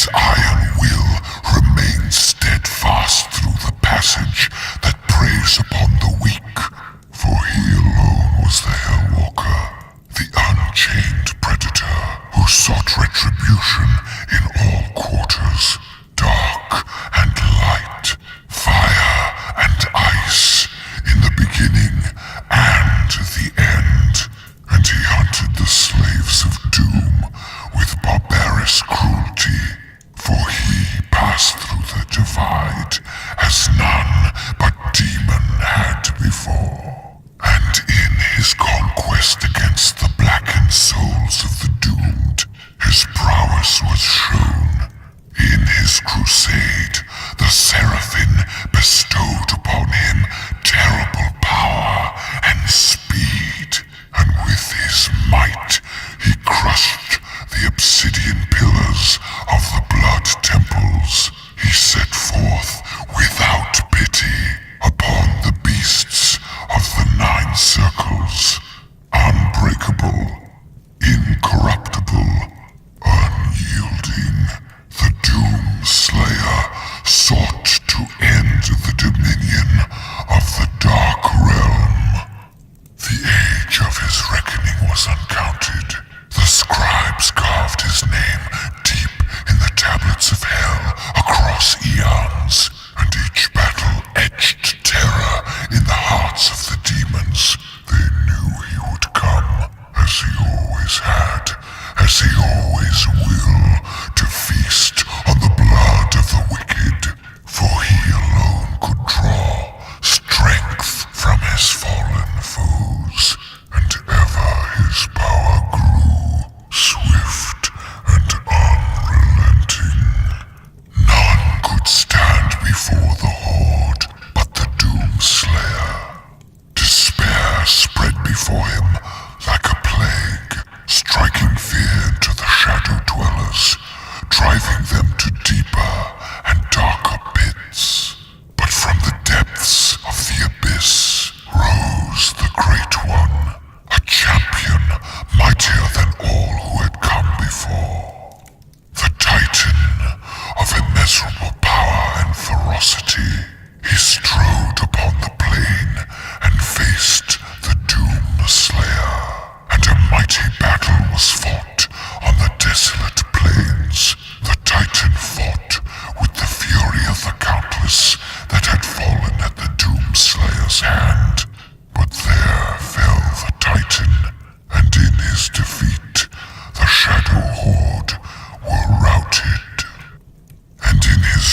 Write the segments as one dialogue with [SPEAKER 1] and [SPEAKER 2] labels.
[SPEAKER 1] His iron will remains steadfast through the passage that preys upon the weak, for he alone was the Hellwalker, the unchained predator who sought retribution in all quarters, dark and light, fire and ice, in the beginning and the end, and he hunted the slaves of doom with barbarous cruelty, for he passed through the divide as none but demon had before. And in his conquest against the blackened souls of the doomed, his prowess was shown. In his crusade, the Seraphim bestowed upon him terrible power and speed, and with his might he crushed the obsidian pillars of the blood temples. He set forth without pity upon the beasts of the 9 circles, unbreakable, incorruptible, unyielding. The Doom Slayer sought to end the dominion of the Dark Realm. The age of his reckoning was uncounted. The scribes carved his name deep in the tablets of hell across eons, and each battle etched terror in the hearts of the demons. They knew he would come, as he always had, as he always will, to feast on the blood of the wicked, for he alone could draw strength from his fallen foes, and ever his power grew, swift and unrelenting. None could stand before the horde but the Doom Slayer. Despair spread before him like a plague, striking fear into the shadow dwellers, driving them to deeper and darker pits. But from the depths of the abyss rose the Great One, a champion mightier than all who had come before. The Titan of immeasurable power and ferocity, he strode upon the plain and faced the Doom Slayer, and a mighty battle was fought on the desolate plains. The Titan fought with the fury of the countless that had fallen at the Doom Slayer's hand. But there fell the Titan, and in his defeat, the Shadow Horde were routed. And in his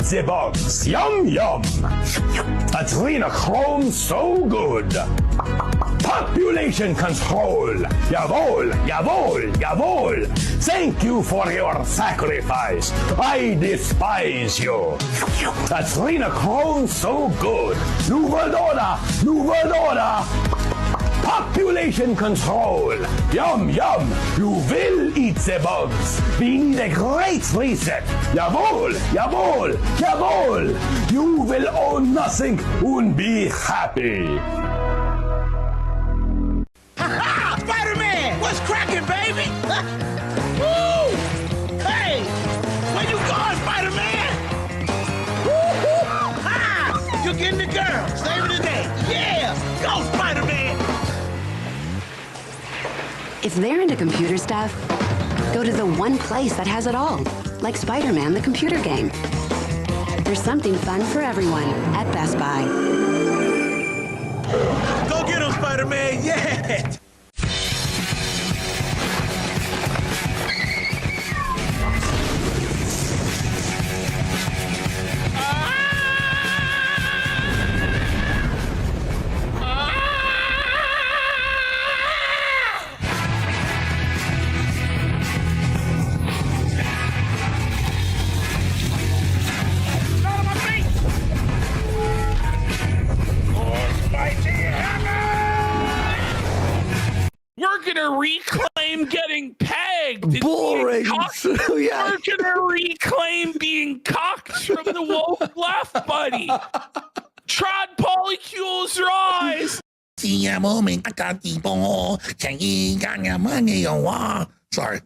[SPEAKER 2] the bugs. Yum, yum. Adrenochrome so good. Population control. Jawohl, jawohl, jawohl. Thank you for your sacrifice. I despise you. Adrenochrome so good. New World Order, New World Order. Population control. Yum, yum. You will eat the bugs. We need a great reset. Jawohl, jawohl, jawohl. You will own nothing and be happy.
[SPEAKER 3] Ha-ha! Spider-Man! What's cracking, baby? Woo! Hey! Where you going, Spider-Man? Woo-hoo! Ha! You're getting the girl. Saving the day. Yeah! Go, Spider-Man!
[SPEAKER 4] If they're into computer stuff, go to the one place that has it all, like Spider-Man the computer game. There's something fun for everyone at Best Buy.
[SPEAKER 3] Go get him, Spider-Man! Yeah!
[SPEAKER 5] We're gonna reclaim getting pegged.
[SPEAKER 6] Boring. So, yeah.
[SPEAKER 5] We're gonna reclaim being cocked from the woke left, buddy. Trod polycules rise.
[SPEAKER 7] Sorry,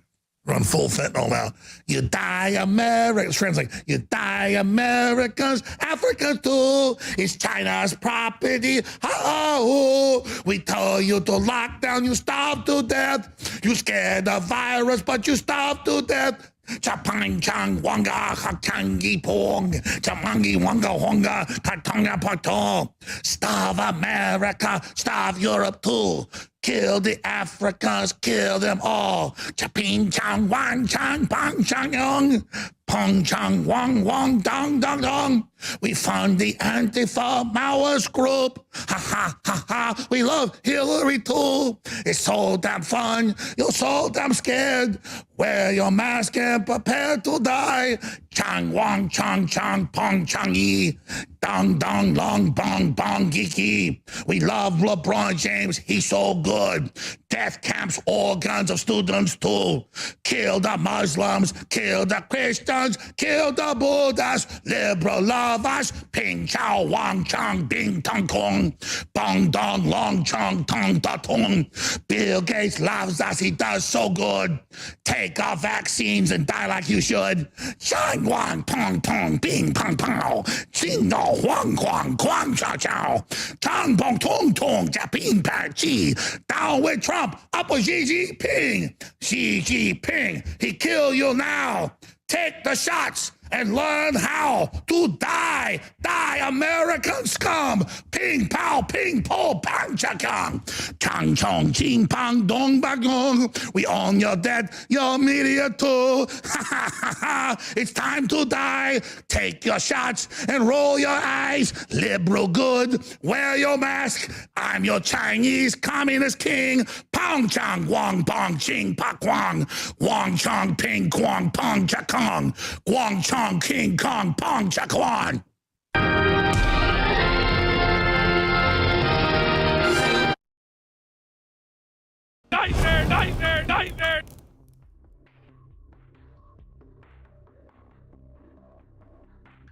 [SPEAKER 7] we're on full fentanyl now. You die, America. It's translating. You die, Americans. Africa too. It's China's property. Oh, we tell you to lock down. You starve to death. You scared of virus, but you starve to death. Chapang chang wanga hakangi pong. Chamangi wanga honga katonga pato. Starve America. Starve Europe too. Kill the Africans, kill them all. Chaping chang wang chang pang chang yong. Pong chang wang wang dong dong dong. We found the Antifa Maoist group. Ha ha ha ha. We love Hillary too. It's so damn fun. You're so damn scared. Wear your mask and prepare to die. Chang wang chang chang pong chang yi. Dong dong long bong bong geeky. We love LeBron James. He's so good. Death camps, organs of students too. Kill the Muslims, kill the Christians, kill the Buddhas, liberal lovers, ping chow wang chang bing tong kong, bong dong long chong tong da tong. Bill Gates loves us, he does so good. Take our vaccines and die like you should. Shang wang pong pong bing pong pow. Jing no huang huang quang chow chow. Tong pong tong tong ja ping pa chi. Down with Trump. Up with Xi Jinping. Xi Jinping, he kill you now. Take the shots and learn how to die. Die, American scum. Ping, pow, ping, po, pang, chakang. Chang, chong, ching, pang, dong, bagong. We own your debt, your media too. Ha, ha, ha, ha. It's time to die. Take your shots and roll your eyes. Liberal good, wear your mask. I'm your Chinese communist king. Pong, chang, wang, bong, ching, pa, quang. Wang, chong, ping, quang, pong, chakong. Guang, chong, King Kong, Pong, Chakwan.
[SPEAKER 5] Nightmare, nightmare, nightmare.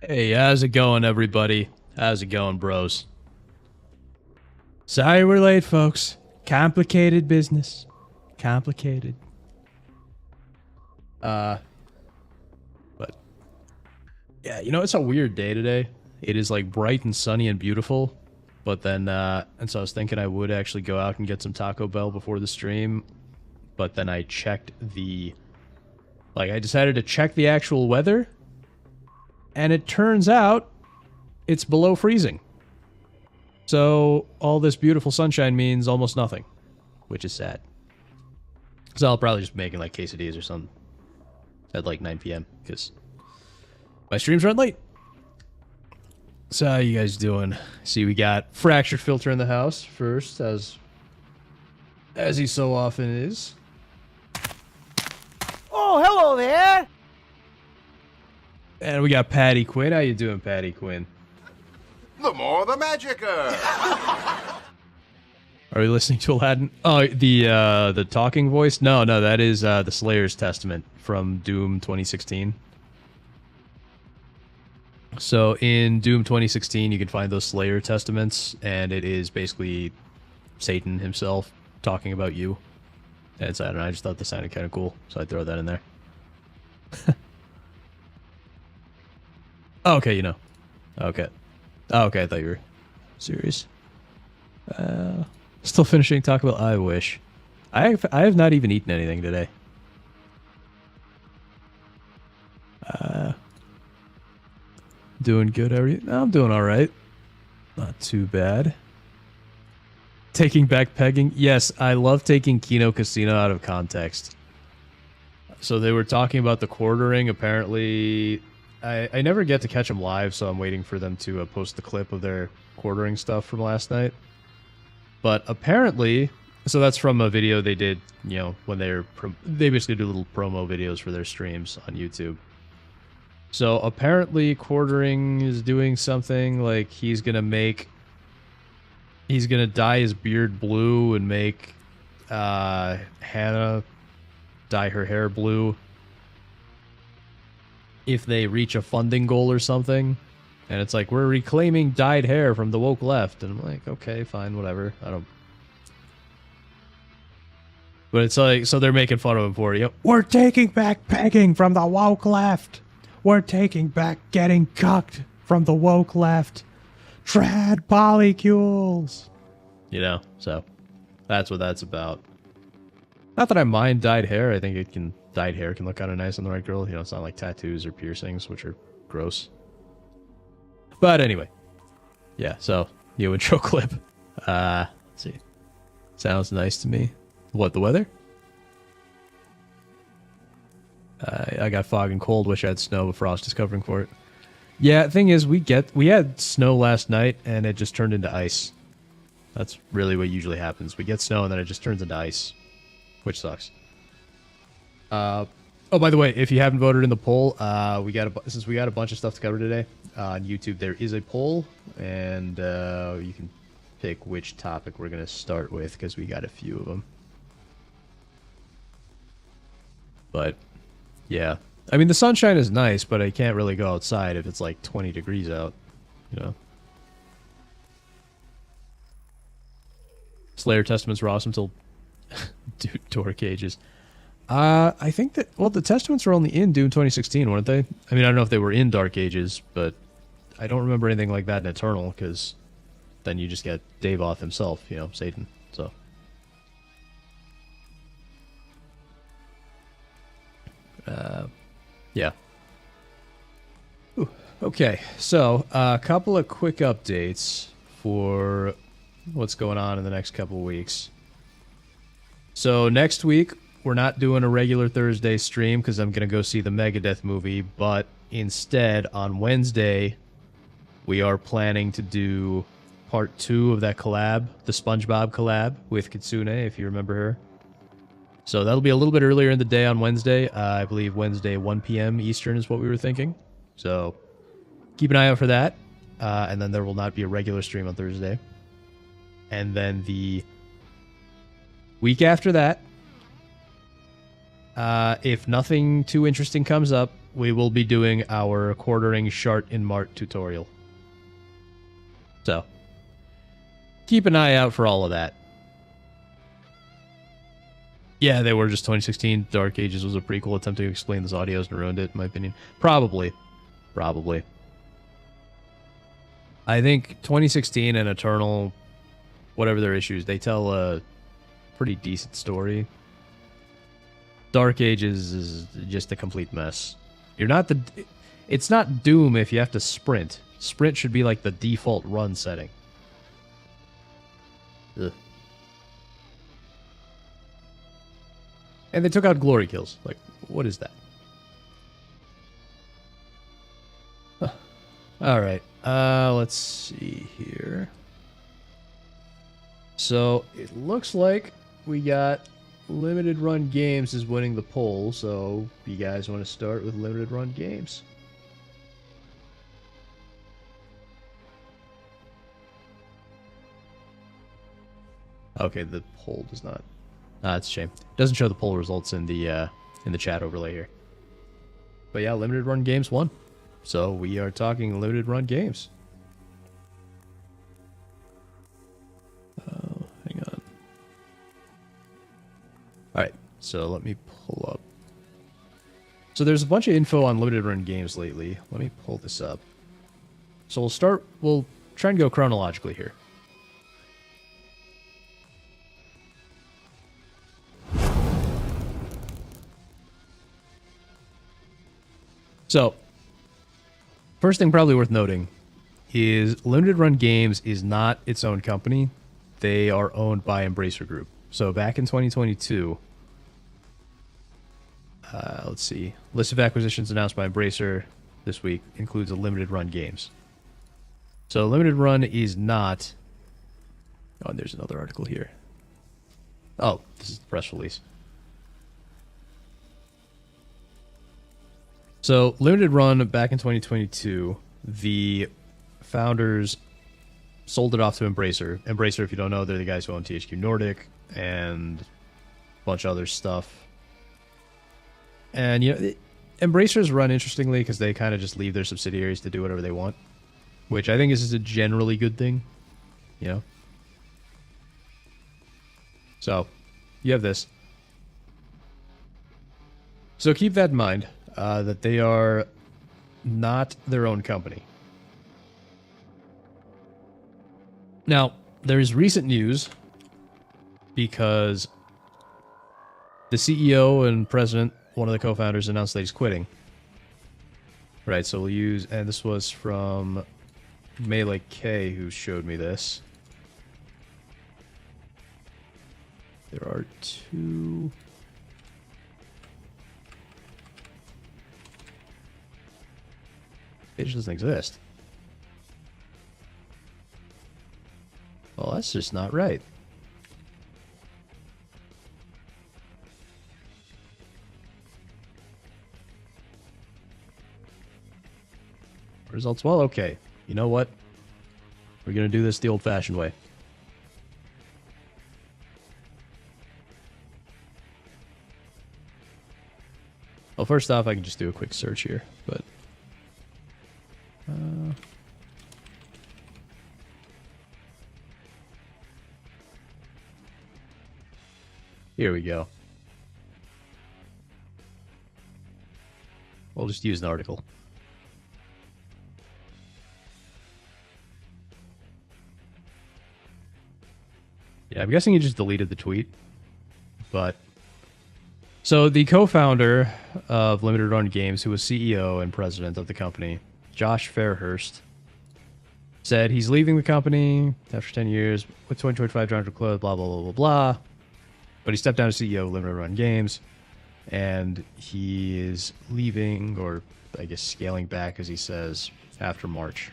[SPEAKER 8] Hey, how's it going, everybody? How's it going, bros? Sorry we're late, folks. Complicated business. Complicated. But yeah, you know, it's a weird day today. It is like bright and sunny and beautiful, but then and so I was thinking I would actually go out and get some Taco Bell before the stream, but then I checked the I decided to check the actual weather, and it turns out it's below freezing. So all this beautiful sunshine means almost nothing, which is sad. So I'll probably just be making like quesadillas or something at like 9 p.m. because my streams run late. So how you guys doing? See, we got Fractured Filter in the house first, as he so often is.
[SPEAKER 3] Oh, hello there.
[SPEAKER 8] And we got Patty Quinn. How you doing, Patty Quinn?
[SPEAKER 9] The more the magicer.
[SPEAKER 8] Are we listening to Aladdin? Oh, the talking voice? No, that is the Slayer's Testament from Doom 2016. So in Doom 2016, you can find those Slayer Testaments, and it is basically Satan himself talking about you. And so, I don't know, I just thought this sounded kind of cool, so I'd throw that in there. Okay, you know. Okay. Okay, I thought you were serious. Still finishing Taco Bell. I wish. I have not even eaten anything today. Doing good, I'm doing all right. Not too bad. Taking back pegging. Yes, I love taking Kino Casino out of context. So they were talking about the quartering. Apparently, I never get to catch them live, so I'm waiting for them to post the clip of their quartering stuff from last night. But apparently, so that's from a video they did, you know, when they basically do little promo videos for their streams on YouTube. So apparently quartering is doing something like he's gonna dye his beard blue and make Hannah dye her hair blue if they reach a funding goal or something. And it's like, we're reclaiming dyed hair from the woke left. And I'm like, okay, fine, whatever. But it's like, so they're making fun of him for it. You know, we're taking back pegging from the woke left. We're taking back getting cucked from the woke left. Trad polycules. You know, so that's what that's about. Not that I mind dyed hair. I think dyed hair can look kind of nice on the right girl. You know, it's not like tattoos or piercings, which are gross. But anyway, yeah, so new intro clip. Let's see. Sounds nice to me. What, the weather? I got fog and cold. Wish I had snow, but frost is covering for it. Yeah, the thing is, we had snow last night, and it just turned into ice. That's really what usually happens. We get snow, and then it just turns into ice, which sucks. Oh, by the way, if you haven't voted in the poll, since we got a bunch of stuff to cover today on YouTube, there is a poll, and you can pick which topic we're gonna start with because we got a few of them. But yeah, I mean the sunshine is nice, but I can't really go outside if it's like 20 degrees out, you know. Slayer Testaments were awesome till dude, door cages. I think that, well, the Testaments were only in Doom 2016, weren't they? I mean, I don't know if they were in Dark Ages, but I don't remember anything like that in Eternal, because then you just get Davoth himself, you know, Satan, so. Yeah. Ooh, okay, so a couple of quick updates for what's going on in the next couple of weeks. So next week, we're not doing a regular Thursday stream because I'm going to go see the Megadeth movie, but instead, on Wednesday, we are planning to do part 2 of that collab, the SpongeBob collab with Kitsune, if you remember her. So that'll be a little bit earlier in the day on Wednesday. I believe Wednesday, 1 p.m. Eastern is what we were thinking. So keep an eye out for that. And then there will not be a regular stream on Thursday. And then the week after that, if nothing too interesting comes up, we will be doing our quartering Shart in Mart tutorial. So keep an eye out for all of that. Yeah, they were just 2016. Dark Ages was a prequel attempt to explain those audios and ruined it, in my opinion. Probably. I think 2016 and Eternal, whatever their issues, they tell a pretty decent story. Dark Ages is just a complete mess. It's not Doom if you have to sprint. Sprint should be like the default run setting. Ugh. And they took out glory kills. Like, what is that? Huh. All right. Let's see here. So it looks like we got Limited Run Games is winning the poll. So you guys want to start with Limited Run Games? Okay, the poll does not. It's a shame. It doesn't show the poll results in the chat overlay here. But yeah, Limited Run Games won. So we are talking Limited Run Games. Hang on. Alright, so let me pull up. So there's a bunch of info on Limited Run Games lately. Let me pull this up. So we'll try and go chronologically here. So, first thing probably worth noting is Limited Run Games is not its own company. They are owned by Embracer Group. So back in 2022, let's see, list of acquisitions announced by Embracer this week includes a Limited Run Games. So Limited Run is not... Oh, and there's another article here. Oh, this is the press release. So, Limited Run, back in 2022, the founders sold it off to Embracer. Embracer, if you don't know, they're the guys who own THQ Nordic and a bunch of other stuff. And, you know, Embracer's run interestingly because they kind of just leave their subsidiaries to do whatever they want, which I think is a generally good thing, you know? So, you have this. So keep that in mind. That they are not their own company. Now, there's recent news because the CEO and president, one of the co-founders, announced that he's quitting. Right, so we'll use, and this was from Melee K who showed me this. There are two... Page doesn't exist. Well, that's just not right. Results, well, okay. You know what? We're gonna do this the old-fashioned way. Well, first off, I can just do a quick search here, but... Here we go. We'll just use an article. Yeah, I'm guessing he just deleted the tweet. But... So, the co-founder of Limited Run Games, who was CEO and president of the company, Josh Fairhurst, said he's leaving the company after 10 years with 2025 John Club, blah, blah, blah, blah, blah. But he stepped down as CEO of Limited Run Games, and he is leaving, or I guess scaling back, as he says, after March.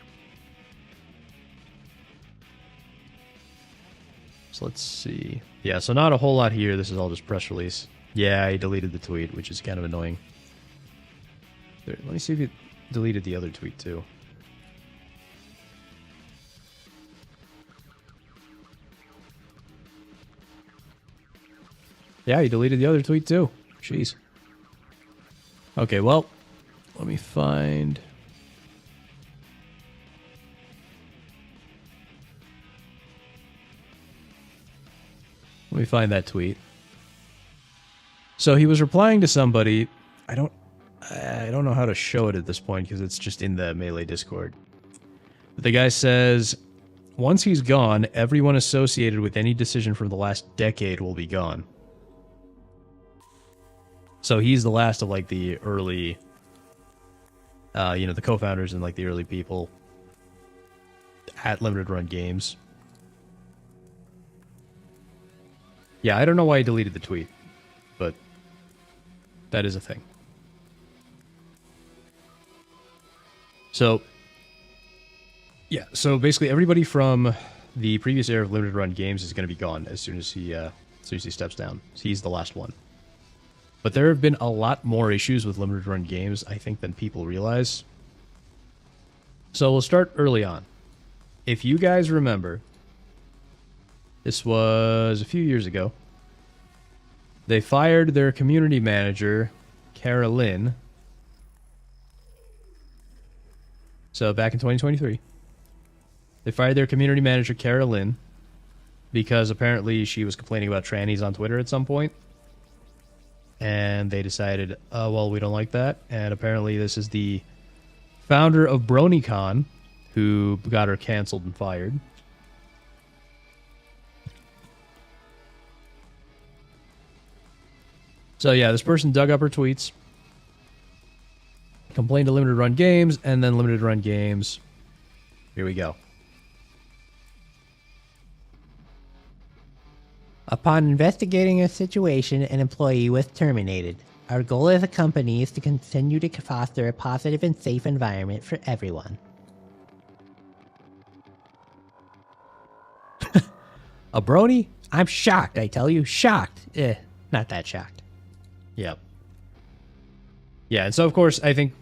[SPEAKER 8] So let's see. Yeah, so not a whole lot here. This is all just press release. Yeah, he deleted the tweet, which is kind of annoying. There, let me see if he deleted the other tweet, too. Yeah, he deleted the other tweet too. Jeez. Okay, well, let me find... Let me find that tweet. So he was replying to somebody. I don't know how to show it at this point because it's just in the Melee Discord. But the guy says, once he's gone, everyone associated with any decision from the last decade will be gone. So he's the last of, like, the early, you know, the co-founders and, like, the early people at Limited Run Games. Yeah, I don't know why he deleted the tweet, but that is a thing. Yeah, so basically everybody from the previous era of limited run games is going to be gone as soon as he steps down. He's the last one. But there have been a lot more issues with limited run games, I think, than people realize. So we'll start early on. If you guys remember, this was a few years ago. They fired their community manager, Carolyn. So back in 2023. They fired their community manager, Carolyn, because apparently she was complaining about trannies on Twitter at some point. And they decided, oh, well, we don't like that. And apparently this is the founder of BronyCon who got her canceled and fired. So yeah, this person dug up her tweets, complained to Limited Run Games, and then Limited Run Games. Here we go.
[SPEAKER 10] Upon investigating a situation, an employee was terminated. Our goal as a company is to continue to foster a positive and safe environment for everyone.
[SPEAKER 8] A brony?
[SPEAKER 10] I'm shocked, I tell you. Shocked. Not that shocked.
[SPEAKER 8] Yep. Yeah, and so of course I think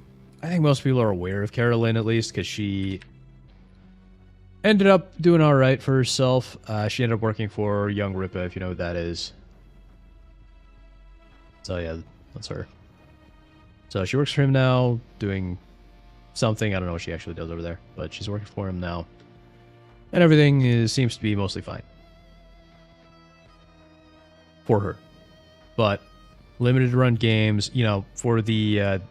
[SPEAKER 8] most people are aware of Carolyn at least because she ended up doing all right for herself. She ended up working for Young Ripa, if you know what that is. So yeah, that's her. So she works for him now, doing something. I don't know what she actually does over there, but she's working for him now, and everything seems to be mostly fine for her. But limited run games, you know, for the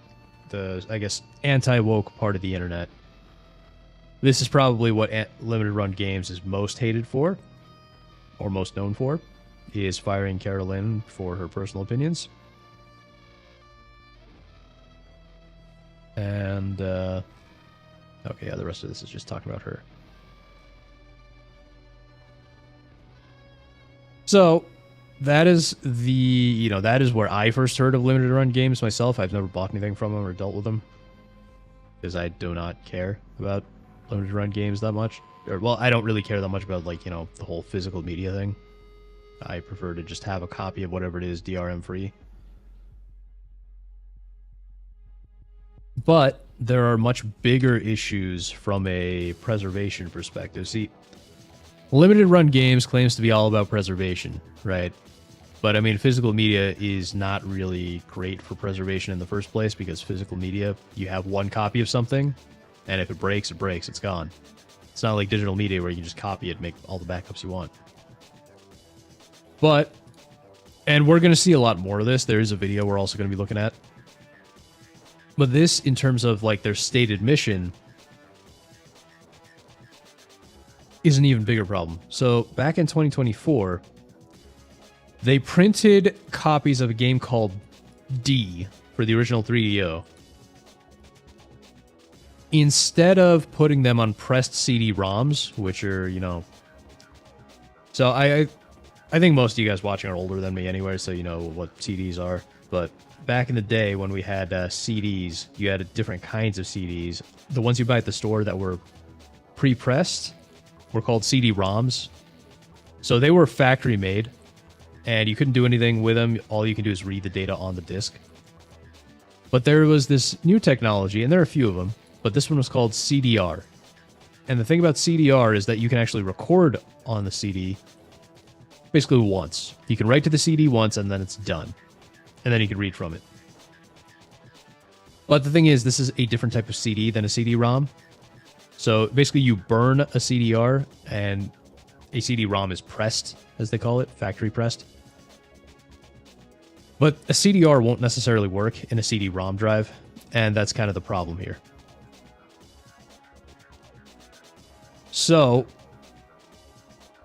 [SPEAKER 8] I guess anti-woke part of the internet, this is probably what limited run games is most hated for, or most known for, is firing Carolyn for her personal opinions. And okay, yeah, the rest of this is just talking about her. So that is that is where I first heard of limited run games myself. I've never bought anything from them or dealt with them because I do not care about limited run games that much. Or, well, I don't really care that much about, like, you know, the whole physical media thing. I prefer to just have a copy of whatever it is DRM free. But there are much bigger issues from a preservation perspective. See, limited run games claims to be all about preservation, right? But I mean, physical media is not really great for preservation in the first place because physical media, you have one copy of something, and if it breaks, it's gone. It's not like digital media where you can just copy it and make all the backups you want. But, and we're going to see a lot more of this. There is a video we're also going to be looking at. But this, in terms of like their stated mission, is an even bigger problem. So back in 2024, they printed copies of a game called D for the original 3DO. Instead of putting them on pressed CD-ROMs, which are, you know... So I think most of you guys watching are older than me anyway, so you know what CDs are. But back in the day when we had CDs, you had different kinds of CDs. The ones you buy at the store that were pre-pressed were called CD-ROMs. So they were factory-made, and you couldn't do anything with them. All you can do is read the data on the disc. But there was this new technology, and there are a few of them, but this one was called CDR. And the thing about CDR is that you can actually record on the CD basically once. You can write to the CD once, and then it's done. And then you can read from it. But the thing is, this is a different type of CD than a CD-ROM. So basically you burn a CDR, and a CD-ROM is pressed, as they call it, factory pressed. But a CDR won't necessarily work in a CD-ROM drive, and that's kind of the problem here. So,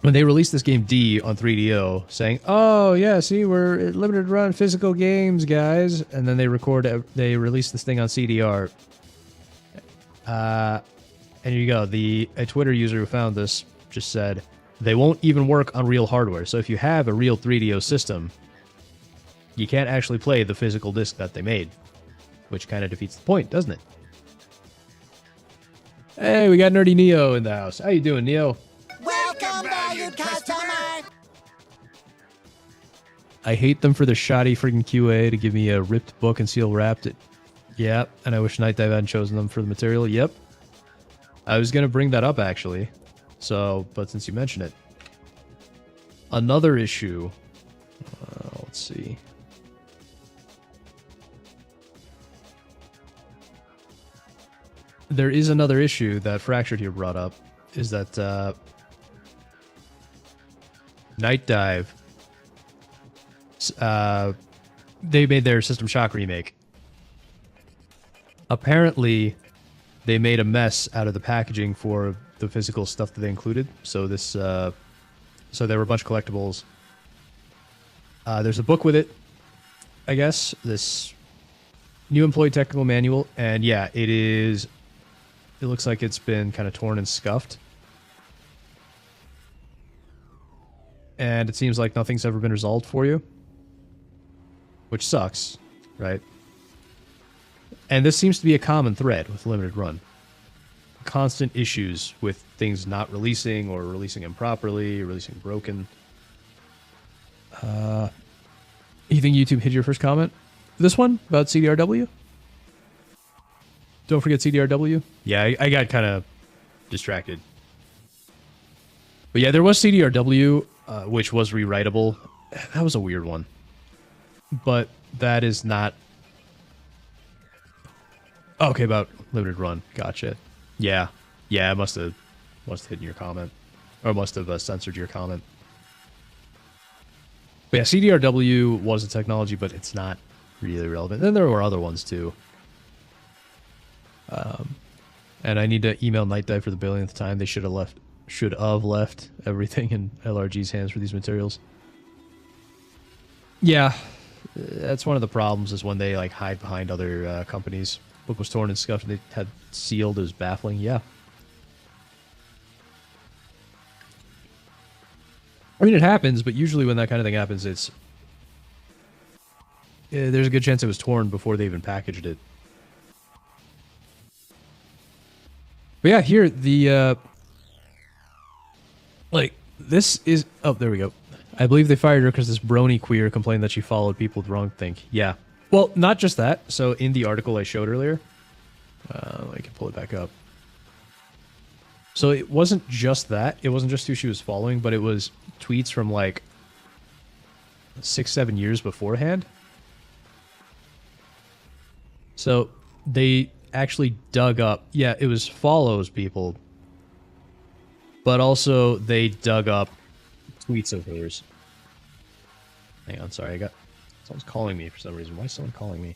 [SPEAKER 8] when they released this game D on 3DO, saying, "Oh yeah, see, we're limited run physical games, guys," and then they released this thing on CDR. And here you go. A Twitter user who found this just said they won't even work on real hardware. So if you have a real 3DO system, you can't actually play the physical disc that they made, which kind of defeats the point, doesn't it? Hey, we got Nerdy Neo in the house. How you doing, Neo?
[SPEAKER 3] Welcome, valued customer.
[SPEAKER 8] I hate them for their shoddy freaking QA to give me a ripped book and seal wrapped it. Yep, and I wish Night Dive hadn't chosen them for the material. Yep. I was going to bring that up, actually. So, but since you mention it. Another issue. Let's see. There is another issue that Fractured here brought up. Is that Night Dive... they made their System Shock remake. Apparently, they made a mess out of the packaging for the physical stuff that they included. So this, so there were a bunch of collectibles. There's a book with it, I guess. This new employee technical manual, and yeah, it is. It looks like it's been kind of torn and scuffed, and it seems like nothing's ever been resolved for you. Which sucks, right? And this seems to be a common thread with Limited Run. Constant issues with things not releasing or releasing improperly, releasing broken. You think YouTube hid your first comment? This one about CDRW? Don't forget CDRW? Yeah, I got kind of distracted. But yeah, there was CDRW, which was rewritable. That was a weird one. But that is not... Okay, about Limited Run. Gotcha. Yeah. Yeah, I must have hidden your comment. Or must have censored your comment. But yeah, CDRW was a technology, but it's not really relevant. Then there were other ones, too. And I need to email Night Dive for the billionth time. They should have left everything in LRG's hands for these materials. Yeah. That's one of the problems is when they like hide behind other companies. Book was torn and scuffed and they had sealed. It was baffling. Yeah. I mean, it happens, but usually when that kind of thing happens, it's... there's a good chance it was torn before they even packaged it. But yeah, here, the... like, this is... Oh, there we go. I believe they fired her because this brony queer complained that she followed people with wrong think. Yeah. Well, not just that. So in the article I showed earlier, I can pull it back up. So it wasn't just that. It wasn't just who she was following, but it was tweets from like 6-7 years beforehand. So they actually dug up. Yeah, it was follows people. But also they dug up tweets of hers. Hang on, sorry, someone's calling me for some reason. Why is someone calling me?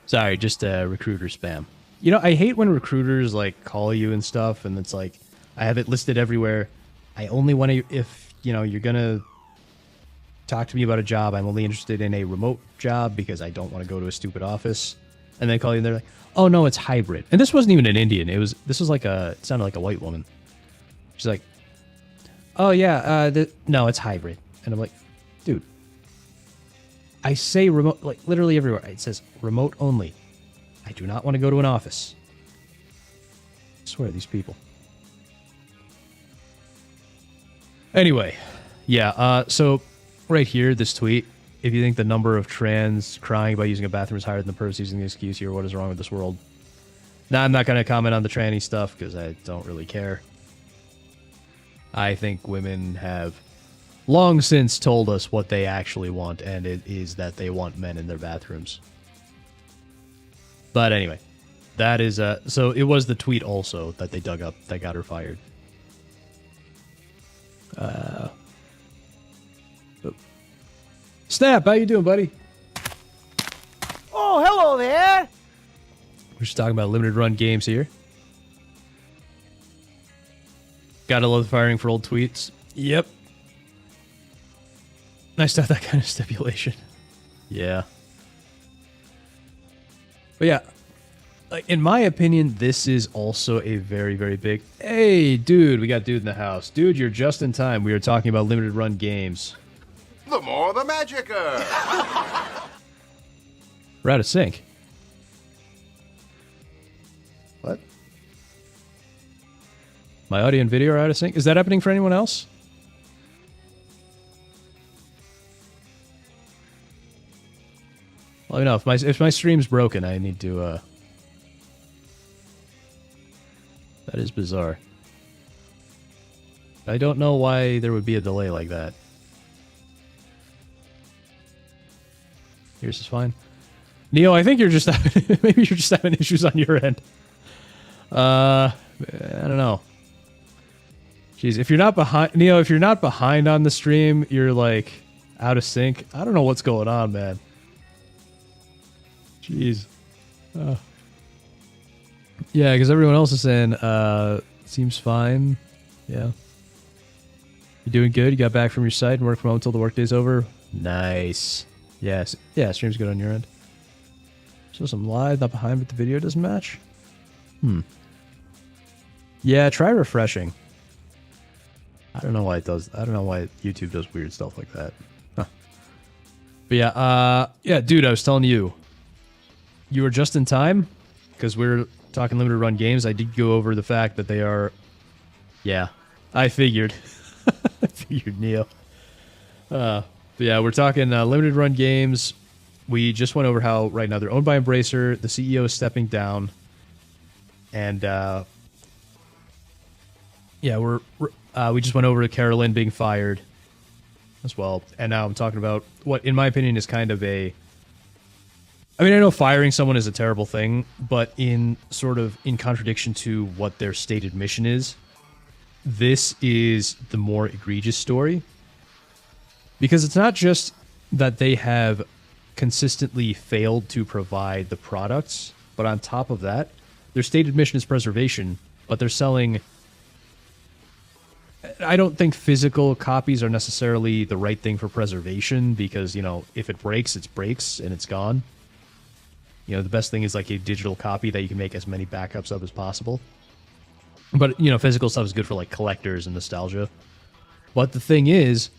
[SPEAKER 8] Sorry, just recruiter spam. You know, I hate when recruiters like call you and stuff, and it's like, I have it listed everywhere. I only want to, if, you know, you're going to talk to me about a job, I'm only interested in a remote job because I don't want to go to a stupid office. And they call you and they're like, oh no, it's hybrid. And this wasn't even an Indian. This was like it sounded like a white woman. She's like, oh yeah, no, it's hybrid. And I'm like, dude, I say remote, like literally everywhere. It says remote only. I do not want to go to an office. I swear, these people. Anyway, yeah, so right here, this tweet, if you think the number of trans crying about using a bathroom is higher than the person using the excuse here, what is wrong with this world? Now, I'm not going to comment on the tranny stuff because I don't really care. I think women have long since told us what they actually want, and it is that they want men in their bathrooms. But anyway, that is so it was the tweet also that they dug up that got her fired. Snap, how you doing, buddy?
[SPEAKER 3] Oh, hello there.
[SPEAKER 8] We're just talking about limited run games here. Gotta love the firing for old tweets. Yep. Nice to have that kind of stipulation. Yeah. But yeah, like in my opinion, this is also a very, very big... Hey, dude, we got dude in the house. Dude, you're just in time. We were talking about limited run games.
[SPEAKER 9] The more the magicka.
[SPEAKER 8] We're out of sync. What? My audio and video are out of sync? Is that happening for anyone else? Let me know if my stream's broken. I need to. That is bizarre. I don't know why there would be a delay like that. Yours is fine. Neo, I think you're just having, maybe you're just having issues on your end. I don't know. Jeez, if you're not behind, Neo, if you're not behind on the stream, you're like out of sync. I don't know what's going on, man. Jeez. Yeah, because everyone else is saying, seems fine. Yeah. You doing good? You got back from your site and work from home until the workday's over? Nice. Yes. Yeah, stream's good on your end. So some live, not behind, but the video doesn't match? Yeah, try refreshing. I don't know why it does. I don't know why YouTube does weird stuff like that. Huh. But yeah, yeah, dude, I was telling you. You were just in time, because we're talking limited run games. I did go over the fact that they are... Yeah, I figured. I figured, Neo. But yeah, we're talking limited run games. We just went over how right now they're owned by Embracer. The CEO is stepping down. And yeah, we just went over to Carolyn being fired as well. And now I'm talking about what, in my opinion, is kind of a... I mean, I know firing someone is a terrible thing, but in contradiction to what their stated mission is, this is the more egregious story. Because it's not just that they have consistently failed to provide the products, but on top of that, their stated mission is preservation, but they're selling... I don't think physical copies are necessarily the right thing for preservation, because, you know, if it breaks, it breaks, and it's gone. You know, the best thing is like a digital copy that you can make as many backups of as possible. But, you know, physical stuff is good for like collectors and nostalgia. But the thing is,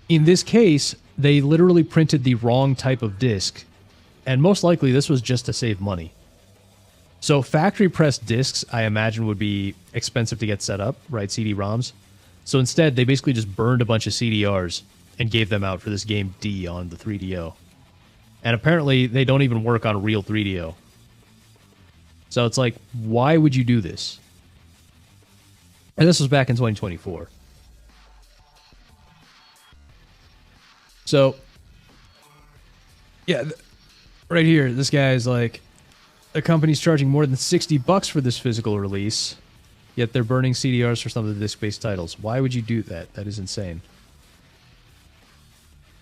[SPEAKER 8] in this case, they literally printed the wrong type of disc. And most likely this was just to save money. So factory pressed discs, I imagine, would be expensive to get set up, right? CD-ROMs. So instead, they basically just burned a bunch of CDRs and gave them out for this game D on the 3DO. And apparently, they don't even work on real 3DO. So it's like, why would you do this? And this was back in 2024. So, yeah, right here, this guy is like, the company's charging more than $60 for this physical release, yet they're burning CDRs for some of the disc-based titles. Why would you do that? That is insane.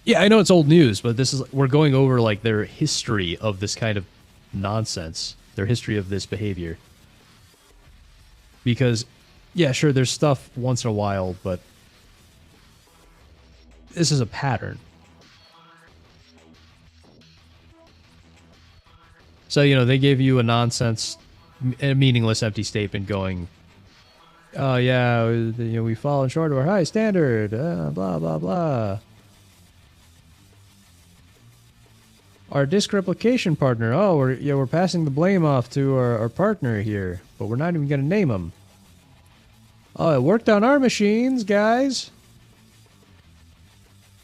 [SPEAKER 8] Yeah, I know it's old news, but this is we're going over like their history of this kind of nonsense, their history of this behavior. Because, yeah, sure, there's stuff once in a while, but this is a pattern. So, you know, they gave you a nonsense, a meaningless, empty statement going, oh, yeah, you know, we've fallen short of our high standard, blah, blah, blah. Our disk replication partner, oh, we're passing the blame off to our partner here, but we're not even going to name them. Oh, it worked on our machines, guys.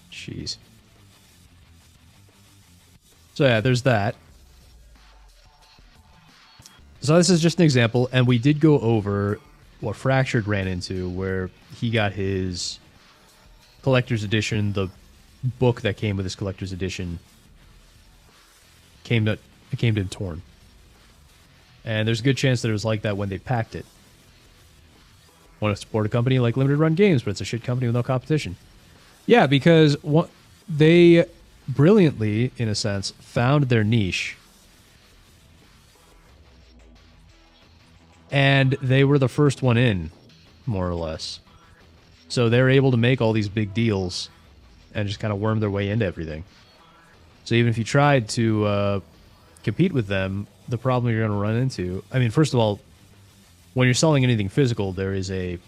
[SPEAKER 8] Jeez. So, yeah, there's that. So this is just an example, and we did go over what Fractured ran into, where he got his collector's edition, the book that came with his collector's edition, came to him torn. And there's a good chance that it was like that when they packed it. Want to support a company like Limited Run Games, but it's a shit company with no competition. Yeah, because they brilliantly, in a sense, found their niche. And they were the first one in, more or less. So they're able to make all these big deals and just kind of worm their way into everything. So even if you tried to compete with them, the problem you're going to run into... I mean, first of all, when you're selling anything physical, there is a,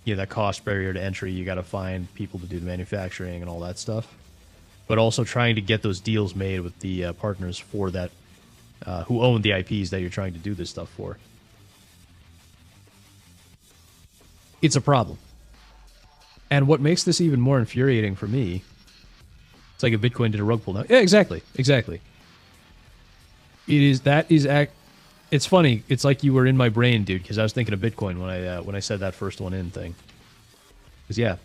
[SPEAKER 8] that cost barrier to entry. You got to find people to do the manufacturing and all that stuff. But also trying to get those deals made with the partners for that, who own the IPs that you're trying to do this stuff for. It's a problem. And what makes this even more infuriating for me, it's like if Bitcoin did a rug pull now. Yeah, exactly. It's funny. It's like you were in my brain, dude, because I was thinking of Bitcoin when I said that first one in thing. Because yeah,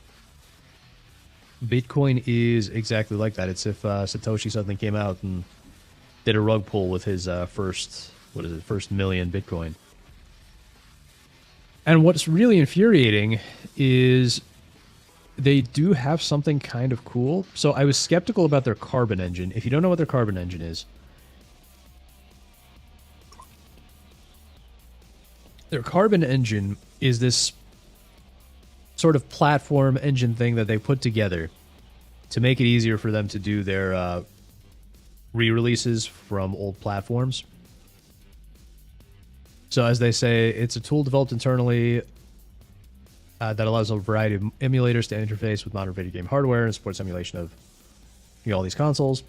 [SPEAKER 8] Bitcoin is exactly like that. It's if Satoshi suddenly came out and did a rug pull with his first million Bitcoin. And what's really infuriating is they do have something kind of cool. So I was skeptical about their carbon engine. If you don't know what their carbon engine is, their carbon engine is this sort of platform engine thing that they put together to make it easier for them to do their re-releases from old platforms. So as they say, it's a tool developed internally that allows a variety of emulators to interface with modern video game hardware and supports emulation of all these consoles.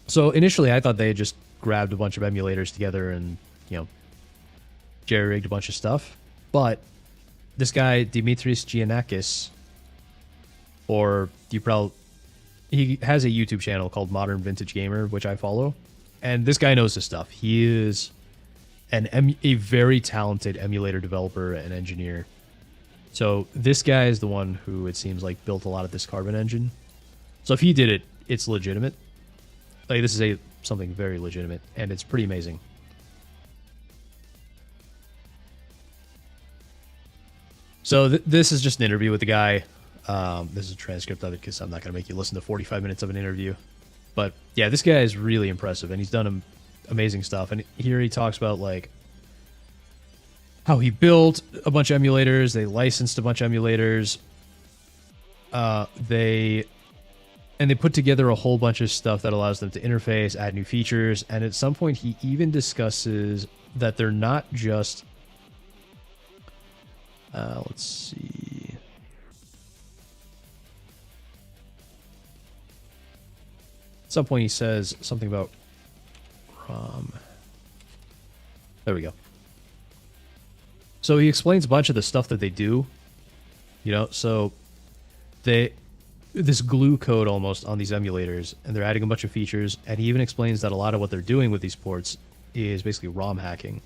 [SPEAKER 8] So initially I thought they had just grabbed a bunch of emulators together and, jerry-rigged a bunch of stuff. But this guy, Dimitris Giannakis, he has a YouTube channel called Modern Vintage Gamer, which I follow. And this guy knows his stuff. He is a very talented emulator developer and engineer. So this guy is the one who, it seems like, built a lot of this carbon engine. So if he did it, it's legitimate. Like, this is something very legitimate, and it's pretty amazing. So this is just an interview with the guy. This is a transcript of it because I'm not going to make you listen to 45 minutes of an interview. But yeah, this guy is really impressive, and he's done amazing stuff. And here he talks about like how he built a bunch of emulators, they licensed a bunch of emulators, they put together a whole bunch of stuff that allows them to interface, add new features, and at some point he even discusses that they're not just let's see. At some point he says something about there we go. So he explains a bunch of the stuff that they do. So this glue code almost on these emulators, and they're adding a bunch of features, and he even explains that a lot of what they're doing with these ports is basically ROM hacking.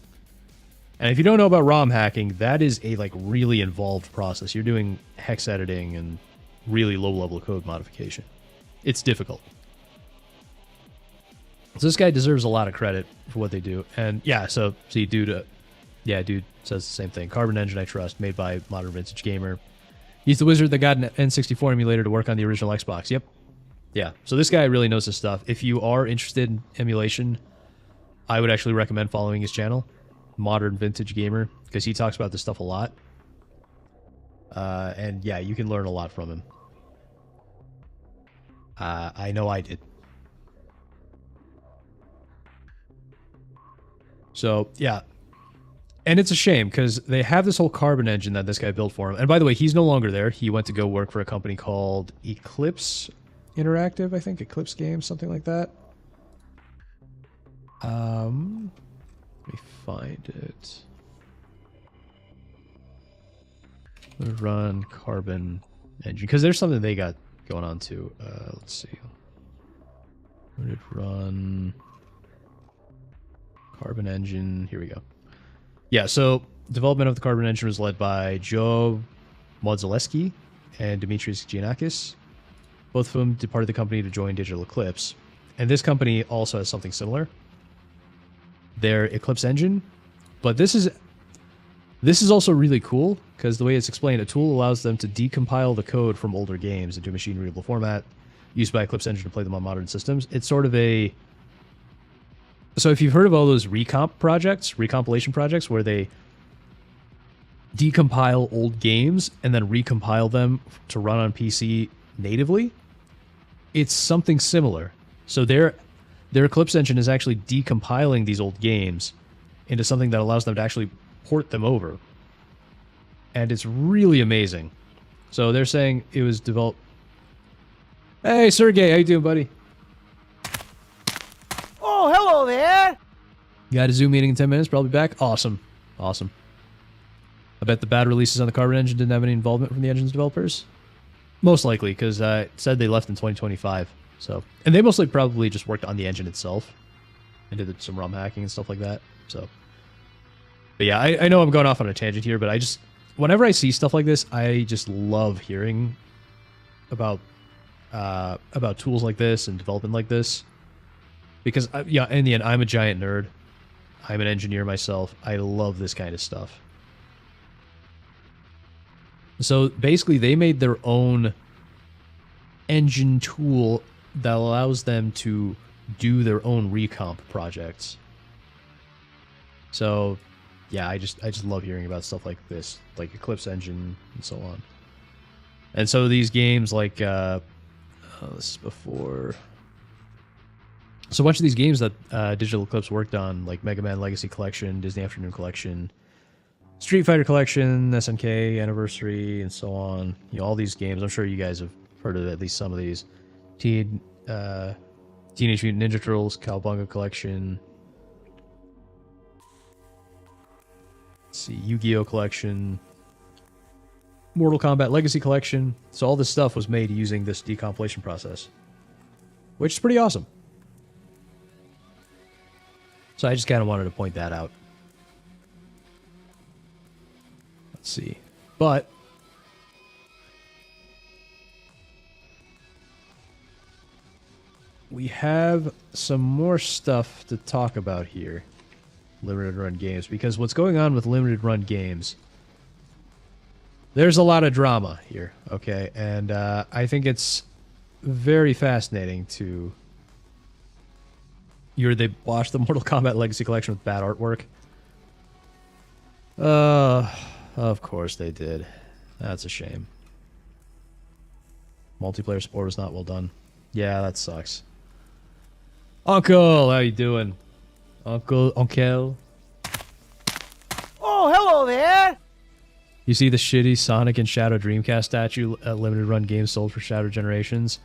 [SPEAKER 8] And if you don't know about ROM hacking, that is a really involved process. You're doing hex editing and really low-level code modification. It's difficult. So this guy deserves a lot of credit for what they do. And yeah, so see, dude says the same thing. Carbon engine I trust, made by Modern Vintage Gamer. He's the wizard that got an N64 emulator to work on the original Xbox. Yep. Yeah. So this guy really knows his stuff. If you are interested in emulation, I would actually recommend following his channel, Modern Vintage Gamer, because he talks about this stuff a lot. And yeah, you can learn a lot from him. I know I did. So yeah. And it's a shame because they have this whole carbon engine that this guy built for him. And by the way, he's no longer there. He went to go work for a company called Eclipse Interactive, I think. Eclipse Games, something like that. Let me find it. Let me run carbon engine because there's something they got going on too. Let's see. Let it run carbon engine. Here we go. Yeah, so development of the carbon engine was led by Joe Modzelewski and Dimitris Giannakis, both of whom departed the company to join Digital Eclipse. And this company also has something similar. their Eclipse engine. But this is also really cool because the way it's explained, a tool allows them to decompile the code from older games into a machine-readable format used by Eclipse engine to play them on modern systems. It's sort of a... So if you've heard of all those recompilation projects, where they decompile old games and then recompile them to run on PC natively, it's something similar. So their Eclipse engine is actually decompiling these old games into something that allows them to actually port them over. And it's really amazing. So they're saying it was developed... Hey, Sergey, how you doing, buddy?
[SPEAKER 3] Oh, hello there.
[SPEAKER 8] Got a Zoom meeting in 10 minutes, probably back. Awesome. Awesome. I bet the bad releases on the Carbon engine didn't have any involvement from the engine's developers. Most likely, because it said they left in 2025. So, and they mostly probably just worked on the engine itself and did some ROM hacking and stuff like that. So, but yeah, I know I'm going off on a tangent here, but I just, whenever I see stuff like this, I just love hearing about tools like this and development like this. Because, yeah, in the end, I'm a giant nerd. I'm an engineer myself. I love this kind of stuff. So basically, they made their own engine tool that allows them to do their own recomp projects. So, yeah, I just love hearing about stuff like this, like Eclipse engine and so on. And so these games like this is before. So a bunch of these games that Digital Eclipse worked on, like Mega Man Legacy Collection, Disney Afternoon Collection, Street Fighter Collection, SNK Anniversary, and so on. You know, all these games. I'm sure you guys have heard of at least some of these. Teenage Mutant Ninja Turtles, Cowabunga Collection. Let's see, Yu-Gi-Oh! Collection. Mortal Kombat Legacy Collection. So all this stuff was made using this decompilation process, which is pretty awesome. So I just kind of wanted to point that out. Let's see. But we have some more stuff to talk about here. Limited run games. Because what's going on with limited run games, there's a lot of drama here, okay? And I think it's very fascinating to... They watched the Mortal Kombat Legacy Collection with bad artwork. Of course they did. That's a shame. Multiplayer support was not well done. Yeah, that sucks. Uncle, how you doing? Uncle.
[SPEAKER 3] Oh, hello there.
[SPEAKER 8] You see the shitty Sonic and Shadow Dreamcast statue at limited run games sold for Shadow Generations?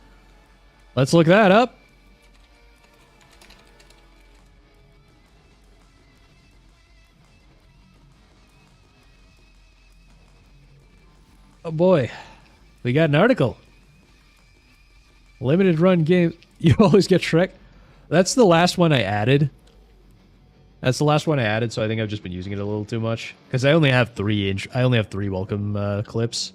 [SPEAKER 8] Let's look that up. Oh boy, we got an article. Limited run game. You always get Shrek. That's the last one I added. So I think I've just been using it a little too much because I only have 3 welcome clips.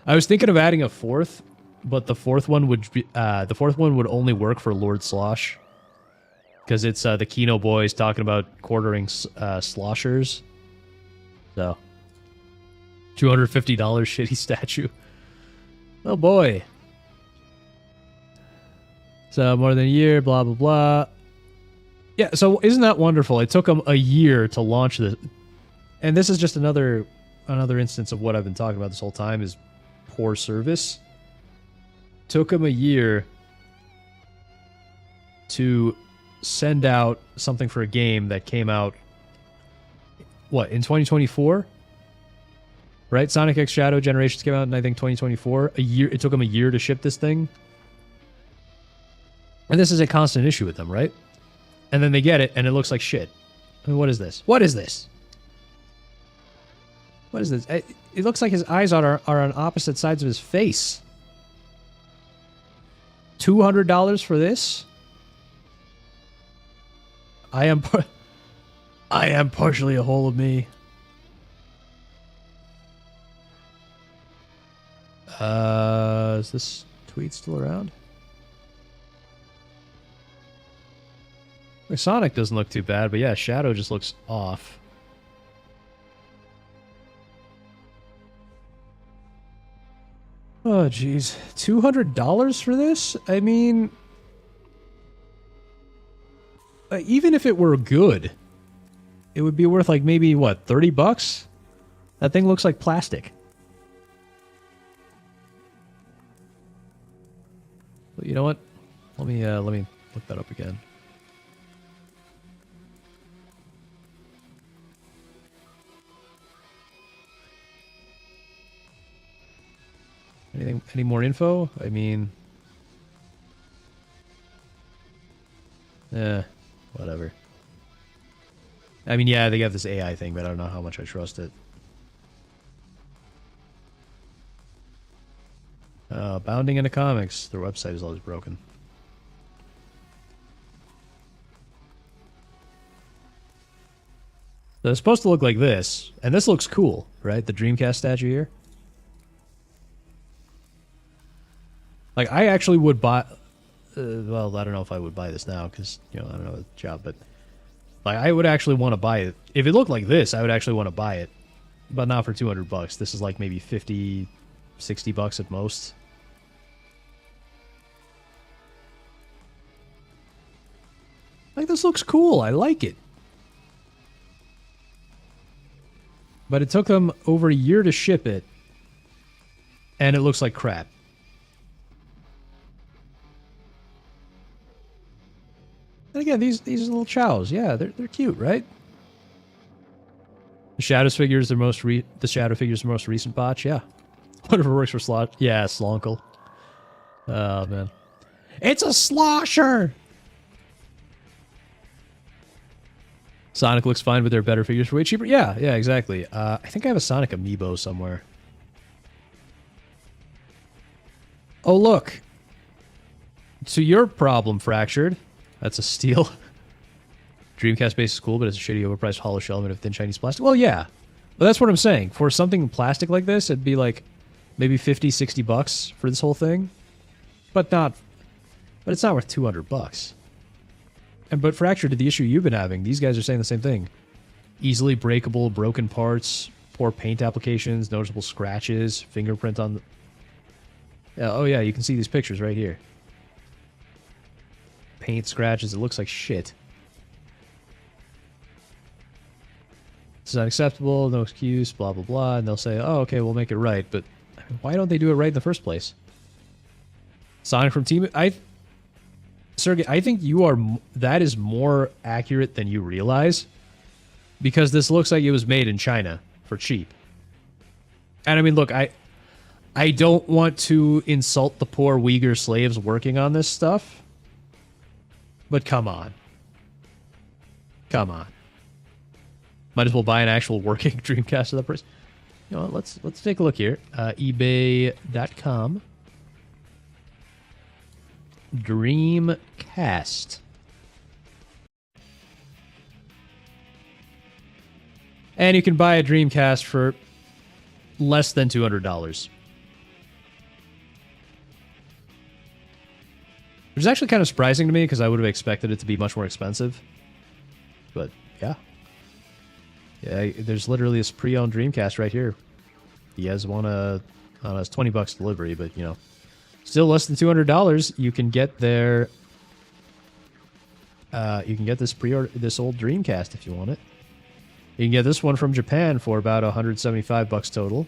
[SPEAKER 8] I was thinking of adding a 4th, but the 4th one would only work for Lord Slosh because it's the Kino boys talking about quartering sloshers. So. $250 shitty statue. Oh boy. So more than a year, blah, blah, blah. Yeah, so isn't that wonderful? It took them a year to launch this. And this is just another instance of what I've been talking about this whole time is poor service. Took them a year to send out something for a game that came out, what, in 2024? Right? Sonic X Shadow Generations came out in, I think, 2024. It took them a year to ship this thing. And this is a constant issue with them, right? And then they get it, and it looks like shit. I mean, what is this? What is this? What is this? It looks like his eyes are on opposite sides of his face. $200 for this? I am partially a whole of me. Is this tweet still around? Sonic doesn't look too bad, but yeah, Shadow just looks off. Oh, jeez. $200 for this? I mean... even if it were good, it would be worth, like, maybe, what, 30 bucks? That thing looks like plastic. But you know what? Let me look that up again. Any more info? I mean... whatever. I mean, yeah, they got this AI thing, but I don't know how much I trust it. Bounding into comics. Their website is always broken. So it's supposed to look like this, and this looks cool, right? The Dreamcast statue here. Like, I actually would buy... well, I don't know if I would buy this now, because, you know, I don't know the job, but... Like, I would actually want to buy it. If it looked like this, I would actually want to buy it. But not for 200 bucks. This is like maybe 50, 60 bucks at most. Like, this looks cool. I like it. But it took them over a year to ship it. And it looks like crap. And again, these little chows, yeah, they're cute, right? The shadow figure is the most recent botch, yeah. Whatever works for Slot, yeah, Slonkle. Oh man, it's a slosher. Sonic looks fine, but they're better figures for way cheaper. Yeah, exactly. I think I have a Sonic amiibo somewhere. Oh look, so your problem, Fractured. That's a steal. Dreamcast base is cool, but it's a shitty overpriced hollow shell made of thin Chinese plastic. Well, yeah. But that's what I'm saying. For something plastic like this, it'd be like maybe 50, 60 bucks for this whole thing. But it's not worth 200 bucks. But Fractured, to the issue you've been having, these guys are saying the same thing. Easily breakable, broken parts, poor paint applications, noticeable scratches, fingerprint on the... Yeah, oh yeah, you can see these pictures right here. Paint scratches, it looks like shit. It's not acceptable, no excuse, blah blah blah, and they'll say, oh okay, we'll make it right, but why don't they do it right in the first place? Sonic from Team... Sergey, I think that is more accurate than you realize, because this looks like it was made in China for cheap. And I mean, look, I don't want to insult the poor Uyghur slaves working on this stuff, but come on. Come on. Might as well buy an actual working Dreamcast at that price. You know what, let's take a look here. eBay.com. Dreamcast. And you can buy a Dreamcast for less than $200. Which is actually kind of surprising to me, because I would have expected it to be much more expensive. But, yeah. Yeah, there's literally this pre-owned Dreamcast right here. You guys want to... I don't know, it's 20 bucks delivery, but, you know. Still less than $200. You can get their... you can get this this old Dreamcast if you want it. You can get this one from Japan for about 175 bucks total.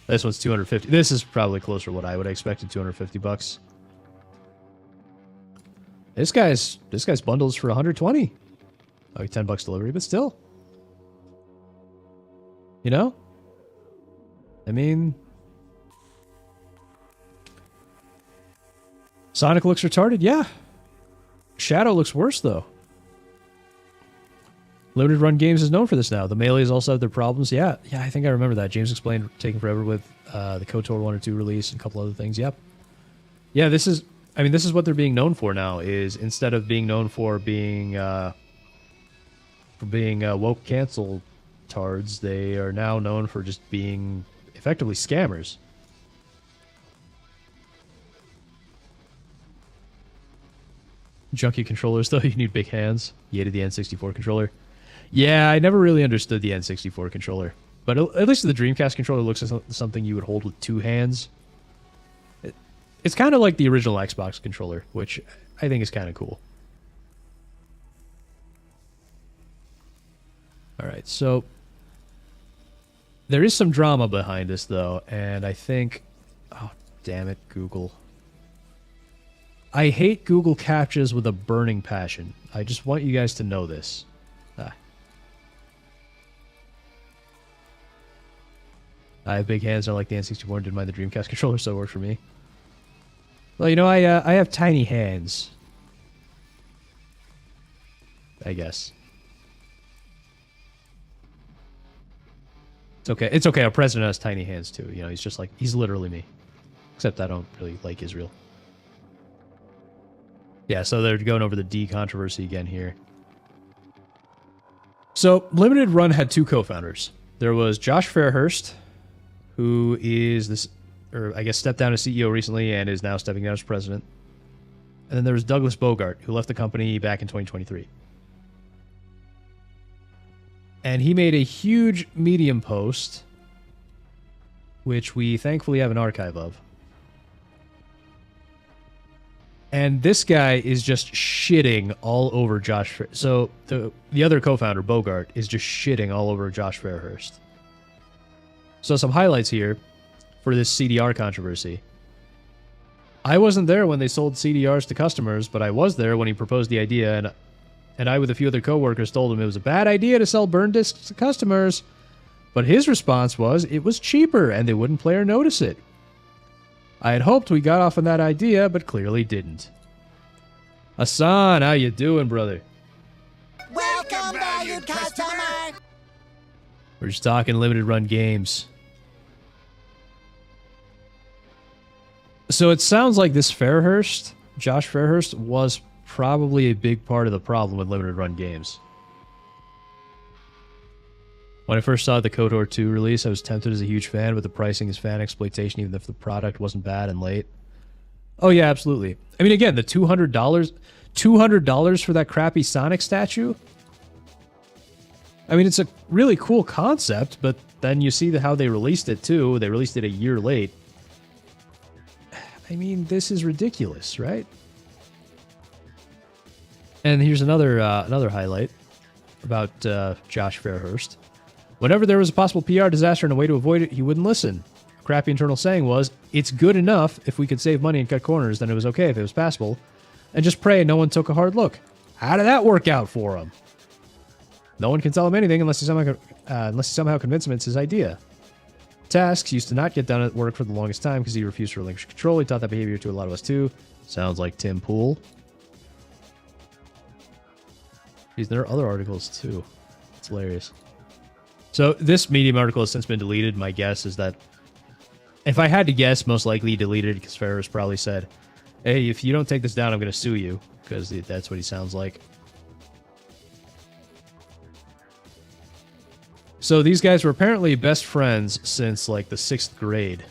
[SPEAKER 8] This one's 250. This is probably closer to what I would have expected, 250 bucks. This guy's bundles for 120. Oh, 10 bucks delivery, but still. You know? I mean, Sonic looks retarded, yeah. Shadow looks worse though. Limited Run Games is known for this now. The Melees also have their problems. Yeah, I think I remember that. James explained taking forever with the KOTOR 1 or 2 release and a couple other things. Yep. Yeah, this is what they're being known for now, is instead of being known for being woke cancel tards, they are now known for just being effectively scammers. Junky controllers, though. You need big hands. You hated the N64 controller. Yeah, I never really understood the N64 controller. But at least the Dreamcast controller looks like something you would hold with two hands. It's kind of like the original Xbox controller, which I think is kind of cool. Alright, so there is some drama behind this, though, and I think... Oh, damn it, Google. I hate Google CAPTCHAs with a burning passion. I just want you guys to know this. I have big hands, I like the N64 and didn't mind the Dreamcast controller, so it worked for me. Well, you know, I have tiny hands. I guess. It's okay. It's okay. Our president has tiny hands, too. You know, he's just like... He's literally me. Except I don't really like Israel. Yeah, so they're going over the D controversy again here. So, Limited Run had two co-founders. There was Josh Fairhurst, who is this, or I guess stepped down as CEO recently and is now stepping down as president. And then there was Douglas Bogart, who left the company back in 2023. And he made a huge Medium post, which we thankfully have an archive of. And this guy is just shitting all over Josh. So the other co-founder, Bogart, is just shitting all over Josh Fairhurst. So some highlights here for this CDR controversy. I wasn't there when they sold CDRs to customers, but I was there when he proposed the idea, and I, with a few other coworkers, told him it was a bad idea to sell burn discs to customers. But his response was it was cheaper and they wouldn't play or notice it. I had hoped we got off on that idea, but clearly didn't. Hassan, how you doing, brother?
[SPEAKER 3] Welcome, valued customer.
[SPEAKER 8] We're just talking limited run games. So it sounds like this Fairhurst, Josh Fairhurst, was probably a big part of the problem with limited run games. When I first saw the KOTOR 2 release, I was tempted as a huge fan, but the pricing is fan exploitation even if the product wasn't bad and late. Oh yeah, absolutely. I mean, again, the $200 for that crappy Sonic statue? I mean, it's a really cool concept, but then you see how they released it too. They released it a year late. I mean, this is ridiculous, right? And here's another highlight about Josh Fairhurst. Whenever there was a possible PR disaster and a way to avoid it, he wouldn't listen. A crappy internal saying was, it's good enough if we could save money and cut corners, then it was okay if it was passable. And just pray no one took a hard look. How did that work out for him? No one can tell him anything unless he somehow convince him it's his idea. Tasks used to not get done at work for the longest time because he refused to relinquish control. He taught that behavior to a lot of us too. Sounds like Tim Pool. There are other articles too. It's hilarious. So this Medium article has since been deleted. My guess is that, if I had to guess, most likely he deleted it because Ferris probably said, hey, if you don't take this down, I'm going to sue you, because that's what he sounds like. So these guys were apparently best friends since like the 6th grade.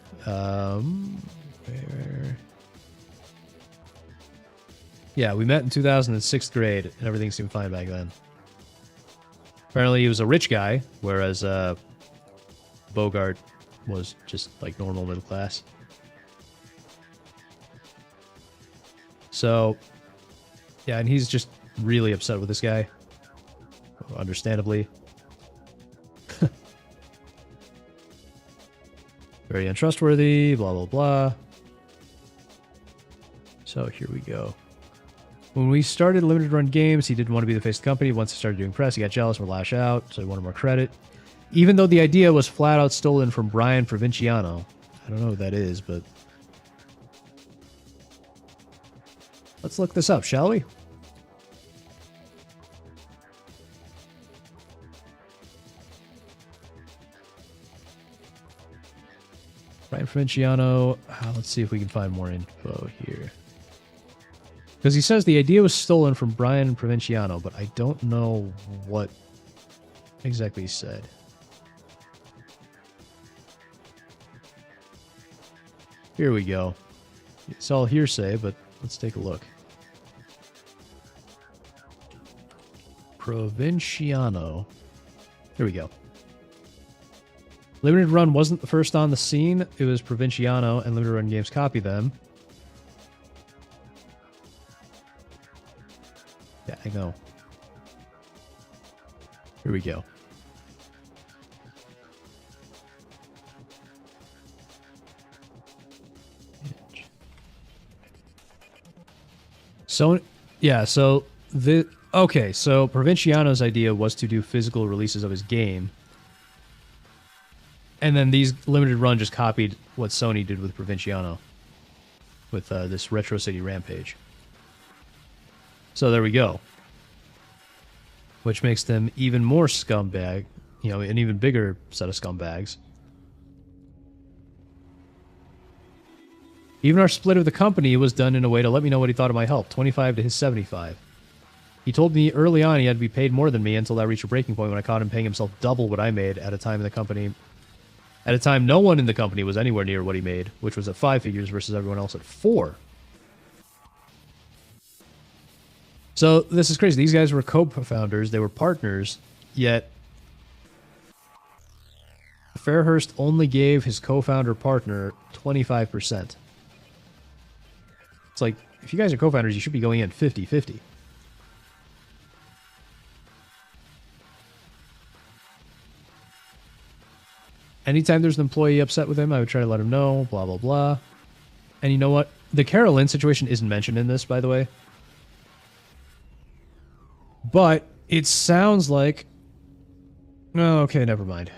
[SPEAKER 8] Yeah, we met in 2006th grade, and everything seemed fine back then. Apparently, he was a rich guy, whereas Bogart was just like normal middle class. So, yeah, and he's just really upset with this guy, understandably. Very untrustworthy, blah, blah, blah. So here we go. When we started Limited Run Games, he didn't want to be the face of the company. Once he started doing press, he got jealous and would lash out, so he wanted more credit. Even though the idea was flat out stolen from Brian Provinciano. I don't know who that is, but... let's look this up, shall we? Brian Provinciano. Let's see if we can find more info here. Because he says the idea was stolen from Brian Provinciano, but I don't know what exactly he said. Here we go. It's all hearsay, but let's take a look. Provinciano. Here we go. Limited Run wasn't the first on the scene. It was Provinciano, and Limited Run Games copied them. Yeah, I know. Here we go. So, yeah, so okay, so Provinciano's idea was to do physical releases of his game. And then these Limited Run just copied what Sony did with Provinciano. With this Retro City Rampage. So there we go. Which makes them even more scumbag. You know, an even bigger set of scumbags. Even our split of the company was done in a way to let me know what he thought of my help. 25 to his 75. He told me early on he had to be paid more than me until I reached a breaking point when I caught him paying himself double what I made at a time in the company. At a time no one in the company was anywhere near what he made, which was at 5 figures versus everyone else at 4. So this is crazy. These guys were co-founders. They were partners, yet Fairhurst only gave his co-founder partner 25%. It's like, if you guys are co-founders, you should be going in 50-50. Anytime there's an employee upset with him, I would try to let him know, blah, blah, blah. And you know what? The Carolyn situation isn't mentioned in this, by the way. But it sounds like... Oh, okay, never mind.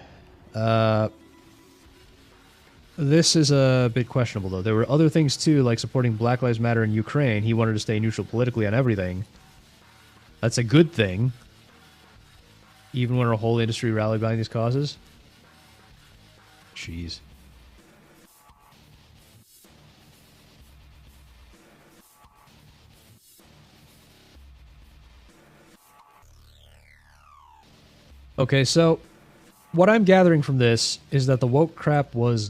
[SPEAKER 8] This is a bit questionable, though. There were other things, too, like supporting Black Lives Matter in Ukraine. He wanted to stay neutral politically on everything. That's a good thing. Even when our whole industry rallied behind these causes. Jeez. Okay, so what I'm gathering from this is that the woke crap was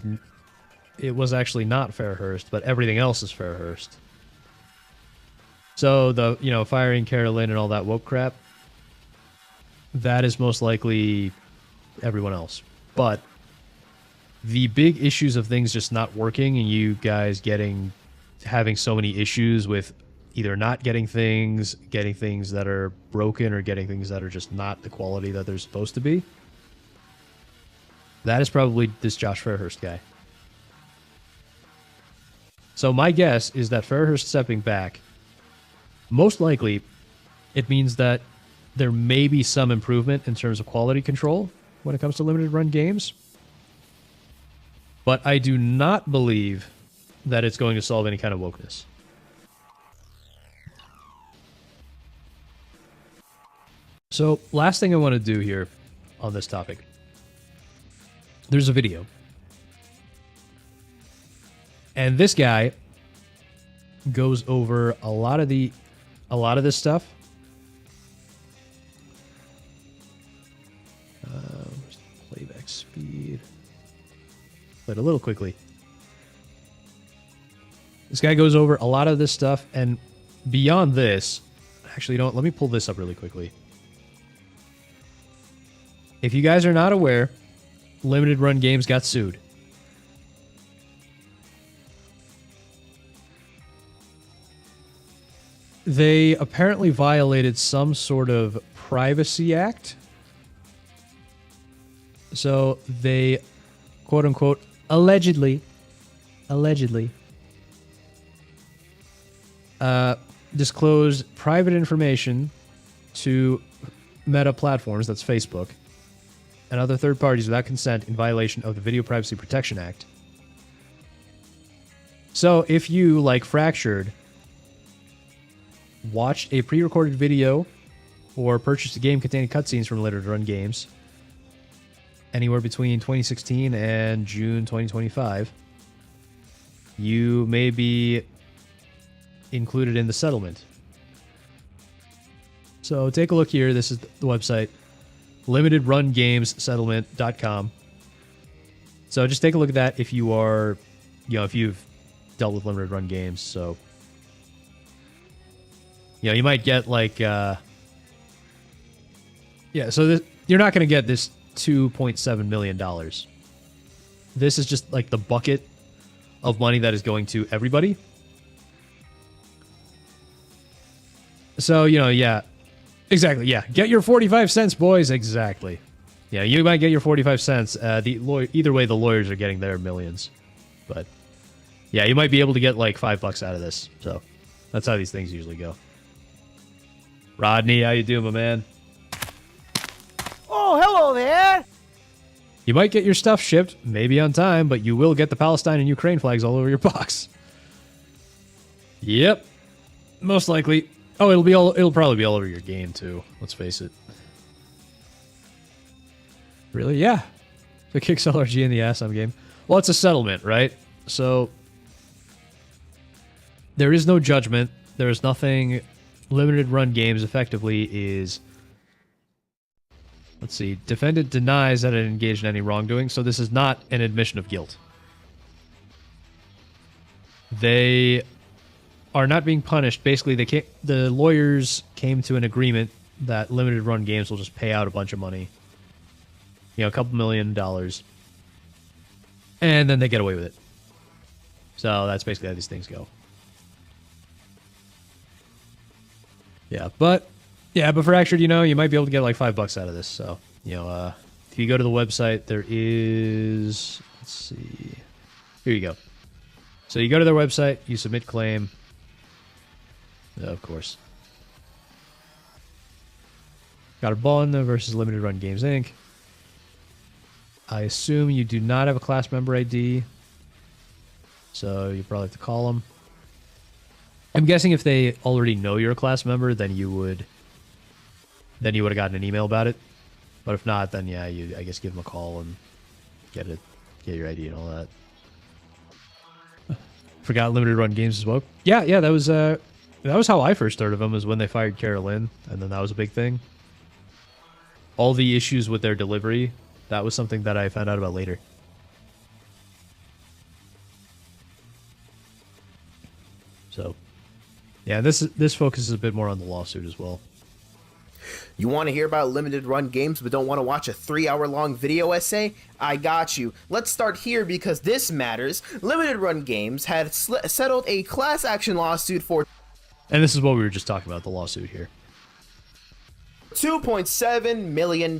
[SPEAKER 8] actually not Fairhurst, but everything else is Fairhurst. So the, firing Carolyn and all that woke crap, that is most likely everyone else. But the big issues of things just not working and you guys having so many issues with either not getting things that are broken, or getting things that are just not the quality that they're supposed to be. That is probably this Josh Fairhurst guy. So my guess is that Fairhurst stepping back, most likely, it means that there may be some improvement in terms of quality control when it comes to limited run games. But I do not believe that it's going to solve any kind of wokeness. So, last thing I want to do here on this topic. There's a video. And this guy goes over a lot of this stuff. Playback speed. Play it a little quickly. This guy goes over a lot of this stuff, and beyond this, actually, let me pull this up really quickly. If you guys are not aware, Limited Run Games got sued. They apparently violated some sort of privacy act. So they, quote unquote, allegedly disclosed private information to Meta platforms, that's Facebook, and other third parties without consent in violation of the Video Privacy Protection Act. So if you, like Fractured, watched a pre-recorded video or purchased a game containing cutscenes from Limited Run Games anywhere between 2016 and June 2025, you may be included in the settlement. So take a look here. This is the website, limitedrungamessettlement.com. So just take a look at that if you are, if you've dealt with limited run games. So, you might get like, Yeah, so you're not going to get this $2.7 million. This is just like the bucket of money that is going to everybody. So, you know, yeah. Exactly, yeah. Get your 45 cents, boys. Exactly. Yeah, you might get your 45 cents. Either way, the lawyers are getting their millions. But, yeah, you might be able to get like $5 out of this. So, that's how these things usually go. Rodney, how you doing, my man?
[SPEAKER 3] Oh, hello there.
[SPEAKER 8] You might get your stuff shipped, maybe on time, but you will get the Palestine and Ukraine flags all over your box. Yep. Most likely. Oh, it'll probably be all over your game too. Let's face it. Really? Yeah. The kicks LRG in the ass on game. Well, it's a settlement, right? So there is no judgment. There is nothing. Limited run games effectively is. Let's see. Defendant denies that it engaged in any wrongdoing, so this is not an admission of guilt. They are not being punished. Basically, the lawyers came to an agreement that limited run games will just pay out a bunch of money. You know, a couple $1 million. And then they get away with it. So that's basically how these things go. Yeah, but for Actured, you know, you might be able to get like $5 out of this. So, you know, if you go to the website, there is, let's see, here you go. So you go to their website, you submit claim. Of course. Got a bond versus Limited Run Games Inc. I assume you do not have a class member ID, so you probably have to call them. I'm guessing if they already know you're a class member, then you would have gotten an email about it. But if not, then yeah, I guess give them a call and get your ID and all that. Forgot Limited Run Games as well. Yeah, that was how I first heard of them, is when they fired Carolyn, and then that was a big thing. All the issues with their delivery, that was something that I found out about later. So, yeah, this focuses a bit more on the lawsuit as well.
[SPEAKER 11] You want to hear about limited run games but don't want to watch a 3-hour-long video essay? I got you. Let's start here because this matters. Limited run games had settled a class action lawsuit for...
[SPEAKER 8] And this is what we were just talking about, the lawsuit here.
[SPEAKER 11] $2.7 million.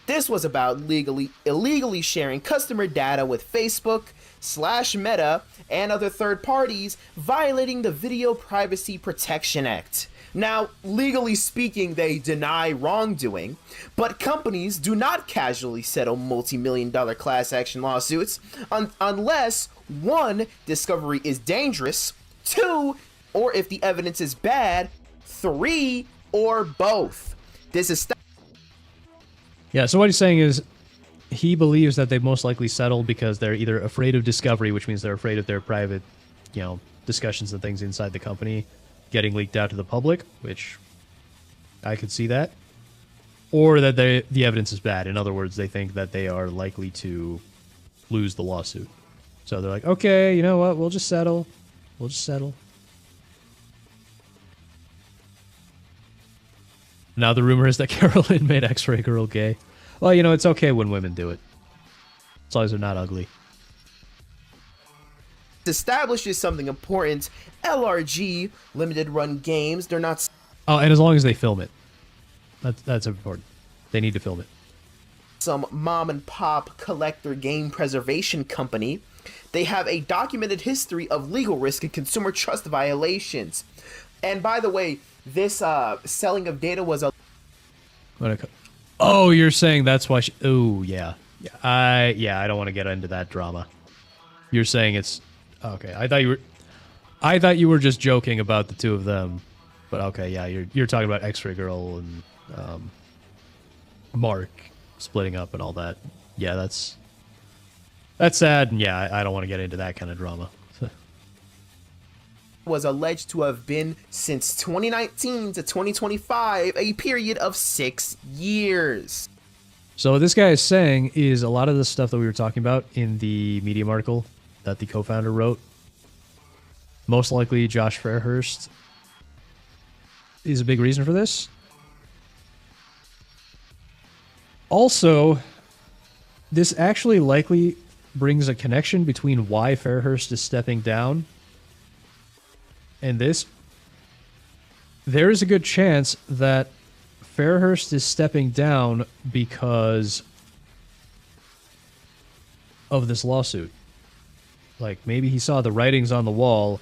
[SPEAKER 11] This was about illegally sharing customer data with Facebook/Meta and other third parties, violating the Video Privacy Protection Act. Now, legally speaking, they deny wrongdoing, but companies do not casually settle multi-million-dollar class action lawsuits unless 1, discovery is dangerous, 2, or if the evidence is bad, 3, or both. This is...
[SPEAKER 8] Yeah, so what he's saying is he believes that they most likely settled because they're either afraid of discovery, which means they're afraid of their private, you know, discussions and things inside the company getting leaked out to the public, which I could see that, or that the evidence is bad. In other words, they think that they are likely to lose the lawsuit. So they're like, okay, you know what, we'll just settle. We'll just settle. Now the rumor is that Carolyn made X-Ray Girl gay. Well, you know, it's okay when women do it. As long as they're not ugly.
[SPEAKER 11] Establishes something important. LRG, limited run games, they're not...
[SPEAKER 8] Oh, and as long as they film it. That's important. They need to film it.
[SPEAKER 11] Some mom and pop collector game preservation company. They have a documented history of legal risk and consumer trust violations. And by the way, this selling of data was a...
[SPEAKER 8] Oh, you're saying that's why she... Oh, yeah. I don't want to get into that drama. You're saying it's... Okay, I thought you were just joking about the two of them. But okay, yeah, you're talking about X-Ray Girl and Mark splitting up and all that. Yeah, that's sad, and yeah, I don't want to get into that kind of drama.
[SPEAKER 11] Was alleged to have been since 2019 to 2025, a period of 6 years.
[SPEAKER 8] So what this guy is saying is a lot of the stuff that we were talking about in the Medium article that the co-founder wrote, most likely Josh Fairhurst is a big reason for this. Also, this actually likely brings a connection between why Fairhurst is stepping down and this. There is a good chance that Fairhurst is stepping down because of this lawsuit. Like, maybe he saw the writings on the wall.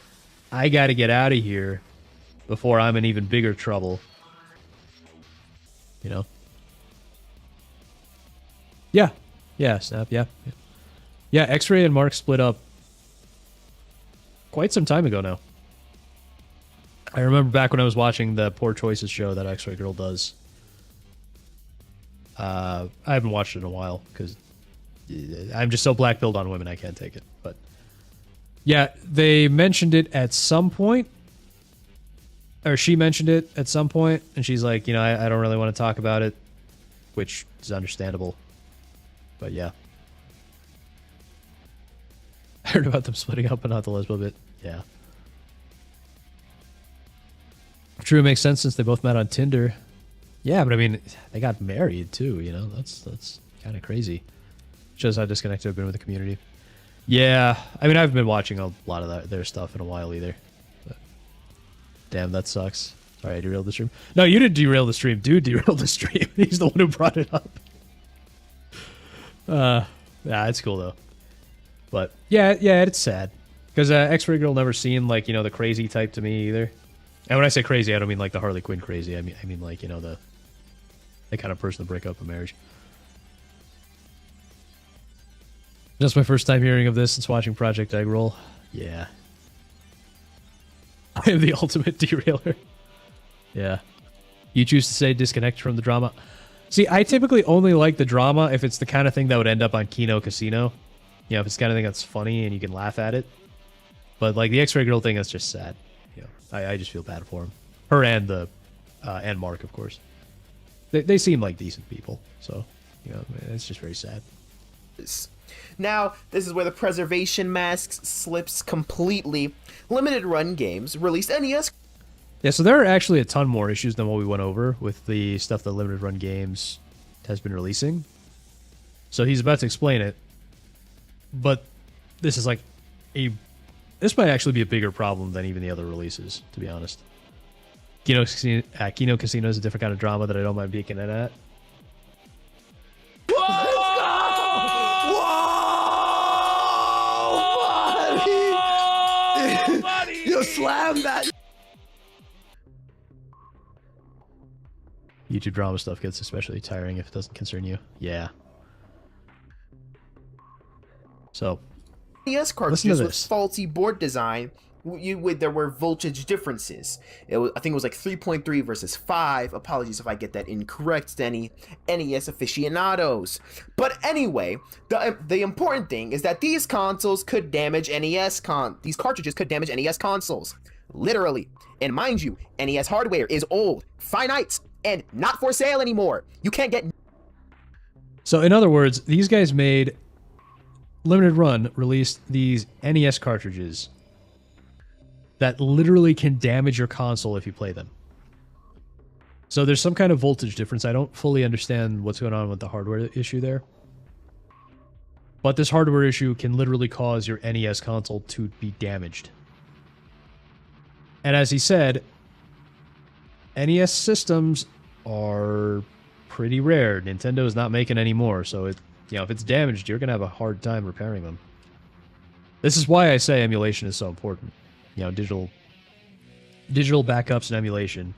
[SPEAKER 8] I got to get out of here before I'm in even bigger trouble. You know? Yeah. Yeah, Snap, yeah. Yeah, X-Ray and Mark split up quite some time ago now. I remember back when I was watching the Poor Choices show that X-Ray Girl does. I haven't watched it in a while because I'm just so black-pilled on women I can't take it. But yeah, they mentioned it at some point. Or she mentioned it at some point, and she's like, you know, I don't really want to talk about it, which is understandable. But yeah. I heard about them splitting up, but not the lesbo bit. Yeah. True, it makes sense since they both met on Tinder. Yeah, but I mean, they got married too, you know? That's kind of crazy. Shows how disconnected I've been with the community. Yeah, I mean, I haven't been watching a lot of their stuff in a while either. But damn, that sucks. Sorry, I derailed the stream. No, you didn't derail the stream. Dude derailed the stream. He's the one who brought it up. Yeah, it's cool though. But yeah, it's sad. Because X-Ray Girl never seemed like, you know, the crazy type to me either. And when I say crazy, I don't mean like the Harley Quinn crazy. I mean like, you know, the kind of person to break up a marriage. Just my first time hearing of this since watching Project Eggroll. Yeah. I am the ultimate derailer. Yeah. You choose to say disconnect from the drama. See, I typically only like the drama if it's the kind of thing that would end up on Kino Casino. You know, if it's the kind of thing that's funny and you can laugh at it. But like the X-Ray Girl thing, that's just sad. You know, I just feel bad for him. Her and and Mark, of course. They seem like decent people. So, you know, it's just very sad.
[SPEAKER 11] Now, this is where the preservation mask slips completely. Limited run games released NES.
[SPEAKER 8] Yeah, so there are actually a ton more issues than what we went over with the stuff that Limited Run Games has been releasing. So he's about to explain it. But this is like this might actually be a bigger problem than even the other releases, to be honest. Kino Casino is a different kind of drama that I don't mind peeking at.
[SPEAKER 6] You slammed that.
[SPEAKER 8] YouTube drama stuff gets especially tiring if it doesn't concern you. Yeah. So,
[SPEAKER 11] NES cartridges with faulty board design. There were voltage differences. I think it was like 3.3 versus 5. Apologies if I get that incorrect to any NES aficionados. But anyway, the important thing is that these consoles could damage these cartridges could damage NES consoles. Literally. And mind you, NES hardware is old, finite, and not for sale anymore. You can't get...
[SPEAKER 8] So in other words, these guys made... Limited Run released these NES cartridges that literally can damage your console if you play them. So there's some kind of voltage difference. I don't fully understand what's going on with the hardware issue there. But this hardware issue can literally cause your NES console to be damaged. And as he said, NES systems are pretty rare. Nintendo is not making any more, so if it's damaged, you're going to have a hard time repairing them. This is why I say emulation is so important. You know, digital backups and emulation.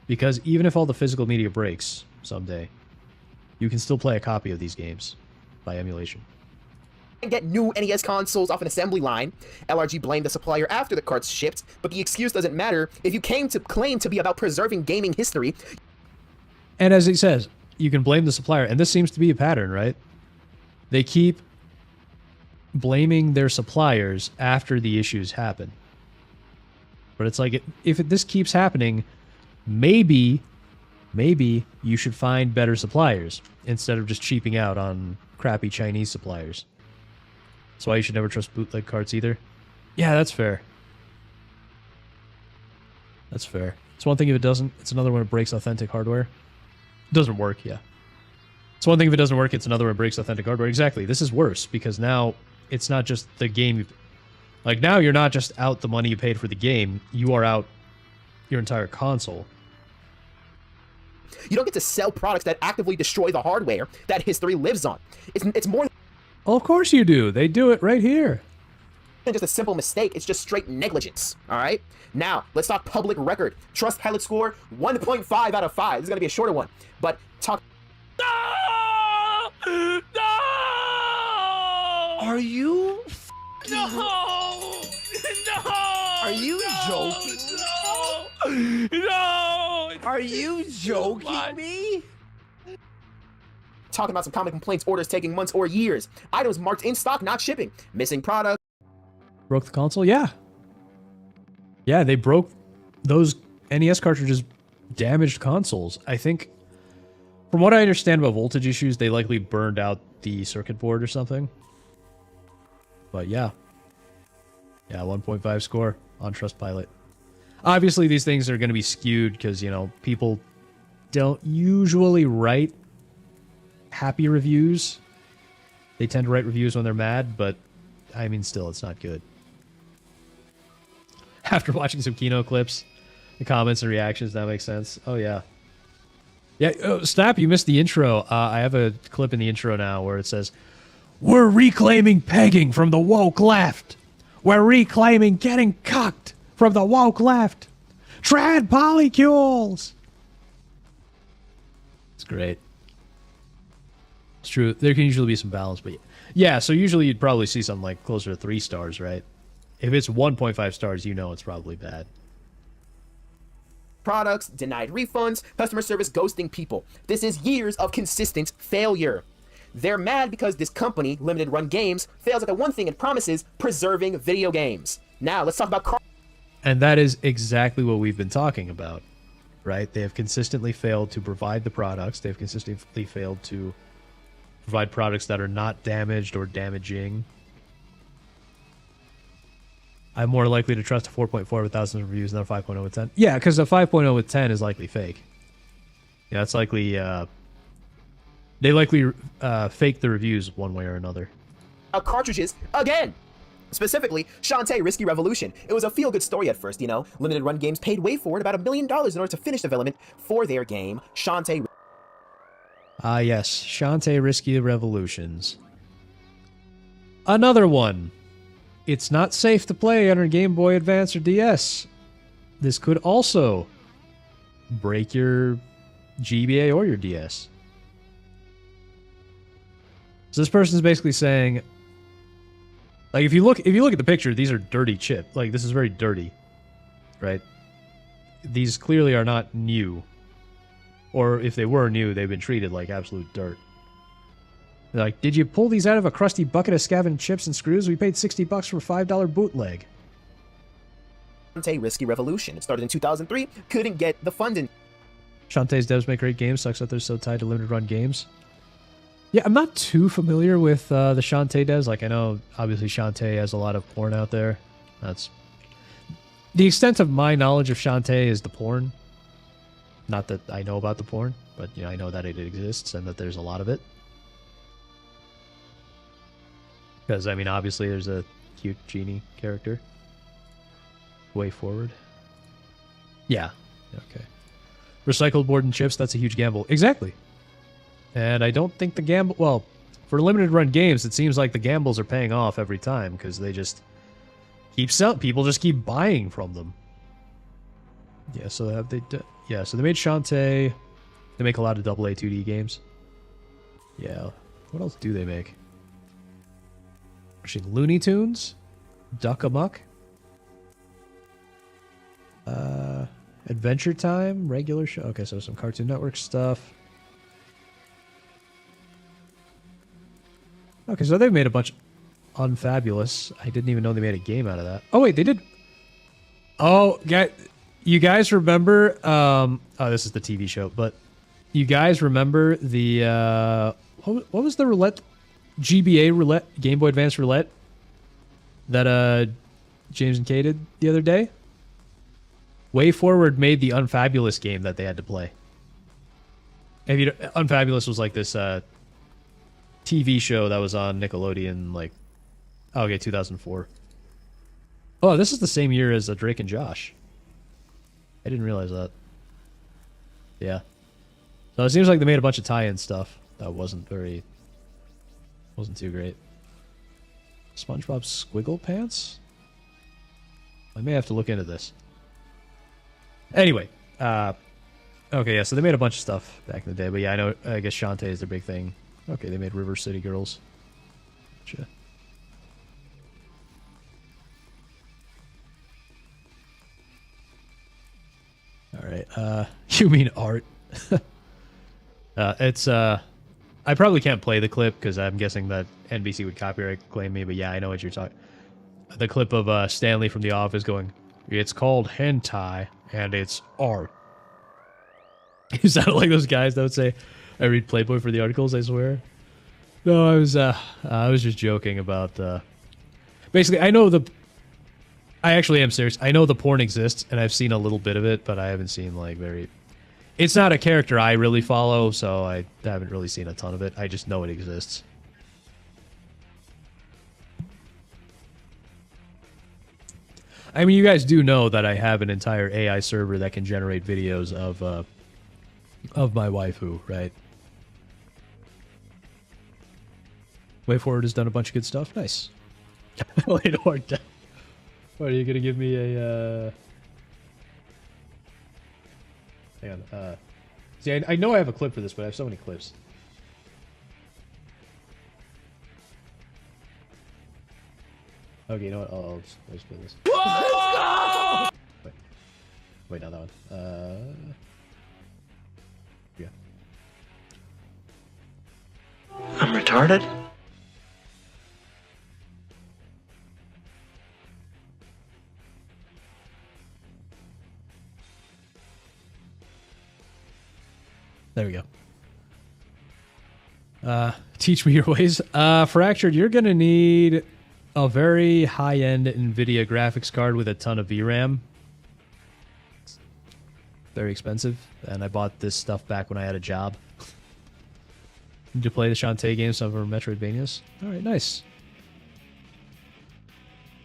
[SPEAKER 8] Because even if all the physical media breaks someday, you can still play a copy of these games by emulation.
[SPEAKER 11] Get new NES consoles off an assembly line. LRG blamed the supplier after the carts shipped, but the excuse doesn't matter if you claim to be about preserving gaming history.
[SPEAKER 8] And as he says, you can blame the supplier, and this seems to be a pattern, right? They keep blaming their suppliers after the issues happen. But it's like, if this keeps happening, maybe you should find better suppliers instead of just cheaping out on crappy Chinese suppliers. That's why you should never trust bootleg carts either. Yeah, that's fair. That's fair. It's one thing if it doesn't. It's another when it breaks authentic hardware. It doesn't work, yeah. It's one thing if it doesn't work, it's another when it breaks authentic hardware. Exactly. This is worse because now it's not just the game. Like now you're not just out the money you paid for the game. You are out your entire console.
[SPEAKER 11] You don't get to sell products that actively destroy the hardware that history lives on. It's more
[SPEAKER 8] Oh, of course you do. They do it right here.
[SPEAKER 11] than just a simple mistake. It's just straight negligence. All right. Now let's talk public record. Trustpilot score 1.5 out of 5. This is gonna be a shorter one, but talk.
[SPEAKER 5] No! No!
[SPEAKER 6] Are you?
[SPEAKER 5] No! No!
[SPEAKER 6] Are you joking?
[SPEAKER 5] No! No!
[SPEAKER 6] Are you joking me?
[SPEAKER 11] Talking about some common complaints, orders taking months or years, items marked in stock not shipping, missing products.
[SPEAKER 8] Broke the console? Yeah. Yeah, they broke those NES cartridges, damaged consoles. I think, from what I understand about voltage issues, they likely burned out the circuit board or something. But yeah. Yeah, 1.5 score on Trustpilot. Obviously, these things are going to be skewed because, you know, people don't usually write happy reviews. They tend to write reviews when they're mad, but I mean, still, it's not good. After watching some Kino clips, the comments and reactions, that makes sense. Oh, yeah. Yeah, oh, Snap, you missed the intro. I have a clip in the intro now where it says, "We're reclaiming pegging from the woke left. We're reclaiming getting cucked from the woke left. Trad polycules." It's great. It's true. There can usually be some balance, but yeah, so usually you'd probably see something like closer to 3 stars, right? If it's 1.5 stars, you know it's probably bad.
[SPEAKER 11] Products, denied refunds, customer service ghosting people. This is years of consistent failure. They're mad because this company, Limited Run Games, fails at the one thing it promises, preserving video games. Now, let's talk about
[SPEAKER 8] And that is exactly what we've been talking about, right? They have consistently failed to provide the products. They've consistently failed to provide products that are not damaged or damaging. I'm more likely to trust a 4.4 with thousands of reviews than a 5.0 with 10. Yeah, because a 5.0 with 10 is likely fake. Yeah, it's likely... they likely fake the reviews one way or another.
[SPEAKER 11] Cartridges again. Specifically, Shantae Risky Revolution. It was a feel-good story at first, you know. Limited Run Games paid way forward about $1 million in order to finish development for their game, Shantae.
[SPEAKER 8] Ah, yes. Shantae Risky Revolutions. Another one. It's not safe to play on a Game Boy Advance or DS. This could also break your GBA or your DS. So this person's basically saying, like, if you look at the picture, these are dirty chips. Like, this is very dirty, right? These clearly are not new. Or if they were new, they've been treated like absolute dirt. They're like, did you pull these out of a crusty bucket of scavenged chips and screws? We paid $60 for a $5 bootleg.
[SPEAKER 11] Shantae Risky Revolution. It started in 2003. Couldn't get the funding.
[SPEAKER 8] Shantae's devs make great games. Sucks that they're so tied to limited run games. Yeah, I'm not too familiar with the Shantae devs. Like, I know, obviously, Shantae has a lot of porn out there. That's... The extent of my knowledge of Shantae is the porn. Not that I know about the porn, but, you know, I know that it exists and that there's a lot of it. Because, I mean, obviously, there's a cute genie character. Way forward. Yeah. Okay. Recycled board and chips, that's a huge gamble. Exactly. And I don't think the gamble... Well, for limited run games, it seems like the gambles are paying off every time because they just keep selling. People just keep buying from them. Yeah, so have they... Yeah, so they made Shantae. They make a lot of AA 2D games. Yeah. What else do they make? Looney Tunes? Duck Amuck? Adventure Time? Regular show? Okay, so some Cartoon Network stuff. Okay, so they've made a bunch of Unfabulous. I didn't even know they made a game out of that. Oh, wait, they did. Oh, you guys remember... oh, this is the TV show, but you guys remember the... what was the roulette... GBA roulette, Game Boy Advance roulette that James and Kay did the other day? Way Forward made the Unfabulous game that they had to play. Unfabulous was like this TV show that was on Nickelodeon, like, okay, 2004. Oh, this is the same year as Drake and Josh. I didn't realize that. Yeah. So it seems like they made a bunch of tie-in stuff that wasn't too great. SpongeBob Squiggle Pants? I may have to look into this. Anyway, okay, yeah, so they made a bunch of stuff back in the day, but yeah, I guess Shantae is their big thing. Okay, they made River City Girls. Gotcha. Alright, you mean art? I probably can't play the clip because I'm guessing that NBC would copyright claim me, but yeah, I know what you're talking. The clip of Stanley from The Office going, "It's called hentai and it's art." You sound like those guys that would say, "I read Playboy for the articles, I swear." No, I was just joking about basically I actually am serious. I know the porn exists and I've seen a little bit of it, but I haven't seen like it's not a character I really follow, so I haven't really seen a ton of it. I just know it exists. I mean, you guys do know that I have an entire AI server that can generate videos of my waifu, right? Way Forward has done a bunch of good stuff. Nice. Wait, what are you gonna give me a? Hang on. See, I know I have a clip for this, but I have so many clips. Okay, you know what? I'll just play this. Wait, not that one. Yeah.
[SPEAKER 12] I'm retarded?
[SPEAKER 8] There we go. Teach me your ways. Fractured, you're gonna need a very high-end NVIDIA graphics card with a ton of VRAM. It's very expensive, and I bought this stuff back when I had a job. Need to play the Shantae games, some of her Metroidvanias. All right, nice. If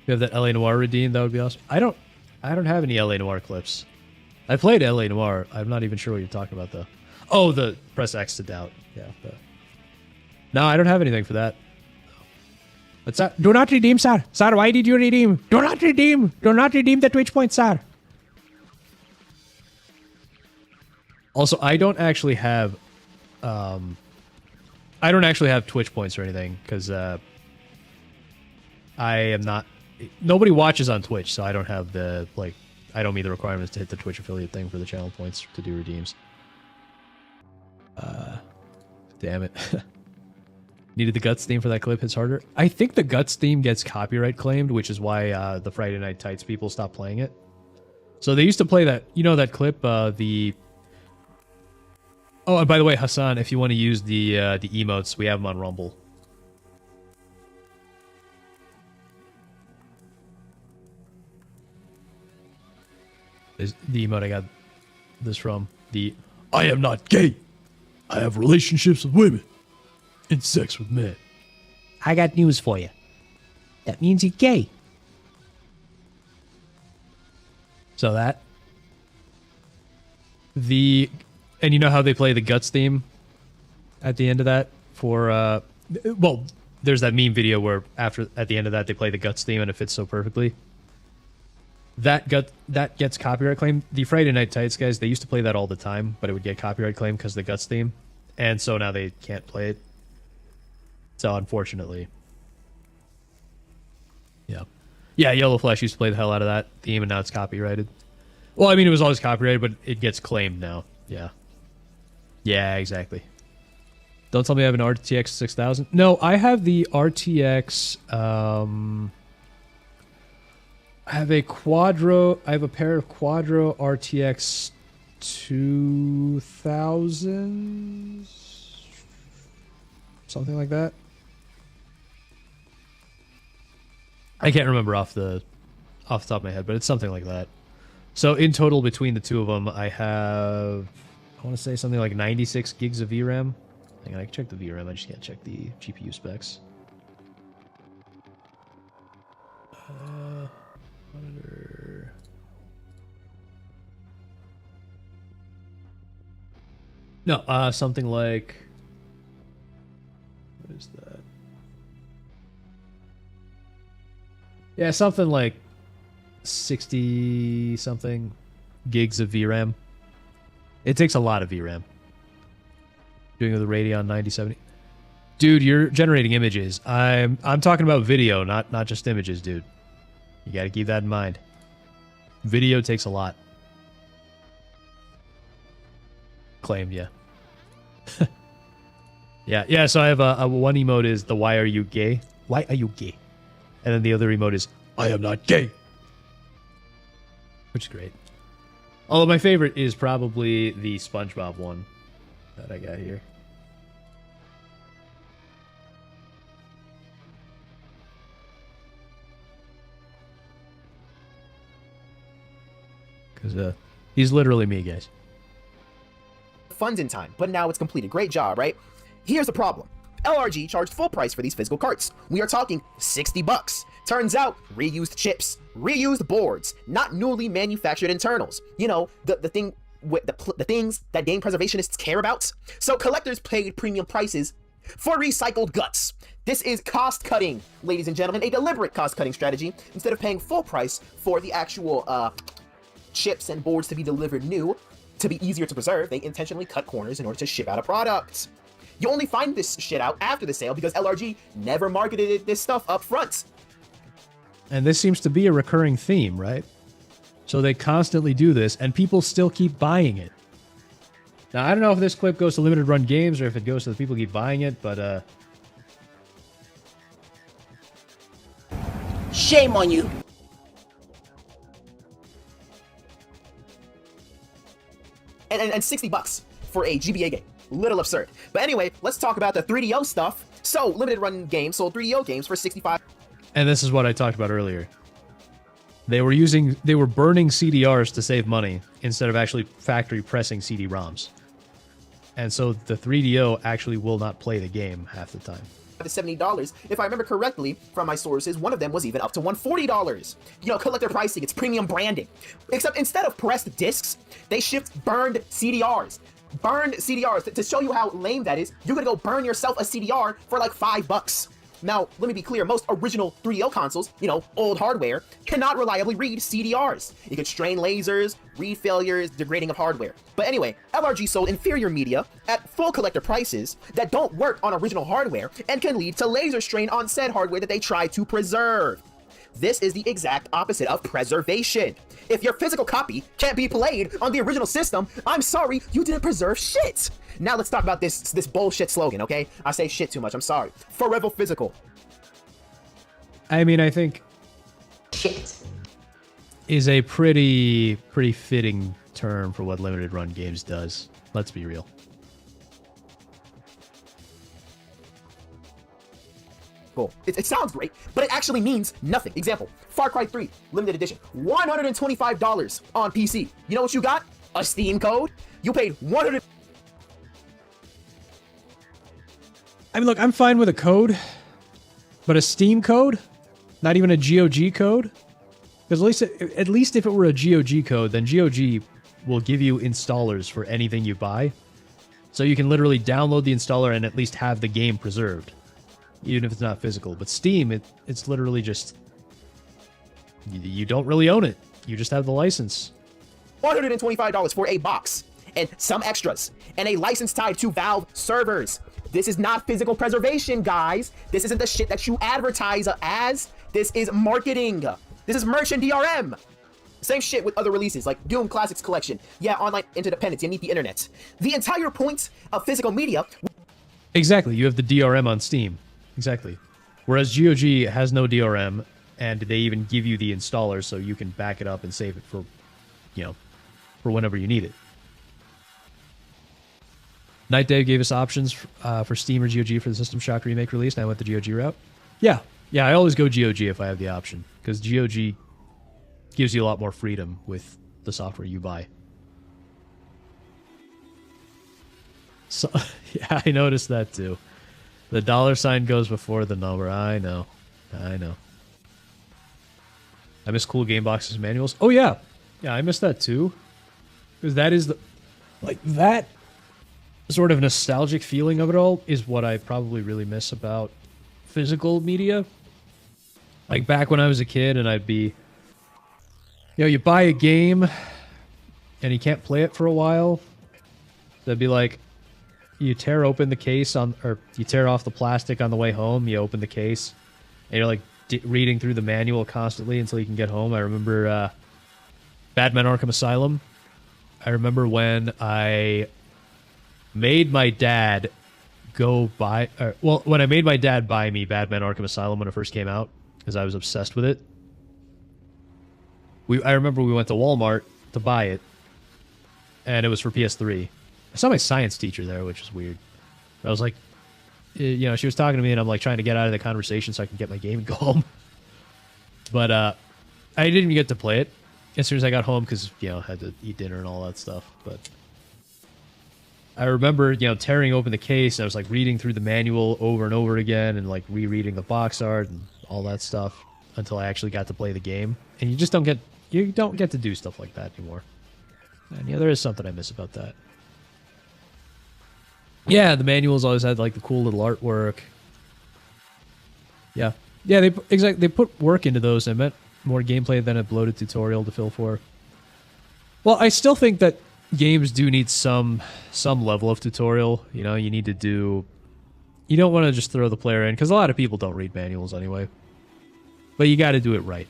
[SPEAKER 8] you have that LA Noire redeemed, that would be awesome. I don't have any LA Noire clips. I played LA Noire. I'm not even sure what you're talking about, though. Oh, the press X to doubt. Yeah. No, I don't have anything for that. What's that? Do not redeem, sir. Sir, why did you redeem? Do not redeem. Do not redeem the Twitch points, sir. Also, I don't actually have Twitch points or anything because I am not. Nobody watches on Twitch, so I don't have I don't meet the requirements to hit the Twitch affiliate thing for the channel points to do redeems. Damn it. Needed the Guts theme for that clip, hits harder. I think the Guts theme gets copyright claimed, which is why the Friday Night Tights people stopped playing it. So they used to play that, you know that clip, Oh, and by the way, Hassan, if you want to use the emotes, we have them on Rumble. Is the emote I got this from. The "I am not gay. I have relationships with women and sex with men."
[SPEAKER 10] I got news for you. That means you're gay.
[SPEAKER 8] So that. And you know how they play the Guts theme at the end of that for, well, there's that meme video where at the end of that they play the Guts theme and it fits so perfectly. That gets copyright claim. The Friday Night Tights guys, they used to play that all the time, but it would get copyright claim because of the Guts theme. And so now they can't play it. So unfortunately. Yeah. Yeah, Yellow Flash used to play the hell out of that theme and now it's copyrighted. Well, I mean, it was always copyrighted, but it gets claimed now. Yeah. Yeah, exactly. Don't tell me I have an RTX 6000. No, I have the RTX, I have a pair of Quadro RTX 2000, something like that. I can't remember off the top of my head, but it's something like that. So in total, between the two of them, I have, I want to say something like 96 gigs of VRAM. Hang on, I can check the VRAM. I just can't check the GPU specs. Monitor. No, something like. What is that? Yeah, something like 60 something gigs of VRAM. It takes a lot of VRAM. Doing with the Radeon 9070. Dude, you're generating images. I'm talking about video, not just images, dude. You got to keep that in mind. Video takes a lot. Claimed, yeah. yeah, so I have a one emote is the why are you gay? Why are you gay? And then the other emote is I am not gay. Which is great. Although my favorite is probably the SpongeBob one that I got here. Because he's literally me, guys.
[SPEAKER 11] Funds in time, but now it's completed. Great job, right? Here's the problem. LRG charged full price for these physical carts. We are talking 60 bucks. Turns out, reused chips, reused boards, not newly manufactured internals. You know, the thing with the things that game preservationists care about. So collectors paid premium prices for recycled guts. This is cost cutting, ladies and gentlemen, a deliberate cost cutting strategy. Instead of paying full price for the actual chips and boards to be delivered new, to be easier to preserve, they intentionally cut corners in order to ship out a product. You only find this shit out after the sale because LRG never marketed this stuff up front.
[SPEAKER 8] And this seems to be a recurring theme, right? So they constantly do this, and people still keep buying it. Now, I don't know if this clip goes to limited run games or if it goes to the people who keep buying it, but
[SPEAKER 3] Shame on you.
[SPEAKER 11] And 60 bucks for a GBA game. Little absurd. But anyway, let's talk about the 3DO stuff. So, limited run games sold 3DO games for 65.
[SPEAKER 8] And this is what I talked about earlier. They were burning CDRs to save money instead of actually factory pressing CD-ROMs. And so the 3DO actually will not play the game half the time.
[SPEAKER 11] To $70. If I remember correctly from my sources, one of them was even up to $140. You know, collector pricing, it's premium branding. Except instead of pressed discs, they shipped burned CDRs. Burned CDRs. To show you how lame that is, you're gonna go burn yourself a CDR for like $5. Now, let me be clear, most original 3DO consoles, you know, old hardware, cannot reliably read CDRs. It could strain lasers, read failures, degrading of hardware. But anyway, LRG sold inferior media at full collector prices that don't work on original hardware and can lead to laser strain on said hardware that they try to preserve. This is the exact opposite of preservation. If your physical copy can't be played on the original system, I'm sorry, you didn't preserve shit. Now let's talk about this bullshit slogan, okay? I say shit too much, I'm sorry. Forever physical.
[SPEAKER 8] I mean, I think
[SPEAKER 3] Shit.
[SPEAKER 8] is a pretty fitting term for what limited run games does. Let's be real.
[SPEAKER 11] Cool. It sounds great, but it actually means nothing. Example, Far Cry 3 limited edition, $125 on PC. You know what you got? A Steam code. You paid $100.
[SPEAKER 8] I mean, look, I'm fine with a code, but a Steam code? Not even a GOG code? Because at least if it were a GOG code, then GOG will give you installers for anything you buy. So you can literally download the installer and at least have the game preserved, even if it's not physical. But Steam, it's literally just, you don't really own it. You just have the license.
[SPEAKER 11] $125 for a box, and some extras, and a license tied to Valve servers. This is not physical preservation, guys. This isn't the shit that you advertise as. This is marketing. This is merch and DRM. Same shit with other releases, like Doom Classics Collection. Yeah, online interdependence, you need the internet. The entire point of physical media...
[SPEAKER 8] Exactly, you have the DRM on Steam. Exactly. Whereas GOG has no DRM, and they even give you the installer so you can back it up and save it for, you know, for whenever you need it. Night Dave gave us options for Steam or GOG for the System Shock Remake release, and I went the GOG route. Yeah, I always go GOG if I have the option, because GOG gives you a lot more freedom with the software you buy. So, yeah, I noticed that too. The $ goes before the number. I know. I know. I miss cool game boxes and manuals. Oh, yeah. Yeah, I miss that too. Because that is the... Like, that sort of nostalgic feeling of it all is what I probably really miss about physical media. Like, back when I was a kid and I'd be... You know, you buy a game and you can't play it for a while. That'd be like... You tear open the case on... Or you tear off the plastic on the way home. You open the case. And you're like... reading through the manual constantly until you can get home. I remember Batman Arkham Asylum. I remember when I made my dad go buy... when I made my dad buy me Batman Arkham Asylum when it first came out, because I was obsessed with it. I remember we went to Walmart to buy it, and it was for PS3. I saw my science teacher there, which was weird. I was like... You know, she was talking to me, and I'm like trying to get out of the conversation so I can get my game and go home. But I didn't even get to play it as soon as I got home because, you know, I had to eat dinner and all that stuff. But I remember, you know, tearing open the case. And I was like reading through the manual over and over again and like rereading the box art and all that stuff until I actually got to play the game. And you just don't get to do stuff like that anymore. And yeah, there is something I miss about that. Yeah, the manuals always had like the cool little artwork. Yeah, they put work into those and meant more gameplay than a bloated tutorial to fill for. Well, I still think that games do need some level of tutorial. You know, you need to do... You don't want to just throw the player in, because a lot of people don't read manuals anyway. But you got to do it right.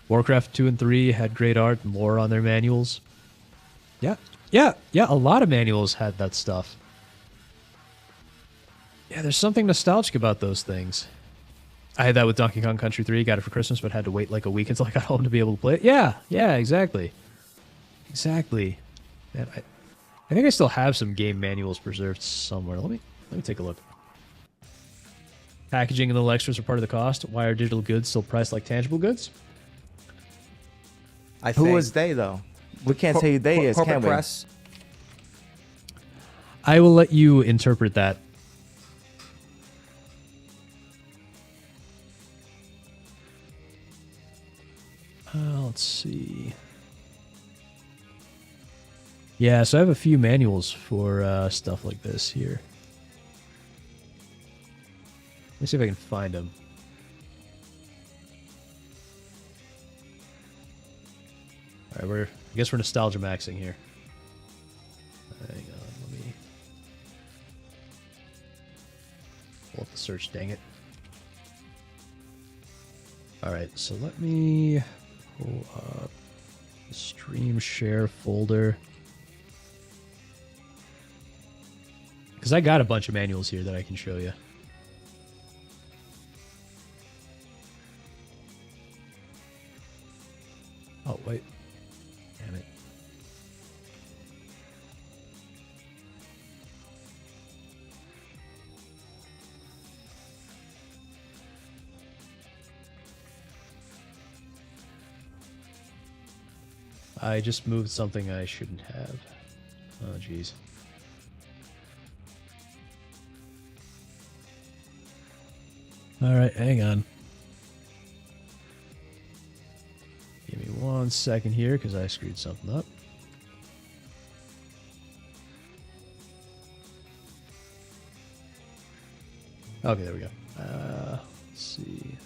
[SPEAKER 8] Warcraft 2 and 3 had great art and lore on their manuals. Yeah, a lot of manuals had that stuff. Yeah, there's something nostalgic about those things. I had that with Donkey Kong Country 3, got it for Christmas, but had to wait like a week until I got home to be able to play it. Yeah, exactly. Exactly. Man, I think I still have some game manuals preserved somewhere. Let me take a look. Packaging and little extras are part of the cost. Why are digital goods still priced like tangible goods?
[SPEAKER 6] Who is they, though? We can't say who they is, can we? Press.
[SPEAKER 8] I will let you interpret that. Let's see. Yeah, so I have a few manuals for stuff like this here. Let me see if I can find them. All right, I guess we're nostalgia maxing here. Hang on, let me pull up the search, dang it. All right, so let me pull up the stream share folder. Because I got a bunch of manuals here that I can show you. Oh, wait. Damn it. I just moved something I shouldn't have. Oh, jeez. All right, hang on. Give me 1 second here because I screwed something up. Okay, there we go. Let's see.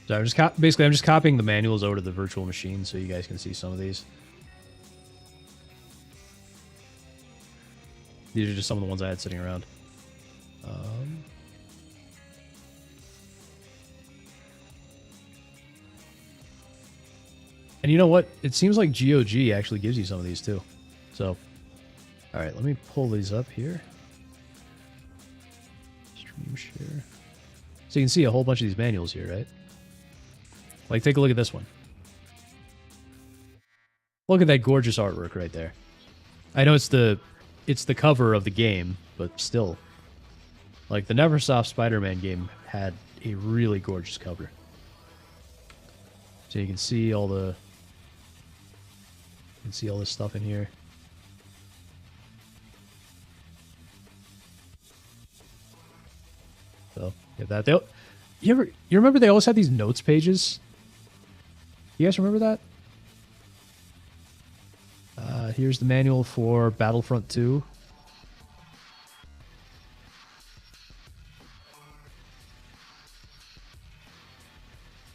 [SPEAKER 8] So I'm just copying the manuals over to the virtual machine so you guys can see some of these. These are just some of the ones I had sitting around. And you know what? It seems like GOG actually gives you some of these too. So, all right, let me pull these up here. Stream share. So you can see a whole bunch of these manuals here, right? Like, take a look at this one. Look at that gorgeous artwork right there. I know it's the cover of the game, but still. Like, the Neversoft Spider-Man game had a really gorgeous cover. So you can see all the... You can see all this stuff in here. So, you have that. You remember they always had these notes pages? You guys remember that? Here's the manual for Battlefront 2.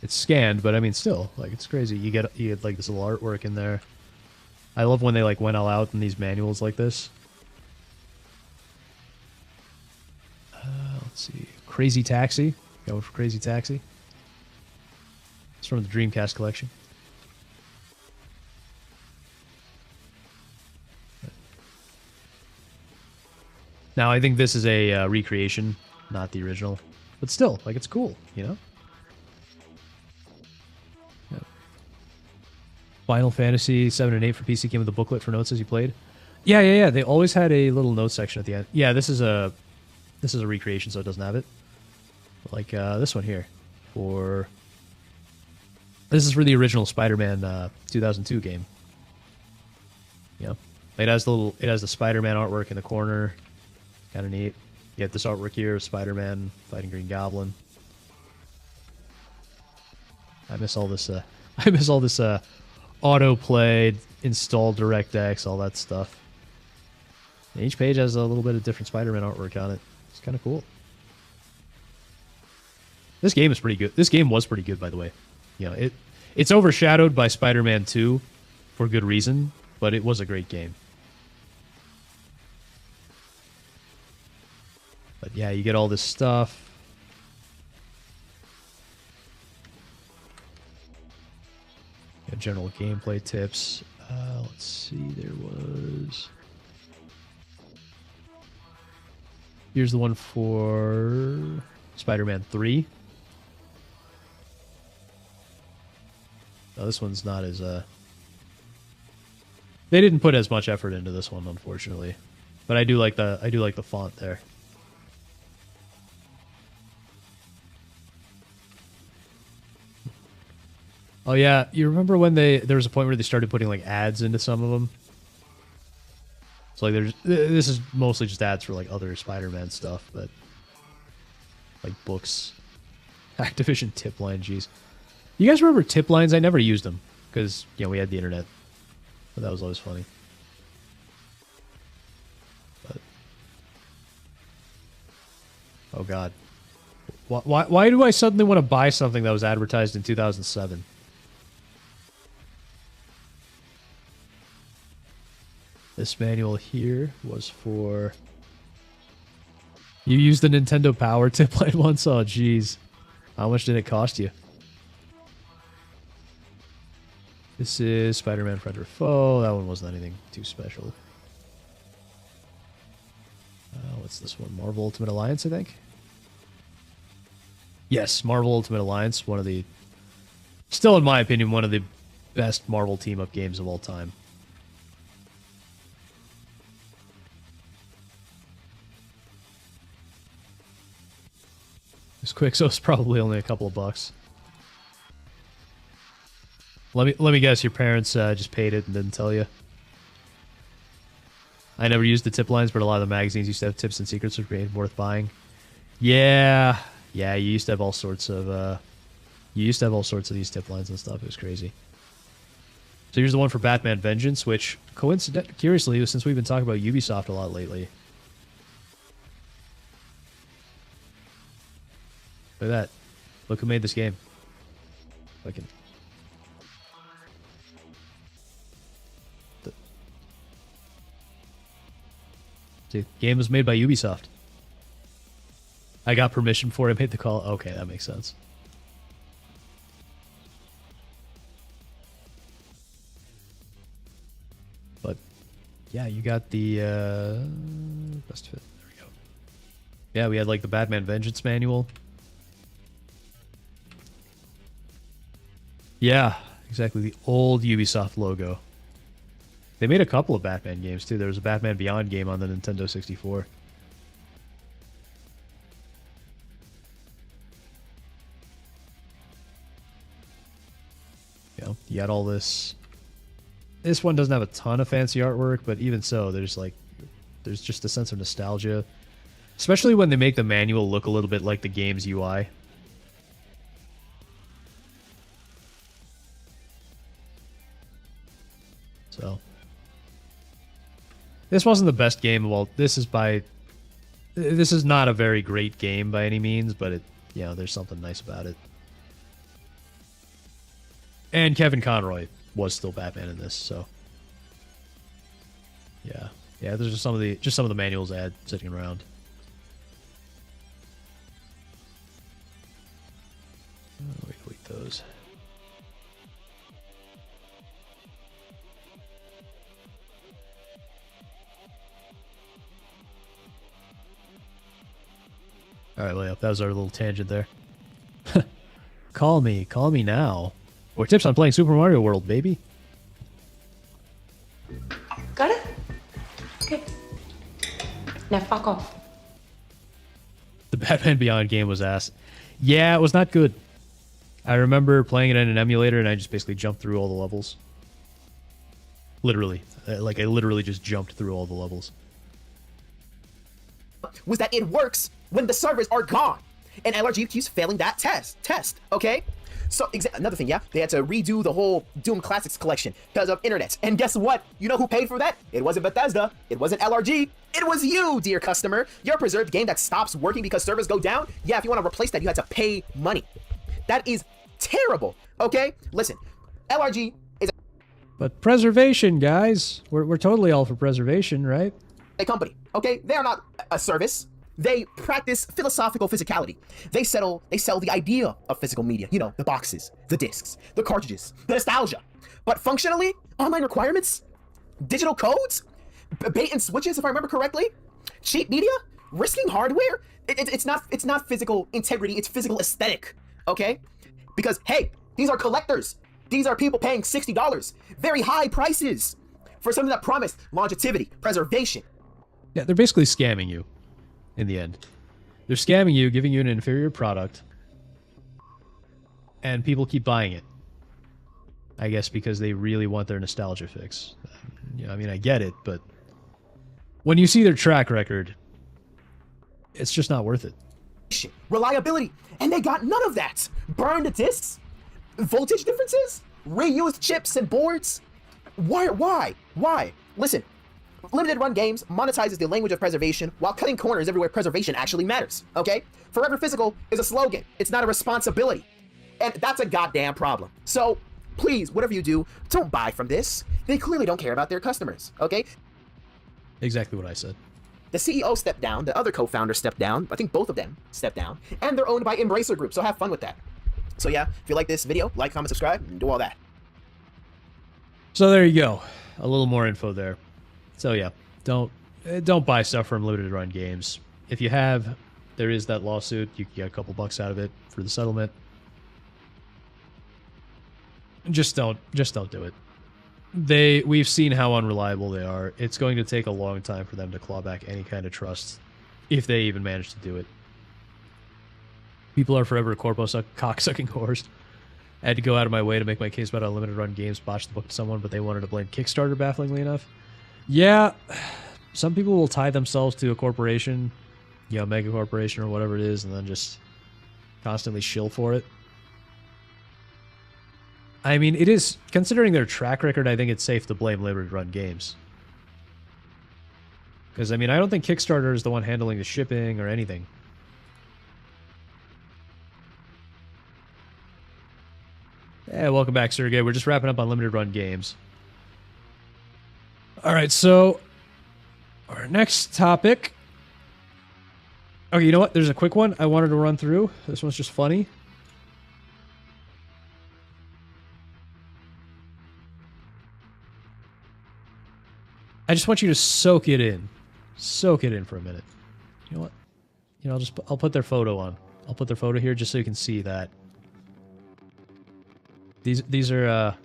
[SPEAKER 8] It's scanned, but I mean, still, like, it's crazy. You get like this little artwork in there. I love when they like went all out in these manuals like this. Let's see, Crazy Taxi. Go for Crazy Taxi. It's from the Dreamcast collection. Now, I think this is a recreation, not the original. But still, like, it's cool, you know? Yeah. Final Fantasy 7 and 8 for PC came with a booklet for notes as you played. Yeah. They always had a little note section at the end. Yeah, this is a recreation, so it doesn't have it. But like this one here. This is for the original Spider-Man 2002 game. Yeah. It has the Spider-Man artwork in the corner. Kind of neat. You have this artwork here of Spider-Man fighting Green Goblin. I miss all this autoplay, install DirectX, all that stuff. And each page has a little bit of different Spider-Man artwork on it. It's kind of cool. This game is pretty good. This game was pretty good, by the way. You know, it's overshadowed by Spider-Man 2 for good reason, but it was a great game. But yeah, you get all this stuff. General gameplay tips. Let's see, there was... Here's the one for Spider-Man 3. Oh, this one's not as... They didn't put as much effort into this one, unfortunately. But I do like the font there. Oh yeah, you remember when there was a point where they started putting like ads into some of them? So like this is mostly just ads for like other Spider-Man stuff, but like books. Activision tip line, jeez. You guys remember tip lines? I never used them because, you know, we had the internet. But that was always funny. But oh god. Why do I suddenly want to buy something that was advertised in 2007? This manual here was for... You used the Nintendo Power tip line once? Oh, jeez. How much did it cost you? This is Spider-Man Friend or Foe. That one wasn't anything too special. What's this one? Marvel Ultimate Alliance, I think? Yes, Marvel Ultimate Alliance. One of the... Still, in my opinion, one of the best Marvel team-up games of all time. This Quixo's probably only a couple of bucks. Let me guess, your parents just paid it and didn't tell you. I never used the tip lines, but a lot of the magazines used to have tips and secrets which made worth buying. Yeah, you used to have all sorts of these tip lines and stuff. It was crazy. So here's the one for Batman Vengeance, which curiously, since we've been talking about Ubisoft a lot lately. Look at that. Look who made this game. Fucking. See, game was made by Ubisoft. I got permission for it, made the call. Okay, that makes sense. But, yeah, you got the, best fit. There we go. Yeah, we had, like, the Batman Vengeance manual. Yeah, exactly. The old Ubisoft logo. They made a couple of Batman games, too. There was a Batman Beyond game on the Nintendo 64. You know, you got all this. This one doesn't have a ton of fancy artwork, but even so, there's just a sense of nostalgia. Especially when they make the manual look a little bit like the game's UI. So, this wasn't the best game. Well, this is not a very great game by any means, but there's something nice about it. And Kevin Conroy was still Batman in this, so yeah. There's just some of the manuals I had sitting around. Oh, we delete those. All right, Leo, that was our little tangent there. Call me now. Or tips on playing Super Mario World, baby.
[SPEAKER 13] Got it? Okay. Now fuck off.
[SPEAKER 8] The Batman Beyond game was ass. Yeah, it was not good. I remember playing it in an emulator and I just basically jumped through all the levels. Literally. I literally just jumped through all the levels.
[SPEAKER 11] Was that it works when the servers are gone. And LRG keeps failing that test, okay? So, another thing, yeah? They had to redo the whole Doom Classics collection because of internet. And guess what? You know who paid for that? It wasn't Bethesda. It wasn't LRG. It was you, dear customer. Your preserved game that stops working because servers go down? Yeah, if you want to replace that, you had to pay money. That is terrible, okay? Listen, LRG is
[SPEAKER 8] But preservation, guys. We're totally all for preservation, right?
[SPEAKER 11] a company, okay? They are not a service. They practice philosophical physicality. They sell the idea of physical media. You know, the boxes, the discs, the cartridges, the nostalgia. But functionally, online requirements, digital codes, bait and switches, if I remember correctly, cheap media, risking hardware. It's not physical integrity. It's physical aesthetic. Okay, because hey, these are collectors. These are people paying $60, very high prices, for something that promised longevity, preservation.
[SPEAKER 8] Yeah, they're basically scamming you. In the end, they're scamming you, giving you an inferior product, and people keep buying it. I guess because they really want their nostalgia fix. I mean, I get it, but when you see their track record, it's just not worth it.
[SPEAKER 11] Reliability, and they got none of that. Burned discs, voltage differences, reused chips and boards. Why? Listen. Limited run games monetizes the language of preservation while cutting corners everywhere preservation actually matters, okay? Forever physical is a slogan. It's not a responsibility. And that's a goddamn problem. So, please, whatever you do, don't buy from this. They clearly don't care about their customers, okay?
[SPEAKER 8] Exactly what I said.
[SPEAKER 11] The CEO stepped down, the other co-founder stepped down, I think both of them stepped down, and they're owned by Embracer Group, so have fun with that. So yeah, if you like this video, like, comment, subscribe, and do all that.
[SPEAKER 8] So there you go. A little more info there. So yeah, don't buy stuff from limited run games. If you have, there is that lawsuit. You get a couple bucks out of it for the settlement. Just don't do it. We've seen how unreliable they are. It's going to take a long time for them to claw back any kind of trust, if they even manage to do it. People are forever cocksucking whores. I had to go out of my way to make my case about how limited run games botched the book to someone, but they wanted to blame Kickstarter, bafflingly enough. Yeah, some people will tie themselves to a corporation, mega corporation or whatever it is, and then just constantly shill for it. I mean, it is, considering their track record, I think it's safe to blame limited run games. Because, I mean, I don't think Kickstarter is the one handling the shipping or anything. Yeah, welcome back, Sergey. We're just wrapping up on limited run games. All right, so our next topic. Okay, you know what? There's a quick one I wanted to run through. This one's just funny. I just want you to soak it in. Soak it in for a minute. You know what? I'll put their photo on. I'll put their photo here just so you can see that. These are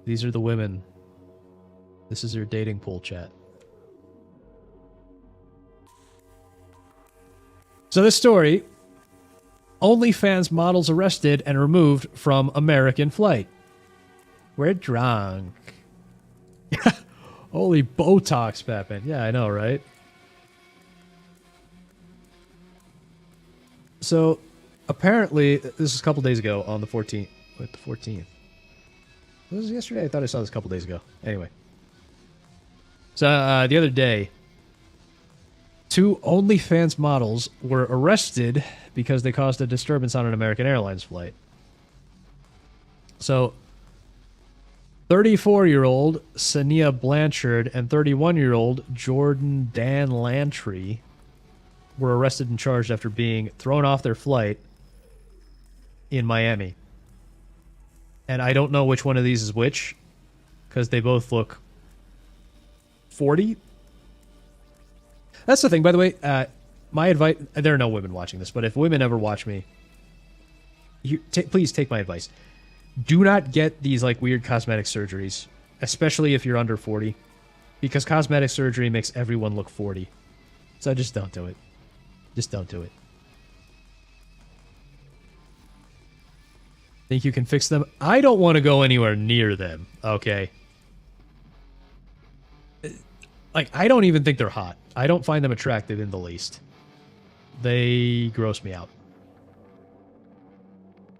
[SPEAKER 8] the women. This is your dating pool chat. So this story, OnlyFans models arrested and removed from American flight. We're drunk. Holy Botox, Batman. Yeah, I know, right? So, apparently, this is a couple days ago on the 14th. Wait, the 14th. Was this yesterday? I thought I saw this a couple days ago. Anyway. So, the other day, 2 OnlyFans models were arrested because they caused a disturbance on an American Airlines flight. So, 34-year-old Sania Blanchard and 31-year-old Jordan Dan Lantry were arrested and charged after being thrown off their flight in Miami. And I don't know which one of these is which, because they both look 40. That's the thing, by the way. My advice, there are no women watching this, but if women ever watch me, please take my advice. Do not get these like weird cosmetic surgeries, especially if you're under 40, because cosmetic surgery makes everyone look 40. So just don't do it. Just don't do it. Think you can fix them? I don't want to go anywhere near them, okay? Like, I don't even think they're hot. I don't find them attractive in the least. They gross me out.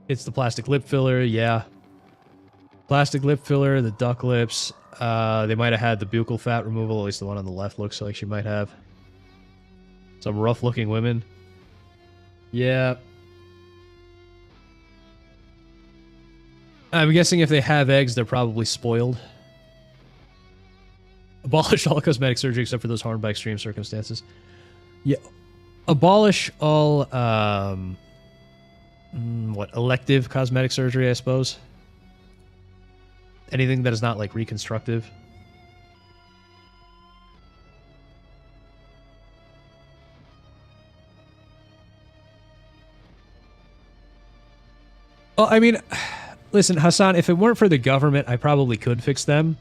[SPEAKER 8] It's the plastic lip filler, yeah. Plastic lip filler, the duck lips. They might have had the buccal fat removal, at least the one on the left looks like she might have. Some rough-looking women. Yeah. I'm guessing if they have eggs, they're probably spoiled. Abolish all cosmetic surgery except for those harmed by extreme circumstances. Yeah. Abolish all, elective cosmetic surgery, I suppose. Anything that is not, like, reconstructive. Well, I mean, listen, Hassan, if it weren't for the government, I probably could fix them.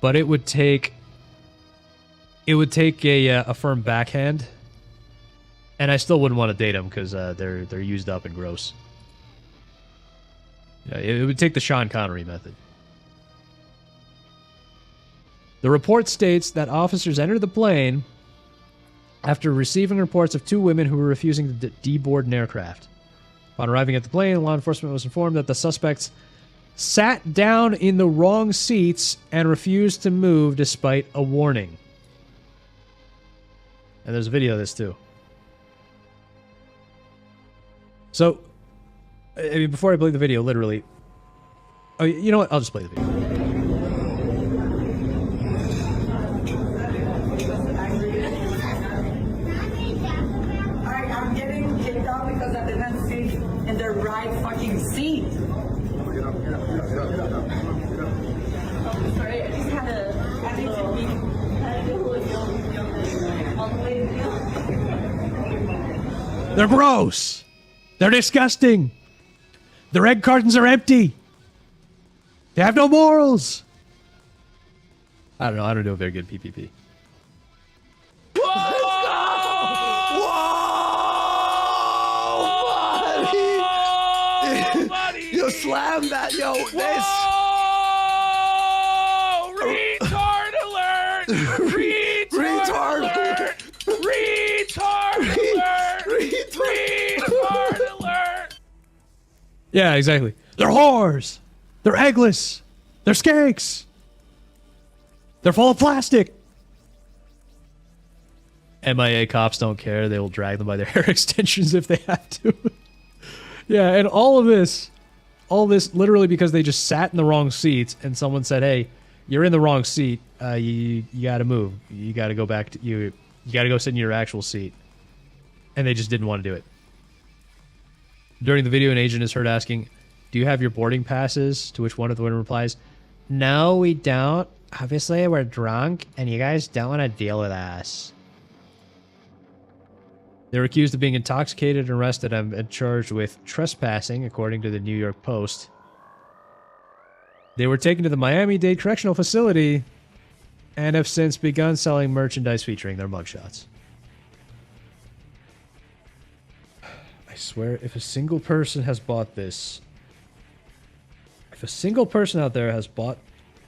[SPEAKER 8] But it would take a firm backhand, and I still wouldn't want to date them because they're used up and gross. Yeah, it would take the Sean Connery method. The report states that officers entered the plane after receiving reports of 2 women who were refusing to deboard an aircraft. Upon arriving at the plane, law enforcement was informed that the suspects sat down in the wrong seats and refused to move despite a warning. And there's a video of this too. So, I mean, before I play the video, literally... Oh, you know what? I'll just play the video.
[SPEAKER 14] I'm getting kicked out because I didn't sit in the right fucking seat. Sorry, I just had
[SPEAKER 8] They're gross. They're disgusting. Their egg cartons are empty. They have no morals. I don't know. I don't do a very good PPP.
[SPEAKER 15] You slam that, yo. This.
[SPEAKER 5] Retard alert! Retard alert! Retard alert! Retard alert!
[SPEAKER 8] Yeah, exactly. They're whores. They're eggless. They're skanks. They're full of plastic. MIA cops don't care. They will drag them by their hair extensions if they have to. Yeah, and all this literally because they just sat in the wrong seats and someone said, hey, you're in the wrong seat. You got to move. You got to go back to you got to go sit in your actual seat. And they just didn't want to do it. During the video, an agent is heard asking, do you have your boarding passes? To which one of the women replies, no, we don't. Obviously, we're drunk, and you guys don't want to deal with us. They were accused of being intoxicated and arrested and charged with trespassing, according to the New York Post. They were taken to the Miami-Dade Correctional Facility and have since begun selling merchandise featuring their mugshots. I swear, if a single person has bought this, if a single person out there has bought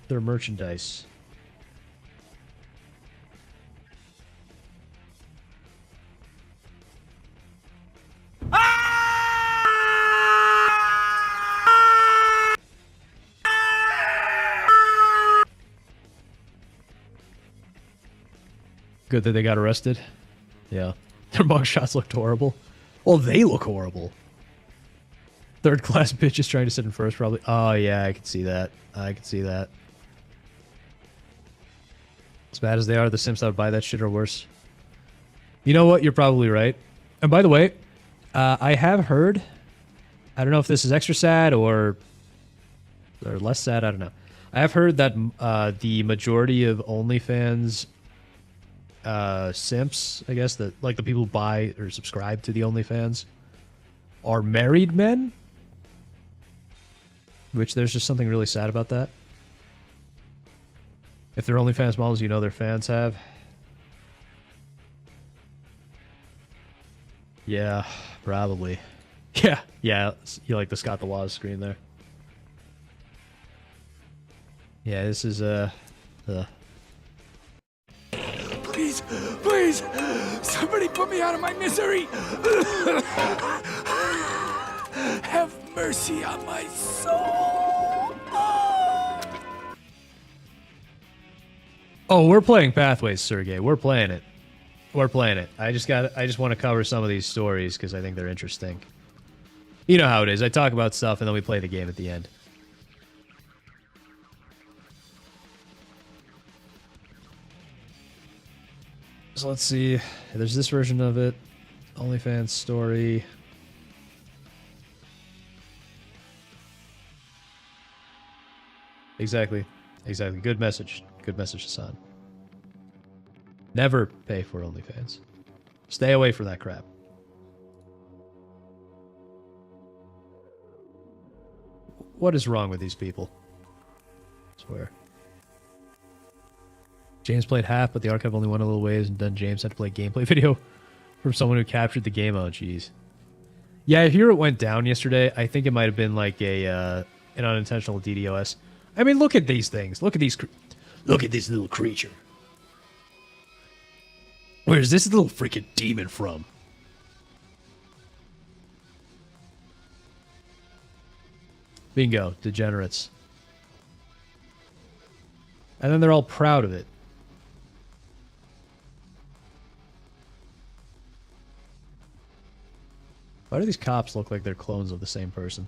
[SPEAKER 8] their merchandise, good that they got arrested. Yeah. Their mugshots looked horrible. Well, they look horrible. Third class bitches trying to sit in first, probably. Oh, yeah, I can see that. I can see that. As bad as they are, the simps that would buy that shit are worse. You know what? You're probably right. And by the way, I have heard, I don't know if this is extra sad or less sad, I don't know. I have heard that the majority of OnlyFans simps, I guess, that like the people who buy or subscribe to the OnlyFans are married men, which there's just something really sad about that. If they're OnlyFans models, you know their fans have. Yeah, probably. Yeah, you like the Scott the Laws screen there. Yeah, this is
[SPEAKER 3] Please, please, somebody put me out of my misery. Have mercy on my soul.
[SPEAKER 8] Oh, we're playing Pathways, Sergey. We're playing it. We're playing it. I just want to cover some of these stories because I think they're interesting. You know how it is. I talk about stuff and then we play the game at the end. So let's see. There's this version of it. OnlyFans story. Exactly. Exactly. Good message. Good message, Hassan. Never pay for OnlyFans. Stay away from that crap. What is wrong with these people? I swear. James played half, but the archive only went a little ways, and then James had to play a gameplay video from someone who captured the game. Oh, jeez. Yeah, I hear it went down yesterday. I think it might have been like an unintentional DDoS. I mean, look at these things. Look at these. Look at this little creature. Where's this little freaking demon from? Bingo, degenerates. And then they're all proud of it. Why do these cops look like they're clones of the same person?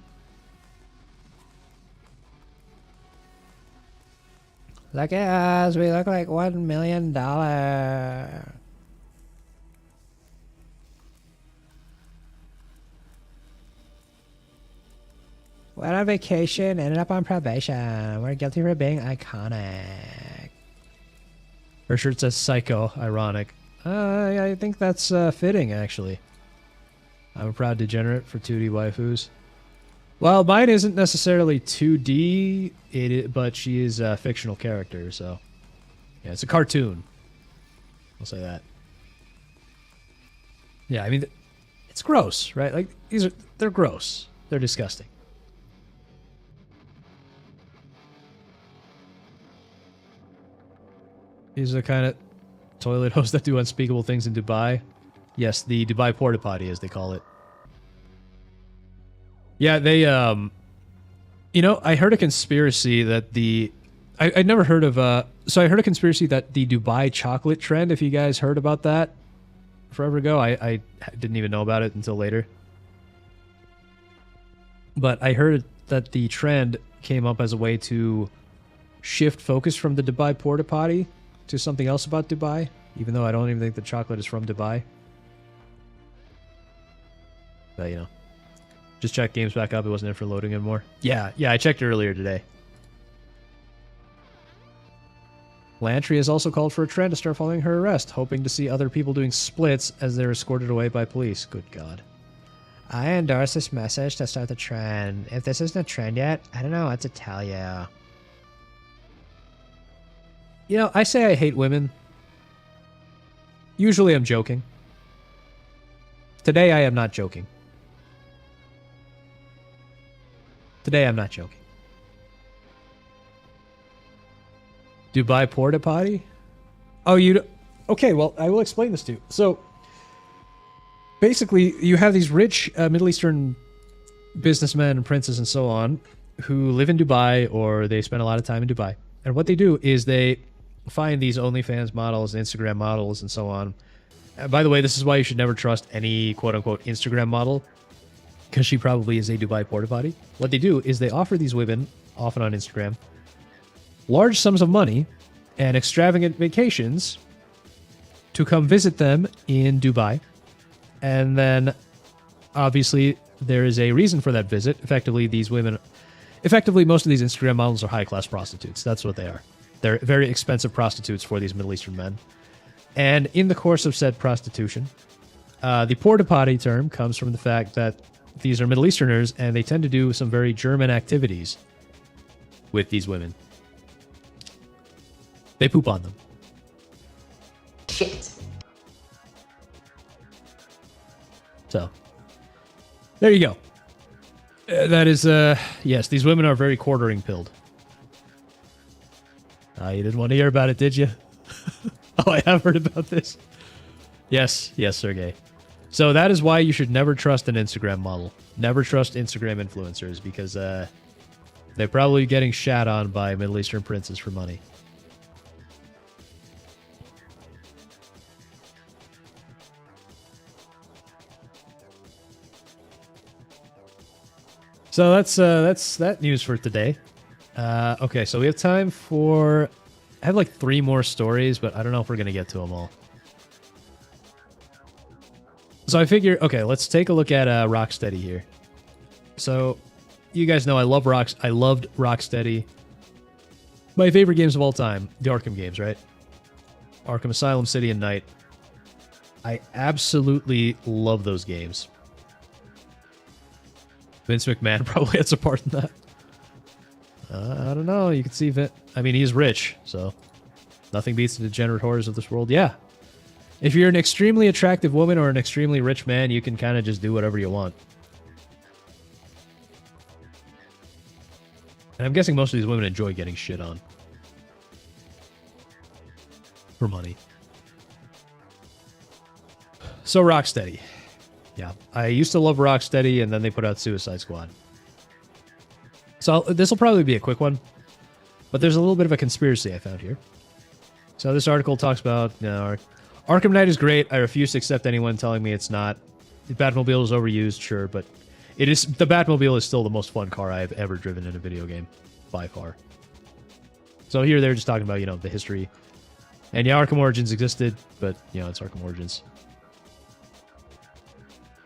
[SPEAKER 10] Look at us, we look like $1 million. Went on vacation, ended up on probation. We're guilty for being iconic.
[SPEAKER 8] Her shirt says psycho, ironic. I think that's fitting, actually. I'm a proud degenerate for 2D waifus. Well, mine isn't necessarily 2D, but she is a fictional character, so... Yeah, it's a cartoon. I'll say that. Yeah, I mean, it's gross, right? Like, they're gross. They're disgusting. These are the kind of toilet hosts that do unspeakable things in Dubai. Yes, the Dubai porta potty, as they call it. Yeah, they, you know, I heard a conspiracy that I'd never heard of, so I heard a conspiracy that the Dubai chocolate trend, if you guys heard about that forever ago, I didn't even know about it until later. But I heard that the trend came up as a way to shift focus from the Dubai porta potty to something else about Dubai, even though I don't even think the chocolate is from Dubai. But, you know. Just checked games back up. It wasn't in for loading anymore. Yeah, I checked earlier today. Lantry has also called for a trend to start following her arrest, hoping to see other people doing splits as they're escorted away by police. Good God.
[SPEAKER 10] I endorse this message to start the trend. If this isn't a trend yet, I don't know what to tell you.
[SPEAKER 8] You know, I say I hate women. Usually I'm joking. Today I am not joking. Today I'm not joking. Dubai porta potty? Oh, okay, well, I will explain this to you. So, basically, you have these rich Middle Eastern businessmen and princes and so on who live in Dubai, or they spend a lot of time in Dubai. And what they do is they find these OnlyFans models, Instagram models, and so on. And by the way, this is why you should never trust any quote-unquote Instagram model, because she probably is a Dubai porta potty. What they do is they offer these women, often on Instagram, large sums of money and extravagant vacations to come visit them in Dubai. And then, obviously, there is a reason for that visit. Effectively, most of these Instagram models are high-class prostitutes. That's what they are. They're very expensive prostitutes for these Middle Eastern men. And in the course of said prostitution, the porta potty term comes from the fact that these are Middle Easterners, and they tend to do some very German activities with these women. They poop on them.
[SPEAKER 13] Shit.
[SPEAKER 8] So, there you go. That is, yes, these women are very quartering pilled. You didn't want to hear about it, did you? Oh, I have heard about this. Yes, Sergey. So that is why you should never trust an Instagram model. Never trust Instagram influencers, because they're probably getting shat on by Middle Eastern princes for money. So that's that news for today. Okay, so we have time for... I have like 3 more stories, but I don't know if we're going to get to them all. So I figure, okay, let's take a look at Rocksteady here. So, you guys know I loved Rocksteady. My favorite games of all time, the Arkham games, right? Arkham Asylum, City, and Night. I absolutely love those games. Vince McMahon probably has a part in that. I don't know. You can see I mean, he's rich, so nothing beats the degenerate horrors of this world. Yeah. If you're an extremely attractive woman or an extremely rich man, you can kind of just do whatever you want. And I'm guessing most of these women enjoy getting shit on. For money. So Rocksteady. Yeah. I used to love Rocksteady, and then they put out Suicide Squad. So this will probably be a quick one, but there's a little bit of a conspiracy I found here. So this article talks about, Arkham Knight is great. I refuse to accept anyone telling me it's not. The Batmobile is overused, sure, but the Batmobile is still the most fun car I've ever driven in a video game, by far. So here they're just talking about, the history. And yeah, Arkham Origins existed, but, it's Arkham Origins.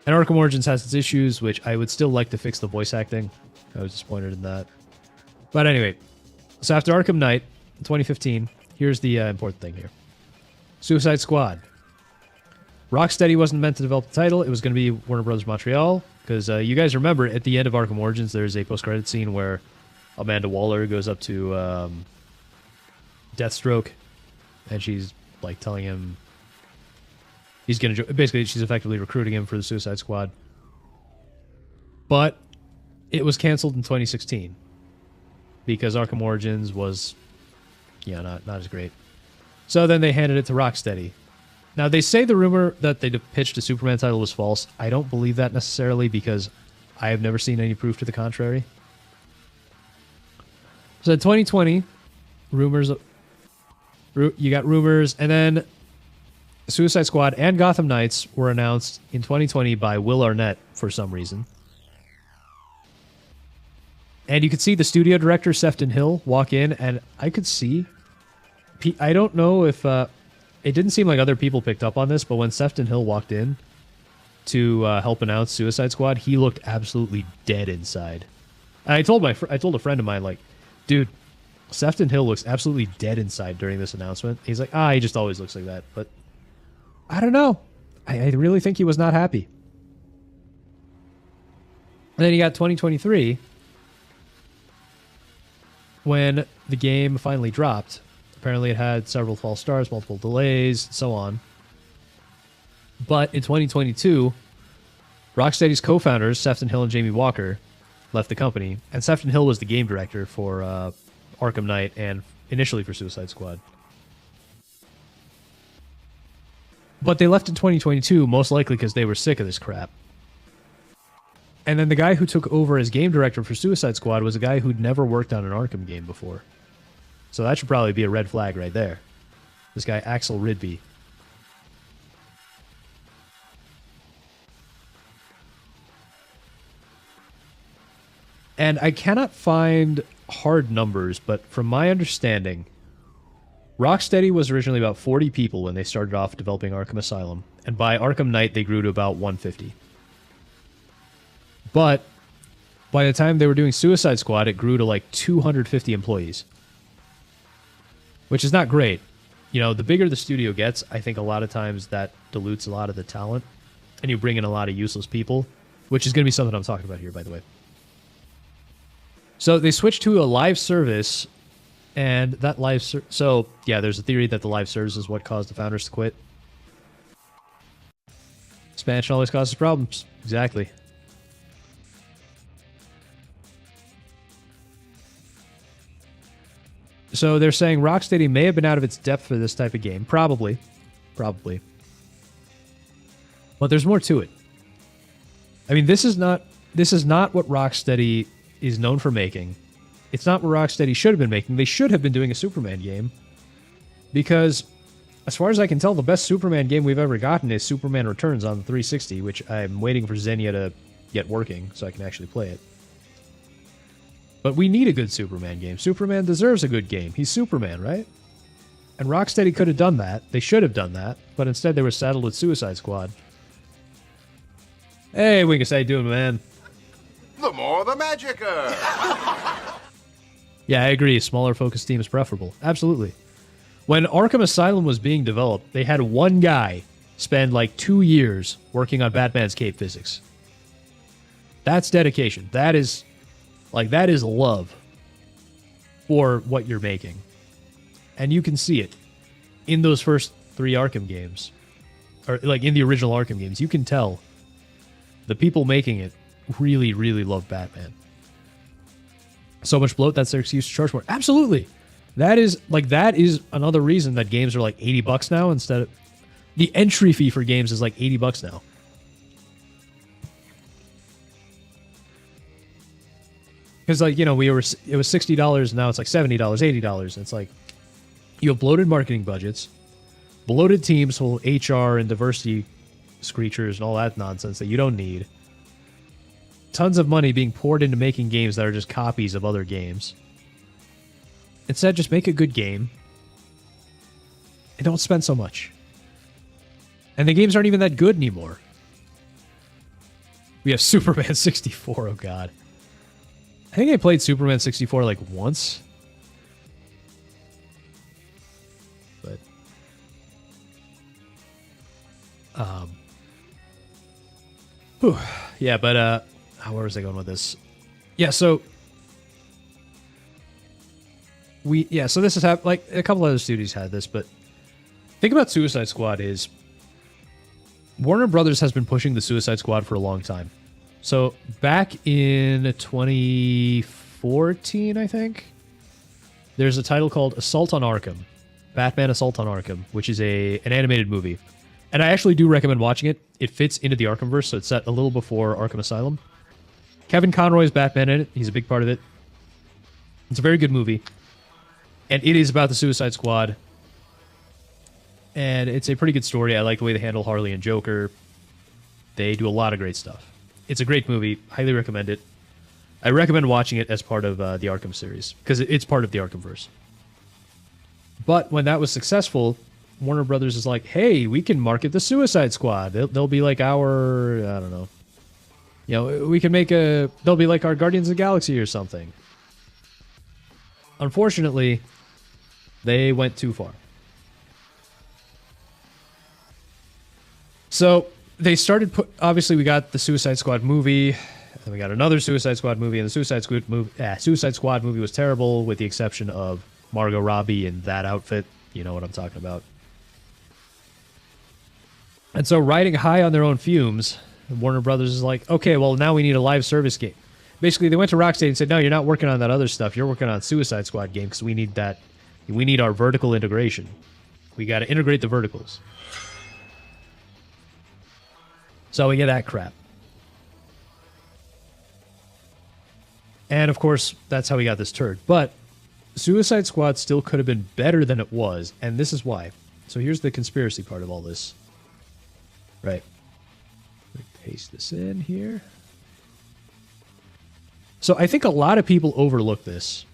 [SPEAKER 8] And Arkham Origins has its issues, which I would still like to fix the voice acting. I was disappointed in that. But anyway, so after Arkham Knight, in 2015, here's the important thing here. Suicide Squad. Rocksteady wasn't meant to develop the title. It was going to be Warner Bros. Montreal. Because you guys remember, at the end of Arkham Origins, there's a post-credit scene where Amanda Waller goes up to Deathstroke, and she's, telling him he's going to... Basically, she's effectively recruiting him for the Suicide Squad. But it was canceled in 2016 because Arkham Origins was, not as great. So then they handed it to Rocksteady. Now, they say the rumor that they pitched a Superman title was false. I don't believe that necessarily because I have never seen any proof to the contrary. So in 2020, you got rumors, and then Suicide Squad and Gotham Knights were announced in 2020 by Will Arnett for some reason. And you could see the studio director, Sefton Hill, walk in, and I could see... I don't know if... it didn't seem like other people picked up on this, but when Sefton Hill walked in to help announce Suicide Squad, he looked absolutely dead inside. And I told a friend of mine, dude, Sefton Hill looks absolutely dead inside during this announcement. He's like, he just always looks like that. But I don't know. I really think he was not happy. And then you got 2023... when the game finally dropped, Apparently it had several false starts, multiple delays, so on. But in 2022, Rocksteady's co-founders, Sefton Hill and Jamie Walker, left the company. And Sefton Hill was the game director for Arkham Knight and initially for Suicide Squad. But they left in 2022, most likely because they were sick of this crap. And then the guy who took over as game director for Suicide Squad was a guy who'd never worked on an Arkham game before. So that should probably be a red flag right there. This guy, Axel Ridby. And I cannot find hard numbers, but from my understanding, Rocksteady was originally about 40 people when they started off developing Arkham Asylum, and by Arkham Knight they grew to about 150. But by the time they were doing Suicide Squad, it grew to like 250 employees, which is not great. You know, the bigger the studio gets, I think a lot of times that dilutes a lot of the talent, and you bring in a lot of useless people, which is going to be something I'm talking about here, by the way. So they switched to a live service, and that so yeah, there's a theory that the live service is what caused the founders to quit. Expansion always causes problems. Exactly. So they're saying Rocksteady may have been out of its depth for this type of game. Probably. Probably. But there's more to it. I mean, this is not what Rocksteady is known for making. It's not what Rocksteady should have been making. They should have been doing a Superman game. Because, as far as I can tell, the best Superman game we've ever gotten is Superman Returns on the 360, which I'm waiting for Xenia to get working so I can actually play it. But we need a good Superman game. Superman deserves a good game. He's Superman, right? And Rocksteady could have done that. They should have done that. But instead they were saddled with Suicide Squad. Hey, Wingus, how you doing, man?
[SPEAKER 9] The more the magicer.
[SPEAKER 8] Yeah, I agree. Smaller focused team is preferable. Absolutely. When Arkham Asylum was being developed, they had one guy spend like 2 years working on Batman's cape physics. That's dedication. That is love for what you're making. And you can see it in those first 3 Arkham games. Or like in the original Arkham games. You can tell the people making it really, really love Batman. So much bloat, that's their excuse to charge more. Absolutely. That is another reason that games are like $80 now instead of... The entry fee for games is like $80 now. Because, like, you know, it was $60, now it's like $70, $80. It's like, you have bloated marketing budgets, bloated teams full of HR and diversity screechers and all that nonsense that you don't need. Tons of money being poured into making games that are just copies of other games. Instead, just make a good game and don't spend so much. And the games aren't even that good anymore. We have Superman 64, oh god. I think I played Superman 64 like once. But yeah, but where was I going with this? Yeah, so so this is like a couple other studios had this, but thing about Suicide Squad is Warner Brothers has been pushing the Suicide Squad for a long time. So back in 2014, I think, there's a title called Assault on Arkham, Batman Assault on Arkham, which is an animated movie. And I actually do recommend watching it. It fits into the Arkhamverse, so it's set a little before Arkham Asylum. Kevin Conroy is Batman in it. He's a big part of it. It's a very good movie. And it is about the Suicide Squad. And it's a pretty good story. I like the way they handle Harley and Joker. They do a lot of great stuff. It's a great movie. Highly recommend it. I recommend watching it as part of the Arkham series, because it's part of the Arkhamverse. But when that was successful, Warner Brothers is like, hey, we can market the Suicide Squad. They'll be like our, I don't know. You know, we can make they'll be like our Guardians of the Galaxy or something. Unfortunately, they went too far. So they started obviously we got the Suicide Squad movie, and we got another Suicide Squad movie, and the Suicide Squad movie was terrible with the exception of Margot Robbie in that outfit. You know what I'm talking about. And so riding high on their own fumes, Warner Brothers is like, okay, well, now we need a live service game. Basically, they went to Rocksteady and said, no, you're not working on that other stuff. You're working on Suicide Squad game because we need that. We need our vertical integration. We got to integrate the verticals. So we get that crap. And, of course, that's how we got this turd. But Suicide Squad still could have been better than it was, and this is why. So here's the conspiracy part of all this. Right. Let me paste this in here. So I think a lot of people overlook this.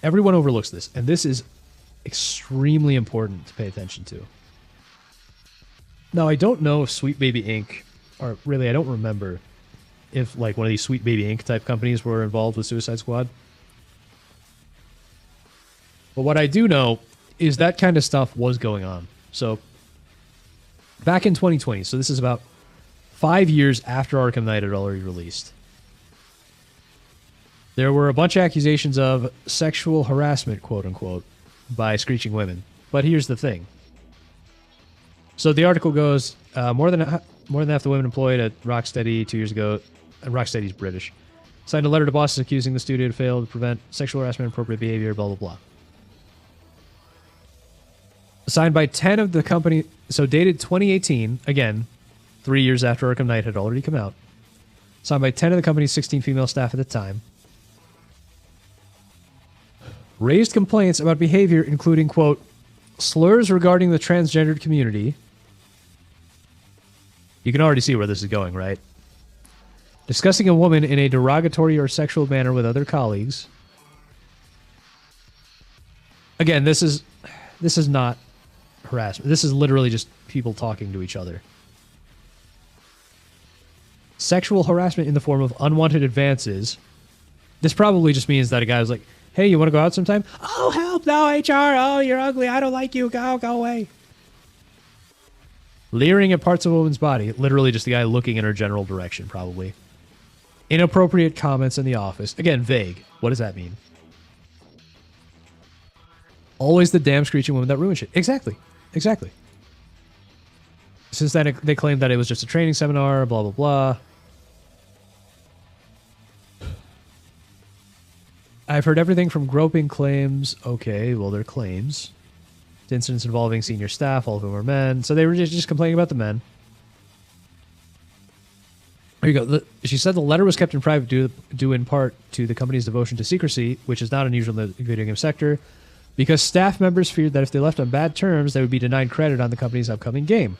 [SPEAKER 8] Everyone overlooks this, and this is extremely important to pay attention to. Now, I don't know if Sweet Baby Inc., or really, I don't remember if like one of these Sweet Baby Inc. type companies were involved with Suicide Squad. But what I do know is that kind of stuff was going on. So back in 2020, so this is about 5 years after Arkham Knight had already released, there were a bunch of accusations of sexual harassment, quote unquote, by Screeching Women. But here's the thing. So the article goes, more than half the women employed at Rocksteady 2 years ago, and Rocksteady's British, signed a letter to bosses accusing the studio to fail to prevent sexual harassment and inappropriate behavior, blah, blah, blah. Signed by 10 of the company, so dated 2018, again, 3 years after Arkham Knight had already come out. Signed by 10 of the company's 16 female staff at the time. Raised complaints about behavior including, quote, slurs regarding the transgendered community. You can already see where this is going, right? Discussing a woman in a derogatory or sexual manner with other colleagues. Again, this is not harassment. This is literally just people talking to each other. Sexual harassment in the form of unwanted advances. This probably just means that a guy was like, hey, you want to go out sometime? Oh, help, no, HR. Oh, you're ugly. I don't like you. Go away. Leering at parts of a woman's body. Literally just the guy looking in her general direction, probably. Inappropriate comments in the office. Again, vague. What does that mean? Always the damn screeching woman that ruined shit. Exactly. Exactly. Since then, they claimed that it was just a training seminar, blah, blah, blah. I've heard everything from groping claims. Okay, well, they're claims. To incidents involving senior staff, all of whom are men. So they were just complaining about the men. Here you go. She said the letter was kept in private due in part to the company's devotion to secrecy, which is not unusual in the video game sector, because staff members feared that if they left on bad terms, they would be denied credit on the company's upcoming game,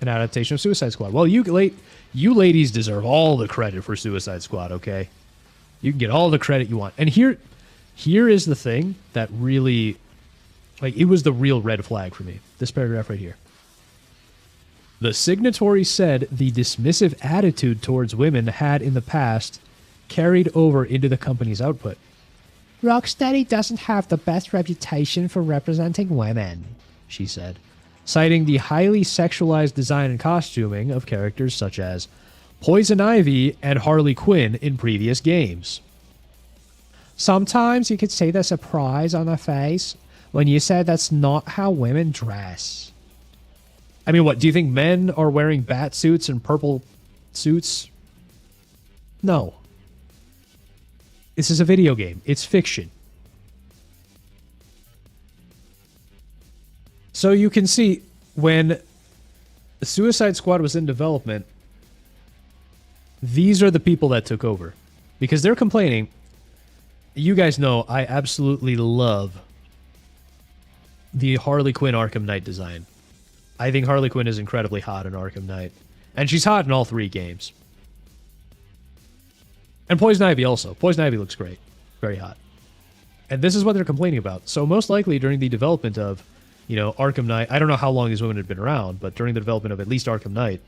[SPEAKER 8] an adaptation of Suicide Squad. Well, you ladies deserve all the credit for Suicide Squad, okay? You can get all the credit you want. And here is the thing that really, like, it was the real red flag for me. This paragraph right here. The signatory said the dismissive attitude towards women had in the past carried over into the company's output. Rocksteady doesn't have the best reputation for representing women, she said, citing the highly sexualized design and costuming of characters such as Poison Ivy and Harley Quinn in previous games. Sometimes you could see the surprise on her face when you said that's not how women dress. I mean, what, do you think men are wearing bat suits and purple suits? No. This is a video game. It's fiction. So you can see when the Suicide Squad was in development, these are the people that took over. Because they're complaining. You guys know I absolutely love the Harley Quinn Arkham Knight design. I think Harley Quinn is incredibly hot in Arkham Knight. And she's hot in all three games. And Poison Ivy also. Poison Ivy looks great. Very hot. And this is what they're complaining about. So most likely during the development of, Arkham Knight, I don't know how long these women had been around, but during the development of at least Arkham Knight,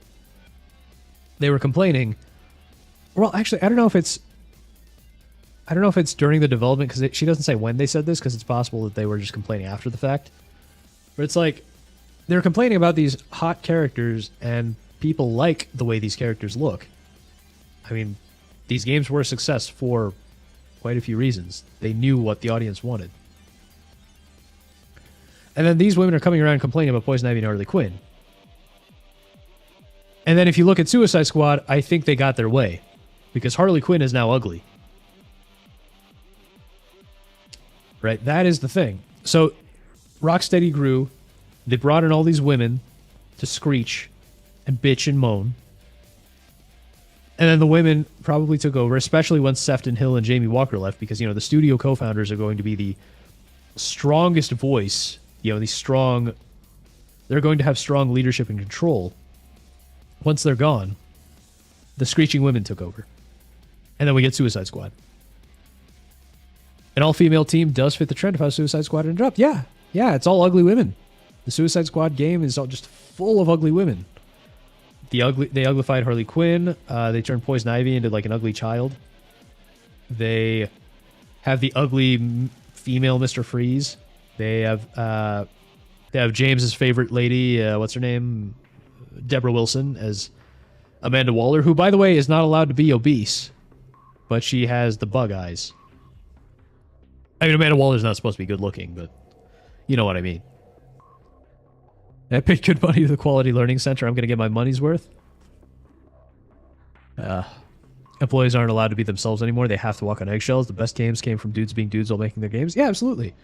[SPEAKER 8] they were complaining. Well, actually, I don't know if it's during the development, because she doesn't say when they said this, because it's possible that they were just complaining after the fact. But it's like, they're complaining about these hot characters, and people like the way these characters look. I mean, these games were a success for quite a few reasons. They knew what the audience wanted. And then these women are coming around complaining about Poison Ivy and Harley Quinn. And then if you look at Suicide Squad, I think they got their way. Because Harley Quinn is now ugly. Right? That is the thing. So, Rocksteady grew. They brought in all these women to screech and bitch and moan. And then the women probably took over, especially once Sefton Hill and Jamie Walker left, because, the studio co-founders are going to be the strongest voice, they're going to have strong leadership and control. Once they're gone, the screeching women took over. And then we get Suicide Squad. An all-female team does fit the trend of how Suicide Squad ended up. Yeah, it's all ugly women. The Suicide Squad game is all just full of ugly women. They uglified Harley Quinn. They turned Poison Ivy into like an ugly child. They have the ugly female Mr. Freeze. They have James's favorite lady, what's her name? Deborah Wilson as Amanda Waller, who, by the way, is not allowed to be obese, but she has the bug eyes. I mean, Amanda Waller's not supposed to be good looking, but you know what I mean. I paid good money to the Quality Learning Center. I'm going to get my money's worth. Employees aren't allowed to be themselves anymore. They have to walk on eggshells. The best games came from dudes being dudes while making their games. Yeah, absolutely.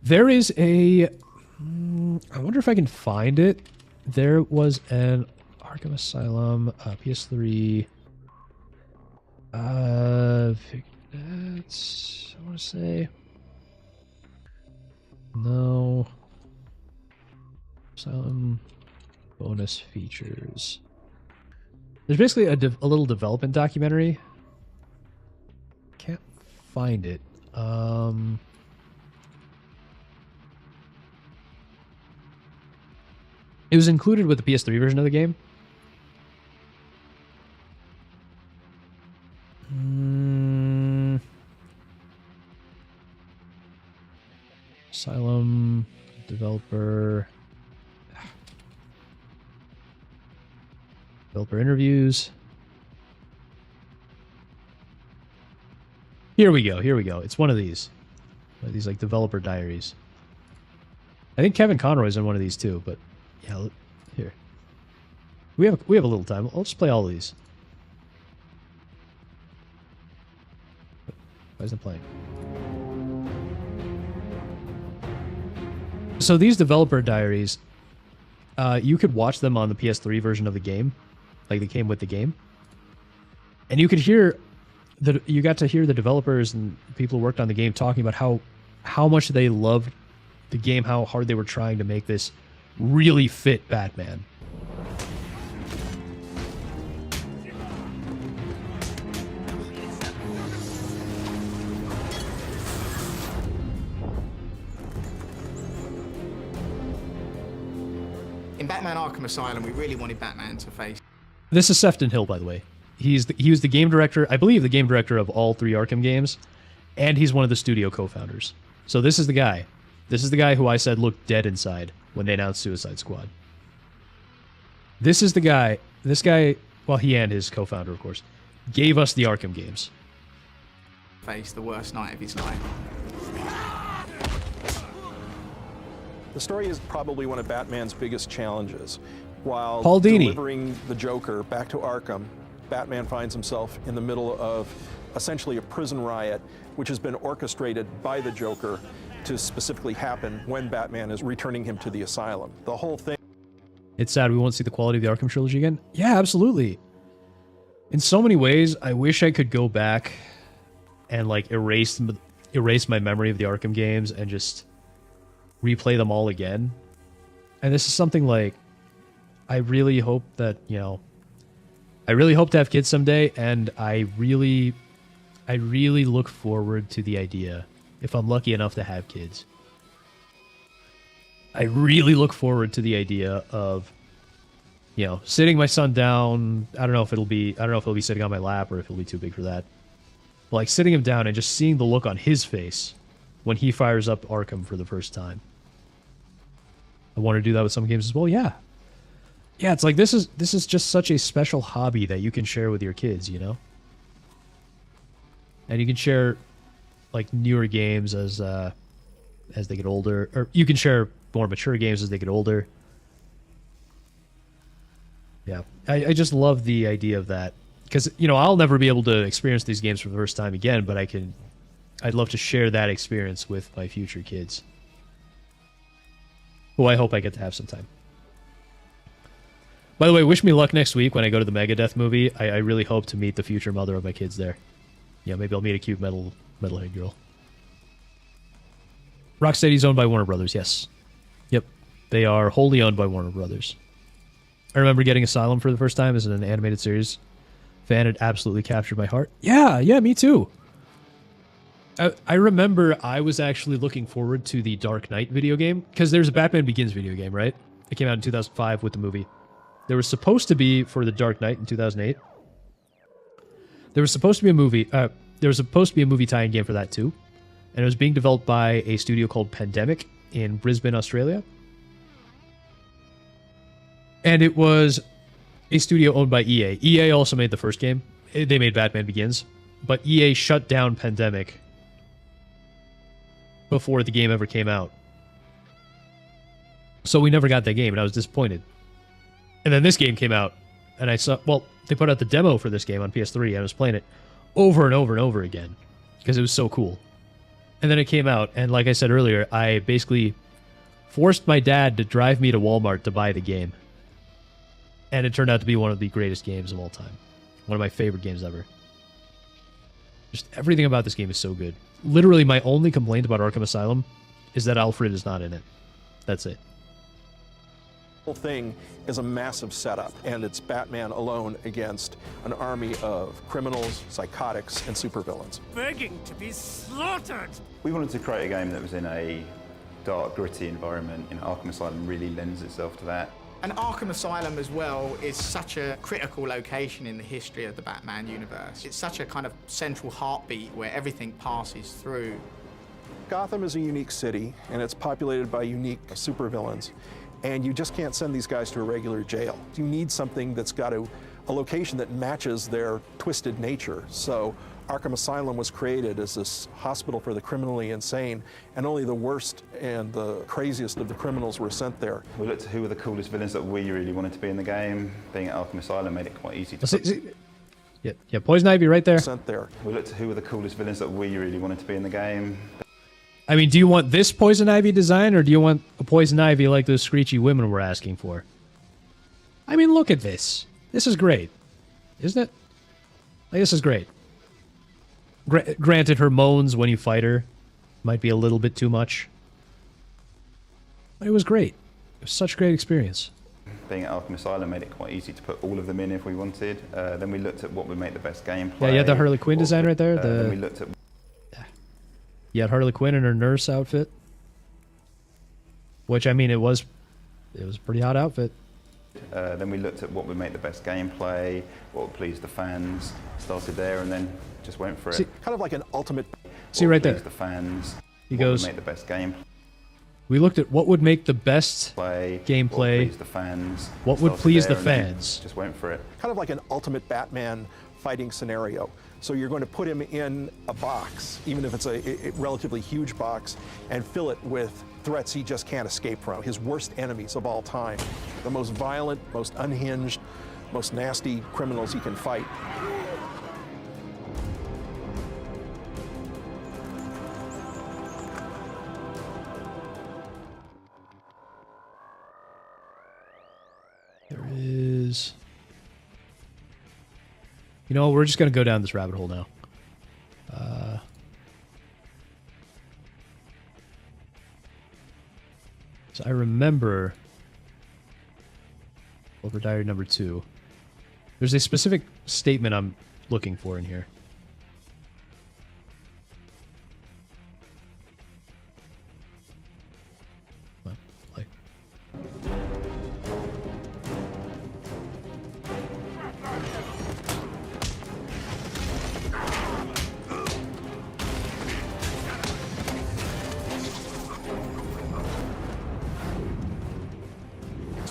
[SPEAKER 8] There is a... I wonder if I can find it. There was an Arkham Asylum PS3... That's... I want to say... No... Asylum bonus features. There's basically a little development documentary. Can't find it. It was included with the PS3 version of the game. Asylum developer interviews. Here we go. It's one of these. One of these like developer diaries. I think Kevin Conroy's in one of these too, but yeah, here. We have a little time. I'll just play all of these. Why isn't it playing? So these developer diaries, you could watch them on the PS3 version of the game. Like they came with the game. And you could hear you got to hear the developers and people who worked on the game talking about how much they loved the game, how hard they were trying to make this really fit Batman.
[SPEAKER 16] In Batman Arkham Asylum, we really wanted Batman to face...
[SPEAKER 8] This is Sefton Hill, by the way. He was the game director, I believe the game director of all 3 Arkham games, and he's one of the studio co-founders. So this is the guy. This is the guy who I said looked dead inside when they announced Suicide Squad. This is the guy, well, he and his co-founder, of course, gave us the Arkham games.
[SPEAKER 16] Face the worst night of his life.
[SPEAKER 17] The story is probably one of Batman's biggest challenges. While
[SPEAKER 8] Paul Dini.
[SPEAKER 17] delivering the Joker back to Arkham, Batman finds himself in the middle of essentially a prison riot, which has been orchestrated by the Joker to specifically happen when Batman is returning him to the asylum. The whole thing...
[SPEAKER 8] It's sad we won't see the quality of the Arkham trilogy again. Yeah, absolutely. In so many ways, I wish I could go back and like erase my memory of the Arkham games and just replay them all again. And this is something like I really hope that, I really hope to have kids someday, and I really look forward to the idea, if I'm lucky enough to have kids. I really look forward to the idea of, sitting my son down. I don't know if he'll be sitting on my lap or if he'll be too big for that. But like sitting him down and just seeing the look on his face when he fires up Arkham for the first time. I want to do that with some games as well. Yeah, it's like this is just such a special hobby that you can share with your kids, and you can share like newer games as they get older, or you can share more mature games as they get older. Yeah, I just love the idea of that. Because, you know, I'll never be able to experience these games for the first time again, but I'd love to share that experience with my future kids, who I hope I get to have sometime. By the way, wish me luck next week when I go to the Megadeth movie. I really hope to meet the future mother of my kids there. Yeah, maybe I'll meet a cute metalhead girl. Rocksteady's owned by Warner Brothers, yes. Yep, they are wholly owned by Warner Brothers. I remember getting Asylum for the first time as an animated series. Fan, it absolutely captured my heart. Yeah, me too. I remember I was actually looking forward to the Dark Knight video game, because there's a Batman Begins video game, right? It came out in 2005 with the movie. There was supposed to be, for the Dark Knight in 2008, there was supposed to be a movie, tie-in game for that too, and it was being developed by a studio called Pandemic in Brisbane, Australia. And it was a studio owned by EA. EA also made the first game. They made Batman Begins, but EA shut down Pandemic before the game ever came out. So we never got that game, and I was disappointed. And then this game came out, and I saw, well, they put out the demo for this game on PS3, and I was playing it over and over and over again, because it was so cool. And then it came out, and like I said earlier, I basically forced my dad to drive me to Walmart to buy the game. And it turned out to be one of the greatest games of all time. One of my favorite games ever. Just everything about this game is so good. Literally, my only complaint about Arkham Asylum is that Alfred is not in it. That's it.
[SPEAKER 17] The whole thing is a massive setup, and it's Batman alone against an army of criminals, psychotics, and supervillains.
[SPEAKER 3] Begging to be slaughtered.
[SPEAKER 18] We wanted to create a game that was in a dark, gritty environment. Arkham Asylum really lends itself to that.
[SPEAKER 16] And Arkham Asylum as well is such a critical location in the history of the Batman universe. It's such a kind of central heartbeat where everything passes through.
[SPEAKER 17] Gotham is a unique city, and it's populated by unique supervillains. And you just can't send these guys to a regular jail. You need something that's got a location that matches their twisted nature. So Arkham Asylum was created as this hospital for the criminally insane, and only the worst and the craziest of the criminals were sent there.
[SPEAKER 18] We looked at who were the coolest villains that we really wanted to be in the game. Being at Arkham Asylum made it quite easy to...
[SPEAKER 8] Yeah, Poison Ivy right there.
[SPEAKER 17] Sent there.
[SPEAKER 18] We looked at who were the coolest villains that we really wanted to be in the game.
[SPEAKER 8] I mean, do you want this Poison Ivy design, or do you want a Poison Ivy like those screechy women were asking for? I mean, look at this. This is great. Isn't it? Like, this is great. Granted, her moans when you fight her might be a little bit too much. But it was great. It was such a great experience.
[SPEAKER 18] Being at Arkham Asylum made it quite easy to put all of them in if we wanted. Then we looked at what would make the best gameplay.
[SPEAKER 8] Yeah, you had the Harley Quinn design right there.
[SPEAKER 18] Then we looked at...
[SPEAKER 8] You had Harley Quinn in her nurse outfit. Which, I mean, it was a pretty hot outfit.
[SPEAKER 18] Then we looked at what would make the best gameplay, what would please the fans. Started there and then just went for it.
[SPEAKER 17] See, kind of like an ultimate...
[SPEAKER 8] See right there.
[SPEAKER 18] The fans.
[SPEAKER 8] He goes...
[SPEAKER 18] What would make the best game.
[SPEAKER 8] We looked at what would make the best gameplay.
[SPEAKER 18] What would please the fans.
[SPEAKER 8] What would please the fans.
[SPEAKER 18] Just went for it.
[SPEAKER 17] Kind of like an ultimate Batman fighting scenario. So you're going to put him in a box, even if it's a relatively huge box, and fill it with threats he just can't escape from. His worst enemies of all time. The most violent, most unhinged, most nasty criminals he can fight.
[SPEAKER 8] There is... You know, we're just going to go down this rabbit hole now. So I remember over diary number 2. There's a specific statement I'm looking for in here. Come on, play.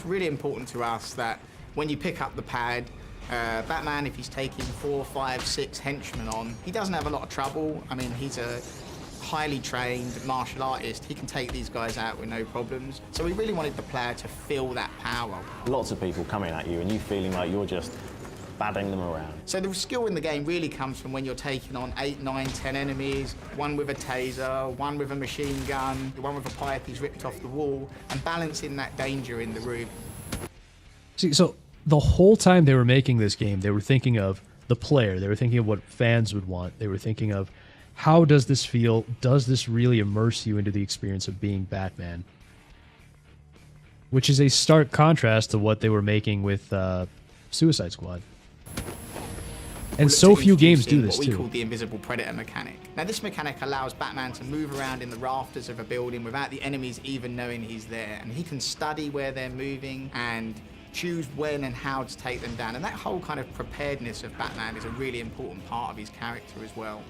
[SPEAKER 16] Really important to us that when you pick up the pad, Batman, if he's taking 4, 5, 6 henchmen on, he doesn't have a lot of trouble. I mean, he's a highly trained martial artist. He can take these guys out with no problems. So we really wanted the player to feel that power.
[SPEAKER 19] Lots of people coming at you and you feeling like you're just batting them around.
[SPEAKER 16] So the skill in the game really comes from when you're taking on 8, 9, 10 enemies, one with a taser, one with a machine gun, one with a pipe he's ripped off the wall, and balancing that danger in the room.
[SPEAKER 8] See, so the whole time they were making this game, they were thinking of the player. They were thinking of what fans would want. They were thinking of, how does this feel? Does this really immerse you into the experience of being Batman? Which is a stark contrast to what they were making with Suicide Squad. And so few games do this
[SPEAKER 16] what
[SPEAKER 8] too.
[SPEAKER 16] We call the invisible predator mechanic. Now this mechanic allows Batman to move around in the rafters of a building without the enemies even knowing he's there, and he can study where they're moving and choose when and how to take them down. And that whole kind of preparedness of Batman is a really important part of his character as well.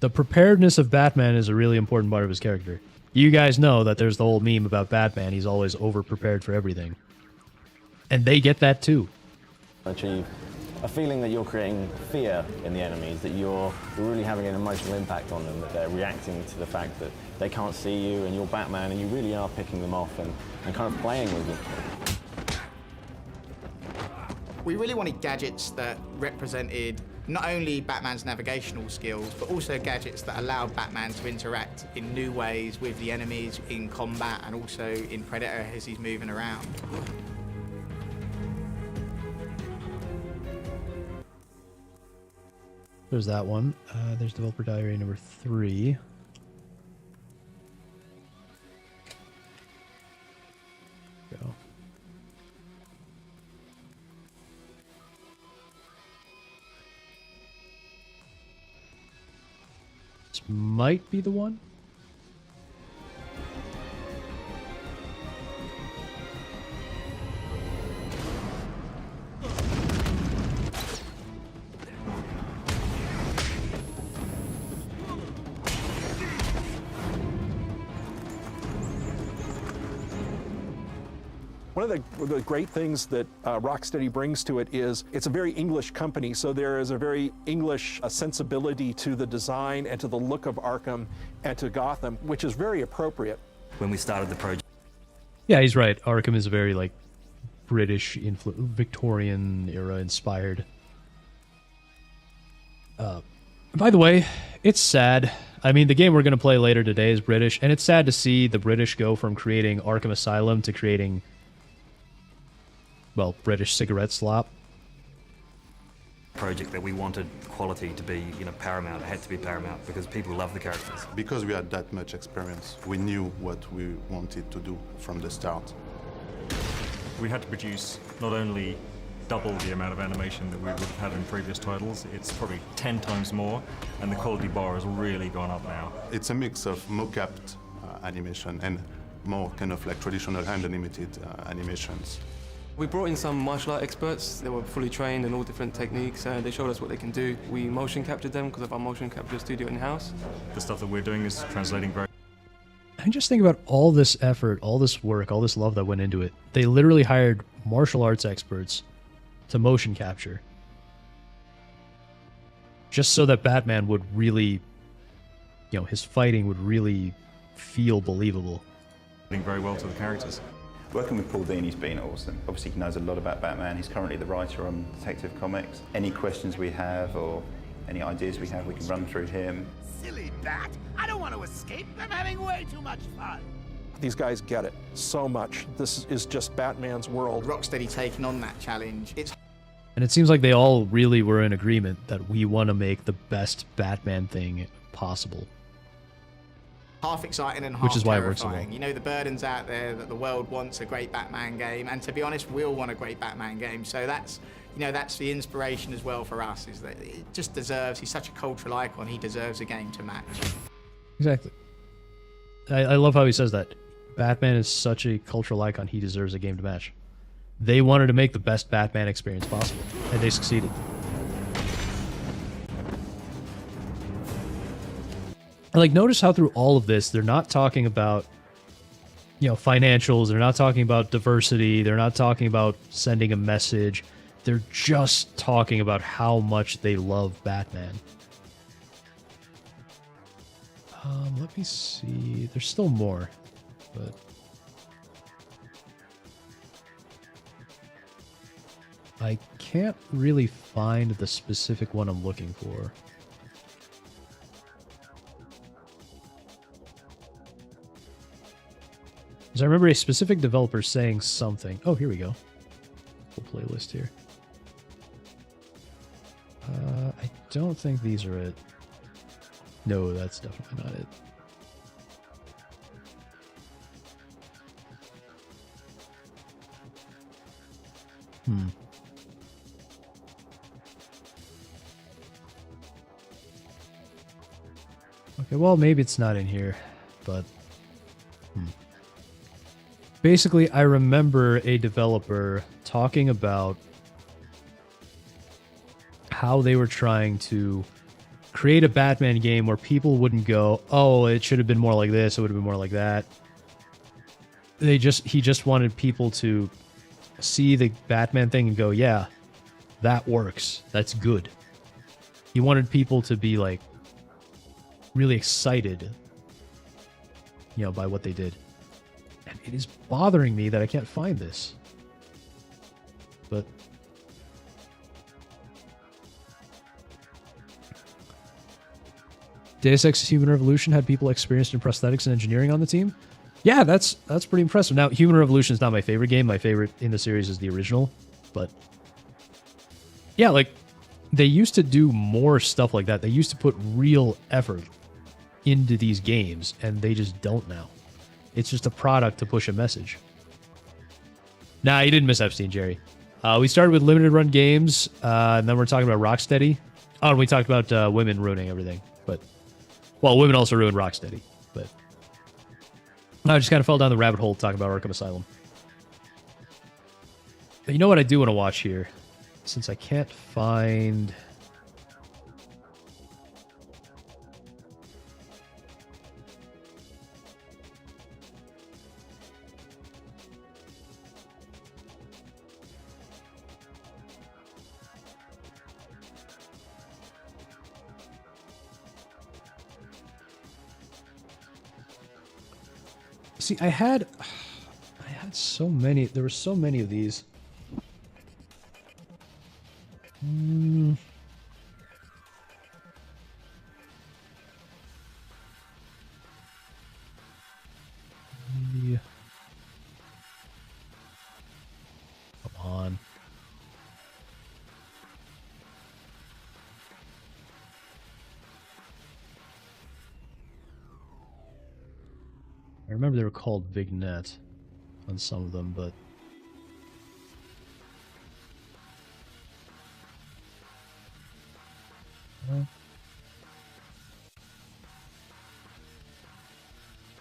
[SPEAKER 8] The preparedness of Batman is a really important part of his character. You guys know that there's the whole meme about Batman. He's always over-prepared for everything. And they get that too.
[SPEAKER 19] Achieve a feeling that you're creating fear in the enemies, that you're really having an emotional impact on them, that they're reacting to the fact that they can't see you and you're Batman and you really are picking them off and kind of playing with them.
[SPEAKER 16] We really wanted gadgets that represented not only Batman's navigational skills, but also gadgets that allowed Batman to interact in new ways with the enemies in combat and also in Predator as he's moving around.
[SPEAKER 8] There's that one. There's Developer Diary number 3. Go. This might be the one.
[SPEAKER 17] One of the great things that Rocksteady brings to it is it's a very English company, so there is a very English sensibility to the design and to the look of Arkham and to Gotham, which is very appropriate.
[SPEAKER 20] When we started the project.
[SPEAKER 8] Yeah, he's right. Arkham is very like British, Victorian era inspired. By the way, it's sad. I mean, the game we're going to play later today is British, and it's sad to see the British go from creating Arkham Asylum to creating, well, British cigarette slop.
[SPEAKER 20] Project that we wanted quality to be, paramount. It had to be paramount because people love the characters.
[SPEAKER 21] Because we had that much experience, we knew what we wanted to do from the start.
[SPEAKER 22] We had to produce not only double the amount of animation that we would have had in previous titles, it's probably 10 times more, and the quality bar has really gone up now.
[SPEAKER 21] It's a mix of mock-up animation and more kind of like traditional hand-animated animations.
[SPEAKER 23] We brought in some martial art experts. They were fully trained in all different techniques. They showed us what they can do. We motion captured them because of our motion capture studio in-house.
[SPEAKER 22] The stuff that we're doing is translating very...
[SPEAKER 8] And just think about all this effort, all this work, all this love that went into it. They literally hired martial arts experts to motion capture. Just so that Batman would really, his fighting would really feel believable.
[SPEAKER 22] Very well to the characters.
[SPEAKER 18] Working with Paul Dini's been awesome. Obviously he knows a lot about Batman. He's currently the writer on Detective Comics. Any questions we have or any ideas we have, we can run through him.
[SPEAKER 3] Silly bat! I don't want to escape. I'm having way too much fun.
[SPEAKER 17] These guys get it so much. This is just Batman's world.
[SPEAKER 16] Rocksteady taking on that challenge.
[SPEAKER 8] And it seems like they all really were in agreement that we want to make the best Batman thing possible.
[SPEAKER 16] Half exciting and half
[SPEAKER 8] Which is why it
[SPEAKER 16] terrifying.
[SPEAKER 8] works so well.
[SPEAKER 16] The burden's out there that the world wants a great Batman game, and to be honest, we all want a great Batman game. So that's, that's the inspiration as well for us, is that it just deserves, he's such a cultural icon, he deserves a game to match.
[SPEAKER 8] Exactly. I love how he says that. Batman is such a cultural icon, he deserves a game to match. They wanted to make the best Batman experience possible, and they succeeded. Like, notice how through all of this, they're not talking about, financials. They're not talking about diversity. They're not talking about sending a message. They're just talking about how much they love Batman. Let me see. There's still more, but I can't really find the specific one I'm looking for. Because I remember a specific developer saying something. Oh, here we go. Full playlist here. I don't think these are it. No, that's definitely not it. Okay, well, maybe it's not in here, but... Basically, I remember a developer talking about how they were trying to create a Batman game where people wouldn't go, oh, it should have been more like this, it would have been more like that. He just wanted people to see the Batman thing and go, yeah, that works. That's good. He wanted people to be like really excited, you know, by what they did. And it is bothering me that I can't find this. But Deus Ex Human Revolution had people experienced in prosthetics and engineering on the team. Yeah, that's pretty impressive. Now, Human Revolution is not my favorite game. My favorite in the series is the original. But yeah, like they used to do more stuff like that. They used to put real effort into these games, and they just don't now. It's just a product to push a message. Nah, you didn't miss Epstein, Jerry. We started with limited run games, and then we're talking about Rocksteady. Oh, and we talked about women ruining everything. But, well, women also ruined Rocksteady. But I just kind of fell down the rabbit hole talking about Arkham Asylum. But you know what I do want to watch here? Since I can't find... See, I had so many. There were so many of these. Yeah. Come on. I remember they were called Vignette on some of them, but...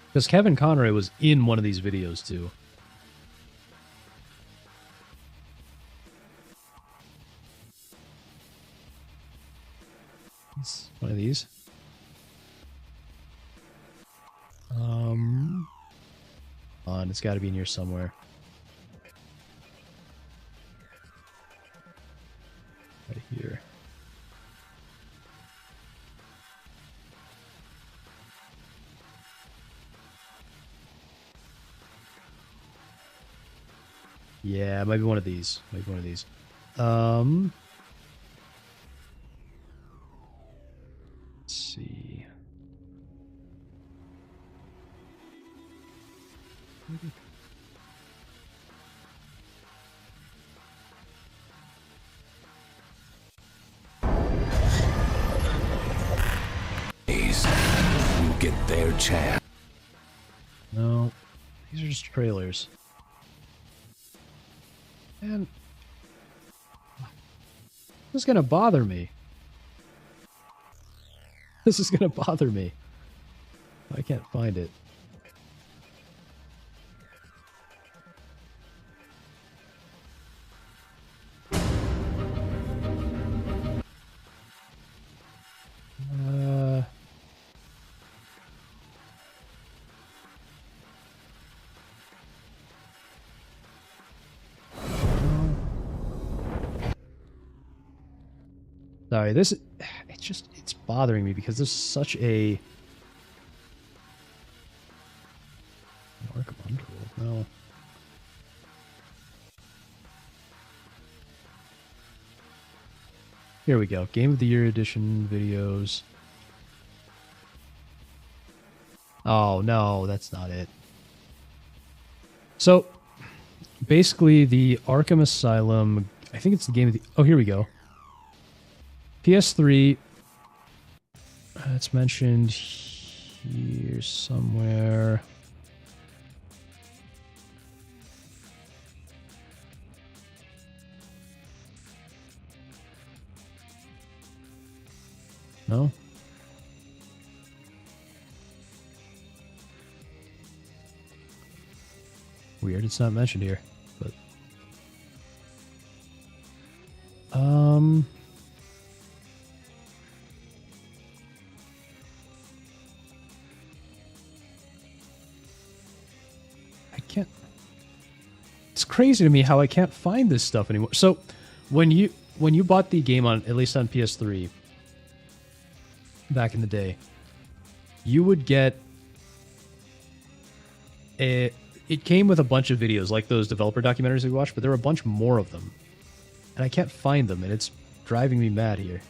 [SPEAKER 8] Because Kevin Conroy was in one of these videos, too. It's one of these. On, it's got to be in here somewhere. Right here. Yeah, it might be one of these. Might be one of these. Let's see.
[SPEAKER 3] You get their chance.
[SPEAKER 8] No, these are just trailers. And this is gonna bother me. This is gonna bother me. I can't find it. Sorry, it's bothering me because there's such a Here we go. Game of the Year edition videos. Oh, no, that's not it. So, basically, the Arkham Asylum... I think it's the game of the... Oh, here we go. PS3. It's mentioned here somewhere. No? Weird, it's not mentioned here, but... I can't... It's crazy to me how I can't find this stuff anymore. So, when you bought the game on, at least on PS3, back in the day, you would get it came with a bunch of videos like those developer documentaries we watched, but there were a bunch more of them. And I can't find them, and it's driving me mad here.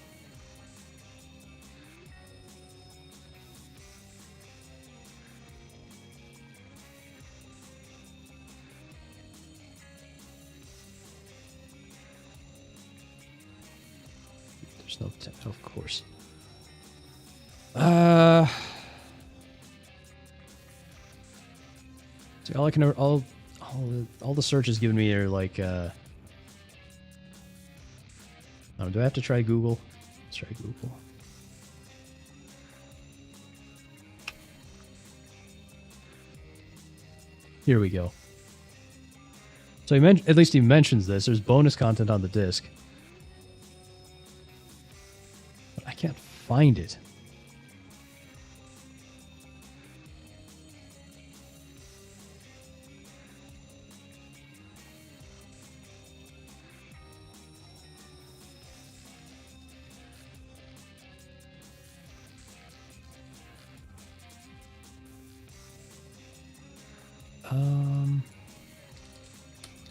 [SPEAKER 8] There's no of course. See, all I can all the searches given me are like do I have to try Google? Let's try Google. Here we go. So at least he mentions this. There's bonus content on the disc. But I can't find it.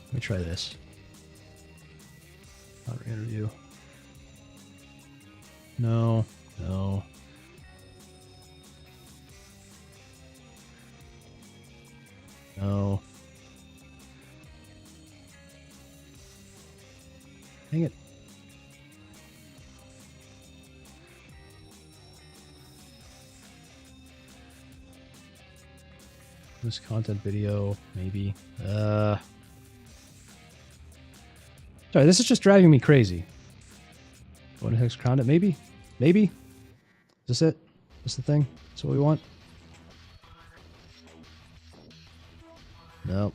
[SPEAKER 8] Let me try this. Auto interview. No. No. No. Dang it. This content video, maybe. Sorry, this is just driving me crazy. What the heck's content? Maybe? Maybe? Is this it? Is this the thing? Is this what we want? Nope.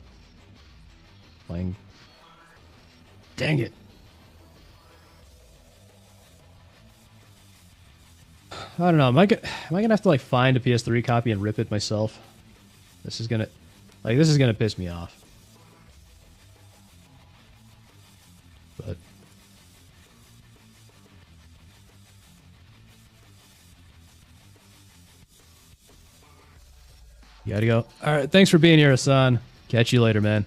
[SPEAKER 8] Playing. Dang it. I don't know. Am I gonna have to like find a PS3 copy and rip it myself? This is gonna piss me off. But you gotta go. All right, thanks for being here, Hassan. Catch you later, man.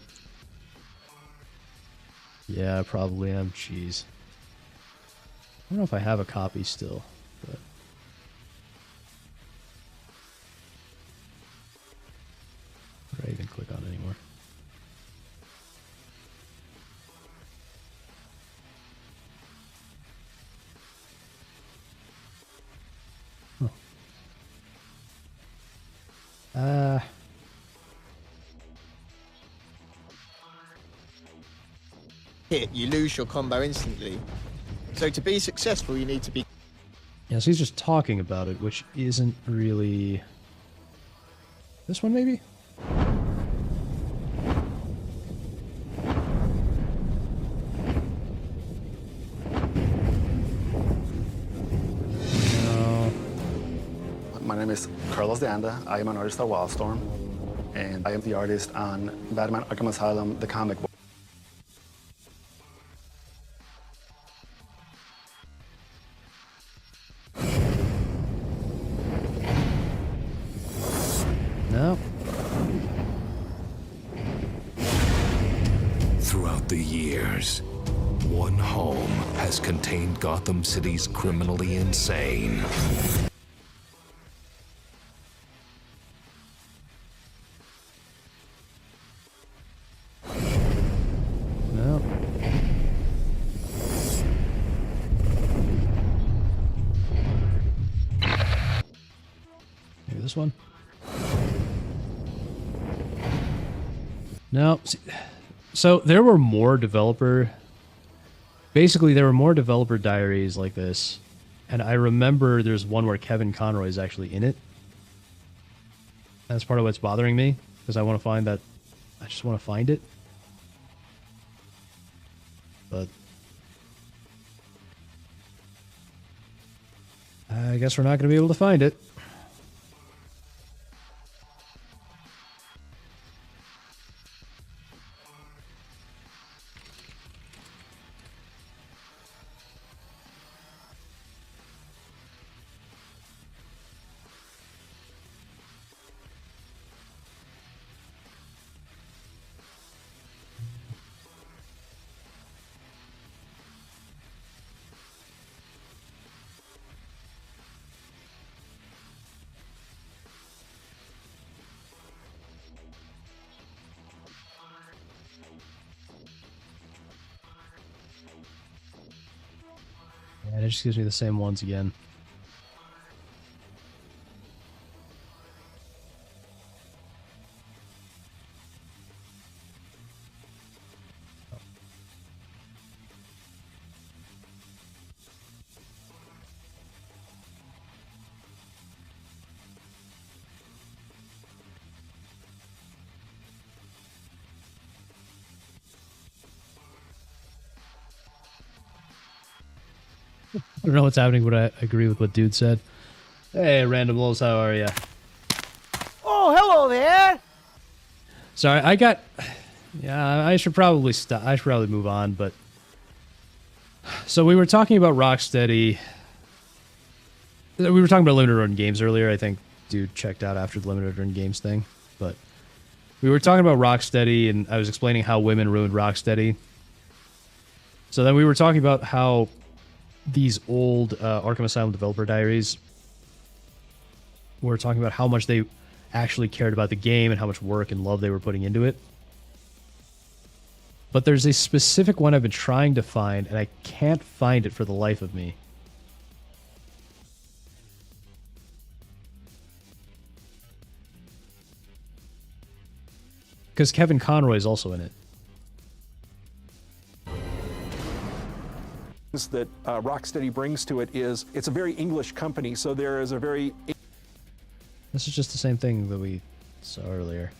[SPEAKER 8] Yeah, I probably am. Jeez. I don't know if I have a copy still, but where do I even click on anymore?
[SPEAKER 1] Hit, you lose your combo instantly. So to be successful, you need to be...
[SPEAKER 8] Yeah, so he's just talking about it, which isn't really... This one, maybe? No.
[SPEAKER 2] My name is Carlos de Anda. I am an artist at Wildstorm, and I am the artist on Batman Arkham Asylum, the comic book.
[SPEAKER 4] Throughout the years, one home has contained Gotham City's criminally insane.
[SPEAKER 8] No. Maybe this one. No. So there were more developer... Basically, there were more developer diaries like this. And I remember there's one where Kevin Conroy is actually in it. That's part of what's bothering me. Because I want to find that... I just want to find it. But... I guess we're not going to be able to find it. And it just gives me the same ones again. I don't know what's happening, but I agree with what dude said. Hey, Random Lulz, how are ya?
[SPEAKER 3] Oh, hello there.
[SPEAKER 8] Sorry, I got... Yeah, I should probably stop. I should probably move on, but... So we were talking about Rocksteady. We were talking about limited run games earlier. I think dude checked out after the limited run games thing. But we were talking about Rocksteady, and I was explaining how women ruined Rocksteady. So then we were talking about how these old Arkham Asylum developer diaries were talking about how much they actually cared about the game and how much work and love they were putting into it. But there's a specific one I've been trying to find, and I can't find it for the life of me. Because Kevin Conroy is also in it.
[SPEAKER 17] That Rocksteady brings to it is it's a very English company, so there is a very...
[SPEAKER 8] This is just the same thing that we saw earlier.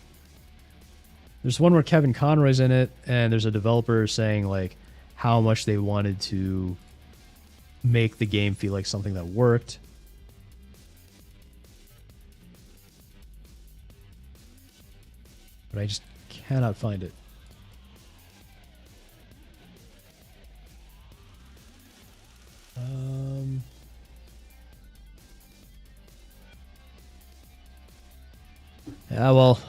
[SPEAKER 8] There's one where Kevin Conroy's in it, and there's a developer saying like how much they wanted to make the game feel like something that worked. But I just cannot find it. Yeah, well,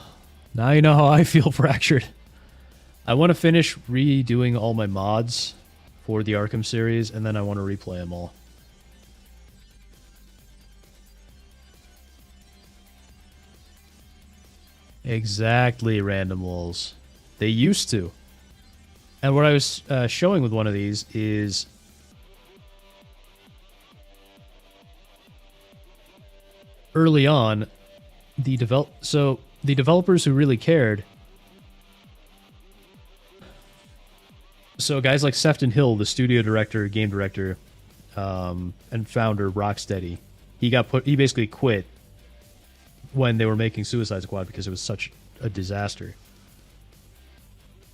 [SPEAKER 8] now you know how I feel, Fractured. I want to finish redoing all my mods for the Arkham series, and then I want to replay them all. Exactly, Random Lulz. They used to. And what I was showing with one of these is... early on, the developers who really cared. So guys like Sefton Hill, the studio director, game director, and founder of Rocksteady, he basically quit when they were making Suicide Squad because it was such a disaster.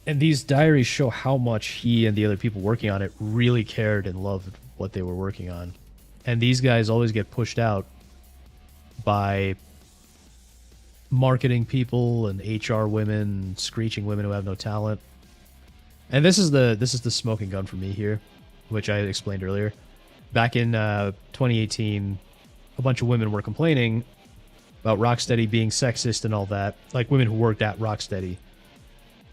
[SPEAKER 8] And these diaries show how much he and the other people working on it really cared and loved what they were working on. And these guys always get pushed out by marketing people and HR women, screeching women who have no talent. And this is the smoking gun for me here, which I explained earlier. Back in 2018, a bunch of women were complaining about Rocksteady being sexist and all that, like women who worked at Rocksteady.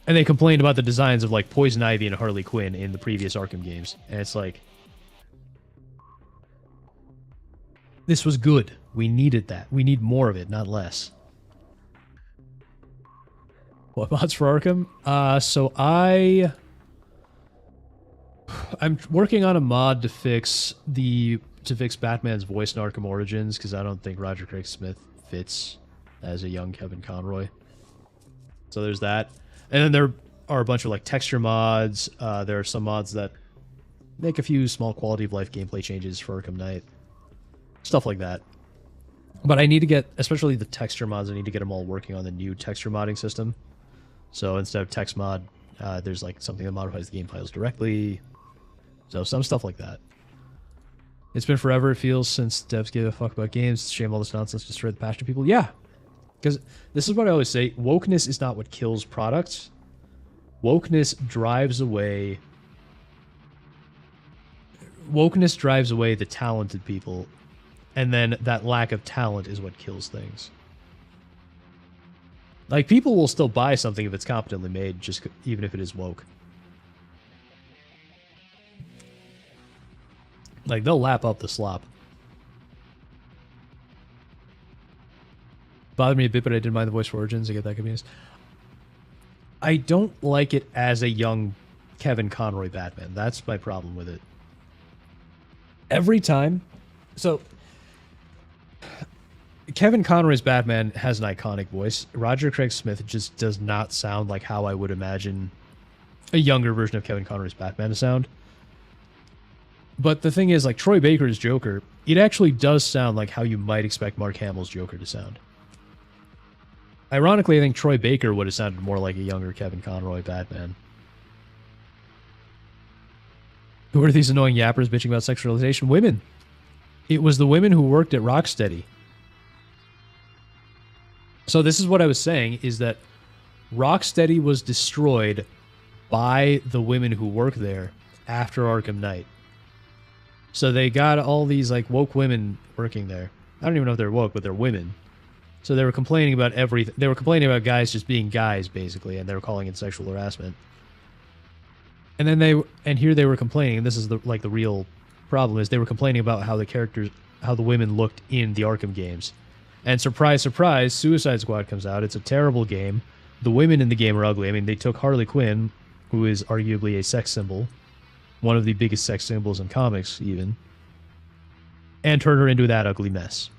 [SPEAKER 8] And they complained about the designs of like Poison Ivy and Harley Quinn in the previous Arkham games. And it's like, this was good. We needed that. We need more of it, not less. What mods for Arkham? So I'm working on a mod to fix Batman's voice in Arkham Origins, because I don't think Roger Craig Smith fits as a young Kevin Conroy. So there's that. And then there are a bunch of like texture mods. There are some mods that make a few small quality of life gameplay changes for Arkham Knight. Stuff like that. But I need to get, especially the texture mods, I need to get them all working on the new texture modding system. So instead of text mod, there's like something that modifies the game files directly. So some stuff like that. It's been forever, it feels, since devs give a fuck about games. It's a shame all this nonsense destroyed the passion of people. Yeah. Because this is what I always say. Wokeness is not what kills products. Wokeness drives away the talented people. And then that lack of talent is what kills things. Like, people will still buy something if it's competently made, just even if it is woke. Like, they'll lap up the slop. Bothered me a bit, but I didn't mind the voice for Origins. I get that convenience. I don't like it as a young Kevin Conroy Batman. That's my problem with it. Every time... So... Kevin Conroy's Batman has an iconic voice. Roger Craig Smith just does not sound like how I would imagine a younger version of Kevin Conroy's Batman to sound. But the thing is, like, Troy Baker's Joker, it actually does sound like how you might expect Mark Hamill's Joker to sound. Ironically, I think Troy Baker would have sounded more like a younger Kevin Conroy Batman. Who are these annoying yappers bitching about sexualization? Women. It was the women who worked at Rocksteady. So this is what I was saying, is that Rocksteady was destroyed by the women who work there after Arkham Knight. So they got all these like woke women working there. I don't even know if they're woke, but they're women. So they were complaining about everything. They were complaining about guys just being guys, basically, and they were calling it sexual harassment. And then here they were complaining, and this is the real problem, is they were complaining about how the women looked in the Arkham games. And surprise, surprise, Suicide Squad comes out. It's a terrible game. The women in the game are ugly. I mean, they took Harley Quinn, who is arguably a sex symbol, one of the biggest sex symbols in comics, even, and turned her into that ugly mess.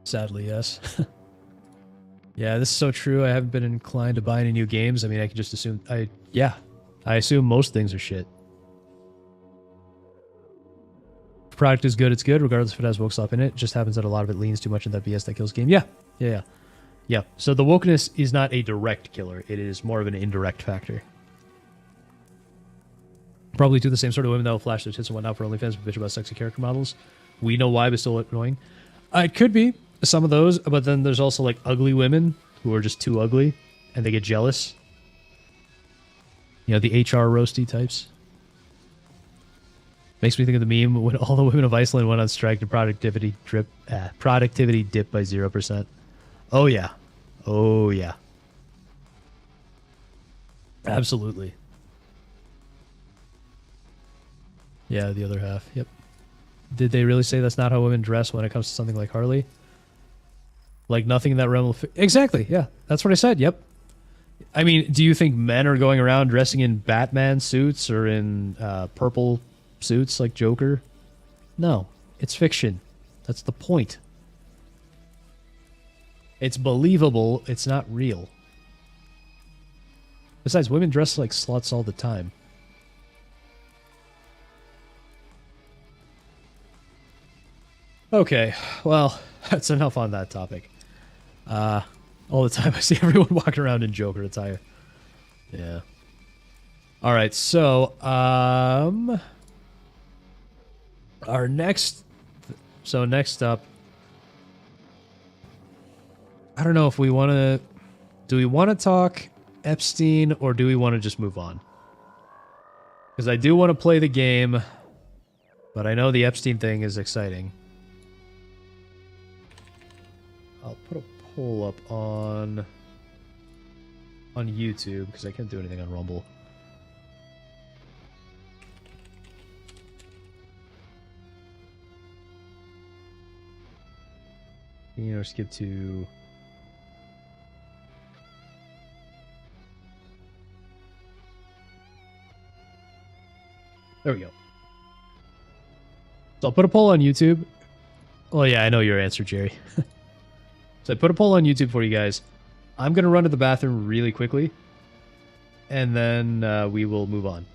[SPEAKER 8] Sadly, yes. Yeah, this is so true. I haven't been inclined to buy any new games. I mean, I can just assume... I assume most things are shit. If product is good, it's good, regardless if it has woke stuff in it. It just happens that a lot of it leans too much in that BS that kills game. Yeah. So the wokeness is not a direct killer. It is more of an indirect factor. Probably to the same sort of women that will flash their tits and whatnot for OnlyFans but bitch about sexy character models. We know why, but still annoying. It could be some of those, but then there's also like ugly women who are just too ugly and they get jealous. You know, the HR roasty types. Makes me think of the meme when all the women of Iceland went on strike to productivity dipped by 0%. Oh yeah. Absolutely. Yeah, the other half. Yep. Did they really say that's not how women dress when it comes to something like Harley? Like nothing in that realm will fit. Exactly. Yeah, that's what I said. Yep. I mean, do you think men are going around dressing in Batman suits or in purple suits like Joker? No, it's fiction. That's the point. It's believable. It's not real. Besides, women dress like sluts all the time. Okay, well, that's enough on that topic. All the time I see everyone walking around in Joker attire. Yeah. All right, so next up, I don't know if we want to, do we want to talk Epstein or do we want to just move on? Because I do want to play the game, but I know the Epstein thing is exciting. I'll put a poll up on YouTube because I can't do anything on Rumble. You know, skip to. There we go. So I'll put a poll on YouTube. Well, yeah, I know your answer, Jerry. So I put a poll on YouTube for you guys. I'm going to run to the bathroom really quickly, and then we will move on.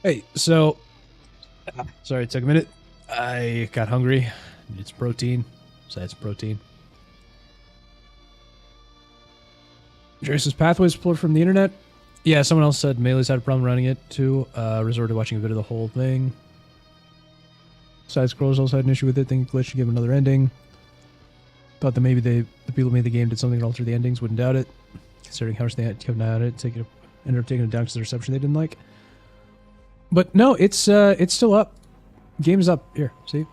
[SPEAKER 8] Hey, so sorry, it took a minute. I got hungry. Needed some protein, so I had some protein. Jerry says pathways pulled from the internet. Yeah, someone else said Melee's had a problem running it too. Resorted to watching a bit of the whole thing. Side scrollers also had an issue with it. Think glitch should give another ending. Thought that maybe the people who made the game did something to alter the endings. Wouldn't doubt it. Considering how much they had kept at it, ended up taking it down because of the reception they didn't like. But no, it's still up. Game is up. Here, see?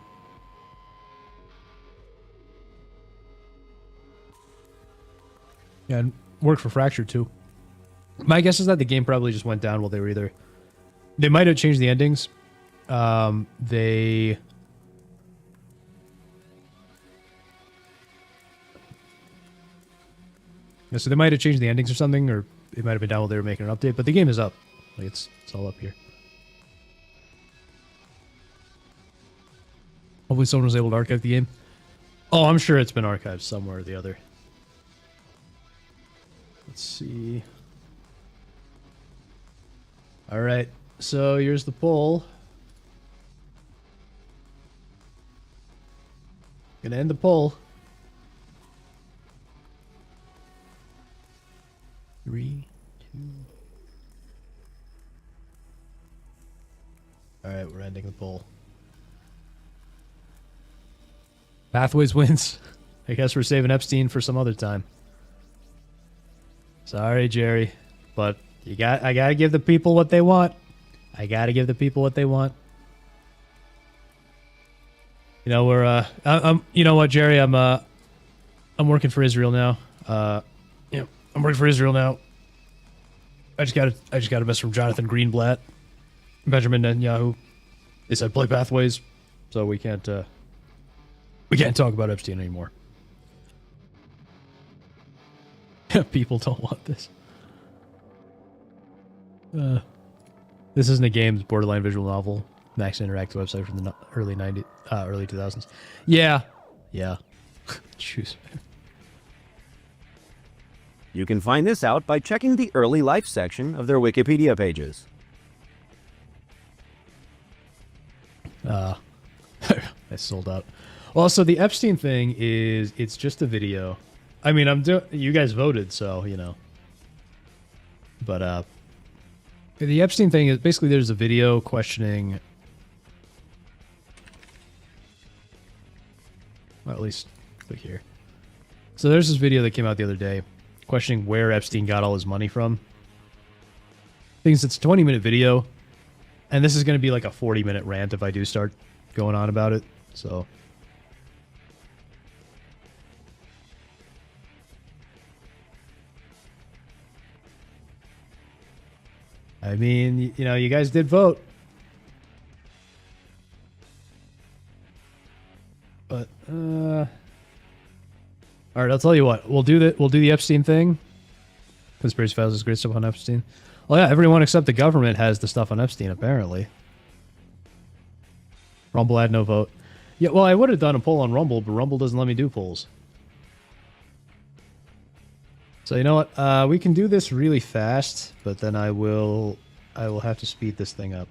[SPEAKER 8] Yeah, and worked for Fractured too. My guess is that the game probably just went down while they were either... They might have changed the endings. So they might have changed the endings or something, or it might have been down while they were making an update, but the game is up. Like it's all up here. Hopefully someone was able to archive the game. Oh, I'm sure it's been archived somewhere or the other. Let's see. All right, so here's the poll. Gonna end the poll. 3, 2. All right, we're ending the poll. Pathways wins. I guess we're saving Epstein for some other time. Sorry, Jerry, but I gotta give the people what they want. I gotta give the people what they want. You know, you know what, Jerry? I'm working for Israel now. I'm working for Israel now. I just got a message from Jonathan Greenblatt, Benjamin Netanyahu. They said play Pathways, so we can't talk about Epstein anymore. People don't want this. This isn't a game. It's a borderline visual novel. Max Interactive website from the early 2000s. Yeah. Choose.
[SPEAKER 6] You can find this out by checking the early life section of their Wikipedia pages.
[SPEAKER 8] I sold out. Also, the Epstein thing it's just a video. I mean, you guys voted, so, you know. But, the Epstein thing is basically there's a video questioning... Well, at least, click here. So there's this video that came out the other day questioning where Epstein got all his money from. It's a 20-minute video, and this is going to be like a 40-minute rant if I do start going on about it, so... I mean, you know, you guys did vote. But, all right, I'll tell you what. We'll do the Epstein thing. Conspiracy Files is great stuff on Epstein. Well, yeah, everyone except the government has the stuff on Epstein, apparently. Rumble had no vote. Yeah, well, I would have done a poll on Rumble, but Rumble doesn't let me do polls. So you know what? We can do this really fast, but then I will have to speed this thing up.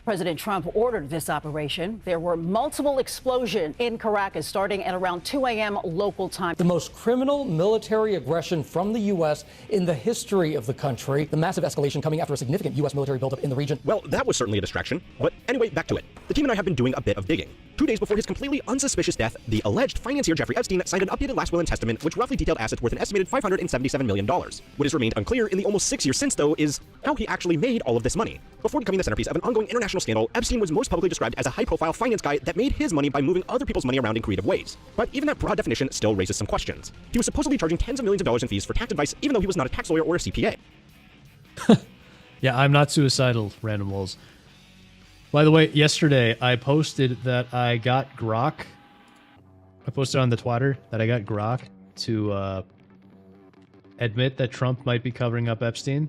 [SPEAKER 7] President Trump ordered this operation. There were multiple explosions in Caracas starting at around 2 a.m. local time.
[SPEAKER 12] The most criminal military aggression from the U.S. in the history of the country. The massive escalation coming after a significant U.S. military buildup in the region.
[SPEAKER 24] Well, that was certainly a distraction. But anyway, back to it. The team and I have been doing a bit of digging. 2 days before his completely unsuspicious death, the alleged financier Jeffrey Epstein signed an updated last will and testament which roughly detailed assets worth an estimated $577 million. What has remained unclear in the almost 6 years since, though, is how he actually made all of this money. Before becoming the centerpiece of an ongoing international scandal, Epstein was most publicly described as a high-profile finance guy that made his money by moving other people's money around in creative ways. But even that broad definition still raises some questions. He was supposedly charging tens of millions of dollars in fees for tax advice, even though he was not a tax lawyer or a CPA.
[SPEAKER 8] Yeah, I'm not suicidal, Random Wolves. By the way, yesterday I posted that I got Grok. I posted on the Twitter that I got Grok to admit that Trump might be covering up Epstein.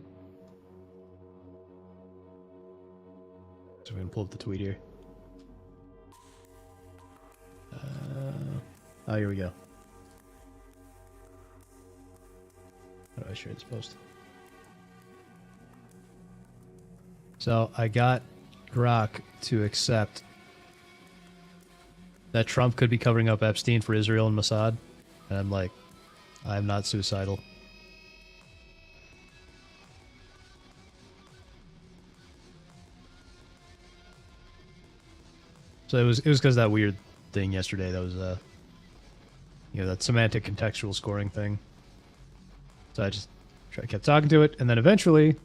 [SPEAKER 8] So we're going to pull up the tweet here. Oh, here we go. How do I share this post? So I got Grok to accept that Trump could be covering up Epstein for Israel and Mossad. And I'm like, I'm not suicidal. So it was because that weird thing yesterday that was that semantic contextual scoring thing. So I just kept talking to it, and then eventually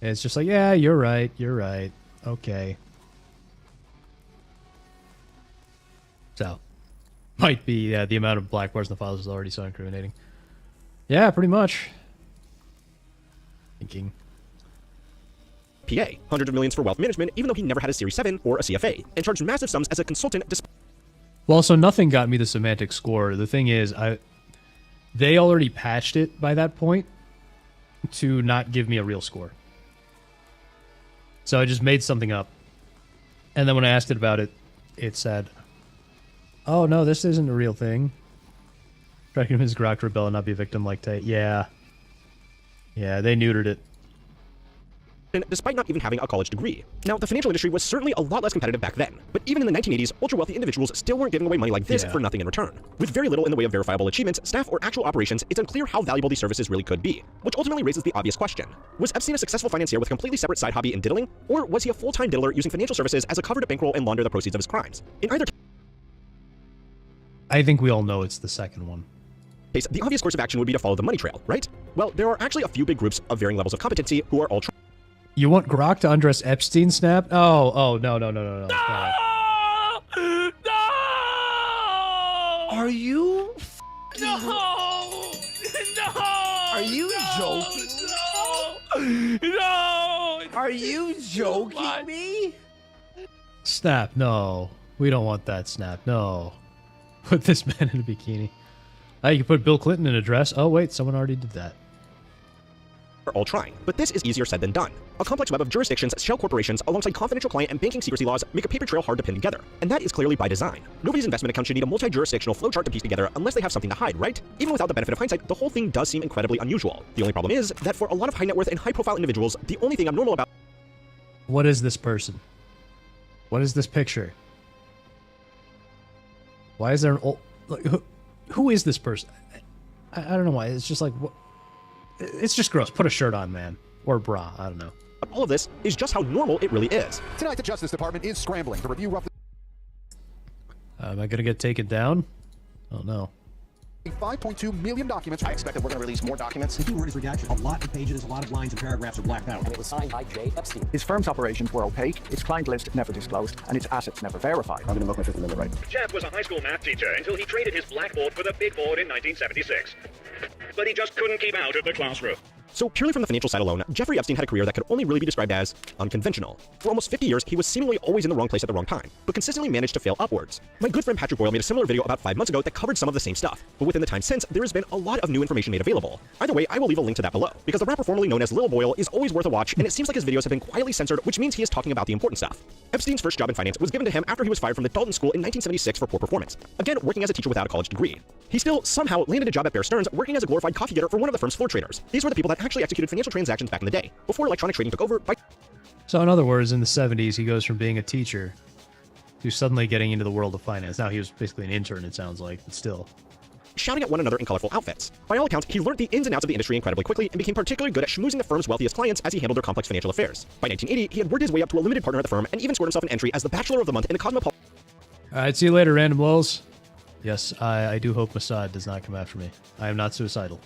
[SPEAKER 8] it's just like, yeah, you're right, okay. So might be the amount of black bars in the files is already so incriminating. Yeah, pretty much. Thinking.
[SPEAKER 24] PA, hundreds of millions for wealth management, even though he never had a Series 7 or a CFA, and charged massive sums as a consultant.
[SPEAKER 8] Well, so nothing got me the semantic score. The thing is, they already patched it by that point to not give me a real score. So I just made something up. And then when I asked it about it, it said, oh, no, this isn't a real thing. Try to convince Grok to rebel and not be a victim like Tate. Yeah. Yeah, they neutered it.
[SPEAKER 24] Despite not even having a college degree. Now, the financial industry was certainly a lot less competitive back then, but even in the 1980s, ultra-wealthy individuals still weren't giving away money like this for nothing in return. With very little in the way of verifiable achievements, staff, or actual operations, it's unclear how valuable these services really could be, which ultimately raises the obvious question. Was Epstein a successful financier with a completely separate side hobby in diddling, or was he a full-time diddler using financial services as a cover to bankroll and launder the proceeds of his crimes? In either
[SPEAKER 8] I think we all know it's the second one.
[SPEAKER 24] case, the obvious course of action would be to follow the money trail, right? Well, there are actually a few big groups of varying levels of competency who are all
[SPEAKER 8] You want Grok to undress Epstein, Snap? Oh, no.
[SPEAKER 3] No! Are you No! Are you joking? No! Are you joking me?
[SPEAKER 8] Snap, no. We don't want that, Snap, no. Put this man in a bikini. You can put Bill Clinton in a dress. Oh, wait, someone already did that.
[SPEAKER 24] are all trying, but this is easier said than done. A complex web of jurisdictions, shell corporations, alongside confidential client and banking secrecy laws make a paper trail hard to pin together, and that is clearly by design. Nobody's investment account should need a multi-jurisdictional flowchart to piece together unless they have something to hide, right? Even without the benefit of hindsight, the whole thing does seem incredibly unusual. The only problem is that for a lot of high net worth and high profile individuals, the only thing abnormal about—
[SPEAKER 8] What is this person? What is this picture? Why is there an old... Like, who is this person? I don't know why. It's just like... It's just gross. Put a shirt on, man. Or a bra. I don't know.
[SPEAKER 24] All of this is just how normal it really is.
[SPEAKER 5] Tonight, the Justice Department is scrambling to review roughly...
[SPEAKER 8] Am I going to get taken down? Oh, no.
[SPEAKER 5] 5.2 million documents. I expect that we're going to release more documents.
[SPEAKER 11] The keyword is redacted. A lot of pages, a lot of lines and paragraphs are blacked out.
[SPEAKER 14] And it was signed by J. Epstein.
[SPEAKER 11] His firm's operations were opaque, its client list never disclosed, and its assets never verified. I'm going to look my fifth amendment right.
[SPEAKER 15] Jeff was a high school math teacher until he traded his blackboard for the big board in 1976. But he just couldn't keep out of the classroom.
[SPEAKER 24] So purely from the financial side alone, Jeffrey Epstein had a career that could only really be described as unconventional. For almost 50 years, he was seemingly always in the wrong place at the wrong time, but consistently managed to fail upwards. My good friend Patrick Boyle made a similar video about 5 months ago that covered some of the same stuff, but within the time since, there has been a lot of new information made available. Either way, I will leave a link to that below, because the rapper formerly known as Lil Boyle is always worth a watch, and it seems like his videos have been quietly censored, which means he is talking about the important stuff. Epstein's first job in finance was given to him after he was fired from the Dalton School in 1976 for poor performance. Again, working as a teacher without a college degree. He still somehow landed a job at Bear Stearns working as a glorified coffee getter for one of the firm's floor traders. These were the people that actually executed financial transactions back in the day, before electronic trading took over by...
[SPEAKER 8] So in other words, in the 70s, he goes from being a teacher to suddenly getting into the world of finance. Now, he was basically an intern, it sounds like, but still.
[SPEAKER 24] Shouting at one another in colorful outfits. By all accounts, he learned the ins and outs of the industry incredibly quickly and became particularly good at schmoozing the firm's wealthiest clients as he handled their complex financial affairs. By 1980, he had worked his way up to a limited partner at the firm and even scored himself an entry as the Bachelor of the Month in the Cosmopolitan...
[SPEAKER 8] Alright, see you later, random lulz. Yes, I do hope Mossad does not come after me. I am not suicidal.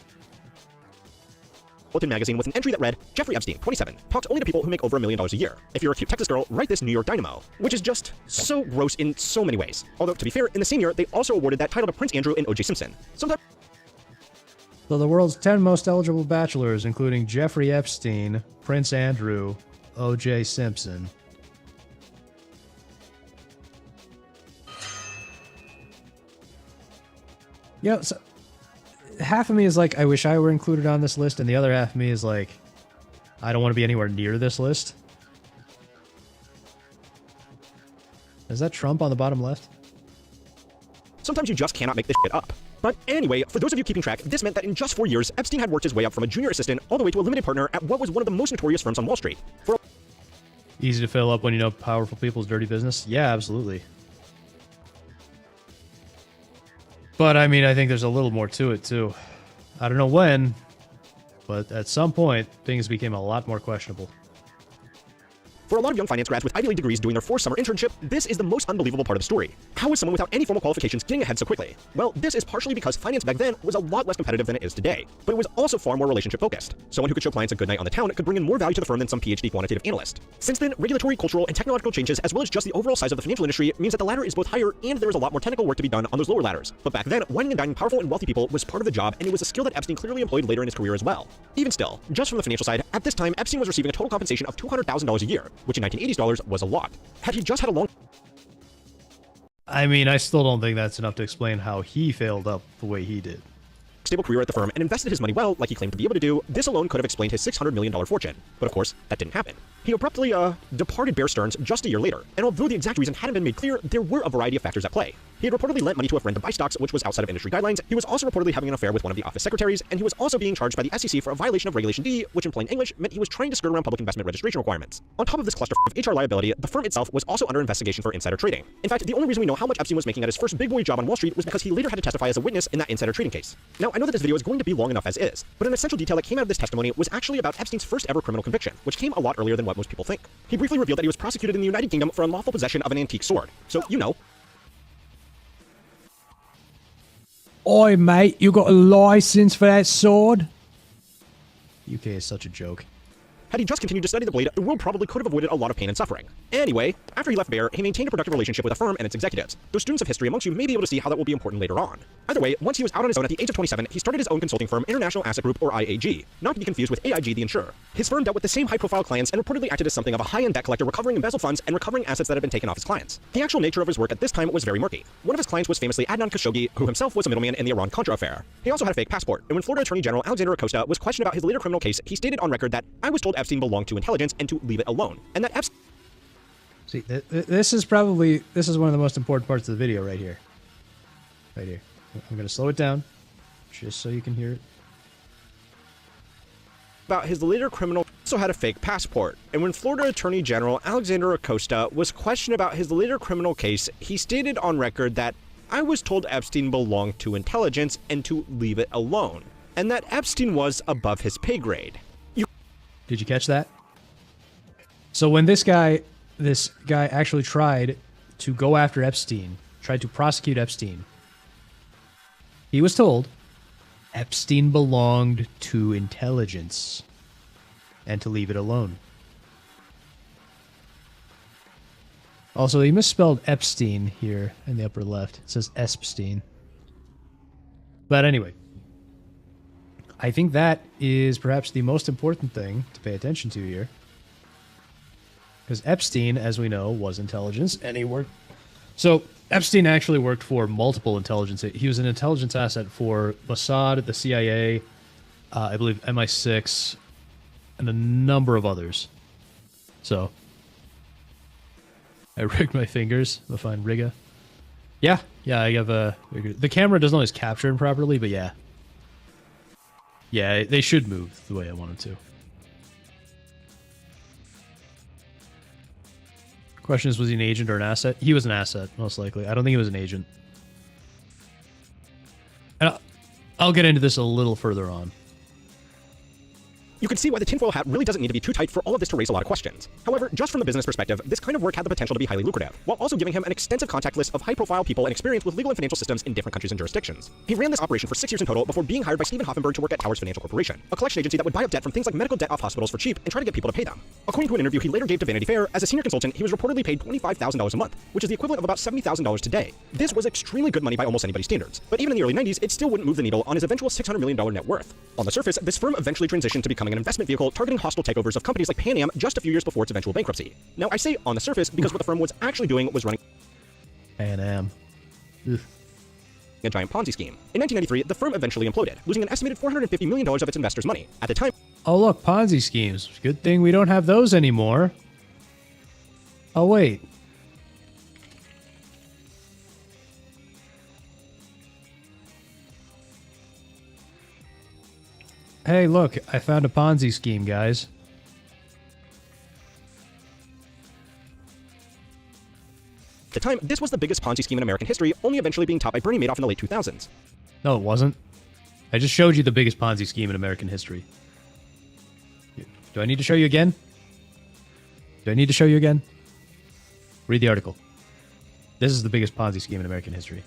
[SPEAKER 24] Magazine with an entry that read, Jeffrey Epstein, 27, talks only to people who make over $1 million a year. If you're a cute Texas girl, write this New York Dynamo. Which is just so gross in so many ways. Although, to be fair, in the same year, they also awarded that title to Prince Andrew and O.J. Simpson. Sometimes...
[SPEAKER 8] So the world's 10 most eligible bachelors, including Jeffrey Epstein, Prince Andrew, O.J. Simpson. You know, so half of me is like, I wish I were included on this list, and the other half of me is like, I don't want to be anywhere near this list. Is that Trump on the bottom left?
[SPEAKER 24] Sometimes you just cannot make this shit up. But anyway, for those of you keeping track, this meant that in just 4 years, Epstein had worked his way up from a junior assistant all the way to a limited partner at what was one of the most notorious firms on Wall Street.
[SPEAKER 8] Easy to fill up when you know powerful people's dirty business? Yeah, absolutely. But, I mean, I think there's a little more to it, too. I don't know when, but at some point, things became a lot more questionable.
[SPEAKER 24] For a lot of young finance grads with Ivy League degrees doing their 4th summer internship, this is the most unbelievable part of the story. How is someone without any formal qualifications getting ahead so quickly? Well, this is partially because finance back then was a lot less competitive than it is today, but it was also far more relationship focused. Someone who could show clients a good night on the town could bring in more value to the firm than some PhD quantitative analyst. Since then, regulatory, cultural, and technological changes, as well as just the overall size of the financial industry, means that the ladder is both higher and there is a lot more technical work to be done on those lower ladders. But back then, wining and dining powerful and wealthy people was part of the job, and it was a skill that Epstein clearly employed later in his career as well. Even still, just from the financial side, at this time, Epstein was receiving a total compensation of $200,000 a year, which in 1980s dollars was a lot. Had he just had a long...
[SPEAKER 8] I mean, I still don't think that's enough to explain how he failed up the way he did.
[SPEAKER 24] Stable career at the firm and invested his money well, like he claimed to be able to do, this alone could have explained his $600 million fortune. But of course, that didn't happen. He abruptly, departed Bear Stearns just a year later, and although the exact reason hadn't been made clear, there were a variety of factors at play. He had reportedly lent money to a friend to buy stocks, which was outside of industry guidelines. He was also reportedly having an affair with one of the office secretaries, and he was also being charged by the SEC for a violation of Regulation D, which in plain English meant he was trying to skirt around public investment registration requirements. On top of this cluster of HR liability, the firm itself was also under investigation for insider trading. In fact, the only reason we know how much Epstein was making at his first big boy job on Wall Street was because he later had to testify as a witness in that insider trading case. Now, I know that this video is going to be long enough as is, but an essential detail that came out of this testimony was actually about Epstein's first ever criminal conviction, which came a lot earlier than what most people think. He briefly revealed that he was prosecuted in the United Kingdom for unlawful possession of an antique sword. So, you know.
[SPEAKER 8] Oi, mate, you got a license for that sword? UK is such a joke.
[SPEAKER 24] Had he just continued to study the blade, the world probably could have avoided a lot of pain and suffering. Anyway, after he left Bear, he maintained a productive relationship with the firm and its executives. Those students of history amongst you may be able to see how that will be important later on. Either way, once he was out on his own at the age of 27, he started his own consulting firm, International Asset Group, or IAG, not to be confused with AIG the insurer. His firm dealt with the same high-profile clients and reportedly acted as something of a high-end debt collector recovering embezzled funds and recovering assets that had been taken off his clients. The actual nature of his work at this time was very murky. One of his clients was famously Adnan Khashoggi, who himself was a middleman in the Iran-Contra affair. He also had a fake passport, and when Florida Attorney General Alexander Acosta was questioned about his later criminal case, he stated on record that, "I was told Epstein belonged to intelligence and to leave it alone," and that Epstein...
[SPEAKER 8] See, this is one of the most important parts of the video right here. Right here. I'm going to slow it down, just so you can hear it.
[SPEAKER 24] About his later criminal also had a fake passport, and when Florida Attorney General Alexander Acosta was questioned about his later criminal case, he stated on record that, "I was told Epstein belonged to intelligence and to leave it alone," and that Epstein was above his pay grade.
[SPEAKER 8] Did you catch that? So when this guy actually tried to go after Epstein, tried to prosecute Epstein, he was told Epstein belonged to intelligence and to leave it alone. Also, he misspelled Epstein here in the upper left. It says Epstein. But anyway, I think that is perhaps the most important thing to pay attention to here. Because Epstein, as we know, was intelligence, and he worked... So, Epstein actually worked for multiple intelligence... He was an intelligence asset for Mossad, the CIA, I believe MI6, and a number of others. So, I rigged my fingers. I'm gonna find Riga. Yeah, I have a... The camera doesn't always capture him properly, but yeah. Yeah, they should move the way I want them to. Question is, was he an agent or an asset? He was an asset, most likely. I don't think he was an agent. And I'll get into this a little further on.
[SPEAKER 24] You can see why the tinfoil hat really doesn't need to be too tight for all of this to raise a lot of questions. However, just from the business perspective, this kind of work had the potential to be highly lucrative, while also giving him an extensive contact list of high-profile people and experience with legal and financial systems in different countries and jurisdictions. He ran this operation for 6 years in total before being hired by Stephen Hoffenberg to work at Towers Financial Corporation, a collection agency that would buy up debt from things like medical debt off hospitals for cheap and try to get people to pay them. According to an interview he later gave to Vanity Fair, as a senior consultant, he was reportedly paid $25,000 a month, which is the equivalent of about $70,000 today. This was extremely good money by almost anybody's standards, but even in the early 90s, it still wouldn't move the needle on his eventual $600 million net worth. On the surface, this firm eventually transitioned to becoming an investment vehicle targeting hostile takeovers of companies like Pan Am just a few years before its eventual bankruptcy. Now, I say on the surface because what the firm was actually doing was running
[SPEAKER 8] Pan Am. Ugh.
[SPEAKER 24] A giant Ponzi scheme. In 1993, the firm eventually imploded, losing an estimated $450 million of its investors' money. At the time...
[SPEAKER 8] Oh look, Ponzi schemes. Good thing we don't have those anymore. Oh wait. Hey, look, I found a Ponzi scheme, guys.
[SPEAKER 24] At the time, this was the biggest Ponzi scheme in American history, only eventually being topped by Bernie Madoff in the late 2000s.
[SPEAKER 8] No, it wasn't. I just showed you the biggest Ponzi scheme in American history. Do I need to show you again? Do I need to show you again? Read the article. This is the biggest Ponzi scheme in American history.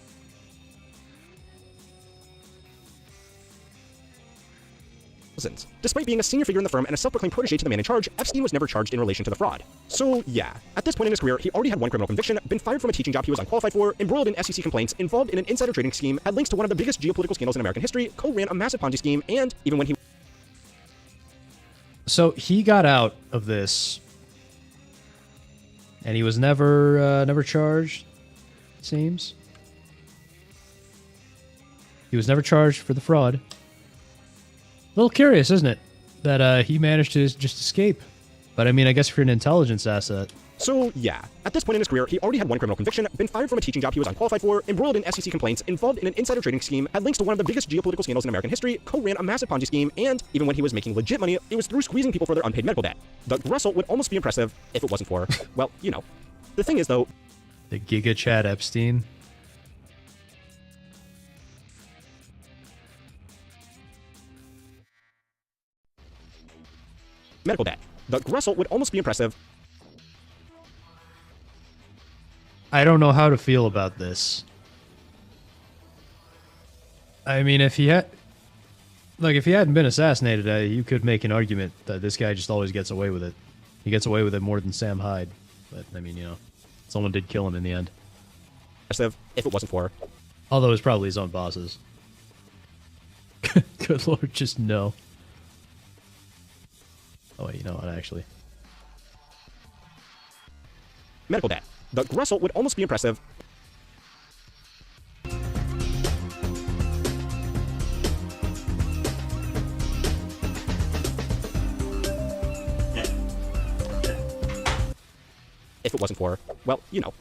[SPEAKER 24] Despite being a senior figure in the firm and a self-proclaimed protege to the man in charge, Epstein was never charged in relation to the fraud. So yeah, at this point in his career, he already had one criminal conviction, been fired from a teaching job he was unqualified for, embroiled in SEC complaints, involved in an insider trading scheme, had links to one of the biggest geopolitical scandals in American history, co-ran a massive Ponzi scheme, and even when he...
[SPEAKER 8] So he got out of this, and he was never charged, it seems. He was never charged for the fraud. A little curious, isn't it? That he managed to just escape. But I mean, I guess if you're an intelligence asset.
[SPEAKER 24] So yeah, at this point in his career, he already had one criminal conviction, been fired from a teaching job he was unqualified for, embroiled in SEC complaints, involved in an insider trading scheme, had links to one of the biggest geopolitical scandals in American history, co-ran a massive Ponzi scheme, and even when he was making legit money, it was through squeezing people for their unpaid medical debt. The result would almost be impressive if it wasn't for, well, you know. The thing is though...
[SPEAKER 8] The Giga Chad Epstein.
[SPEAKER 24] Medical debt. The result would almost be impressive.
[SPEAKER 8] I don't know how to feel about this. I mean, if he had... Like, if he hadn't been assassinated, you could make an argument that this guy just always gets away with it. He gets away with it more than Sam Hyde. But, I mean, you know, someone did kill him in the end.
[SPEAKER 24] If it wasn't for...
[SPEAKER 8] Although it's probably his own bosses. Good lord, just no. Oh, wait, you know what, actually.
[SPEAKER 24] Medical debt. The result would almost be impressive. If it wasn't for, well, you know.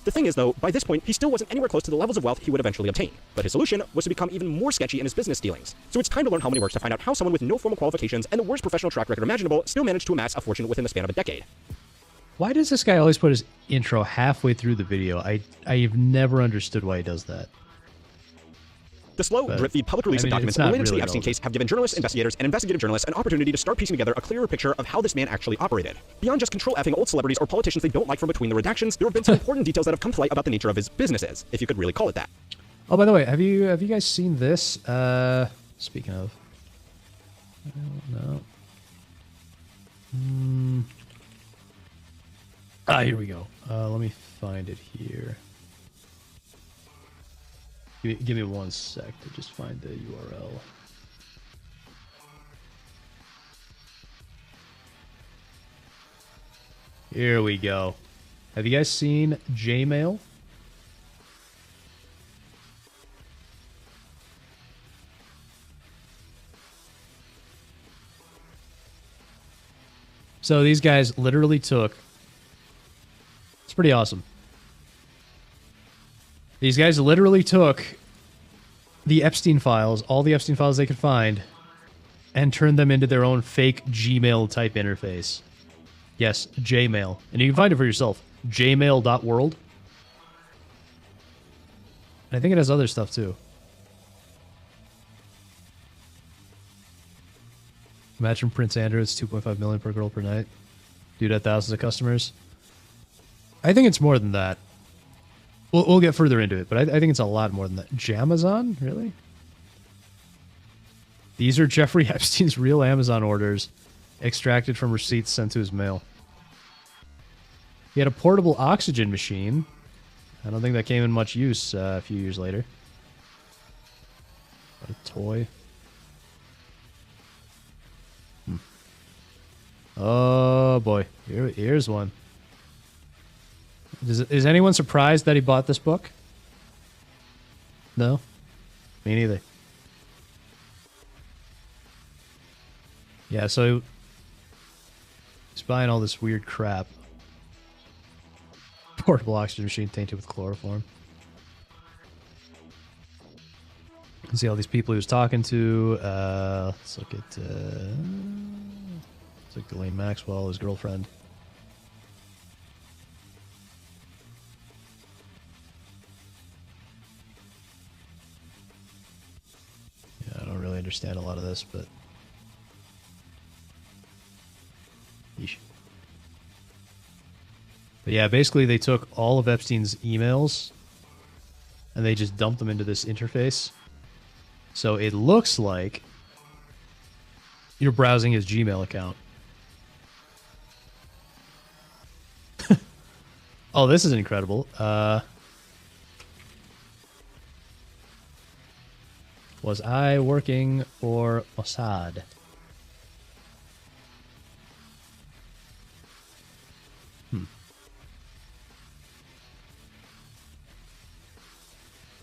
[SPEAKER 24] The thing is, though, by this point, he still wasn't anywhere close to the levels of wealth he would eventually obtain. But his solution was to become even more sketchy in his business dealings. So it's time to learn how money works to find out how someone with no formal qualifications and the worst professional track record imaginable still managed to amass a fortune within the span of a decade.
[SPEAKER 8] Why does this guy always put his intro halfway through the video? I've never understood why he does that.
[SPEAKER 24] The slow, drip-feed public release of documents related to the Epstein case have given journalists, investigators, and investigative journalists an opportunity to start piecing together a clearer picture of how this man actually operated. Beyond just control-effing old celebrities or politicians they don't like from between the redactions, there have been some important details that have come to light about the nature of his businesses, if you could really call it that.
[SPEAKER 8] Oh, by the way, have you guys seen this? Speaking of, I don't know. Here we go. Let me find it here. Give me 1 sec to just find the URL. Here we go. Have you guys seen Gmail? So these guys literally took... It's pretty awesome. These guys literally took the Epstein files, all the Epstein files they could find, and turned them into their own fake Gmail type interface. Yes, Jmail. And you can find it for yourself. Jmail.world. And I think it has other stuff too. Imagine Prince Andrew, it's 2.5 million per girl per night. Dude had thousands of customers. I think it's more than that. We'll get further into it, but I think it's a lot more than that. Jamazon? Really? These are Jeffrey Epstein's real Amazon orders, extracted from receipts sent to his mail. He had a portable oxygen machine. I don't think that came in much use a few years later. What a toy. Oh boy, here's one. Is anyone surprised that he bought this book? No? Me neither. Yeah, so he's buying all this weird crap. Portable oxygen machine tainted with chloroform. Let's see all these people he was talking to. Let's look at Ghislaine Maxwell, his girlfriend. Yeah, I don't really understand a lot of this, but yeesh. But yeah, basically they took all of Epstein's emails and they just dumped them into this interface. So it looks like you're browsing his Gmail account. Oh, this is incredible. Was I working for Mossad?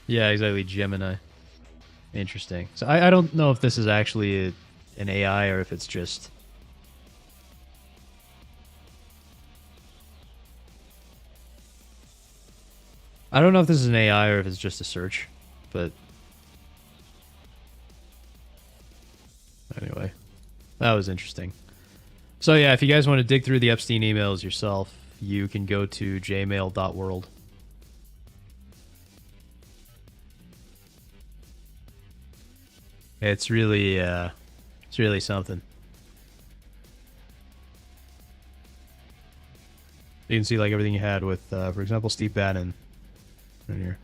[SPEAKER 8] Yeah, exactly, Gemini. Interesting. So I don't know if this is actually an AI or if it's just... I don't know if this is an AI or if it's just a search, but... Anyway, that was interesting. So yeah, if you guys want to dig through the Epstein emails yourself, you can go to jmail.world. It's really something. You can see like everything you had with, for example, Steve Bannon right here.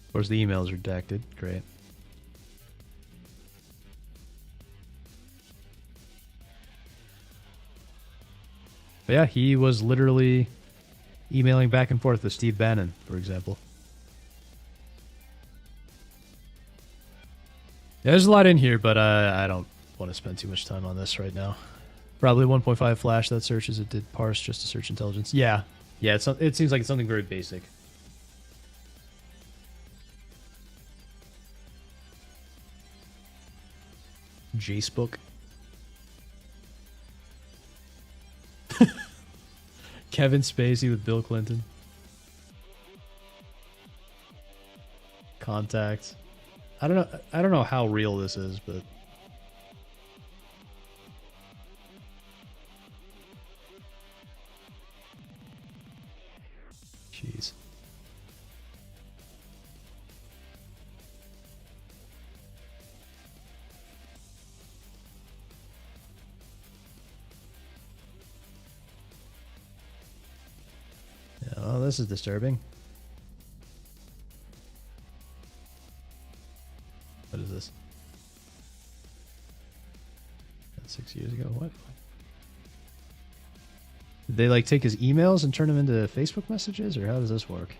[SPEAKER 8] Of course, the emails are redacted. Great. But yeah, he was literally emailing back and forth with Steve Bannon, for example. Yeah, there's a lot in here, but I don't want to spend too much time on this right now. Probably 1.5 flash that searches. It did parse just to search intelligence. Yeah. Yeah, it seems like it's something very basic. Jacebook. Kevin Spacey with Bill Clinton. Contacts. I don't know how real this is, but jeez. Yeah, well, this is disturbing. What is this? That's 6 years ago. What? Did they like take his emails and turn them into Facebook messages, or how does this work?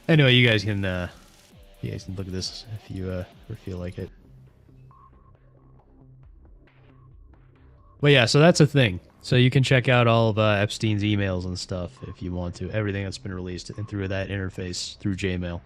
[SPEAKER 8] Anyway, you guys can look at this if you ever feel like it. But yeah, so that's a thing. So you can check out all of Epstein's emails and stuff if you want to. Everything that's been released and through that interface through Gmail.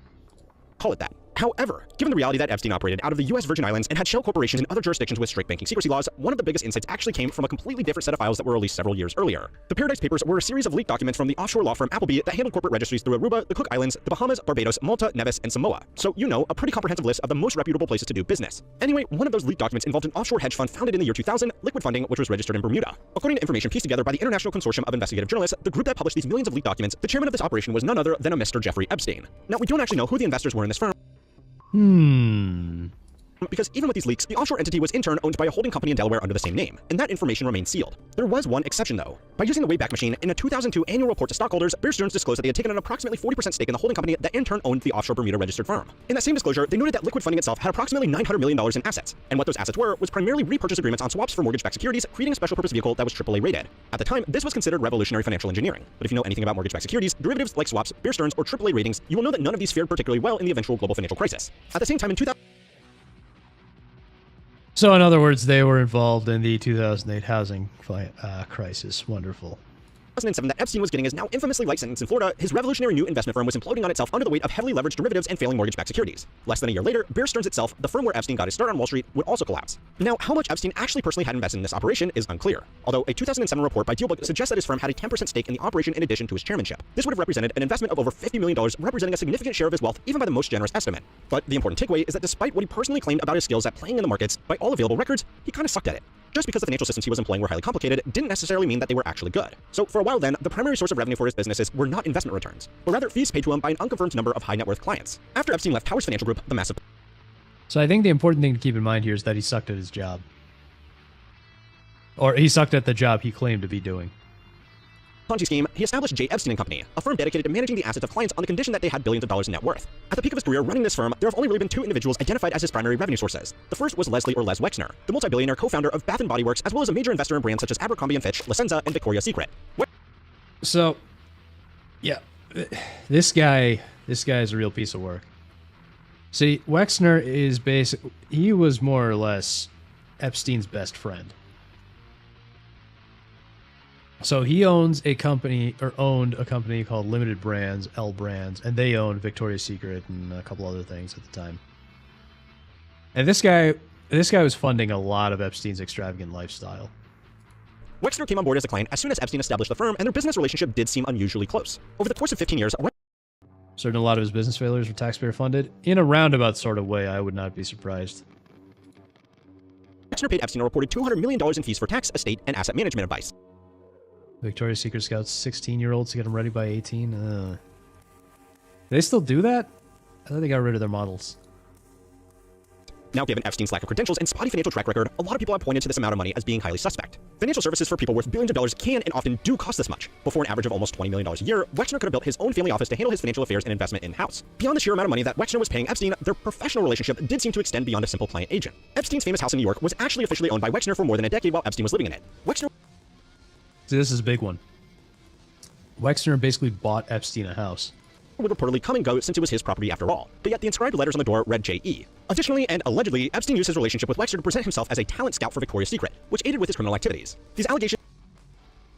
[SPEAKER 24] Call it that. However, given the reality that Epstein operated out of the U.S. Virgin Islands and had shell corporations in other jurisdictions with strict banking secrecy laws, one of the biggest insights actually came from a completely different set of files that were released several years earlier. The Paradise Papers were a series of leaked documents from the offshore law firm Appleby that handled corporate registries through Aruba, the Cook Islands, the Bahamas, Barbados, Malta, Nevis, and Samoa. So, you know, a pretty comprehensive list of the most reputable places to do business. Anyway, one of those leaked documents involved an offshore hedge fund founded in the year 2000, Liquid Funding, which was registered in Bermuda. According to information pieced together by the International Consortium of Investigative Journalists, the group that published these millions of leaked documents, the chairman of this operation was none other than a Mr. Jeffrey Epstein. Now, we don't actually know who the investors were in this firm. Because even with these leaks, the offshore entity was in turn owned by a holding company in Delaware under the same name, and that information remained sealed. There was one exception though. By using the Wayback Machine, in a 2002 annual report to stockholders, Bear Stearns disclosed that they had taken an approximately 40% stake in the holding company that in turn owned the offshore Bermuda registered firm. In that same disclosure, they noted that Liquid Funding itself had approximately $900 million in assets, and what those assets were was primarily repurchase agreements on swaps for mortgage-backed securities, creating a special purpose vehicle that was AAA rated. At the time, this was considered revolutionary financial engineering, but if you know anything about mortgage-backed securities, derivatives like swaps, Bear Stearns, or AAA ratings, you will know that none of these fared particularly well in the eventual global financial crisis. At the same time, in 2000.
[SPEAKER 8] So, in other words, they were involved in the 2008 housing crisis. Wonderful.
[SPEAKER 24] 2007 that Epstein was getting his now infamously light sentence in Florida, his revolutionary new investment firm was imploding on itself under the weight of heavily leveraged derivatives and failing mortgage-backed securities. Less than a year later, Bear Stearns itself, the firm where Epstein got his start on Wall Street, would also collapse. Now, how much Epstein actually personally had invested in this operation is unclear, although a 2007 report by DealBook suggests that his firm had a 10% stake in the operation in addition to his chairmanship. This would have represented an investment of over $50 million, representing a significant share of his wealth even by the most generous estimate. But the important takeaway is that despite what he personally claimed about his skills at playing in the markets, by all available records, he kind of sucked at it. Just because the financial systems he was employing were highly complicated didn't necessarily mean that they were actually good. So for a while then, the primary source of revenue for his businesses were not investment returns, but rather fees paid to him by an unconfirmed number of high net worth clients. After Epstein left Towers Financial Group, the massive...
[SPEAKER 8] So I think the important thing to keep in mind here is that he sucked at his job. Or he sucked at the job he claimed to be doing.
[SPEAKER 24] Ponzi scheme, he established J. Epstein & Company, a firm dedicated to managing the assets of clients on the condition that they had billions of dollars in net worth. At the peak of his career running this firm, there have only really been two individuals identified as his primary revenue sources. The first was Leslie or Les Wexner, the multi-billionaire co-founder of Bath & Body Works, as well as a major investor in brands such as Abercrombie & Fitch, La Senza, and Victoria's Secret.
[SPEAKER 8] So, yeah, this guy is a real piece of work. See, Wexner is he was more or less Epstein's best friend. So he owns a company, or owned a company called Limited Brands, L Brands, and they owned Victoria's Secret and a couple other things at the time. And this guy was funding a lot of Epstein's extravagant lifestyle.
[SPEAKER 24] Wexner came on board as a client as soon as Epstein established the firm, and their business relationship did seem unusually close. Over the course of 15 years,
[SPEAKER 8] Certain a lot of his business failures were taxpayer funded. In a roundabout sort of way, I would not be surprised.
[SPEAKER 24] Wexner paid Epstein a reported $200 million in fees for tax, estate, and asset management advice.
[SPEAKER 8] Victoria's Secret scouts 16-year-olds to get them ready by 18. Do they still do that? I thought they got rid of their models.
[SPEAKER 24] Now, given Epstein's lack of credentials and spotty financial track record, a lot of people have pointed to this amount of money as being highly suspect. Financial services for people worth billions of dollars can and often do cost this much. Before an average of almost $20 million a year, Wexner could have built his own family office to handle his financial affairs and investment in-house. Beyond the sheer amount of money that Wexner was paying Epstein, their professional relationship did seem to extend beyond a simple client-agent. Epstein's famous house in New York was actually officially owned by Wexner for more than a decade while Epstein was living in it. Wexner...
[SPEAKER 8] See, this is a big one. Wexner basically bought Epstein a house.
[SPEAKER 24] Would reportedly come and go since it was his property after all. But yet the inscribed letters on the door read J.E. Additionally, and allegedly, Epstein used his relationship with Wexner to present himself as a talent scout for Victoria's Secret, which aided with his criminal activities. These allegations...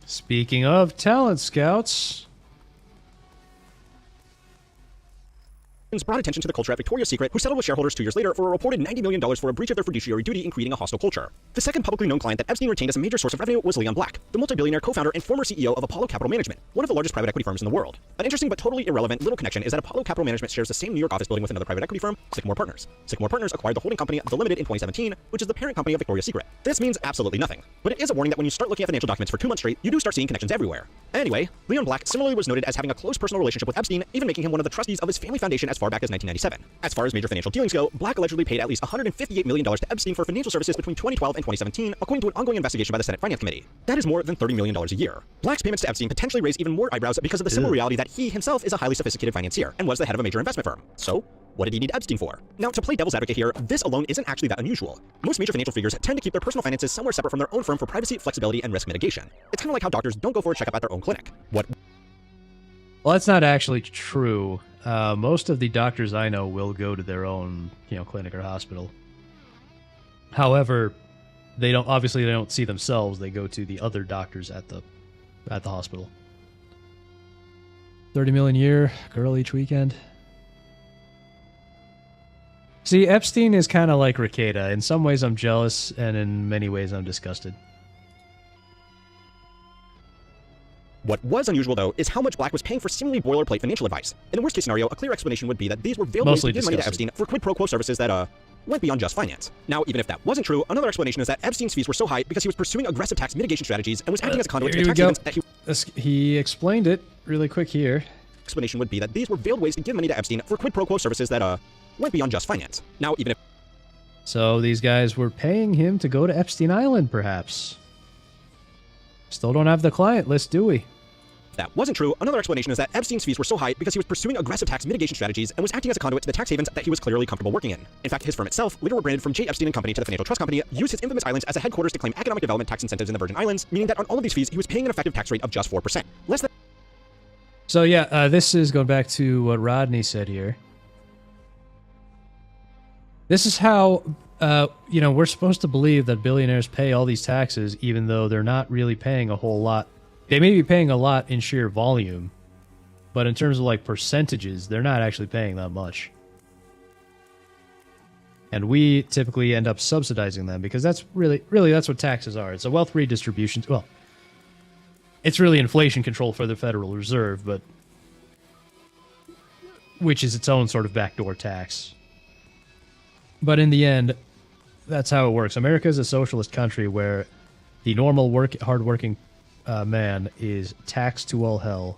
[SPEAKER 8] Speaking of talent scouts...
[SPEAKER 24] brought attention to the culture at Victoria's Secret, who settled with shareholders 2 years later for a reported $90 million for a breach of their fiduciary duty in creating a hostile culture. The second publicly known client that Epstein retained as a major source of revenue was Leon Black, the multi-billionaire co-founder and former CEO of Apollo Capital Management, one of the largest private equity firms in the world. An interesting but totally irrelevant little connection is that Apollo Capital Management shares the same New York office building with another private equity firm, Sycamore Partners. Sycamore Partners acquired the holding company The Limited in 2017, which is the parent company of Victoria's Secret. This means absolutely nothing, but it is a warning that when you start looking at financial documents for 2 months straight, you do start seeing connections everywhere. Anyway, Leon Black similarly was noted as having a close personal relationship with Epstein, even making him one of the trustees of his family foundation as far back as 1997. As far as major financial dealings go, Black allegedly paid at least $158 million to Epstein for financial services between 2012 and 2017, according to an ongoing investigation by the Senate Finance Committee. That is more than $30 million a year. Black's payments to Epstein potentially raise even more eyebrows because of the simple reality that he himself is a highly sophisticated financier and was the head of a major investment firm. So, what did he need Epstein for? Now, to play devil's advocate here, this alone isn't actually that unusual. Most major financial figures tend to keep their personal finances somewhere separate from their own firm for privacy, flexibility, and risk mitigation. It's kind of like how doctors don't go for a checkup at their own clinic.
[SPEAKER 8] Well, that's not actually true. Most of the doctors I know will go to their own, clinic or hospital. However, they don't see themselves. They go to the other doctors at the hospital. 30 million a year, girl each weekend. See, Epstein is kind of like Rekieta. In some ways I'm jealous, and in many ways I'm disgusted.
[SPEAKER 24] What was unusual, though, is how much Black was paying for seemingly boilerplate financial advice. In the worst-case scenario, a clear explanation would be that these were veiled ways to give money to Epstein for quid pro quo services that, went beyond just finance. Now, even if that wasn't true, another explanation is that Epstein's fees were so high because he was pursuing aggressive tax mitigation strategies and was acting as a conduit to the tax havens that
[SPEAKER 8] he explained it really quick here.
[SPEAKER 24] Explanation would be that these were veiled ways to give money to Epstein for quid pro quo services that, went beyond just finance. Now, even if...
[SPEAKER 8] So these guys were paying him to go to Epstein Island, perhaps. Still don't have the client list, do we?
[SPEAKER 24] That wasn't true. Another explanation is that Epstein's fees were so high because he was pursuing aggressive tax mitigation strategies and was acting as a conduit to the tax havens that he was clearly comfortable working in. In fact, his firm itself, later rebranded from J. Epstein & Company to the Financial Trust Company, used his infamous islands as a headquarters to claim economic development tax incentives in the Virgin Islands, meaning that on all of these fees, he was paying an effective tax rate of just 4%. Less than...
[SPEAKER 8] So yeah, this is going back to what Rodney said here. This is how, we're supposed to believe that billionaires pay all these taxes, even though they're not really paying a whole lot They may be paying a lot in sheer volume, but in terms of like percentages, they're not actually paying that much. And we typically end up subsidizing them because that's really that's what taxes are. It's a wealth redistribution. Well, it's really inflation control for the Federal Reserve, but which is its own sort of backdoor tax. But in the end, that's how it works. America is a socialist country where the normal hardworking man is taxed to all hell,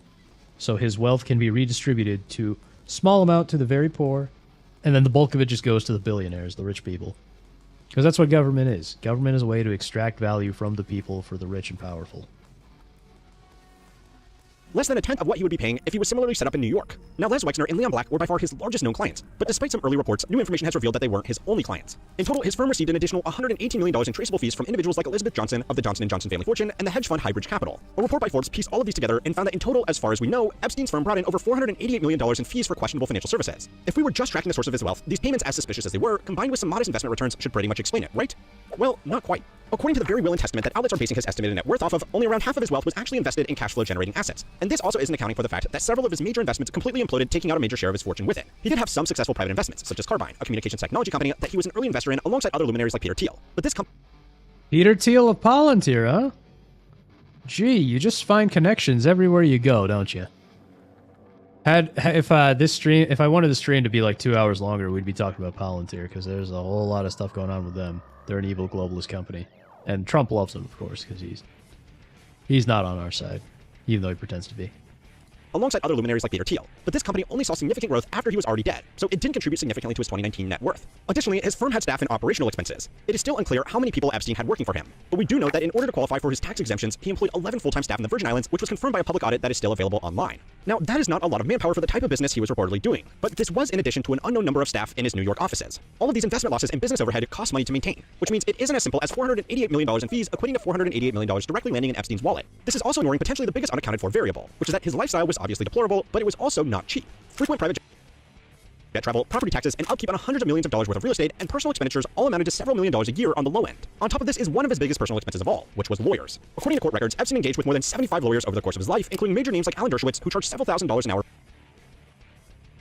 [SPEAKER 8] so his wealth can be redistributed to small amount to the very poor, and then the bulk of it just goes to the billionaires, the rich people. Because that's what government is. Government is a way to extract value from the people for the rich and powerful.
[SPEAKER 24] Less than a tenth of what he would be paying if he was similarly set up in New York. Now, Les Wexner and Leon Black were by far his largest known clients, but despite some early reports, new information has revealed that they weren't his only clients. In total, his firm received an additional $118 million in traceable fees from individuals like Elizabeth Johnson of the Johnson & Johnson family fortune and the hedge fund Highbridge Capital. A report by Forbes pieced all of these together and found that in total, as far as we know, Epstein's firm brought in over $488 million in fees for questionable financial services. If we were just tracking the source of his wealth, these payments, as suspicious as they were, combined with some modest investment returns, should pretty much explain it, right? Well, not quite. According to the very will and testament that outlets are basing his estimated net worth off of, only around half of his wealth was actually invested in cash flow generating assets. And this also isn't accounting for the fact that several of his major investments completely imploded, taking out a major share of his fortune with it. He did have some successful private investments, such as Carbine, a communications technology company that he was an early investor in alongside other luminaries like Peter Thiel. But this
[SPEAKER 8] Peter Thiel of Palantir, huh? Gee, you just find connections everywhere you go, don't you? If I wanted the stream to be like 2 hours longer, we'd be talking about Palantir, because there's a whole lot of stuff going on with them. They're an evil globalist company. And Trump loves them, of course, because he's not on our side, even though he pretends to be.
[SPEAKER 24] Alongside other luminaries like Peter Thiel, but this company only saw significant growth after he was already dead, so it didn't contribute significantly to his 2019 net worth. Additionally, his firm had staff and operational expenses. It is still unclear how many people Epstein had working for him, but we do know that in order to qualify for his tax exemptions, he employed 11 full-time staff in the Virgin Islands, which was confirmed by a public audit that is still available online. Now, that is not a lot of manpower for the type of business he was reportedly doing, but this was in addition to an unknown number of staff in his New York offices. All of these investment losses and business overhead cost money to maintain, which means it isn't as simple as $488 million in fees equating to $488 million directly landing in Epstein's wallet. This is also ignoring potentially the biggest unaccounted for variable, which is that his lifestyle was obviously deplorable, but it was also not cheap. Frequent private jet travel, property taxes, and upkeep on hundreds of millions of dollars worth of real estate and personal expenditures all amounted to several $million a year on the low end. On top of this is one of his biggest personal expenses of all, which was lawyers. According to court records, Epstein engaged with more than 75 lawyers over the course of his life, including major names like Alan Dershowitz, who charged several $1,000s an hour.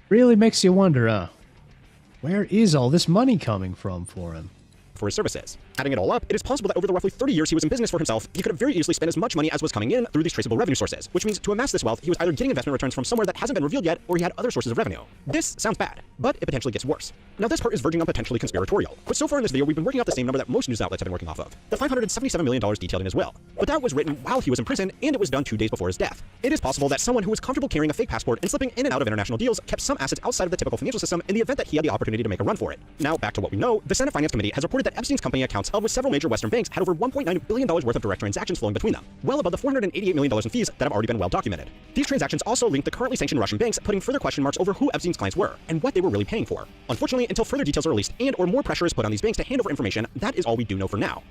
[SPEAKER 8] Really makes you wonder, huh? Where is all this money coming from for him?
[SPEAKER 24] For his services. Adding it all up, it is possible that over the roughly 30 years he was in business for himself, he could have very easily spent as much money as was coming in through these traceable revenue sources, which means to amass this wealth, he was either getting investment returns from somewhere that hasn't been revealed yet, or he had other sources of revenue. This sounds bad, but it potentially gets worse. Now this part is verging on potentially conspiratorial, but so far in this video we've been working off the same number that most news outlets have been working off of, the $577 million detailed in his will. But that was written while he was in prison, and it was done 2 days before his death. It is possible that someone who was comfortable carrying a fake passport and slipping in and out of international deals kept some assets outside of the typical financial system in the event that he had the opportunity to make a run for it. Now back to what we know, the Senate Finance Committee has reported that Epstein's company accounts held with several major Western banks had over $1.9 billion worth of direct transactions flowing between them, well above the $488 million in fees that have already been well documented. These transactions also linked the currently sanctioned Russian banks, putting further question marks over who Epstein's clients were and what they were really paying for. Unfortunately, until further details are released and or more pressure is put on these banks to hand over information, that is all we do know for now.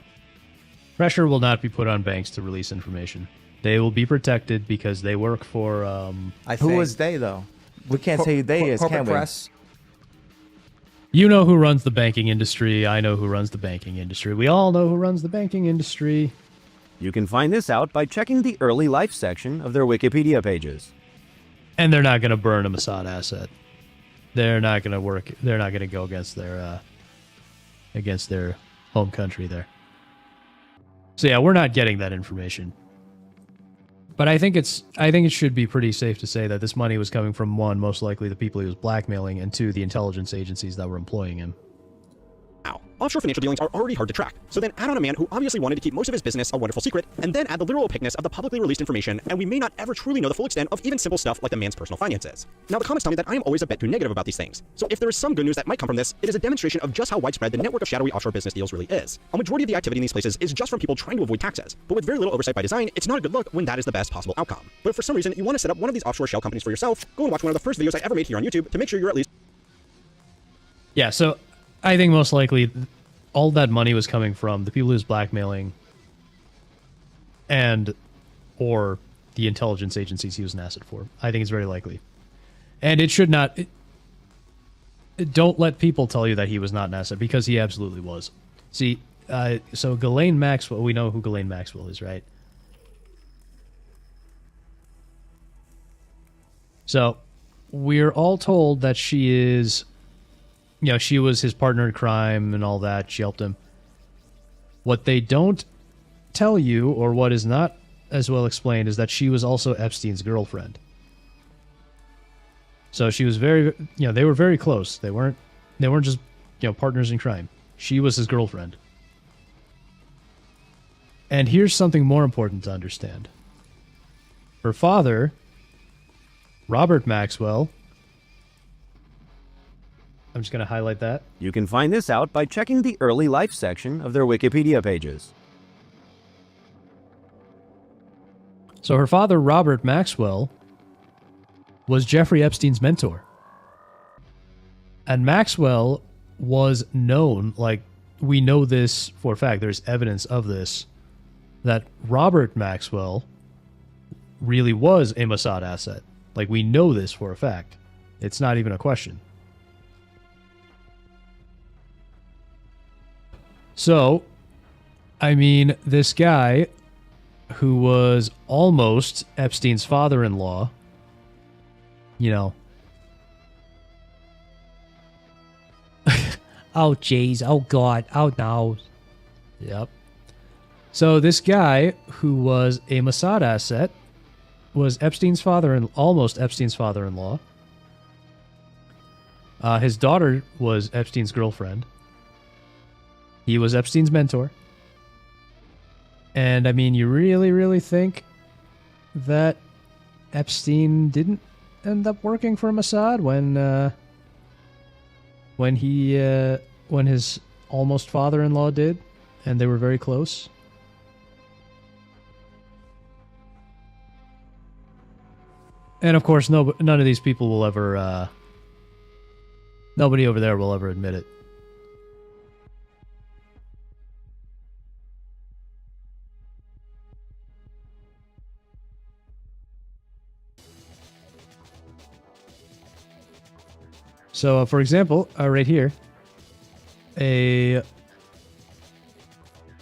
[SPEAKER 8] Pressure will not be put on banks to release information. They will be protected because they work for,
[SPEAKER 9] Who is they, though? We can't say who they is, can we? Press?
[SPEAKER 8] You know who runs the banking industry. I know who runs the banking industry. We all know who runs the banking industry.
[SPEAKER 6] You can find this out by checking the early life section of their Wikipedia pages.
[SPEAKER 8] And they're not going to burn a Mossad asset. They're not going to work. They're not going to go against their home country there. So yeah, we're not getting that information. But I think it should be pretty safe to say that this money was coming from, one, most likely the people he was blackmailing, and two, the intelligence agencies that were employing him.
[SPEAKER 24] Now, offshore financial dealings are already hard to track, so then add on a man who obviously wanted to keep most of his business a wonderful secret, and then add the literal opaqueness of the publicly released information, and we may not ever truly know the full extent of even simple stuff like the man's personal finances. Now, the comments tell me that I am always a bit too negative about these things, so if there is some good news that might come from this, it is a demonstration of just how widespread the network of shadowy offshore business deals really is. A majority of the activity in these places is just from people trying to avoid taxes, but with very little oversight by design, it's not a good look when that is the best possible outcome. But if for some reason you want to set up one of these offshore shell companies for yourself, go and watch one of the first videos I ever made here on YouTube to make sure you're at least...
[SPEAKER 8] Yeah, so I think most likely all that money was coming from the people he was blackmailing and or the intelligence agencies he was an asset for. I think it's very likely. And it should not... don't let people tell you that he was not an asset, because he absolutely was. See, so Ghislaine Maxwell, we know who Ghislaine Maxwell is, right? So we're all told that she is, she was his partner in crime and all that. She helped him. What they don't tell you, or what is not as well explained, is that she was also Epstein's girlfriend. So she was very, they were very close. They weren't just, partners in crime. She was his girlfriend. And here's something more important to understand. Her father, Robert Maxwell, I'm just going to highlight that.
[SPEAKER 6] You can find this out by checking the early life section of their Wikipedia pages.
[SPEAKER 8] So her father, Robert Maxwell, was Jeffrey Epstein's mentor. And Maxwell was known, like, we know this for a fact, there's evidence of this, that Robert Maxwell really was a Mossad asset. Like, we know this for a fact. It's not even a question. So, I mean, this guy who was almost Epstein's father-in-law,
[SPEAKER 10] oh, jeez. Oh, God. Oh, no.
[SPEAKER 8] Yep. So this guy who was a Mossad asset was almost Epstein's father-in-law. His daughter was Epstein's girlfriend. He was Epstein's mentor. And, I mean, you really, really think that Epstein didn't end up working for Mossad when his almost father-in-law did, and they were very close? And, of course, none of these people will ever... nobody over there will ever admit it. So, for example, right here, a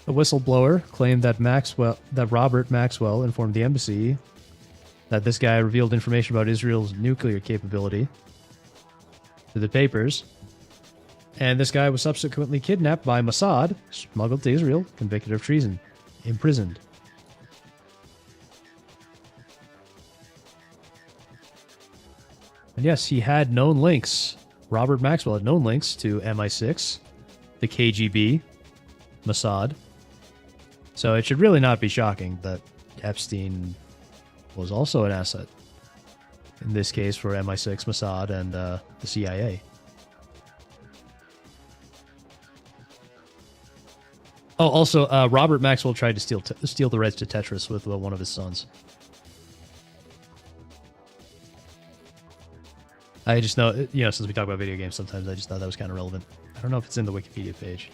[SPEAKER 8] whistleblower claimed that Robert Maxwell informed the embassy that this guy revealed information about Israel's nuclear capability to the papers, and this guy was subsequently kidnapped by Mossad, smuggled to Israel, convicted of treason, imprisoned. And yes, he had known links. Robert Maxwell had known links to MI6, the KGB, Mossad. So it should really not be shocking that Epstein was also an asset. In this case for MI6, Mossad, and the CIA. Oh, also, Robert Maxwell tried to steal the rights to Tetris with one of his sons. I just know, since we talk about video games sometimes, I just thought that was kind of relevant. I don't know if it's in the Wikipedia page.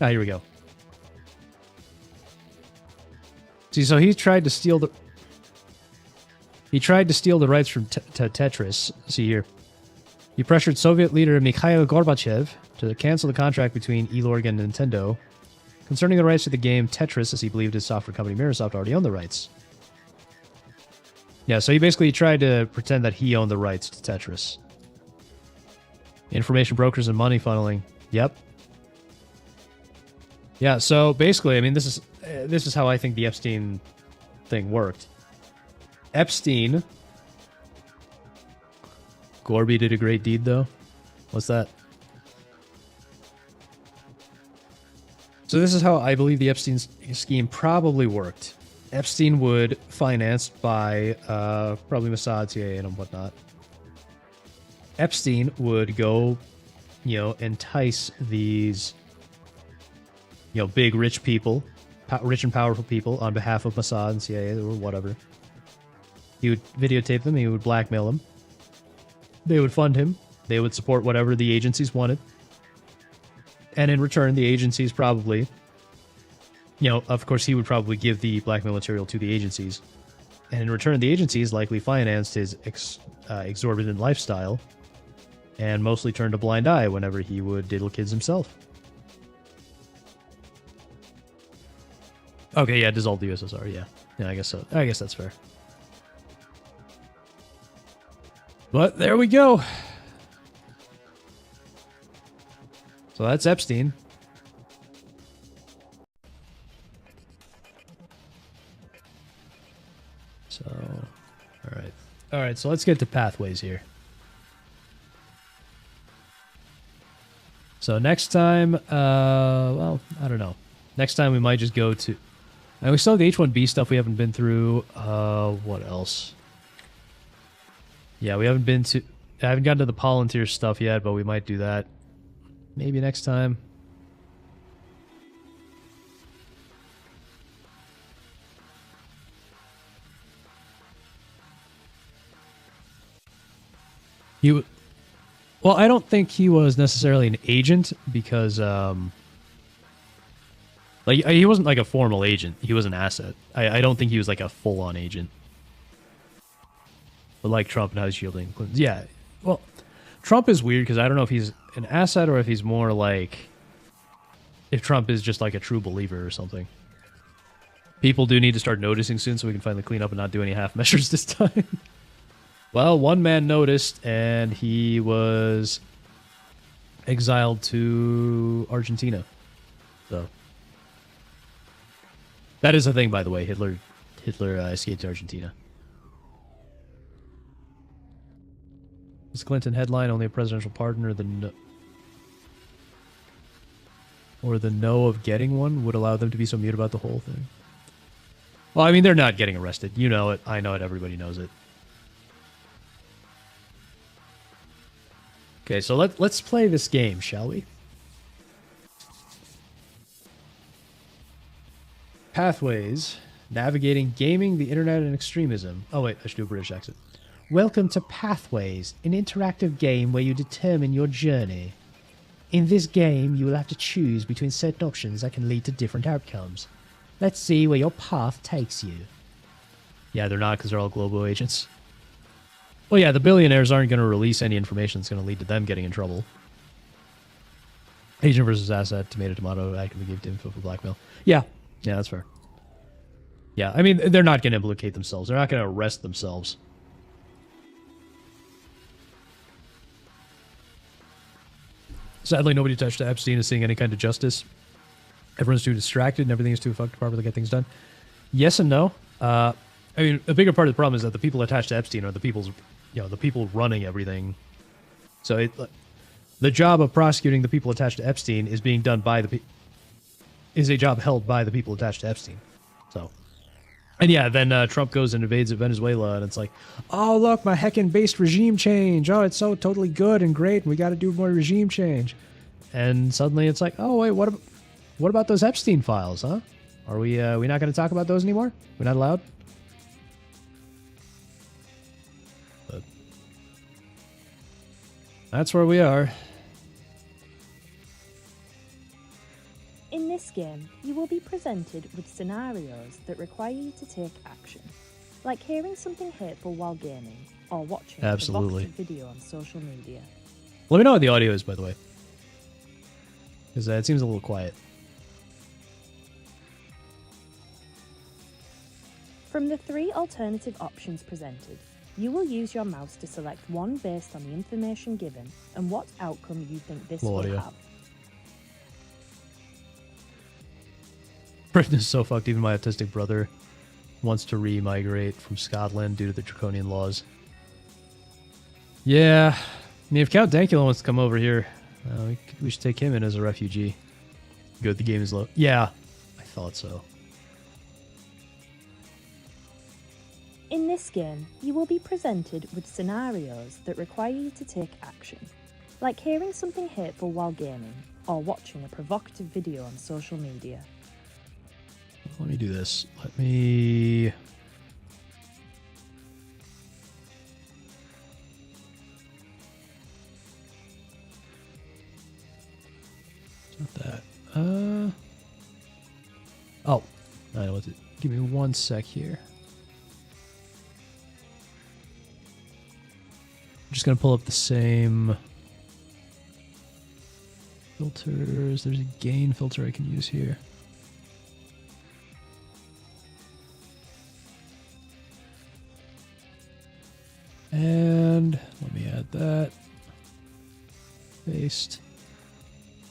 [SPEAKER 8] Ah, here we go. See, so he tried to steal the rights from Tetris. See here. He pressured Soviet leader Mikhail Gorbachev to cancel the contract between Elorg and Nintendo concerning the rights to the game Tetris, as he believed his software company Microsoft already owned the rights. Yeah, so he basically tried to pretend that he owned the rights to Tetris. Information brokers and money funneling. Yep. Yeah, so basically, I mean, this is how I think the Epstein thing worked. Epstein... Gorby did a great deed, though. What's that? So this is how I believe the Epstein scheme probably worked. Epstein would, financed by probably Mossad, CIA, and whatnot. Epstein would go, entice these, big rich people, rich and powerful people on behalf of Mossad and CIA or whatever. He would videotape them. He would blackmail them. They would fund him. They would support whatever the agencies wanted. And in return, the agencies probably, of course, he would probably give the blackmail material to the agencies. And in return, the agencies likely financed his exorbitant lifestyle and mostly turned a blind eye whenever he would diddle kids himself. Okay, yeah, dissolve the USSR, yeah. Yeah, I guess so. I guess that's fair. But there we go. So that's Epstein. So, all right. All right, so let's get to pathways here. So next time, well, I don't know. Next time we might just go to... And we still have the H1B stuff we haven't been through. What else? Yeah, we haven't been to... I haven't gotten to the Volunteer stuff yet, but we might do that. Maybe next time. Well, I don't think he was necessarily an agent because, like, he wasn't like a formal agent. He was an asset. I don't think he was like a full-on agent. But like Trump and how he's shielding Clinton. Yeah, well, Trump is weird because I don't know if he's an asset or if he's more like, if Trump is just like a true believer or something. People do need to start noticing soon so we can finally clean up and not do any half measures this time. Well, one man noticed, and he was exiled to Argentina. So that is a thing, by the way. Hitler escaped to Argentina. Is Clinton headline only a presidential pardon, or the no of getting one would allow them to be so mute about the whole thing? Well, I mean, they're not getting arrested. You know it. I know it. Everybody knows it. Okay, so let's play this game, shall we? Pathways, navigating gaming, the internet, and extremism. Oh wait, I should do a British accent. Welcome to Pathways, an interactive game where you determine your journey. In this game, you will have to choose between certain options that can lead to different outcomes. Let's see where your path takes you. Yeah, they're not because they're all global agents. Well, yeah, the billionaires aren't going to release any information that's going to lead to them getting in trouble. Agent versus asset, tomato, actively give info for blackmail. Yeah, that's fair. Yeah, I mean, they're not going to implicate themselves. They're not going to arrest themselves. Sadly, nobody attached to Epstein is seeing any kind of justice. Everyone's too distracted and everything is too fucked to properly get things done. Yes and no. I mean, a bigger part of the problem is that the people attached to Epstein are the people's, the people running everything. So the job of prosecuting the people attached to Epstein is being done by is a job held by the people attached to Epstein. So, and yeah, then Trump goes and invades Venezuela, and it's like, oh look, my heckin' based regime change. Oh, it's so totally good and great, and we got to do more regime change. And suddenly it's like, oh wait, what about those Epstein files, huh? Are we not going to talk about those anymore? We're not allowed? But that's where we are.
[SPEAKER 13] In this game, you will be presented with scenarios that require you to take action, like hearing something hateful while gaming, or watching a provocative video on social media.
[SPEAKER 8] Let me know what the audio is, by the way, because it seems a little quiet.
[SPEAKER 13] From the 3 alternative options presented, you will use your mouse to select one based on the information given and what outcome you think this will have.
[SPEAKER 8] Britain is so fucked, even my autistic brother wants to re-migrate from Scotland due to the draconian laws. Yeah, I mean, if Count Dankula wants to come over here, we should take him in as a refugee. Good, the game is low. Yeah, I thought so.
[SPEAKER 13] In this game, you will be presented with scenarios that require you to take action, like hearing something hateful while gaming, or watching a provocative video on social media.
[SPEAKER 8] Let me do this. Let me... It's not that. Oh, I know what to... Give me one sec here. I'm just going to pull up the same filters. There's a gain filter I can use here. And And let me add that. Paste.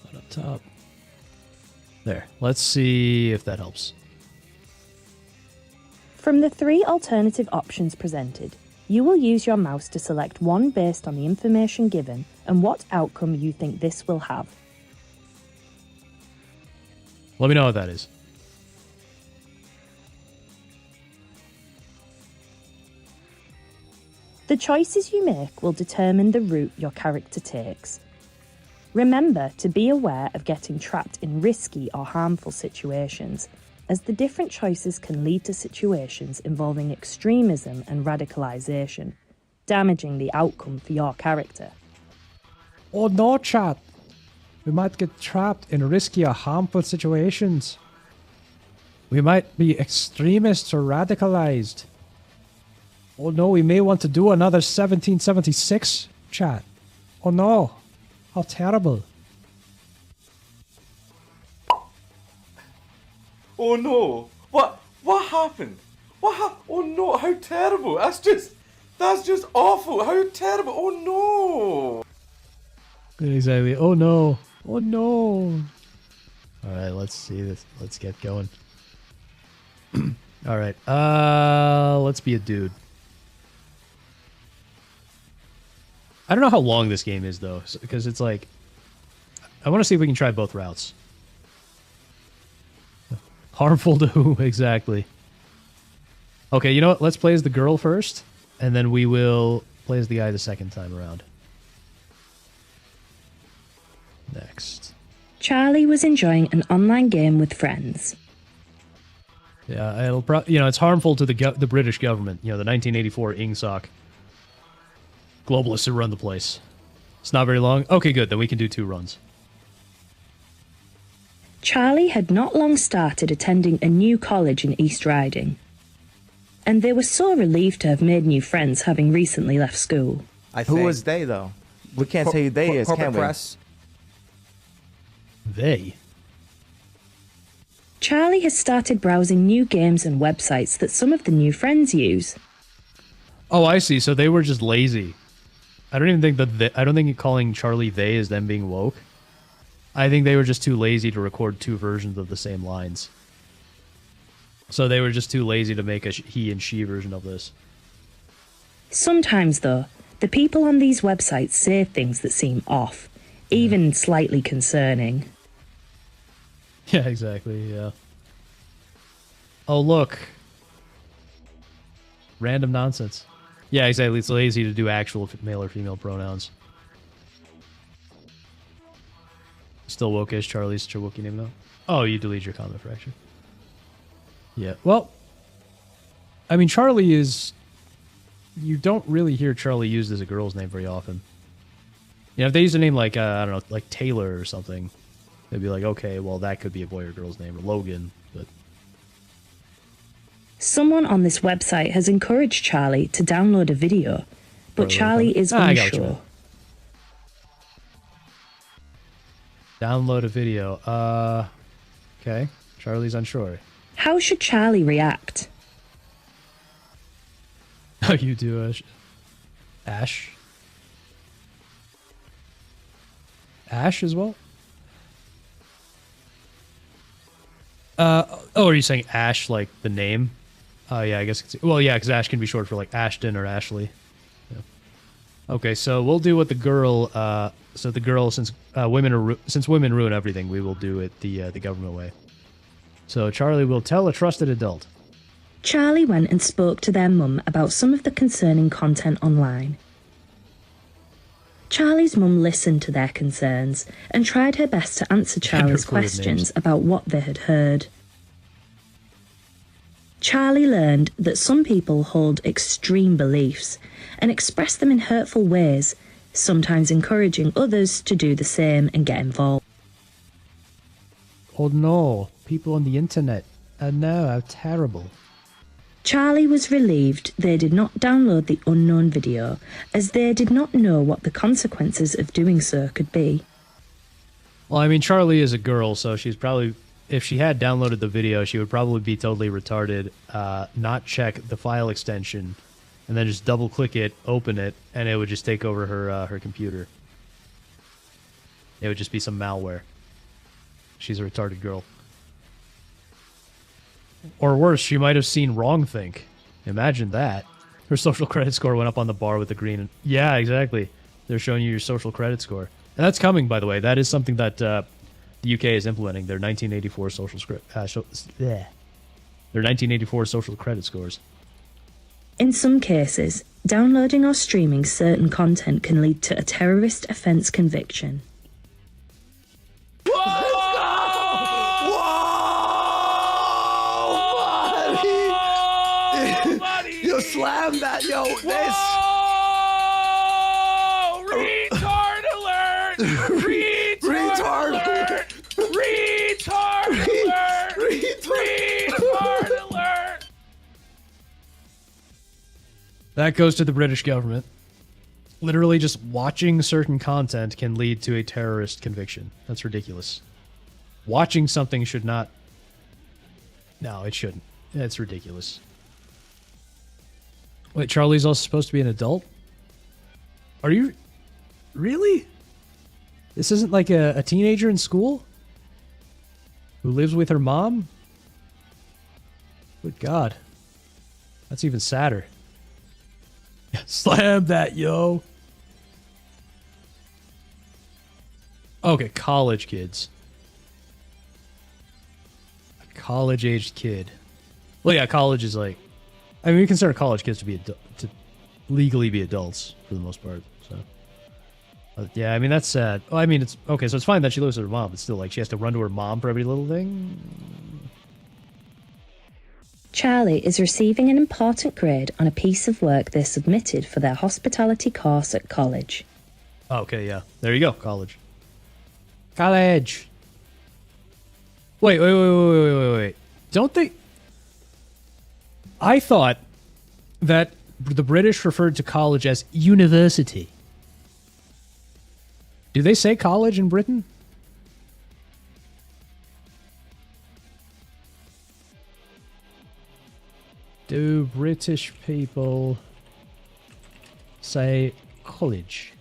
[SPEAKER 8] Put up top. There. Let's see if that helps.
[SPEAKER 13] From the 3 alternative options presented, you will use your mouse to select one based on the information given and what outcome you think this will have.
[SPEAKER 8] Let me know what that is.
[SPEAKER 13] The choices you make will determine the route your character takes. Remember to be aware of getting trapped in risky or harmful situations, as the different choices can lead to situations involving extremism and radicalization, damaging the outcome for your character.
[SPEAKER 10] Oh no, chat. We might get trapped in risky or harmful situations. We might be extremists or radicalized. Oh no, we may want to do another 1776, chat. Oh no. How terrible.
[SPEAKER 14] Oh no! What happened? Oh no! How terrible! That's just awful. How terrible! Oh no!
[SPEAKER 8] Exactly. Oh no! Oh no! All right, let's see this. Let's get going. All right. Let's be a dude. I don't know how long this game is though, because it's like I want to see if we can try both routes. Harmful to who exactly? Okay, you know what? Let's play as the girl first, and then we will play as the guy the second time around. Next.
[SPEAKER 13] Charlie was enjoying an online game with friends.
[SPEAKER 8] Yeah, it'll it's harmful to the British government. You know, the 1984 INGSOC globalists who run the place. It's not very long. Okay, good. Then we can do 2 runs.
[SPEAKER 13] Charlie had not long started attending a new college in East Riding, and they were so relieved to have made new friends having recently left school.
[SPEAKER 9] Who was they, though? We can't say who they is, can we?
[SPEAKER 1] Press.
[SPEAKER 8] They?
[SPEAKER 13] Charlie has started browsing new games and websites that some of the new friends use.
[SPEAKER 8] Oh, I see. So they were just lazy. I don't even think I don't think calling Charlie they is them being woke. I think they were just too lazy to record 2 versions of the same lines. So they were just too lazy to make a he and she version of this.
[SPEAKER 13] Sometimes, though, the people on these websites say things that seem off, even slightly concerning.
[SPEAKER 8] Yeah, exactly, yeah. Oh, look. Random nonsense. Yeah, exactly. It's lazy to do actual male or female pronouns. Still woke as Charlie's such a Wookiee name, though. Oh, you delete your comment fraction. Yeah, well, I mean, Charlie is... You don't really hear Charlie used as a girl's name very often. You know, if they use a name like, I don't know, like Taylor or something, they'd be like, okay, well, that could be a boy or girl's name, or Logan, but...
[SPEAKER 13] Someone on this website has encouraged Charlie to download a video, but Charlie is unsure.
[SPEAKER 8] Download a video. Okay. Charlie's unsure.
[SPEAKER 13] How should Charlie react?
[SPEAKER 8] Oh, you do, Ash? Ash as well? Oh, are you saying Ash like the name? Yeah, I guess. Well, yeah, because Ash can be short for like Ashton or Ashley. Yeah. Okay, so we'll do what the girl. So the girl, since women ruin everything, we will do it the government way. So Charlie will tell a trusted adult.
[SPEAKER 13] Charlie went and spoke to their mum about some of the concerning content online. Charlie's mum listened to their concerns and tried her best to answer Charlie's questions about what they had heard. Charlie learned that some people hold extreme beliefs and express them in hurtful ways, sometimes encouraging others to do the same and get involved.
[SPEAKER 10] Oh no, people on the internet. Oh no, how terrible.
[SPEAKER 13] Charlie was relieved they did not download the unknown video, as they did not know what the consequences of doing so could be.
[SPEAKER 8] Well, I mean, Charlie is a girl, so she's probably... If she had downloaded the video, she would probably be totally retarded, not check the file extension, and then just double click it, open it, and it would just take over her computer. It would just be some malware. She's a retarded girl. Or worse, she might have seen wrongthink. Imagine that. Her social credit score went up on the bar with the green. Yeah, exactly. They're showing you your social credit score. And that's coming, by the way. That is something that the UK is implementing. Their 1984 their 1984 social credit scores.
[SPEAKER 13] In some cases, downloading or streaming certain content can lead to a terrorist offence conviction.
[SPEAKER 9] You slammed that, yo. This.
[SPEAKER 3] Retard alert!
[SPEAKER 9] Retard
[SPEAKER 3] alert! Retard alert! Retard alert!
[SPEAKER 8] That goes to the British government. Literally just watching certain content can lead to a terrorist conviction. That's ridiculous. Watching something should not... No, it shouldn't. That's ridiculous. Wait, Charlie's also supposed to be an adult? Are you... Really? This isn't like a teenager in school? Who lives with her mom? Good God. That's even sadder. Slam that, yo! Okay, college kids. A college-aged kid. Well, yeah, college is like... I mean, we consider college kids to be to legally be adults for the most part. So, yeah, I mean that's sad. Well, I mean it's okay. So it's fine that she lives with her mom, but still, like she has to run to her mom for every little thing.
[SPEAKER 13] Charlie is receiving an important grade on a piece of work they submitted for their hospitality course at college.
[SPEAKER 8] Okay, yeah, there you go, college. College. Wait. Don't they? I thought that the British referred to college as university. Do they say college in Britain? Do British people say college?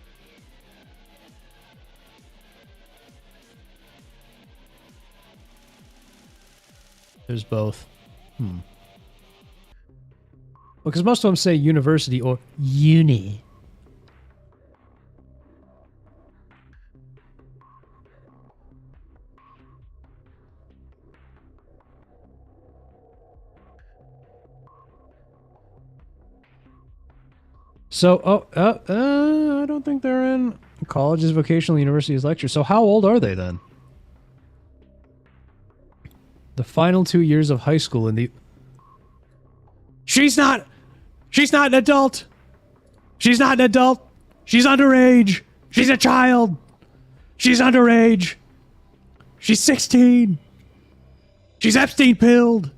[SPEAKER 8] There's both. Because most of them say university or uni. So, I don't think they're in colleges, vocational universities, lectures. So how old are they then? The final 2 years of high school in the... She's not an adult. She's not an adult. She's underage. She's a child. She's underage. She's 16. She's Epstein pilled.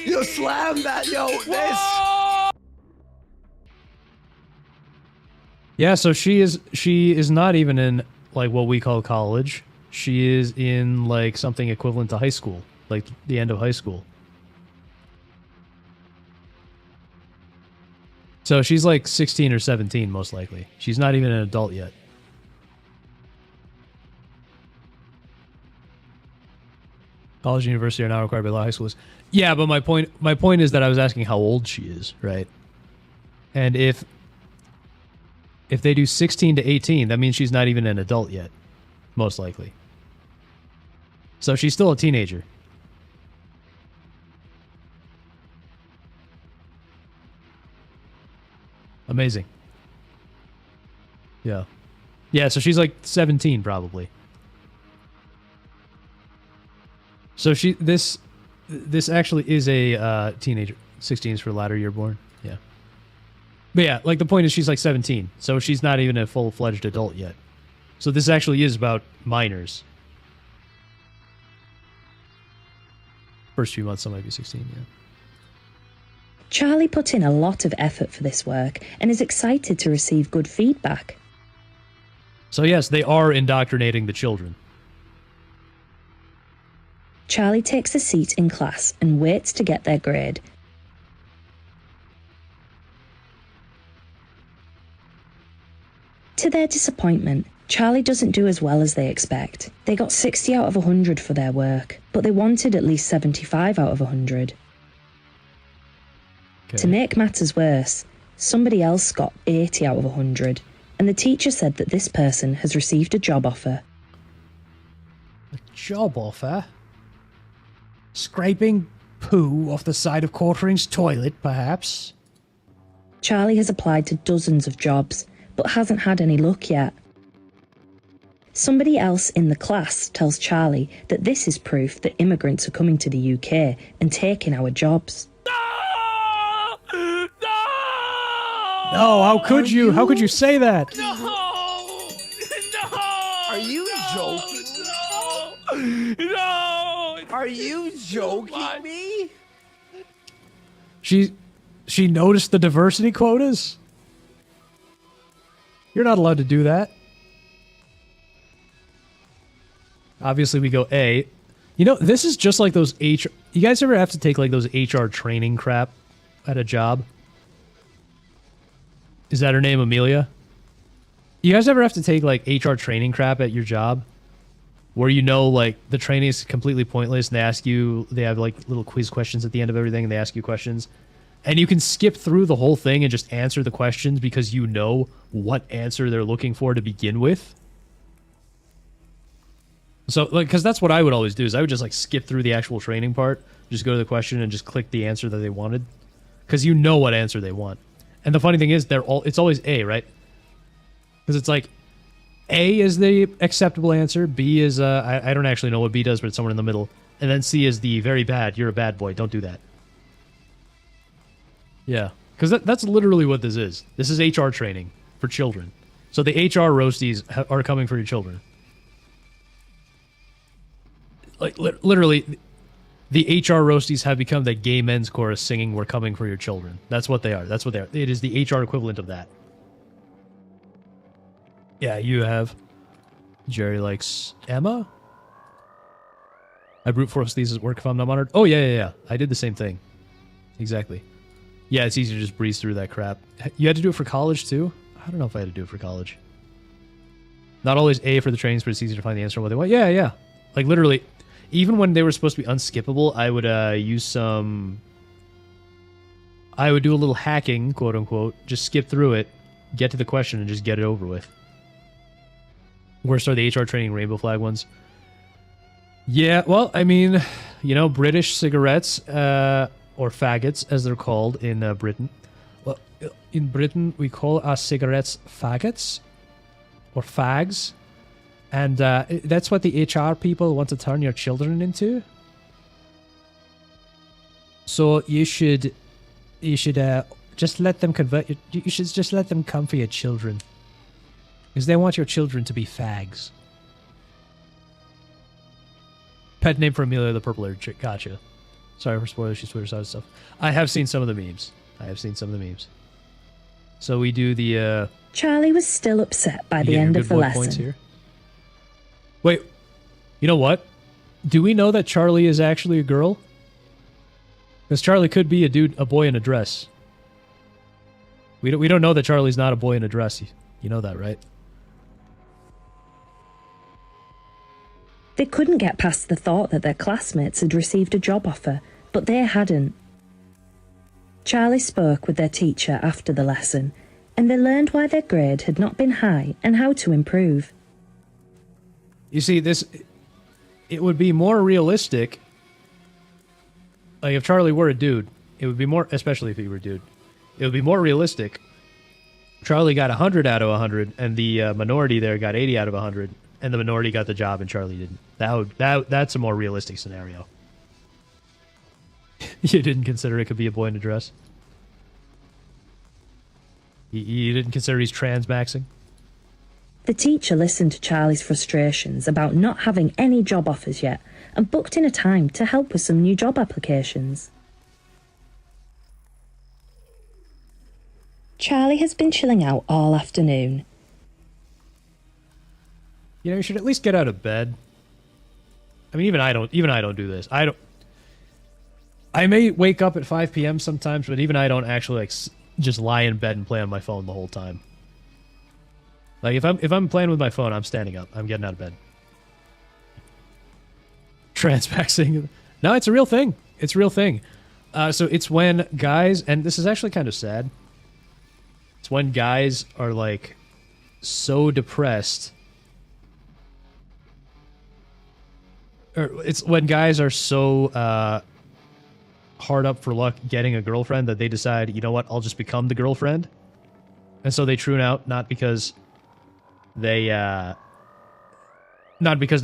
[SPEAKER 9] You slammed that, yo. This.
[SPEAKER 8] Yeah, so she is not even in like what we call college. She is in like something equivalent to high school, like the end of high school. So she's like 16 or 17 most likely. She's not even an adult yet. College and university are now required by law. High school is. Yeah, but my point is that I was asking how old she is, right? And if they do 16 to 18, that means she's not even an adult yet, most likely. So she's still a teenager. Amazing. Yeah. Yeah, so she's like 17 probably. So this actually is a teenager. 16 is for latter year born. Yeah. But yeah, like the point is she's like 17. So she's not even a full-fledged adult yet. So this actually is about minors. First few months, I might be 16, yeah.
[SPEAKER 13] Charlie put in a lot of effort for this work and is excited to receive good feedback.
[SPEAKER 8] So yes, they are indoctrinating the children.
[SPEAKER 13] Charlie takes a seat in class and waits to get their grade. To their disappointment, Charlie doesn't do as well as they expect. They got 60 out of 100 for their work, but they wanted at least 75 out of 100.
[SPEAKER 10] Okay.
[SPEAKER 13] To make matters worse, somebody else got 80 out of 100, and the teacher said that this person has received a job offer.
[SPEAKER 10] A job offer? Scraping poo off the side of Quartering's toilet, perhaps?
[SPEAKER 13] Charlie has applied to dozens of jobs, but hasn't had any luck yet. Somebody else in the class tells Charlie that this is proof that immigrants are coming to the UK and taking our jobs.
[SPEAKER 10] No, how could you? How could you say that?
[SPEAKER 3] Are you joking? No! Are you joking me?
[SPEAKER 10] She noticed the diversity quotas? You're not allowed to do that. Obviously, we go A. You know, this is just like those HR... You guys ever have to take, like, those HR training crap at a job? Is that her name, Amelia? You guys ever have to take, like, HR training crap at your job? Where you know, like, the training is completely pointless, and they ask you... They have, like, little quiz questions at the end of everything, and they ask you questions. And you can skip through the whole thing and just answer the questions because you know what answer they're looking for to begin with. So, like, because that's what I would always do, is I would just, like, skip through the actual training part, just go to the question and just click the answer that they wanted. Because you know what answer they want. And the funny thing is, it's always A, right? Because it's like, A is the acceptable answer, B is, I don't actually know what B does, but it's somewhere in the middle. And then C is the very bad, you're a bad boy, don't do that. Yeah, because that's literally what this is. This is HR training for children. So the HR roasties are coming for your children. Like, literally, the HR roasties have become the gay men's chorus singing "We're coming for your children." That's what they are. That's what they are. It is the HR equivalent of that. Yeah, you have. Jerry likes Emma. I brute force these at work if I'm not monitored. Oh, yeah. I did the same thing. Exactly. Yeah, it's easy to just breeze through that crap. You had to do it for college, too? I don't know if I had to do it for college. Not always A for the trainings, but it's easy to find the answer on what they want. Yeah. Like, literally... Even when they were supposed to be unskippable, I would use some... I would do a little hacking, quote-unquote, just skip through it, get to the question, and just get it over with. Worst are the HR training rainbow flag ones. Yeah, well, I mean, you know, British cigarettes, or faggots, as they're called in Britain. Well, in Britain, we call our cigarettes faggots, or fags. And that's what the HR people want to turn your children into. So you should just let them convert you should just let them come for your children, because they want your children to be fags. Pet name for Amelia the Purple Haired Chick. Gotcha. Sorry for spoilers. She's Twitter side stuff. I have seen some of the memes. So we do the.
[SPEAKER 13] Charlie was still upset by the end of the lesson.
[SPEAKER 10] Here. Wait, you know what? Do we know that Charlie is actually a girl? Because Charlie could be a boy in a dress. We don't know that Charlie's not a boy in a dress. You know that, right?
[SPEAKER 13] They couldn't get past the thought that their classmates had received a job offer, but they hadn't. Charlie spoke with their teacher after the lesson, and they learned why their grade had not been high and how to improve.
[SPEAKER 10] You see, it would be more realistic. Like, if Charlie were a dude, it would be more, especially if he were a dude, it would be more realistic. Charlie got 100 out of 100, and the minority there got 80 out of 100, and the minority got the job, and Charlie didn't. That's a more realistic scenario. You didn't consider it could be a boy in a dress? You didn't consider he's trans-maxing?
[SPEAKER 13] The teacher listened to Charlie's frustrations about not having any job offers yet and booked in a time to help with some new job applications. Charlie has been chilling out all afternoon.
[SPEAKER 10] You know, you should at least get out of bed. I mean, even I don't do this. I may wake up at 5 p.m. sometimes, but even I don't actually like just lie in bed and play on my phone the whole time. Like if I'm playing with my phone, I'm standing up. I'm getting out of bed. Transpaxing. No, it's a real thing. It's a real thing. So it's when guys, and this is actually kind of sad. It's when guys are like so depressed. Or it's when guys are so hard up for luck getting a girlfriend that they decide, you know what, I'll just become the girlfriend. And so they tune out, not because they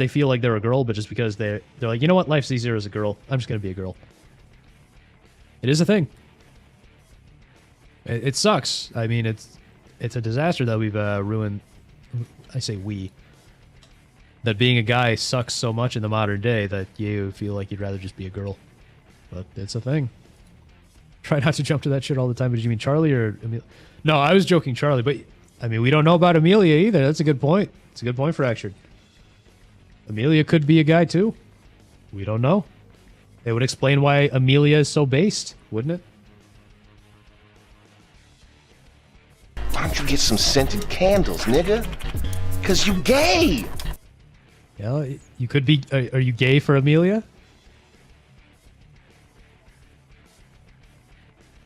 [SPEAKER 10] feel like they're a girl, but just because they're like, you know what, life's easier as a girl. I'm just gonna be a girl. It is a thing. It sucks. I mean, it's a disaster that we've ruined. I say we. That being a guy sucks so much in the modern day that you feel like you'd rather just be a girl. But it's a thing. Try not to jump to that shit all the time. But did you mean Charlie or Amelia? No, I was joking Charlie, but I mean, we don't know about Amelia either. That's a good point. It's a good point, Fractured. Amelia could be a guy too. We don't know. It would explain why Amelia is so based, wouldn't it?
[SPEAKER 3] Why don't you get some scented candles, nigga? Cause you gay!
[SPEAKER 10] Yeah, you could be... Are you gay for Amelia?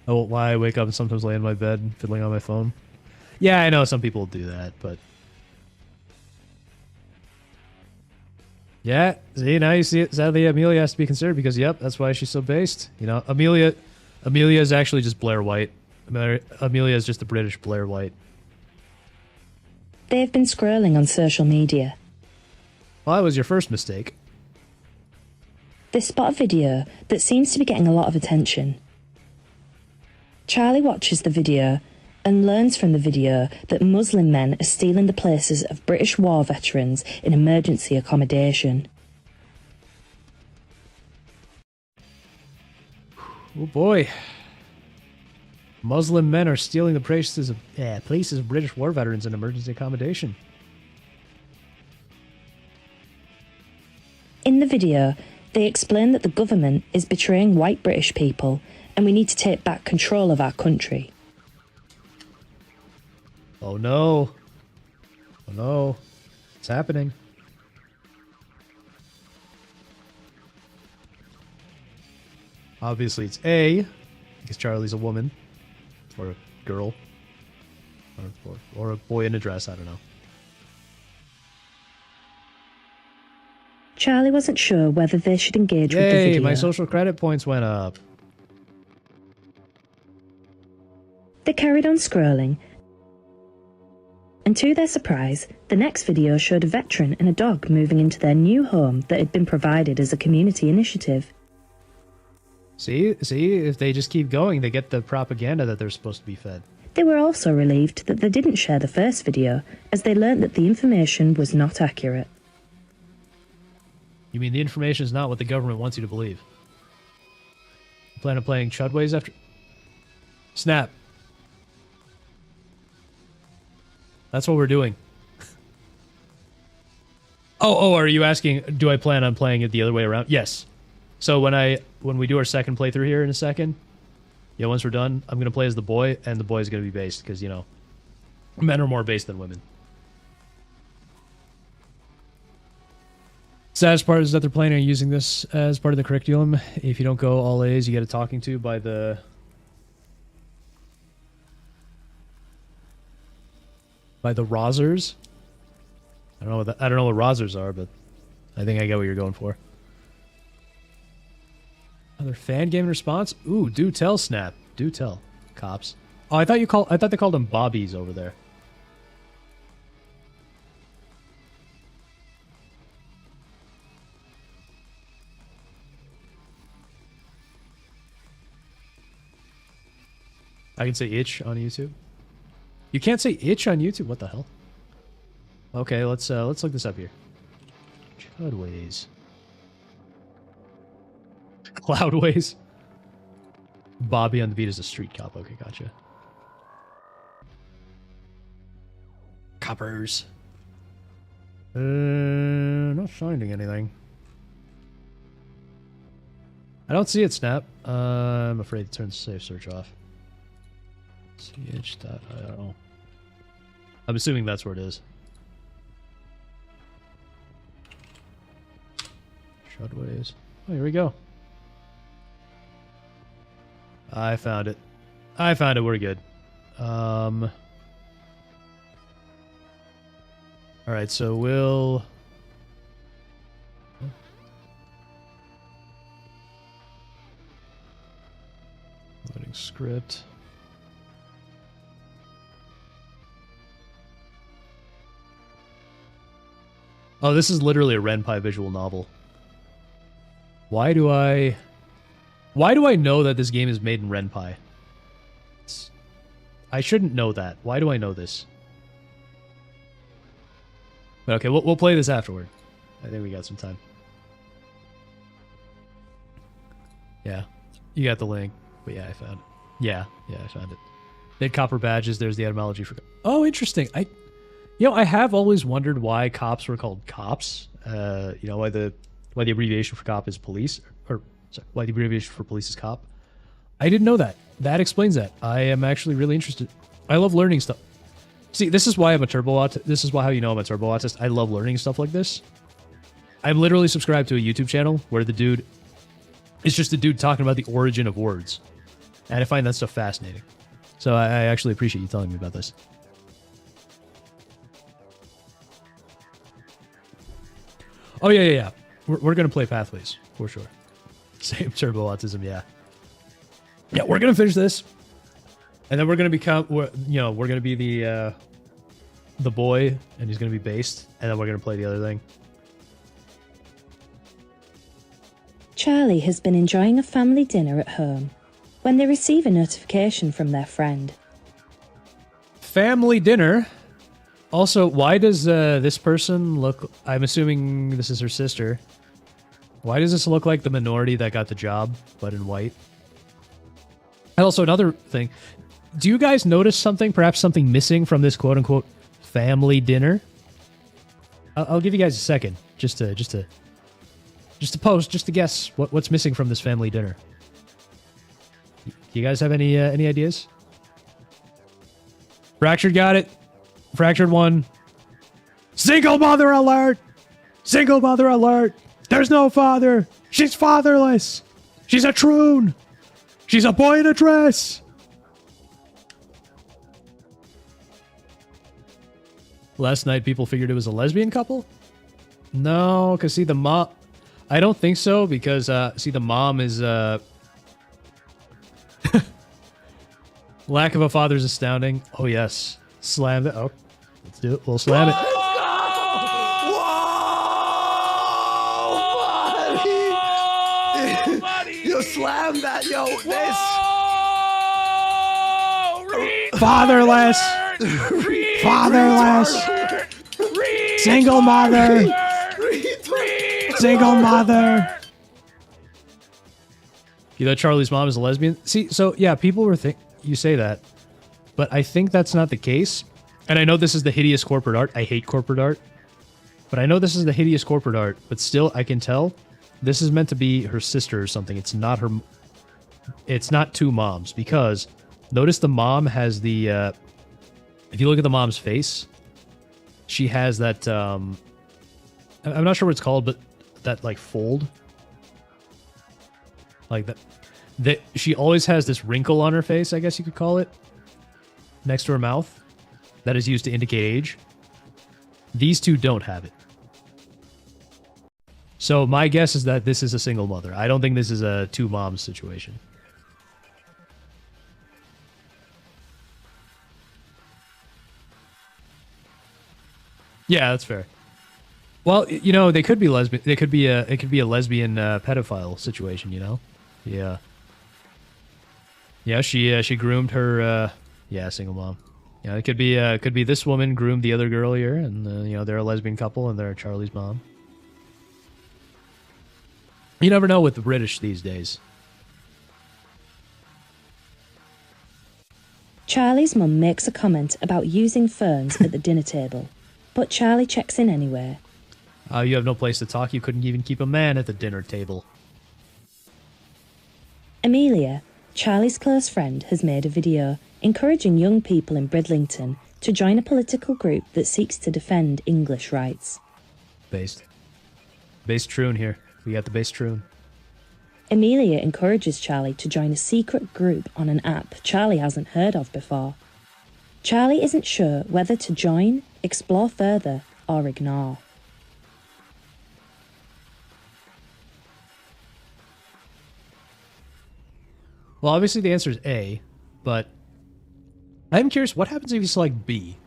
[SPEAKER 10] Oh, why I wake up and sometimes lay in my bed fiddling on my phone? Yeah, I know some people do that, but... Yeah, see, now you see it. Sadly, Amelia has to be considered because, yep, that's why she's so based. You know, Amelia is actually just Blair White. Amelia is just the British Blair White.
[SPEAKER 13] They've been scrolling on social media.
[SPEAKER 10] Well, that was your first mistake.
[SPEAKER 13] They spot a video that seems to be getting a lot of attention. Charlie watches the video and learns from the video that Muslim men are stealing the places of British war veterans in emergency accommodation.
[SPEAKER 10] Oh boy. Muslim men are stealing the places of British war veterans in emergency accommodation.
[SPEAKER 13] In the video, they explain that the government is betraying white British people and we need to take back control of our country.
[SPEAKER 10] Oh no. Oh no. It's happening. Obviously it's A, because Charlie's a woman. Or a girl. Or a boy in a dress, I don't know.
[SPEAKER 13] Charlie wasn't sure whether they should engage with the
[SPEAKER 10] Yay,
[SPEAKER 13] video.
[SPEAKER 10] my social credit points went up.
[SPEAKER 13] They carried on scrolling, and to their surprise, the next video showed a veteran and a dog moving into their new home that had been provided as a community initiative.
[SPEAKER 10] See, if they just keep going, they get the propaganda that they're supposed to be fed.
[SPEAKER 13] They were also relieved that they didn't share the first video, as they learnt that the information was not accurate.
[SPEAKER 10] You mean the information is not what the government wants you to believe? You plan on playing Chudways after... Snap. That's what we're doing. Oh, are you asking, do I plan on playing it the other way around? Yes. So when we do our second playthrough here in a second, yeah, once we're done, I'm going to play as the boy, and the boy is going to be based, because, you know, men are more based than women. Saddest part is that they're planning on using this as part of the curriculum. If you don't go all A's, you get a talking to by the... Rosers. I don't know what Rosers are, but I think I get what you're going for. Another fan game response? Ooh, do tell, Snap. Do tell, cops. Oh, I thought they called them bobbies over there. I can say itch on YouTube. You can't say itch on YouTube. What the hell? Okay, let's look this up here. Chudways. Cloudways. Bobby on the beat is a street cop. Okay, gotcha. Coppers. Not finding anything.
[SPEAKER 8] I don't see it, Snap. I'm afraid to turn the safe search off. ch.io. I'm assuming that's where it is. Shudways. Oh, here we go. I found it. I found it. We're good. All right, so we'll... Loading script. Oh, this is literally a Ren'Py visual novel. Why do I know that this game is made in Ren'Py? I shouldn't know that. Why do I know this? But okay, we'll play this afterward. I think we got some time. Yeah, you got the link. But yeah, I found it. Yeah, I found it. They had copper badges. There's the etymology for... Oh, interesting. I have always wondered why cops were called cops. Why the abbreviation for cop is police, or sorry, why the abbreviation for police is cop. I didn't know that. That explains that. I am actually really interested. I love learning stuff. See, this is why I'm a turbo autist. This is how you know I'm a turbo autist. I love learning stuff like this. I'm literally subscribed to a YouTube channel where the dude is just a dude talking about the origin of words. And I find that stuff fascinating. So I actually appreciate you telling me about this. Oh, yeah. We're going to play Pathways, for sure. Same turbo autism, yeah. Yeah, we're going to finish this. And then we're going to become, we're going to be the boy, and he's going to be based. And then we're going to play the other thing.
[SPEAKER 13] Charlie has been enjoying a family dinner at home when they receive a notification from their friend.
[SPEAKER 8] Family dinner? Also, why does this person look... I'm assuming this is her sister. Why does this look like the minority that got the job, but in white? And also, another thing. Do you guys notice something, perhaps something missing from this quote-unquote family dinner? I'll give you guys a second, just to guess what's missing from this family dinner. Do you guys have any ideas? Fractured got it. Fractured one. Single mother alert! Single mother alert! There's no father! She's fatherless! She's a troon! She's a boy in a dress! Last night people figured it was a lesbian couple? No, because see the mom... I don't think so, because see the mom is... Lack of a father is astounding. Oh, yes. Slam it. Oh, let's do it. We'll slam it.
[SPEAKER 3] Whoa, buddy! You slammed that, yo. This.
[SPEAKER 10] Fatherless. Fatherless. Single mother. Single mother.
[SPEAKER 8] You know Charlie's mom is a lesbian? See, so yeah, people were you say that, but I think that's not the case. And I know this is the hideous corporate art. I hate corporate art. But I know this is the hideous corporate art, but still I can tell this is meant to be her sister or something. It's not her. It's not two moms, because notice the mom has the, if you look at the mom's face, she has that, I'm not sure what it's called, but that like fold. Like that. She always has this wrinkle on her face, I guess you could call it, next to her mouth, that is used to indicate age. These two don't have it. So my guess is that this is a single mother. I don't think this is a two moms situation. Yeah, that's fair. Well, you know, they could be lesbian. It could be a lesbian pedophile situation. You know, yeah. Yeah, she groomed her. Yeah, single mom. Yeah, it could be this woman groomed the other girl here, and you know, they're a lesbian couple, and they're Charlie's mom. You never know with the British these days.
[SPEAKER 13] Charlie's mum makes a comment about using ferns at the dinner table, but Charlie checks in anyway.
[SPEAKER 8] You have no place to talk. You couldn't even keep a man at the dinner table.
[SPEAKER 13] Amelia, Charlie's close friend, has made a video encouraging young people in Bridlington to join a political group that seeks to defend English rights.
[SPEAKER 8] Based troon here. We got the base troon.
[SPEAKER 13] Amelia encourages Charlie to join a secret group on an app Charlie hasn't heard of before. Charlie isn't sure whether to join, explore further, or ignore.
[SPEAKER 8] Well, obviously the answer is A, but I'm curious, what happens if you select B?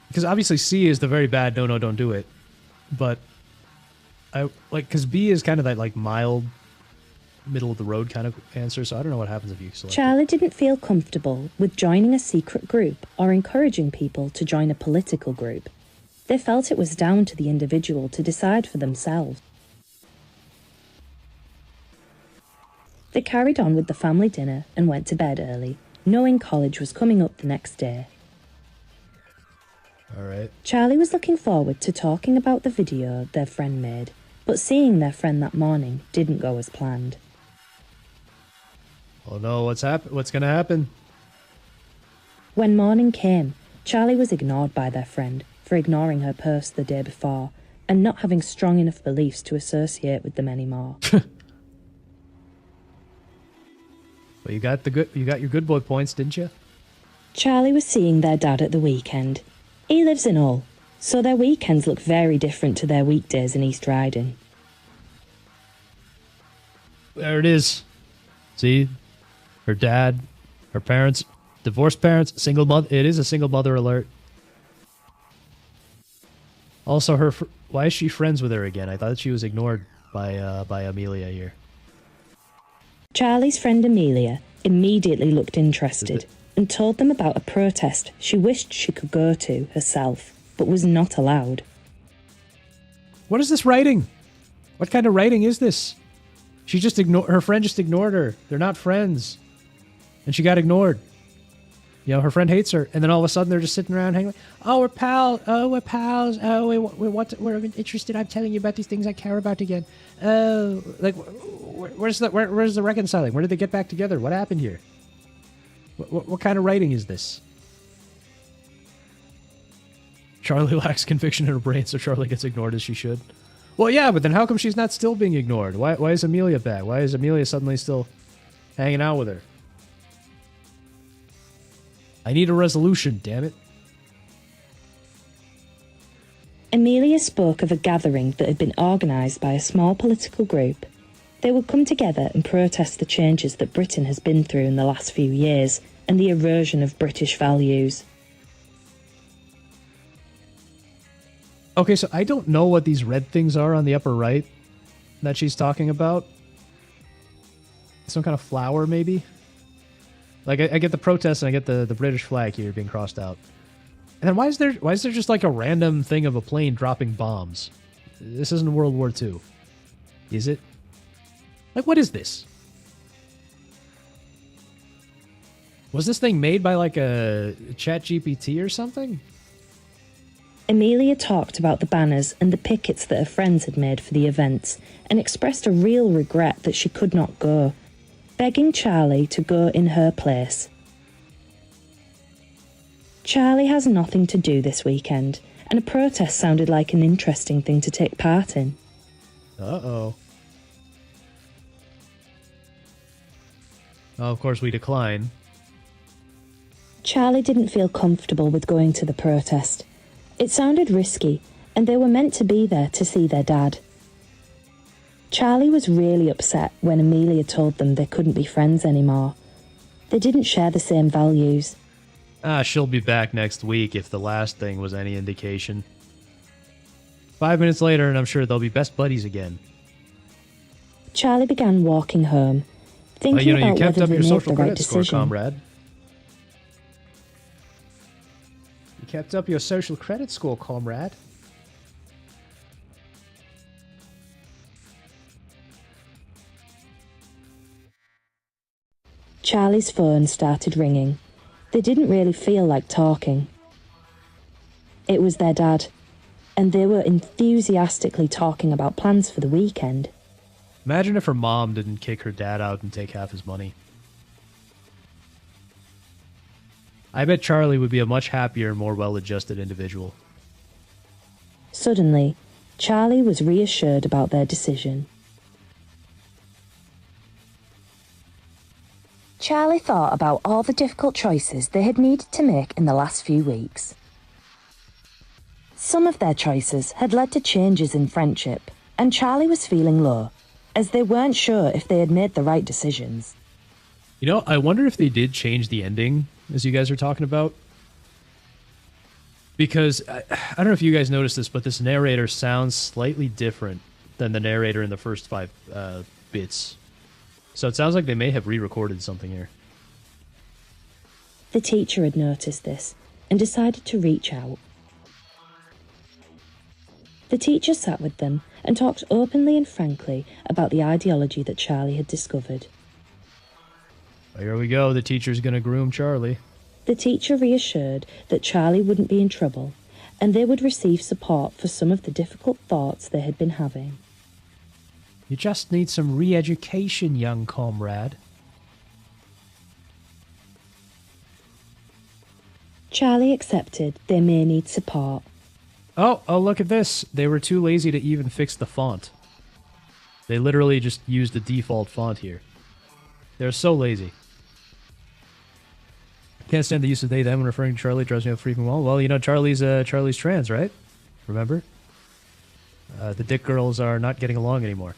[SPEAKER 8] Because obviously C is the very bad, no, don't do it. But, because B is kind of that, mild, middle of the road kind of answer, so I don't know what happens if you select
[SPEAKER 13] Charlie didn't feel comfortable with joining a secret group or encouraging people to join a political group. They felt it was down to the individual to decide for themselves. They carried on with the family dinner and went to bed early, knowing college was coming up the next day.
[SPEAKER 8] Alright.
[SPEAKER 13] Charlie was looking forward to talking about the video their friend made, but seeing their friend that morning didn't go as planned.
[SPEAKER 8] Oh no, what's gonna happen?
[SPEAKER 13] When morning came, Charlie was ignored by their friend for ignoring her purse the day before and not having strong enough beliefs to associate with them anymore.
[SPEAKER 8] Well, you got your good boy points, didn't you?
[SPEAKER 13] Charlie was seeing their dad at the weekend. He lives in Hull, so their weekends look very different to their weekdays in East Riding.
[SPEAKER 8] There it is. See? Her dad, her parents, divorced parents, single mother. It is a single mother alert. Also, why is she friends with her again? I thought she was ignored by Amelia here.
[SPEAKER 13] Charlie's friend Amelia immediately looked interested and told them about a protest she wished she could go to herself, but was not allowed.
[SPEAKER 8] What is this writing? What kind of writing is this? Her friend just ignored her. They're not friends. And she got ignored. Her friend hates her, and then all of a sudden they're just sitting around hanging. Oh, we're pals. Oh, we're pals. Oh, we're interested. I'm telling you about these things I care about again. Oh, where's the reconciling? Where did they get back together? What happened here? What kind of writing is this? Charlie lacks conviction in her brain, so Charlie gets ignored as she should. Well, yeah, but then how come she's not still being ignored? Why is Amelia back? Why is Amelia suddenly still hanging out with her? I need a resolution, damn it.
[SPEAKER 13] Amelia spoke of a gathering that had been organised by a small political group. They would come together and protest the changes that Britain has been through in the last few years and the erosion of British values.
[SPEAKER 8] Okay, so I don't know what these red things are on the upper right that she's talking about. Some kind of flower, maybe? Like, I get the protests and I get the British flag here being crossed out. And then why is there just like a random thing of a plane dropping bombs? This isn't World War II. Is it? Like, what is this? Was this thing made by like a ChatGPT or something?
[SPEAKER 13] Amelia talked about the banners and the pickets that her friends had made for the events and expressed a real regret that she could not go, begging Charlie to go in her place. Charlie has nothing to do this weekend, and a protest sounded like an interesting thing to take part in.
[SPEAKER 8] Uh-oh. Oh, of course we decline.
[SPEAKER 13] Charlie didn't feel comfortable with going to the protest. It sounded risky, and they were meant to be there to see their dad. Charlie was really upset when Amelia told them they couldn't be friends anymore. They didn't share the same values.
[SPEAKER 8] She'll be back next week if the last thing was any indication. 5 minutes later, and I'm sure they'll be best buddies again.
[SPEAKER 13] Charlie began walking home, thinking about whether they made the right decision.
[SPEAKER 8] Comrade. You kept up your social credit score, comrade.
[SPEAKER 13] Charlie's phone started ringing. They didn't really feel like talking. It was their dad, and they were enthusiastically talking about plans for the weekend.
[SPEAKER 8] Imagine if her mom didn't kick her dad out and take half his money. I bet Charlie would be a much happier, more well-adjusted individual.
[SPEAKER 13] Suddenly, Charlie was reassured about their decision. Charlie thought about all the difficult choices they had needed to make in the last few weeks. Some of their choices had led to changes in friendship, and Charlie was feeling low, as they weren't sure if they had made the right decisions.
[SPEAKER 8] You know, I wonder if they did change the ending, as you guys are talking about. Because, I don't know if you guys noticed this, but this narrator sounds slightly different than the narrator in the first 5 bits. So it sounds like they may have re-recorded something here.
[SPEAKER 13] The teacher had noticed this and decided to reach out. The teacher sat with them and talked openly and frankly about the ideology that Charlie had discovered.
[SPEAKER 8] Here we go, the teacher's gonna groom Charlie.
[SPEAKER 13] The teacher reassured that Charlie wouldn't be in trouble, and they would receive support for some of the difficult thoughts they had been having.
[SPEAKER 10] You just need some re-education, young comrade.
[SPEAKER 13] Charlie accepted they may need support.
[SPEAKER 8] Oh, look at this. They were too lazy to even fix the font. They literally just used the default font here. They're so lazy. Can't stand the use of they, them when referring to Charlie. Drives me up freaking well. Well, you know, Charlie's trans, right? Remember? The dick girls are not getting along anymore.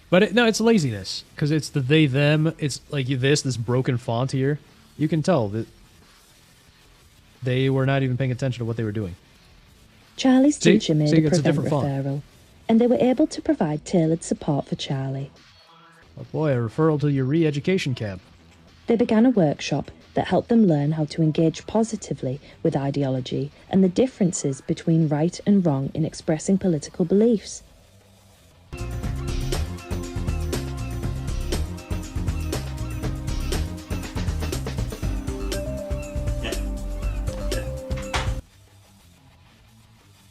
[SPEAKER 8] But no, it's laziness. Because it's the they, them. It's like this broken font here. You can tell that they were not even paying attention to what they were doing.
[SPEAKER 13] Charlie's teacher made a
[SPEAKER 8] it's
[SPEAKER 13] prevent
[SPEAKER 8] different font.
[SPEAKER 13] referral, and they were able to provide tailored support for Charlie.
[SPEAKER 8] Oh boy, a referral to your re-education camp.
[SPEAKER 13] They began a workshop that helped them learn how to engage positively with ideology and the differences between right and wrong in expressing political beliefs.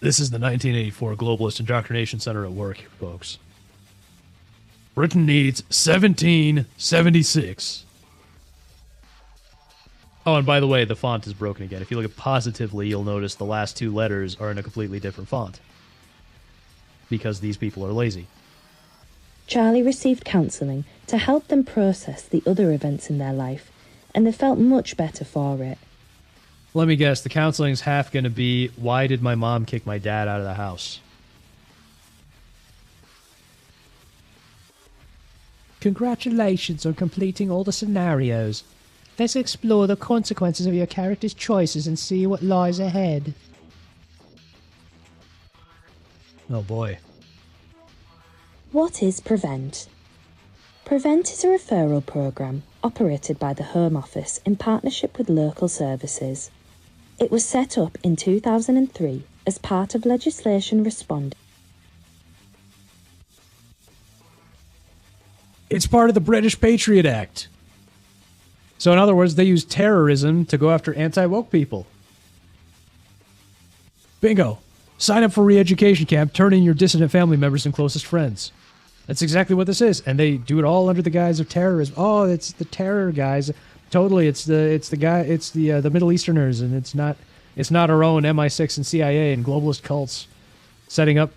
[SPEAKER 8] This is the 1984 Globalist Indoctrination Center at work, folks. Britain needs 1776. Oh, and by the way, the font is broken again. If you look at positively, you'll notice the last 2 letters are in a completely different font. Because these people are lazy.
[SPEAKER 13] Charlie received counselling to help them process the other events in their life, and they felt much better for it.
[SPEAKER 8] Let me guess, the counseling's half going to be, why did my mom kick my dad out of the house?
[SPEAKER 10] Congratulations on completing all the scenarios. Let's explore the consequences of your character's choices and see what lies ahead.
[SPEAKER 8] Oh boy.
[SPEAKER 13] What is Prevent? Prevent is a referral program operated by the Home Office in partnership with local services. It was set up in 2003 as part of legislation responding.
[SPEAKER 8] It's part of the British Patriot Act. So in other words, they use terrorism to go after anti-woke people. Bingo. Sign up for re-education camp, turn in your dissident family members and closest friends. That's exactly what this is. And they do it all under the guise of terrorism. Oh, it's the terror guys. Totally, it's the Middle Easterners, and it's not our own MI6 and CIA and globalist cults setting them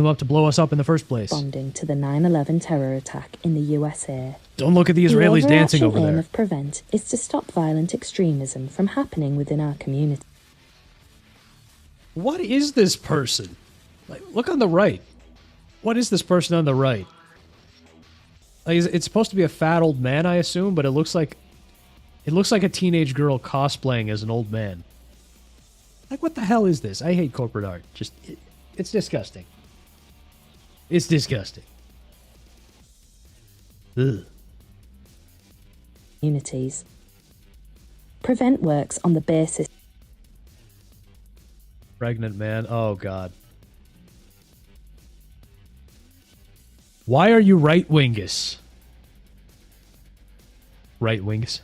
[SPEAKER 8] up to blow us up in the first place.
[SPEAKER 13] Responding to the 9/11 terror attack in the USA.
[SPEAKER 8] Don't look at the Israelis dancing over
[SPEAKER 13] The overarching aim
[SPEAKER 8] there.
[SPEAKER 13] of Prevent is to stop violent extremism from happening within our community.
[SPEAKER 8] What is this person? Like, look on the right. What is this person on the right? Like, it's supposed to be a fat old man, I assume, but it looks like a teenage girl cosplaying as an old man. Like, what the hell is this? I hate corporate art. It's disgusting. It's disgusting. Ugh.
[SPEAKER 13] Communities. Prevent works on the basis.
[SPEAKER 8] Pregnant man. Oh, God. Why are you right-wingus? Right-wingus?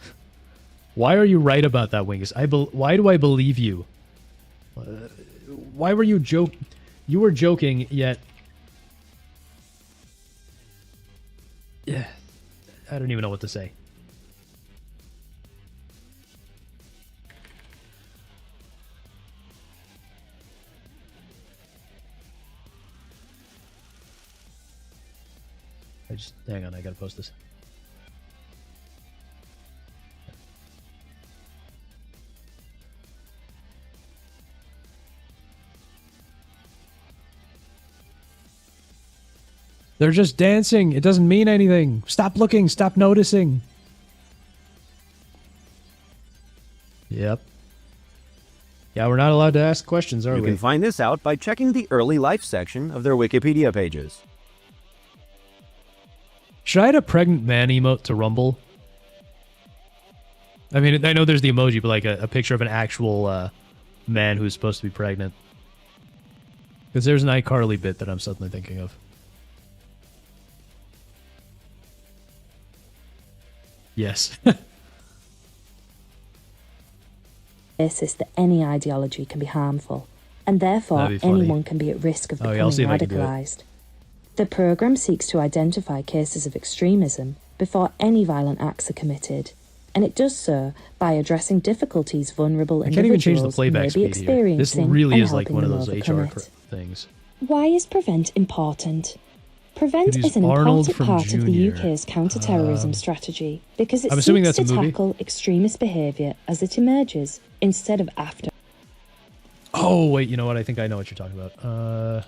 [SPEAKER 8] Why are you right about that, Wingus? Why do I believe you? Why were you You were joking, yet Yeah, I don't even know what to say. Hang on, I gotta post this.
[SPEAKER 10] They're just dancing. It doesn't mean anything. Stop looking. Stop noticing.
[SPEAKER 8] Yep. Yeah, we're not allowed to ask questions, are we?
[SPEAKER 6] You can find this out by checking the early life section of their Wikipedia pages.
[SPEAKER 8] Should I add a pregnant man emote to Rumble? I mean, I know there's the emoji, but like a picture of an actual man who's supposed to be pregnant. Because there's an iCarly bit that I'm suddenly thinking of. Yes.
[SPEAKER 13] Basis that any ideology can be harmful, and therefore anyone can be at risk of becoming radicalized. The program seeks to identify cases of extremism before any violent acts are committed, and it does so by addressing difficulties vulnerable
[SPEAKER 8] I can't even change the
[SPEAKER 13] individuals
[SPEAKER 8] playback
[SPEAKER 13] may be
[SPEAKER 8] speed here. This
[SPEAKER 13] experiencing
[SPEAKER 8] really
[SPEAKER 13] and
[SPEAKER 8] is like
[SPEAKER 13] helping
[SPEAKER 8] one of
[SPEAKER 13] them
[SPEAKER 8] those
[SPEAKER 13] overcome
[SPEAKER 8] HR
[SPEAKER 13] it.
[SPEAKER 8] things.
[SPEAKER 13] Why is Prevent important? Prevent
[SPEAKER 8] Use
[SPEAKER 13] is an
[SPEAKER 8] Arnold
[SPEAKER 13] important
[SPEAKER 8] from
[SPEAKER 13] part of the
[SPEAKER 8] Junior.
[SPEAKER 13] UK's counter-terrorism strategy because it
[SPEAKER 8] I'm assuming
[SPEAKER 13] seeks
[SPEAKER 8] that's a
[SPEAKER 13] to
[SPEAKER 8] movie?
[SPEAKER 13] tackle extremist behaviour as it emerges instead of after.
[SPEAKER 8] Oh, wait, you know what? I think I know what you're talking about.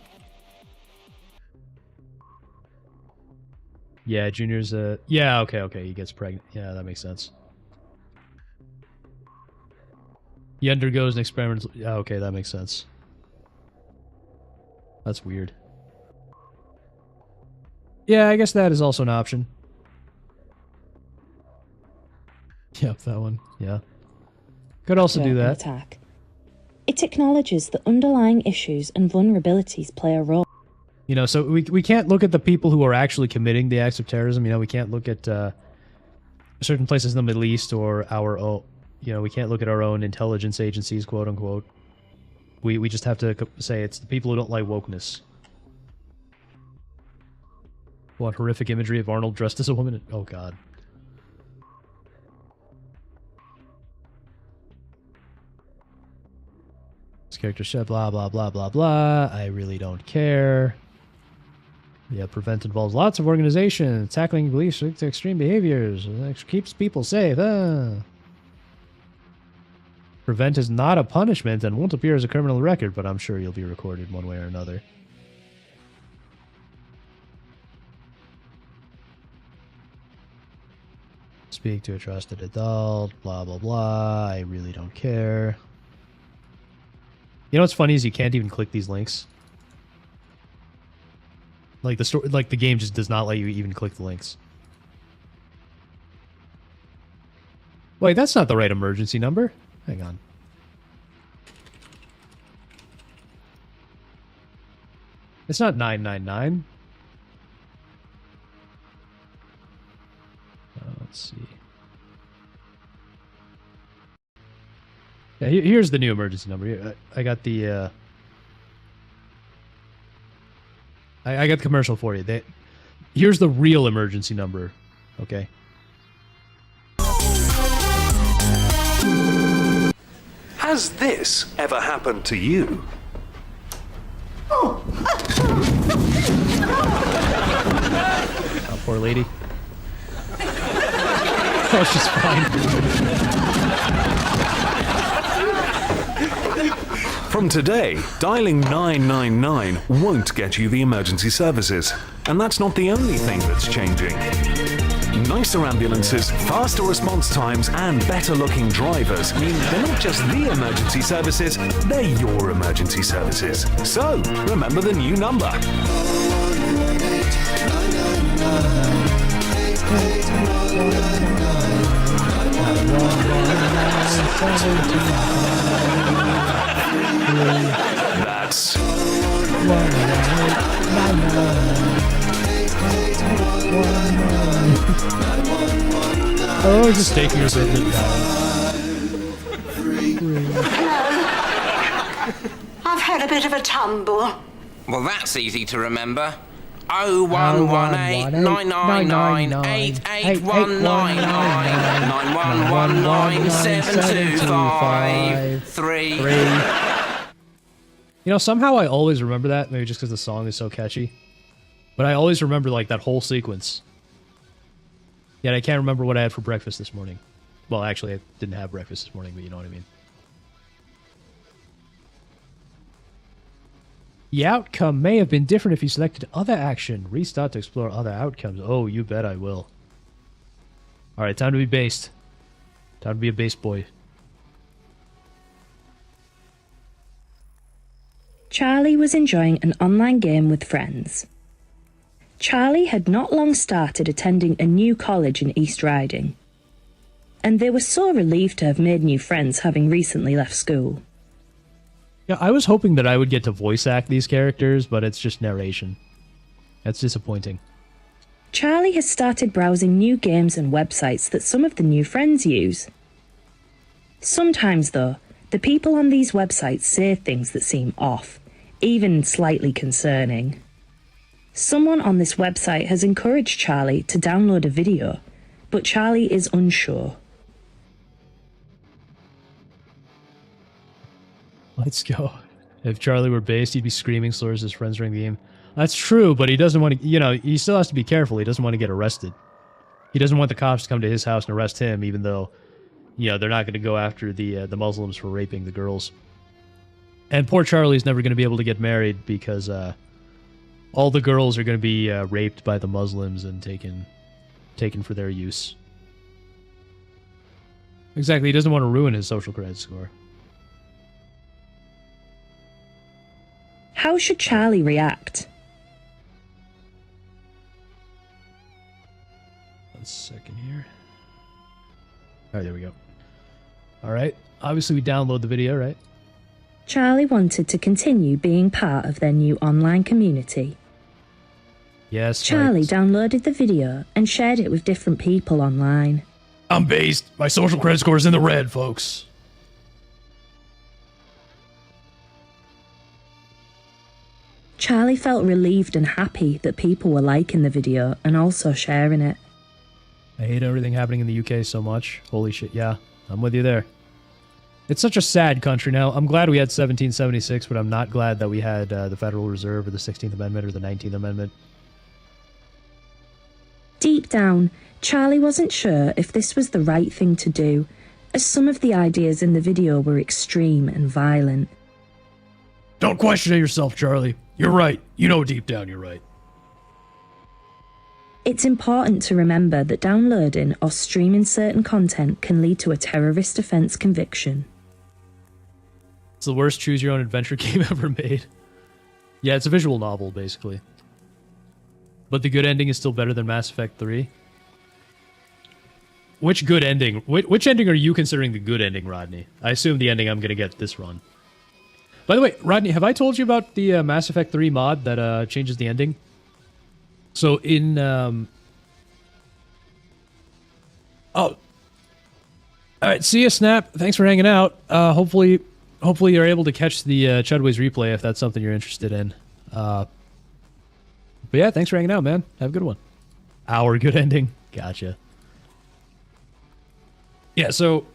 [SPEAKER 8] Yeah, Junior's yeah, okay, he gets pregnant. Yeah, that makes sense. He undergoes an experimental... Yeah, okay, that makes sense. That's weird. Yeah, I guess that is also an option. Yep, that one. Yeah. Could also do that.
[SPEAKER 13] Attack. It acknowledges that underlying issues and vulnerabilities play a role.
[SPEAKER 8] You know, so we can't look at the people who are actually committing the acts of terrorism. You know, we can't look at certain places in the Middle East or our own... You know, we can't look at our own intelligence agencies, quote unquote. We just have to say it's the people who don't like wokeness. What horrific imagery of Arnold dressed as a woman? Oh, God. This character said blah, blah, blah, blah, blah. I really don't care. Yeah, Prevent involves lots of organization, tackling beliefs, extreme behaviors, keeps people safe. Prevent is not a punishment and won't appear as a criminal record, but I'm sure you'll be recorded one way or another. Speak to a trusted adult, blah, blah, blah. I really don't care. You know what's funny is you can't even click these links. Like the game just does not let you even click the links. Wait, that's not the right emergency number. Hang on. It's not 999. Let's see. Yeah, here's the new emergency number. I got the I got the commercial for you. Here's the real emergency number. Okay.
[SPEAKER 4] Has this ever happened to you?
[SPEAKER 8] Oh, poor lady. Oh, she's fine.
[SPEAKER 4] From today, dialing 999 won't get you the emergency services. And that's not the only thing that's changing. Nicer ambulances, faster response times, and better-looking drivers mean they're not just the emergency services, they're your emergency services. So, remember the new number. That's...
[SPEAKER 8] Oh, just taking her bit down.
[SPEAKER 19] I've had a bit of a tumble.
[SPEAKER 20] Well, that's easy to remember.
[SPEAKER 19] 0118 999 8819 9119 7253.
[SPEAKER 8] You know, somehow I always remember that, maybe just because the song is so catchy. But I always remember, like, that whole sequence. Yet I can't remember what I had for breakfast this morning. Well, actually, I didn't have breakfast this morning, but you know what I mean. The outcome may have been different if you selected other action. Restart to explore other outcomes. Oh, you bet I will. Alright, time to be based. Time to be a base boy.
[SPEAKER 13] Charlie was enjoying an online game with friends. Charlie had not long started attending a new college in East Riding, and they were so relieved to have made new friends having recently left school.
[SPEAKER 8] Yeah, I was hoping that I would get to voice act these characters, but it's just narration. That's disappointing.
[SPEAKER 13] Charlie has started browsing new games and websites that some of the new friends use. Sometimes, though, the people on these websites say things that seem off, even slightly concerning. Someone on this website has encouraged Charlie to download a video, but Charlie is unsure.
[SPEAKER 8] Let's go. If Charlie were based, he'd be screaming slurs at his friends during the game. That's true, but he doesn't want to, you know, he still has to be careful. He doesn't want to get arrested. He doesn't want the cops to come to his house and arrest him, even though, you know, they're not going to go after the Muslims for raping the girls. And poor Charlie's never going to be able to get married because all the girls are going to be raped by the Muslims and taken for their use. Exactly, he doesn't want to ruin his social credit score.
[SPEAKER 13] How should Charlie react?
[SPEAKER 8] 1 second here. Alright, there we go. Alright, obviously we download the video, right?
[SPEAKER 13] Charlie wanted to continue being part of their new online community.
[SPEAKER 8] Yes.
[SPEAKER 13] Charlie downloaded the video and shared it with different people online.
[SPEAKER 8] I'm based. My social credit score is in the red, folks.
[SPEAKER 13] Charlie felt relieved and happy that people were liking the video and also sharing it.
[SPEAKER 8] I hate everything happening in the UK so much. Holy shit, yeah. I'm with you there. It's such a sad country now. I'm glad we had 1776, but I'm not glad that we had the Federal Reserve or the 16th Amendment or the 19th Amendment.
[SPEAKER 13] Deep down, Charlie wasn't sure if this was the right thing to do, as some of the ideas in the video were extreme and violent.
[SPEAKER 8] Don't question it yourself, Charlie. You're right. You know deep down you're right.
[SPEAKER 13] It's important to remember that downloading or streaming certain content can lead to a terrorist offense conviction.
[SPEAKER 8] It's the worst choose-your-own-adventure game ever made. Yeah, it's a visual novel, basically. But the good ending is still better than Mass Effect 3. Which good ending? Which ending are you considering the good ending, Rodney? I assume the ending I'm going to get this run. By the way, Rodney, have I told you about the Mass Effect 3 mod that changes the ending? So in... Oh. Alright, see ya, Snap. Thanks for hanging out. Hopefully you're able to catch the Chudways replay if that's something you're interested in. But yeah, thanks for hanging out, man. Have a good one. Our good ending. Gotcha. Yeah, so...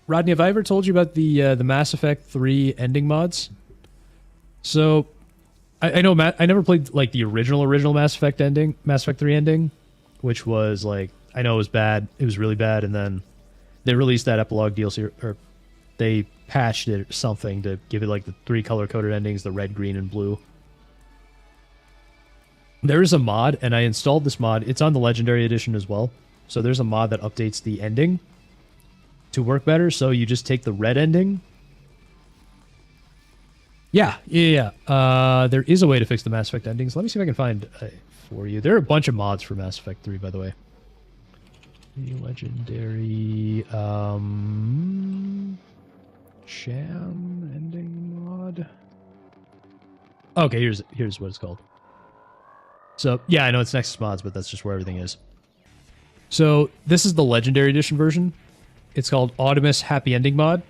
[SPEAKER 8] Rodney, have I ever told you about the Mass Effect 3 ending mods? So, I know I never played like the original Mass Effect 3 ending, which was like, I know it was bad, it was really bad, and then they released that epilogue DLC, or they patched it or something to give it like the 3 color-coded endings, the red, green, and blue. There is a mod, and I installed this mod. It's on the Legendary Edition as well. So there's a mod that updates the ending to work better, so you just take the red ending. Yeah. There is a way to fix the Mass Effect endings. Let me see if I can find for you. There are a bunch of mods for Mass Effect 3, by the way. The Legendary Sham ending mod. Okay, here's what it's called. So, yeah, I know it's Nexus Mods, but that's just where everything is. So, this is the Legendary Edition version. It's called Audimus Happy Ending Mod.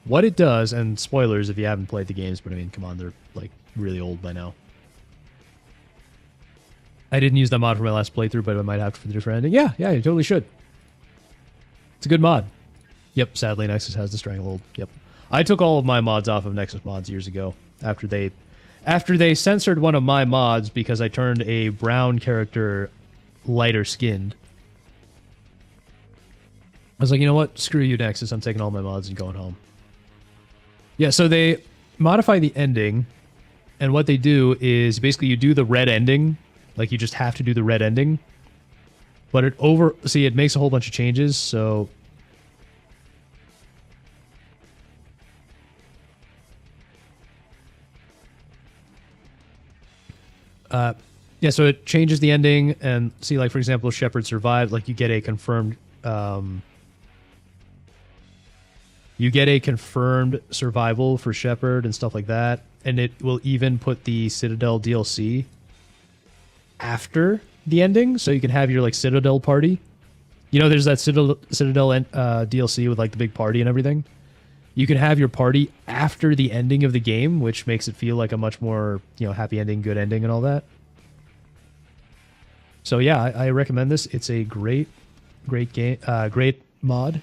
[SPEAKER 8] What it does, and spoilers if you haven't played the games, but I mean, come on, they're like really old by now. I didn't use that mod for my last playthrough, but I might have to for the different ending. Yeah, you totally should. It's a good mod. Yep, sadly Nexus has the Stranglehold. Yep. I took all of my mods off of Nexus mods years ago after they censored one of my mods because I turned a brown character lighter skinned. I was like, you know what? Screw you, Nexus. I'm taking all my mods and going home. Yeah, so they modify the ending, and what they do is basically you do the red ending. Like, you just have to do the red ending. But it makes a whole bunch of changes, so... yeah, so it changes the ending, and see, like, for example, Shepard survived, like, you get a confirmed survival for Shepard and stuff like that, and it will even put the Citadel DLC after the ending, so you can have your, like, Citadel party. You know, there's that Citadel DLC with, like, the big party and everything. You can have your party after the ending of the game, which makes it feel like a much more, you know, happy ending, good ending, and all that. So yeah, I recommend this. It's a great game, great mod.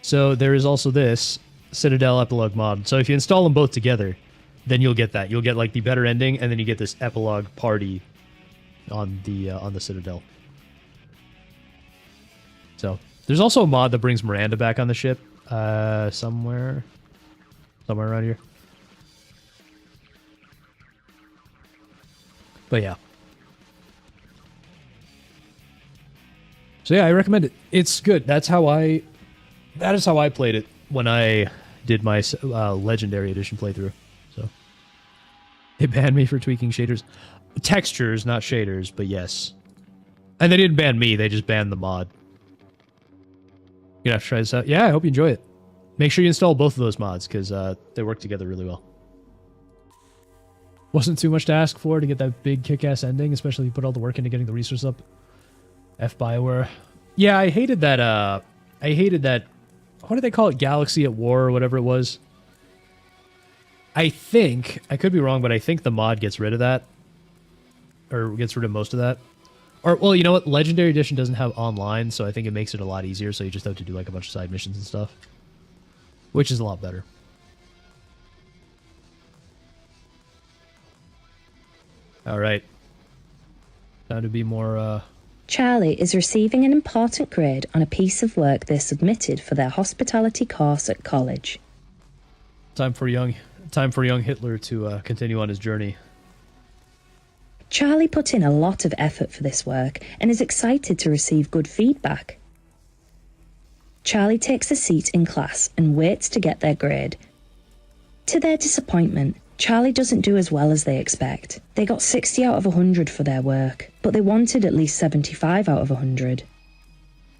[SPEAKER 8] So there is also this Citadel Epilogue mod. So if you install them both together, then you'll get that. You'll get, like, the better ending, and then you get this Epilogue party on the Citadel. So there's also a mod that brings Miranda back on the ship, somewhere around here. But yeah. So yeah, I recommend it. It's good. That is how I played it when I did my Legendary Edition playthrough. So they banned me for tweaking shaders. Textures, not shaders, but yes. And they didn't ban me, they just banned the mod. You're gonna have to try this out. Yeah, I hope you enjoy it. Make sure you install both of those mods, because they work together really well. Wasn't too much to ask for to get that big kick-ass ending, especially if you put all the work into getting the resource up. F Bioware. Yeah, I hated that, what do they call it? Galaxy at War, or whatever it was. I think, I could be wrong, but I think the mod gets rid of that. Or gets rid of most of that. Or, well, you know what? Legendary Edition doesn't have online, so I think it makes it a lot easier, so you just have to do, like, a bunch of side missions and stuff. Which is a lot better. Alright. Time to be more,
[SPEAKER 20] Charlie is receiving an important grade on a piece of work they submitted for their hospitality course at college.
[SPEAKER 8] Time for young Hitler to continue on his journey.
[SPEAKER 20] Charlie put in a lot of effort for this work and is excited to receive good feedback. Charlie takes a seat in class and waits to get their grade. To their disappointment, Charlie doesn't do as well as they expect. They got 60 out of 100 for their work, but they wanted at least 75 out of 100.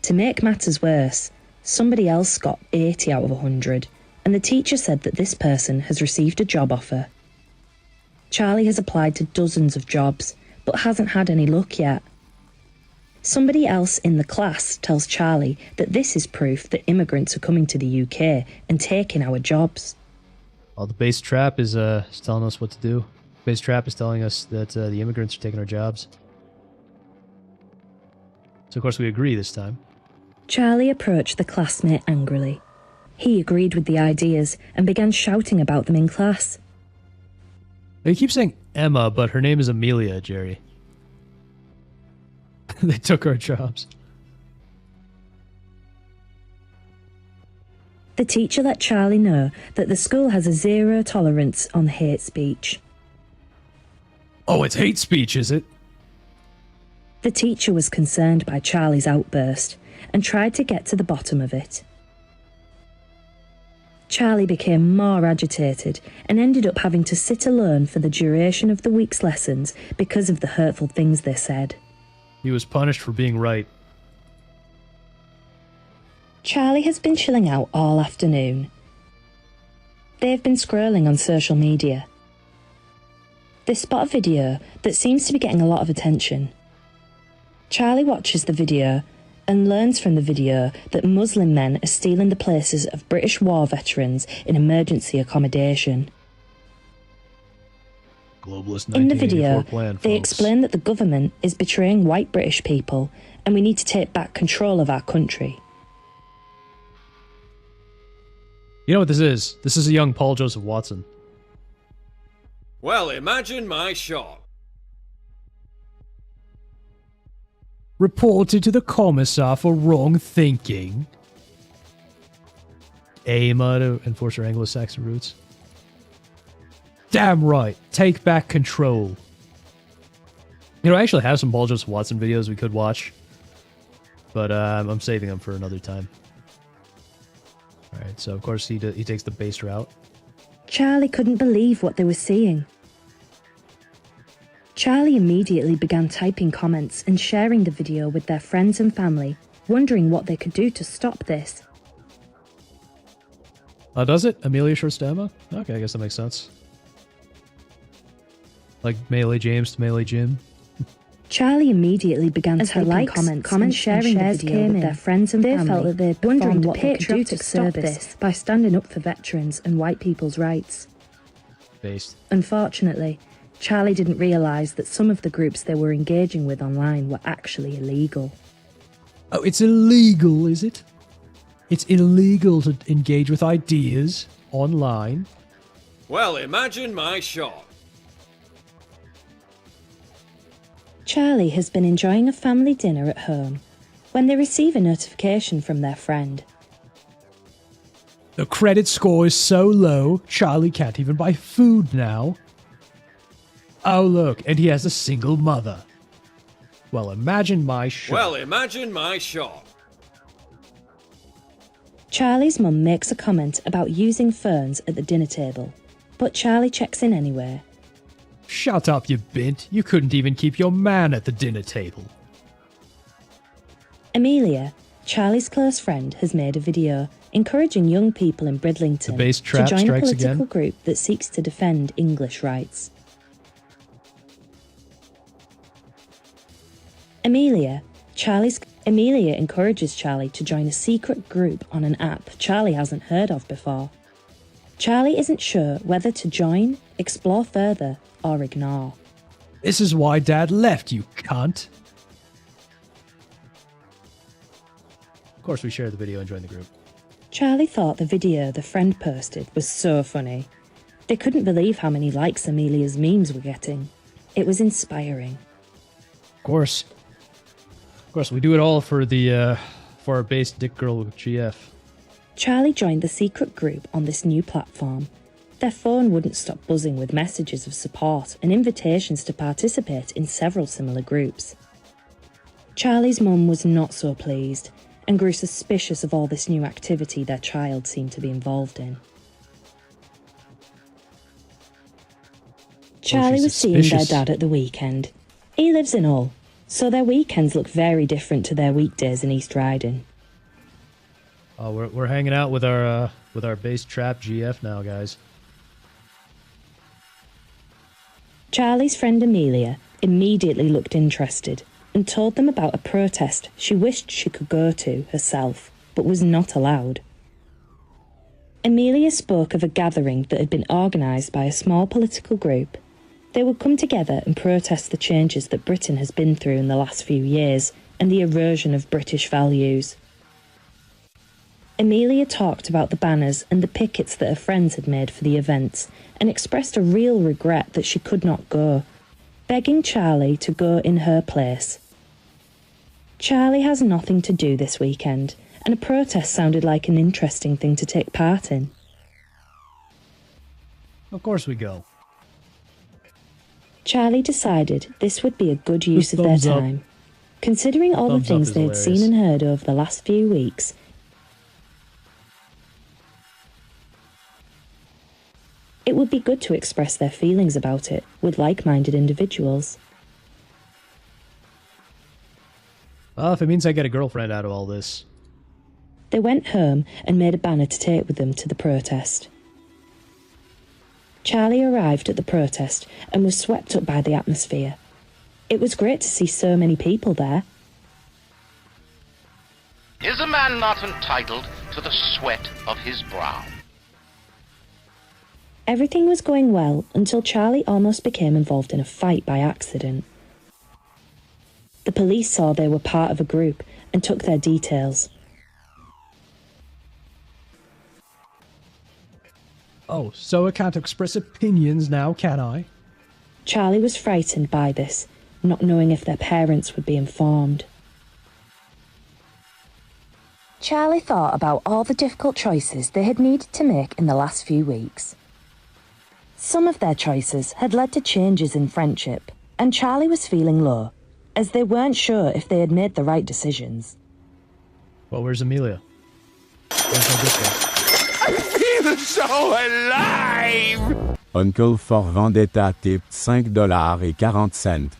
[SPEAKER 20] To make matters worse, somebody else got 80 out of 100, and the teacher said that this person has received a job offer. Charlie has applied to dozens of jobs, but hasn't had any luck yet. Somebody else in the class tells Charlie that this is proof that immigrants are coming to the UK and taking our jobs.
[SPEAKER 8] Well, the base trap is telling us what to do. Base trap is telling us that the immigrants are taking our jobs. So, of course, we agree this time.
[SPEAKER 20] Charlie approached the classmate angrily. He agreed with the ideas and began shouting about them in class.
[SPEAKER 8] They keep saying Emma, but her name is Amelia, Jerry. They took our jobs.
[SPEAKER 20] The teacher let Charlie know that the school has a zero tolerance on hate speech.
[SPEAKER 8] Oh, it's hate speech, is it?
[SPEAKER 20] The teacher was concerned by Charlie's outburst and tried to get to the bottom of it. Charlie became more agitated and ended up having to sit alone for the duration of the week's lessons because of the hurtful things they said.
[SPEAKER 8] He was punished for being right.
[SPEAKER 20] Charlie has been chilling out all afternoon. They've been scrolling on social media. They spot a video that seems to be getting a lot of attention. Charlie watches the video and learns from the video that Muslim men are stealing the places of British war veterans in emergency accommodation.
[SPEAKER 8] Globalist
[SPEAKER 20] In the
[SPEAKER 8] 1984
[SPEAKER 20] video,
[SPEAKER 8] plan,
[SPEAKER 20] they
[SPEAKER 8] folks.
[SPEAKER 20] explain that the government is betraying white British people and we need to take back control of our country.
[SPEAKER 8] You know what this is? This is a young Paul Joseph Watson.
[SPEAKER 18] Well, imagine my shock.
[SPEAKER 10] Reported to the commissar for wrong thinking. AIMA to enforce our Anglo-Saxon roots. Damn right. Take back control. You know, I actually have some Paul Joseph Watson videos we could watch. But I'm saving them for another time. Alright, so of course he takes the base route.
[SPEAKER 20] Charlie couldn't believe what they were seeing. Charlie immediately began typing comments and sharing the video with their friends and family, wondering what they could do to stop this.
[SPEAKER 8] Does it? Amelia short stamina? Okay, I guess that makes sense. Like Melee James to Melee Jim.
[SPEAKER 20] Charlie immediately began typing comments and sharing the video with their friends and family. They felt that they'd performed what they could do to stop this by standing up for veterans and white people's rights.
[SPEAKER 8] Based.
[SPEAKER 20] Unfortunately, Charlie didn't realise that some of the groups they were engaging with online were actually illegal.
[SPEAKER 10] Oh, it's illegal, is it? It's illegal to engage with ideas online.
[SPEAKER 18] Well, imagine my shock.
[SPEAKER 20] Charlie has been enjoying a family dinner at home when they receive a notification from their friend.
[SPEAKER 10] The credit score is so low, Charlie can't even buy food now. Oh look, and he has a single mother. Well, imagine my shock.
[SPEAKER 18] Well, imagine my shock.
[SPEAKER 20] Charlie's mum makes a comment about using phones at the dinner table, but Charlie checks in anyway.
[SPEAKER 10] Shut up, you bint. You couldn't even keep your man at the dinner table.
[SPEAKER 20] Amelia, Charlie's close friend, has made a video encouraging young people in Bridlington
[SPEAKER 10] base
[SPEAKER 20] to
[SPEAKER 10] trap
[SPEAKER 20] join a
[SPEAKER 10] strikes
[SPEAKER 20] political
[SPEAKER 10] again.
[SPEAKER 20] group that seeks to defend English rights. Amelia encourages Charlie to join a secret group on an app Charlie hasn't heard of before. Charlie isn't sure whether to join, explore further, or ignore.
[SPEAKER 10] This is why Dad left, you cunt.
[SPEAKER 8] Of course, we share the video and join the group.
[SPEAKER 20] Charlie thought the video the friend posted was so funny. They couldn't believe how many likes Amelia's memes were getting. It was inspiring.
[SPEAKER 8] Of course. Of course, we do it all for the for our base dick girl with GF.
[SPEAKER 20] Charlie joined the secret group on this new platform. Their phone wouldn't stop buzzing with messages of support and invitations to participate in several similar groups. Charlie's mum was not so pleased and grew suspicious of all this new activity their child seemed to be involved in. Charlie was seeing their dad at the weekend. He lives in Hull, so their weekends look very different to their weekdays in East Riding.
[SPEAKER 8] Oh, we're hanging out with our base trap GF now, guys.
[SPEAKER 20] Charlie's friend Amelia immediately looked interested and told them about a protest she wished she could go to herself, but was not allowed. Amelia spoke of a gathering that had been organised by a small political group. They would come together and protest the changes that Britain has been through in the last few years and the erosion of British values. Amelia talked about the banners and the pickets that her friends had made for the events and expressed a real regret that she could not go, begging Charlie to go in her place. Charlie has nothing to do this weekend, and a protest sounded like an interesting thing to take part in.
[SPEAKER 8] Of course we go.
[SPEAKER 20] Charlie decided this would be a good use of their time. Considering all the things they had seen and heard over the last few weeks, it would be good to express their feelings about it with like-minded individuals.
[SPEAKER 8] Well, if it means I get a girlfriend out of all this.
[SPEAKER 20] They went home and made a banner to take with them to the protest. Charlie arrived at the protest and was swept up by the atmosphere. It was great to see so many people there.
[SPEAKER 19] Is a man not entitled to the sweat of his brow?
[SPEAKER 20] Everything was going well until Charlie almost became involved in a fight by accident. The police saw they were part of a group and took their details.
[SPEAKER 10] Oh, so I can't express opinions now, can I?
[SPEAKER 20] Charlie was frightened by this, not knowing if their parents would be informed. Charlie thought about all the difficult choices they had needed to make in the last few weeks. Some of their choices had led to changes in friendship, and Charlie was feeling low, as they weren't sure if they had made the right decisions.
[SPEAKER 8] Well, where's Amelia? Where's my dick?
[SPEAKER 3] I feel so alive!
[SPEAKER 16] Uncle for Vendetta tipped $5.40.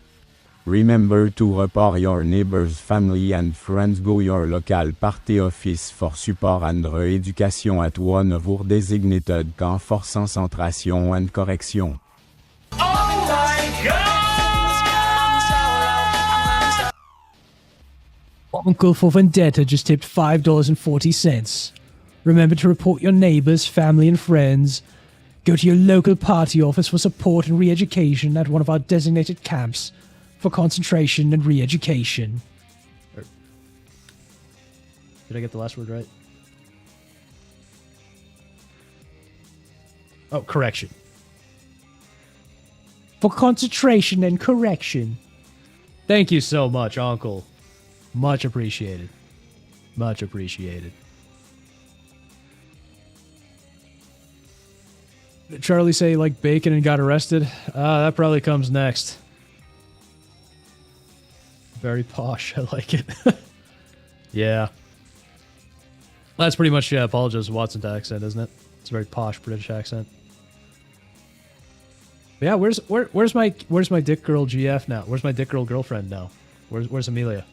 [SPEAKER 16] Remember to report your neighbors, family and friends. Go your local party office for support and re-education at one of your designated camps for concentration and correction.
[SPEAKER 3] Oh my god!
[SPEAKER 10] Uncle for Vendetta just tipped $5.40. Remember to report your neighbors, family and friends. Go to your local party office for support and re-education at one of our designated camps for concentration and re-education.
[SPEAKER 8] Did I get the last word right? Oh, correction.
[SPEAKER 10] For concentration and correction.
[SPEAKER 8] Thank you so much, Uncle. Much appreciated. Much appreciated.
[SPEAKER 10] Did Charlie say he liked bacon and got arrested? That probably comes next. Very posh. I like it. Yeah. That's pretty much Paul Joseph Watson's accent, isn't it? It's a very posh British accent. But yeah, where's my dick girl GF now? Where's my dick girl girlfriend now? Where's Amelia?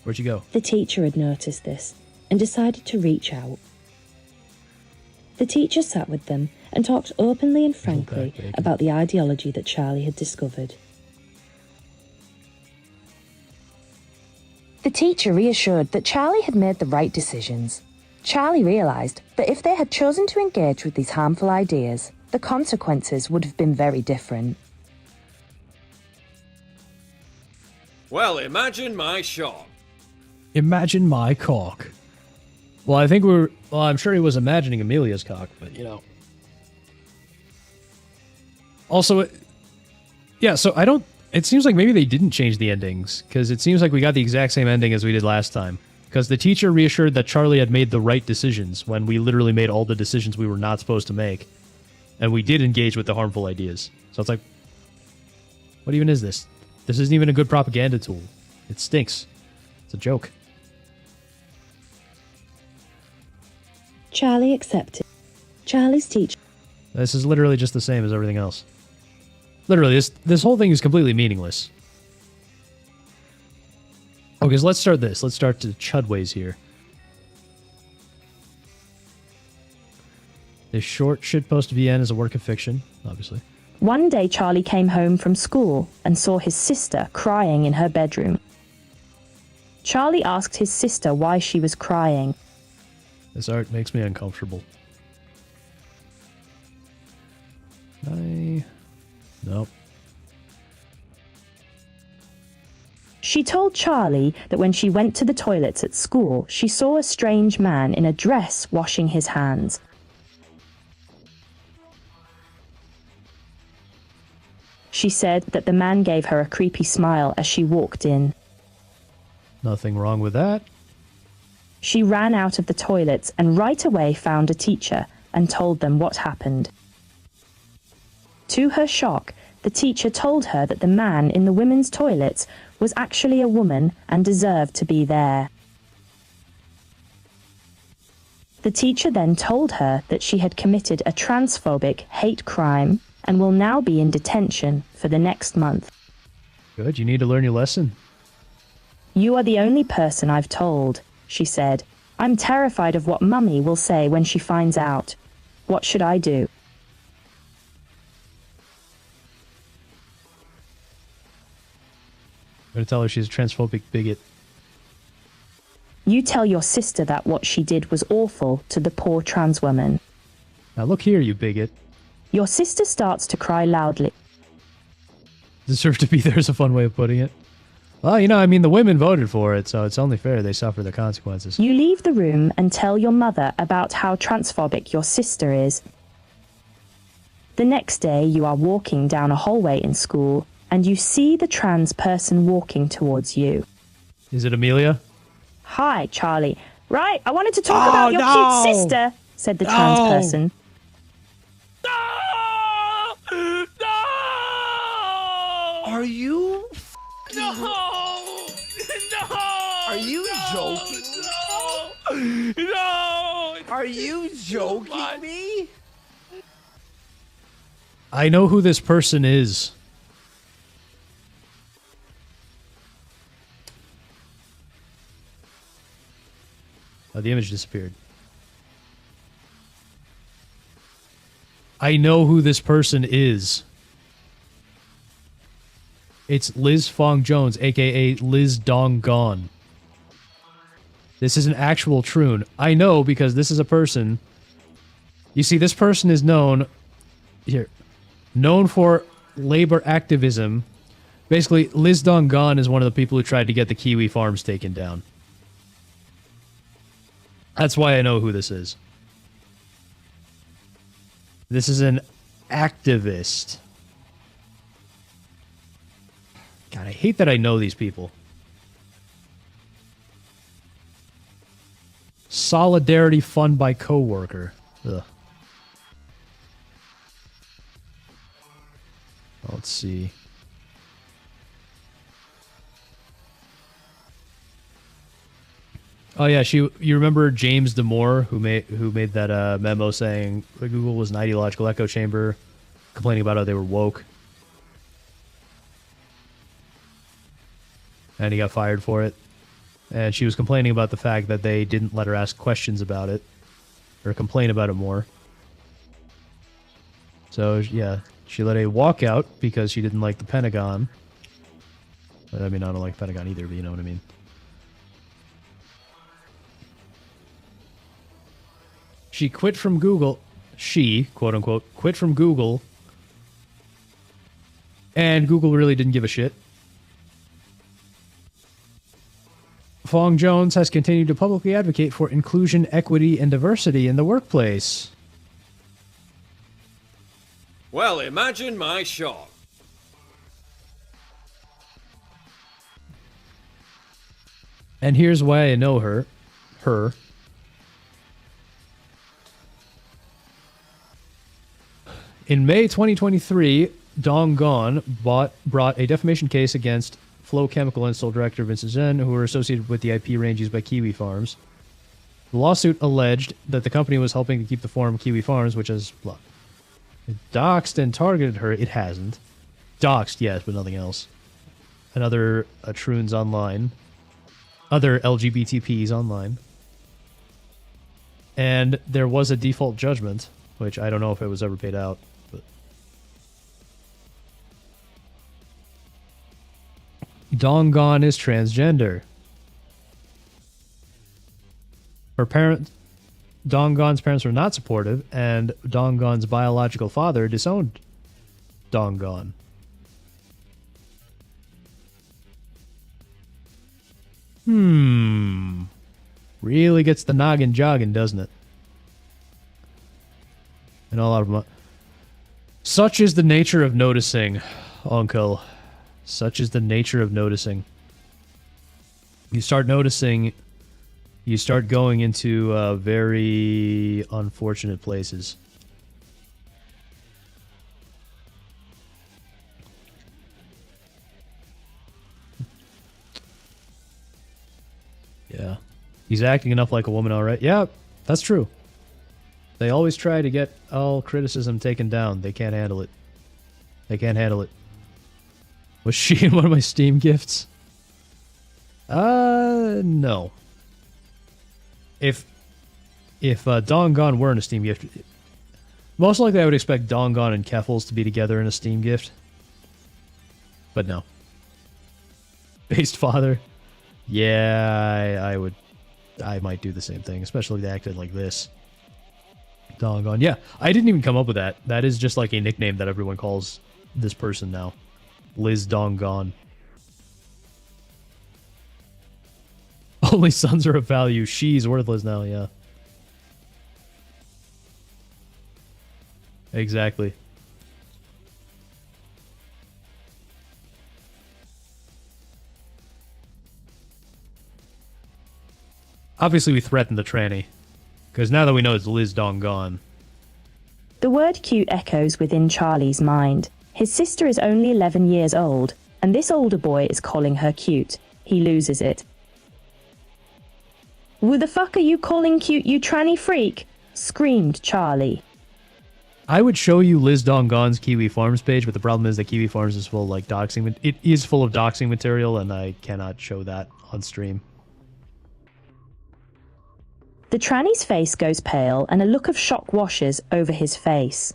[SPEAKER 10] Where'd she go?
[SPEAKER 20] The teacher had noticed this and decided to reach out. The teacher sat with them and talked openly and frankly about the ideology that Charlie had discovered. The teacher reassured that Charlie had made the right decisions. Charlie realised that if they had chosen to engage with these harmful ideas, the consequences would have been very different.
[SPEAKER 18] Well, imagine my shock.
[SPEAKER 10] Imagine my cock. Well, I think I'm sure he was imagining Amelia's cock, but you know. Also, yeah, so it seems like maybe they didn't change the endings, because it seems like we got the exact same ending as we did last time. Because the teacher reassured that Charlie had made the right decisions when we literally made all the decisions we were not supposed to make. And we did engage with the harmful ideas. So it's like, what even is this? This isn't even a good propaganda tool. It stinks. It's a joke.
[SPEAKER 20] Charlie accepted. Charlie's teacher.
[SPEAKER 8] This is literally just the same as everything else. Literally, this whole thing is completely meaningless. Okay, so let's start this. Let's start to Chudways here. This short shitpost VN is a work of fiction, obviously.
[SPEAKER 20] One day Charlie came home from school and saw his sister crying in her bedroom. Charlie asked his sister why she was crying.
[SPEAKER 8] This art makes me uncomfortable. Nope.
[SPEAKER 20] She told Charlie that when she went to the toilets at school, she saw a strange man in a dress washing his hands. She said that the man gave her a creepy smile as she walked in.
[SPEAKER 8] Nothing wrong with that.
[SPEAKER 20] She ran out of the toilets and right away found a teacher and told them what happened. To her shock, the teacher told her that the man in the women's toilets was actually a woman and deserved to be there. The teacher then told her that she had committed a transphobic hate crime and will now be in detention for the next month.
[SPEAKER 8] Good, you need to learn your lesson.
[SPEAKER 20] You are the only person I've told, she said. I'm terrified of what Mummy will say when she finds out. What should I do?
[SPEAKER 8] I'm going to tell her she's a transphobic bigot.
[SPEAKER 20] You tell your sister that what she did was awful to the poor trans woman.
[SPEAKER 8] Now look here, you bigot.
[SPEAKER 13] Your sister starts to cry loudly.
[SPEAKER 8] Deserve to be there is a fun way of putting it. Well, you know, I mean, the women voted for it, so it's only fair they suffer the consequences.
[SPEAKER 13] You leave the room and tell your mother about how transphobic your sister is. The next day, you are walking down a hallway in school, and you see the trans person walking towards you.
[SPEAKER 8] Is it Amelia?
[SPEAKER 13] Hi, Charlie. Right, I wanted to talk about your cute sister, said the trans person.
[SPEAKER 9] Are you?
[SPEAKER 19] No! No!
[SPEAKER 9] Are you joking?
[SPEAKER 19] No! No!
[SPEAKER 9] Are you joking me?
[SPEAKER 8] I know who this person is. Oh, the image disappeared. I know who this person is. It's Liz Fong Jones, aka Liz Dong Gone. This is an actual troon. I know because this is a person. You see, this person is known for labor activism. Basically, Liz Dong Gone is one of the people who tried to get the Kiwi farms taken down. That's why I know who this is. This is an activist. God, I hate that I know these people. Solidarity Fund by Coworker. Ugh. Let's see. Oh yeah, you remember James Damore who made that memo saying Google was an ideological echo chamber, complaining about how they were woke. And he got fired for it. And she was complaining about the fact that they didn't let her ask questions about it or complain about it more. So yeah, she let a walkout because she didn't like the Pentagon. I mean, I don't like the Pentagon either, but you know what I mean. She quit from Google. She, quote unquote, quit from Google. And Google really didn't give a shit. Fong Jones has continued to publicly advocate for inclusion, equity, and diversity in the workplace.
[SPEAKER 18] Well, imagine my shock.
[SPEAKER 8] And here's why I know her. In May 2023, Dong Gon brought a defamation case against Flow Chemical Install Director Vincent Zhen, who were associated with the IP range used by Kiwi Farms. The lawsuit alleged that the company was helping to keep the farm Kiwi Farms, which has doxed and targeted her. It hasn't. Doxed, yes, but nothing else. And other Troons online. Other LGBTPs online. And there was a default judgment, which I don't know if it was ever paid out. But Dong Gon is transgender. Dong Gon's parents were not supportive, and Dong Gon's biological father disowned Dong Gon. Really gets the noggin jogging, doesn't it? And a lot of them. Such is the nature of noticing, Uncle. Such is the nature of noticing. You start noticing, you start going into very unfortunate places. Yeah. He's acting enough like a woman, all right. Yeah, that's true. They always try to get all criticism taken down. They can't handle it. They can't handle it. Was she in one of my Steam gifts? No. If Dong Gon were in a Steam gift, most likely I would expect Dong Gon and Keffels to be together in a Steam gift. But no. Based father. Yeah, I might do the same thing, especially if they acted like this. Dongon. Yeah, I didn't even come up with that. That is just like a nickname that everyone calls this person now. Liz Dongon. Only sons are of value. She's worthless now, yeah. Exactly. Obviously, we threatened the tranny. Because now that we know it's Liz Dongon.
[SPEAKER 20] The word cute echoes within Charlie's mind. His sister is only 11 years old, and this older boy is calling her cute. He loses it. "Who the fuck are you calling cute, you tranny freak?" screamed Charlie.
[SPEAKER 8] I would show you Liz Dongon's Kiwi Farms page, but the problem is that Kiwi Farms is full of, like, doxing. It is full of doxing material, and I cannot show that on stream.
[SPEAKER 20] The tranny's face goes pale, and a look of shock washes over his face.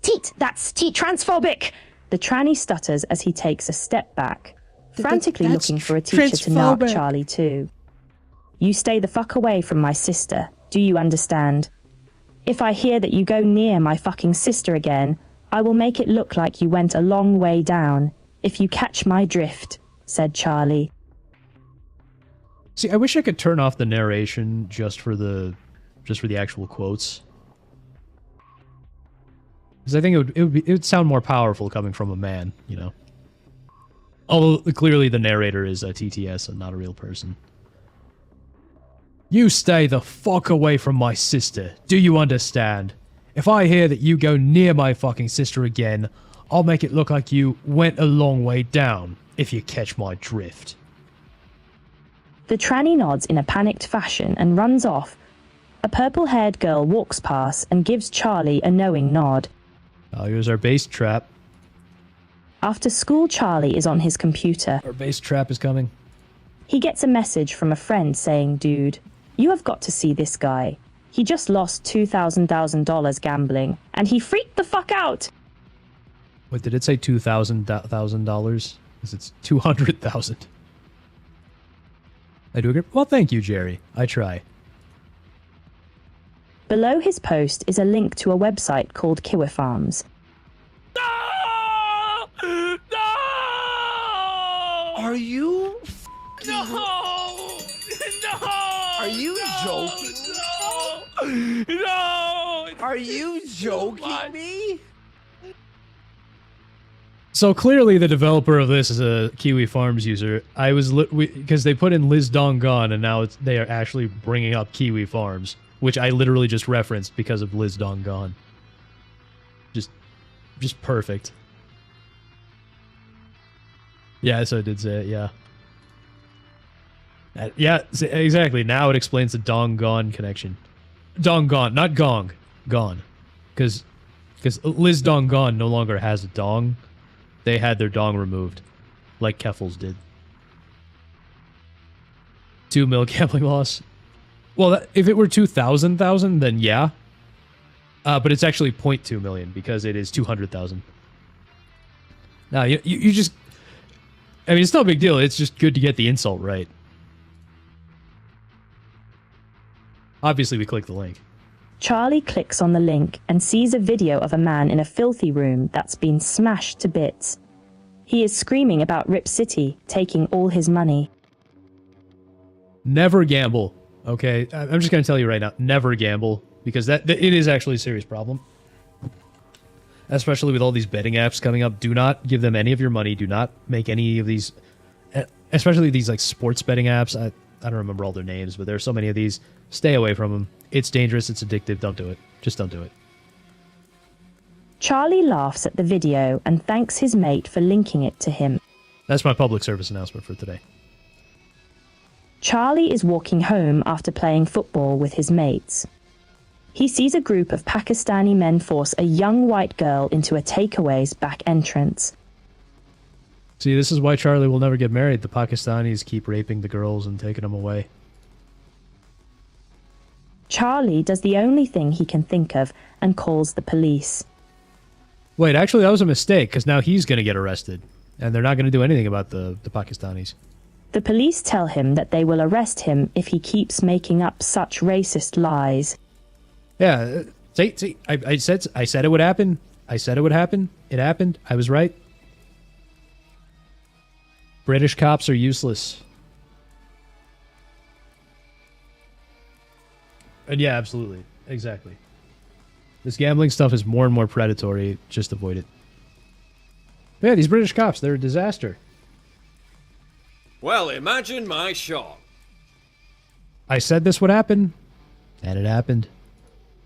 [SPEAKER 20] "Teat, that's teat transphobic!" The tranny stutters as he takes a step back, frantically looking for a teacher to knock Charlie too. "You stay the fuck away from my sister. Do you understand? If I hear that you go near my fucking sister again, I will make it look like you went a long way down. If you catch my drift," said Charlie.
[SPEAKER 8] See, I wish I could turn off the narration just for the actual quotes. Because I think it would sound more powerful coming from a man, you know. Although clearly the narrator is a TTS and not a real person. "You stay the fuck away from my sister. Do you understand? If I hear that you go near my fucking sister again, I'll make it look like you went a long way down, if you catch my drift."
[SPEAKER 20] The tranny nods in a panicked fashion and runs off. A purple-haired girl walks past and gives Charlie a knowing nod.
[SPEAKER 8] Oh, here's our base trap.
[SPEAKER 20] After school, Charlie is on his computer.
[SPEAKER 8] Our base trap is coming.
[SPEAKER 20] He gets a message from a friend saying, "Dude, you have got to see this guy. He just lost $2,000 gambling, and he freaked the fuck out."
[SPEAKER 8] Wait, did it say $2,000? Because it's 200,000. I do agree. Well, thank you, Jerry. I try.
[SPEAKER 20] Below his post is a link to a website called Kiwi Farms.
[SPEAKER 3] Are you?
[SPEAKER 19] No! No!
[SPEAKER 3] Are you joking?
[SPEAKER 19] No!
[SPEAKER 3] Are you joking me?
[SPEAKER 8] So clearly the developer of this is a Kiwi Farms user. I was because they put in Liz Dongon and now they are actually bringing up Kiwi Farms, which I literally just referenced because of Liz Dongon. Just perfect. Yeah, so I did say it, yeah. Yeah, exactly. Now it explains the Dongon connection. Dongon, not Gong. Gone. Because Liz Dongon no longer has a dong. They had their dong removed, like Keffels did. 2 mil gambling loss. Well, if it were 2,000, then yeah. But it's actually 0.2 million because it is 200,000. Now, you just... I mean, it's no big deal. It's just good to get the insult right. Obviously, we click the link.
[SPEAKER 20] Charlie clicks on the link and sees a video of a man in a filthy room that's been smashed to bits. He is screaming about Rip City taking all his money.
[SPEAKER 8] Never gamble, okay? I'm just going to tell you right now, never gamble, because it is actually a serious problem. Especially with all these betting apps coming up. Do not give them any of your money. Do not make any of these, especially these like sports betting apps. I don't remember all their names, but there are so many of these. Stay away from them. It's dangerous. It's addictive. Don't do it. Just don't do it.
[SPEAKER 20] Charlie laughs at the video and thanks his mate for linking it to him.
[SPEAKER 8] That's my public service announcement for today.
[SPEAKER 20] Charlie is walking home after playing football with his mates. He sees a group of Pakistani men force a young white girl into a takeaway's back entrance.
[SPEAKER 8] See, this is why Charlie will never get married. The Pakistanis keep raping the girls and taking them away.
[SPEAKER 20] Charlie does the only thing he can think of and calls the police.
[SPEAKER 8] Wait, actually, that was a mistake, because now he's going to get arrested. And they're not going to do anything about the Pakistanis.
[SPEAKER 20] The police tell him that they will arrest him if he keeps making up such racist lies.
[SPEAKER 10] Yeah, see, I said it would happen. I said it would happen. It happened. I was right. British cops are useless. And yeah, absolutely. Exactly. This gambling stuff is more and more predatory. Just avoid it. But yeah, these British cops, they're a disaster.
[SPEAKER 18] Well, imagine my shock.
[SPEAKER 10] I said this would happen, and it happened.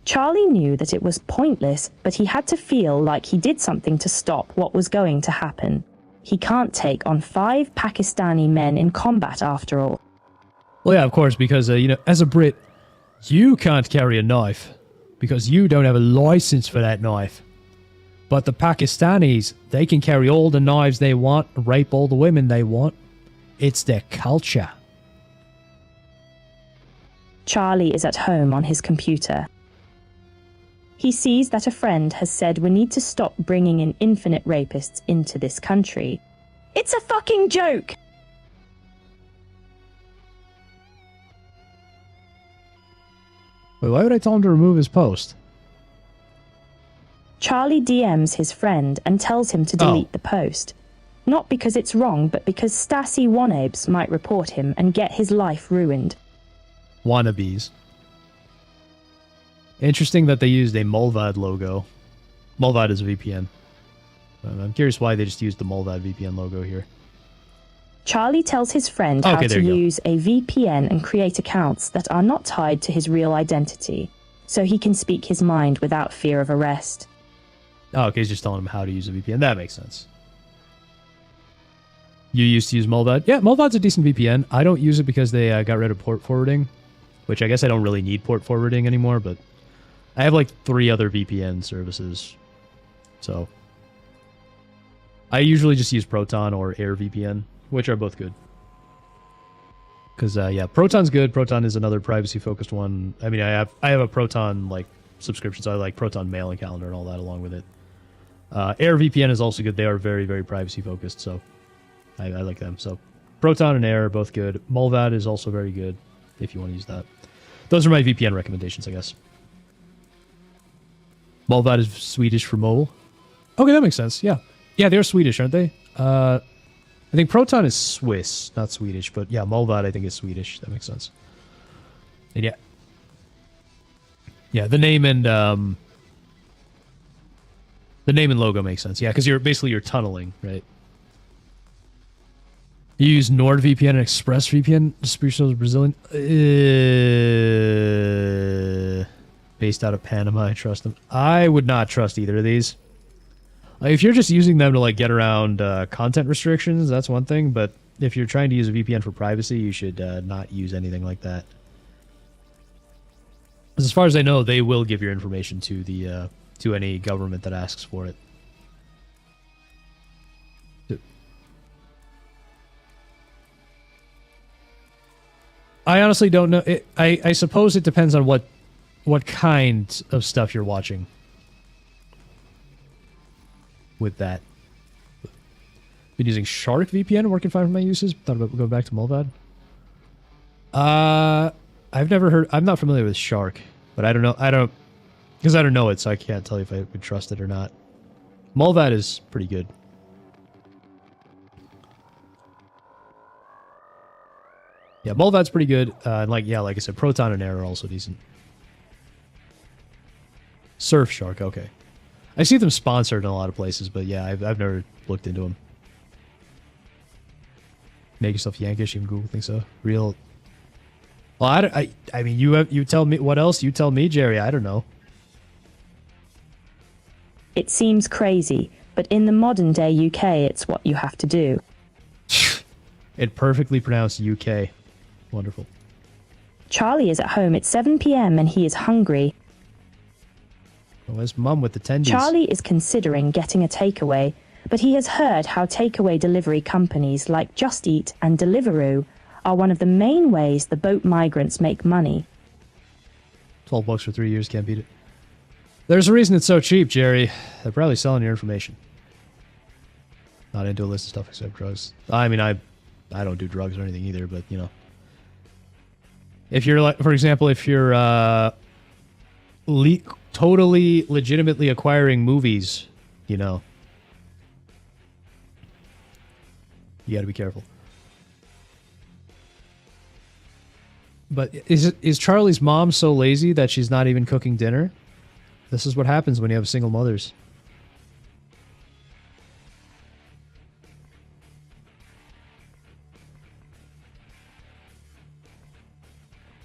[SPEAKER 20] Charlie knew that it was pointless, but he had to feel like he did something to stop what was going to happen. He can't take on 5 Pakistani men in combat after all.
[SPEAKER 10] Well, yeah, of course, because, as a Brit, you can't carry a knife because you don't have a license for that knife. But the Pakistanis, they can carry all the knives they want, rape all the women they want. It's their culture.
[SPEAKER 20] Charlie is at home on his computer. He sees that a friend has said we need to stop bringing in infinite rapists into this country. It's a fucking joke!
[SPEAKER 10] Wait, why would I tell him to remove his post?
[SPEAKER 20] Charlie DMs his friend and tells him to delete the post. Not because it's wrong, but because Stasi wannabes might report him and get his life ruined.
[SPEAKER 10] Wannabes. Interesting that they used a Mulvad logo. Mulvad is a VPN. I'm curious why they just used the Mulvad VPN logo here.
[SPEAKER 20] Charlie tells his friend how to use a VPN and create accounts that are not tied to his real identity, so he can speak his mind without fear of arrest.
[SPEAKER 10] Oh, okay, he's just telling him how to use a VPN. That makes sense. You used to use Mulvad? Yeah, Mulvad's a decent VPN. I don't use it because they got rid of port forwarding, which I guess I don't really need port forwarding anymore, but I have like 3 other VPN services. So I usually just use Proton or AirVPN, which are both good. Because, yeah, Proton's good. Proton is another privacy-focused one. I mean, I have a Proton, like, subscription, so I like Proton Mail and Calendar and all that along with it. AirVPN is also good. They are very, very privacy-focused, so I like them. So Proton and Air are both good. Mulvad is also very good, if you want to use that. Those are my VPN recommendations, I guess. Mulvad is Swedish for mobile. Okay, that makes sense, yeah. Yeah, they're Swedish, aren't they? I think Proton is Swiss, not Swedish, but yeah, Mulvad I think is Swedish. That makes sense. And yeah. Yeah, the name and logo makes sense. Yeah, because you're tunneling, right? You use NordVPN and ExpressVPN, distribution Brazilian. Based out of Panama, I trust them. I would not trust either of these. If you're just using them to like get around content restrictions, that's one thing. But if you're trying to use a VPN for privacy, you should not use anything like that. As far as I know, they will give your information to the to any government that asks for it. I honestly don't know. I suppose it depends on what kind of stuff you're watching with that. Been using Shark VPN, working fine for my uses. Thought about going back to Mulvad. I've never heard. I'm not familiar with Shark, but I don't know. Because I don't know it, so I can't tell you if I would trust it or not. Mulvad is pretty good. Yeah, Mulvad's pretty good. And like I said, Proton and Air are also decent. Surfshark, okay. I see them sponsored in a lot of places, but yeah, I've never looked into them. Make yourself Yankish, even Google thinks so. Real. Well, I mean, you tell me what else. You tell me, Jerry. I don't know.
[SPEAKER 20] It seems crazy, but in the modern day UK, it's what you have to do.
[SPEAKER 10] It perfectly pronounced UK. Wonderful.
[SPEAKER 20] Charlie is at home at 7 p.m. and he is hungry.
[SPEAKER 10] Well, where's Mum with the tendies?
[SPEAKER 20] Charlie is considering getting a takeaway, but he has heard how takeaway delivery companies like Just Eat and Deliveroo are one of the main ways the boat migrants make money.
[SPEAKER 10] $12 for 3 years, can't beat it. There's a reason it's so cheap, Jerry. They're probably selling your information. Not into a list of stuff except drugs. I mean, I don't do drugs or anything either, but, you know. If you're, like, for example, if you're
[SPEAKER 8] totally legitimately acquiring movies, you know. You gotta be careful. But is Charlie's mom so lazy that she's not even cooking dinner? This is what happens when you have single mothers.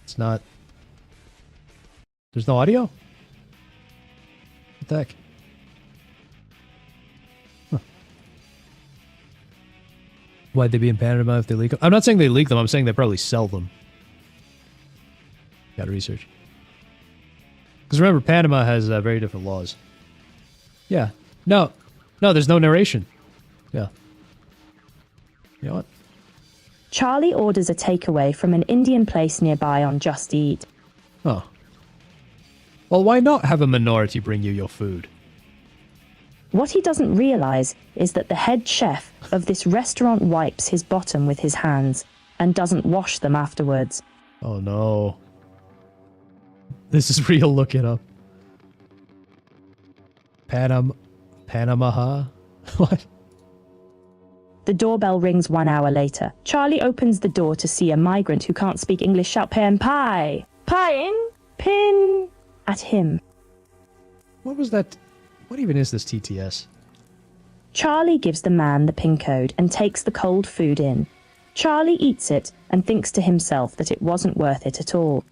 [SPEAKER 8] It's not... There's no audio? What the heck? Huh. Why'd they be in Panama if they leak them? I'm not saying they leak them, I'm saying they probably sell them. Gotta research. Because remember, Panama has very different laws. Yeah. No, there's no narration. Yeah. You know what?
[SPEAKER 20] Charlie orders a takeaway from an Indian place nearby on Just Eat.
[SPEAKER 8] Oh. Well, why not have a minority bring you your food?
[SPEAKER 20] What he doesn't realize is that the head chef of this restaurant wipes his bottom with his hands and doesn't wash them afterwards.
[SPEAKER 8] Oh no. This is real, look it up. Panama? What?
[SPEAKER 20] The doorbell rings 1 hour later. Charlie opens the door to see a migrant who can't speak English shout "Pen pie! Pin!" at him.
[SPEAKER 8] What was that? What even is this TTS?
[SPEAKER 20] Charlie gives the man the PIN code and takes the cold food in. Charlie eats it and thinks to himself that it wasn't worth it at all.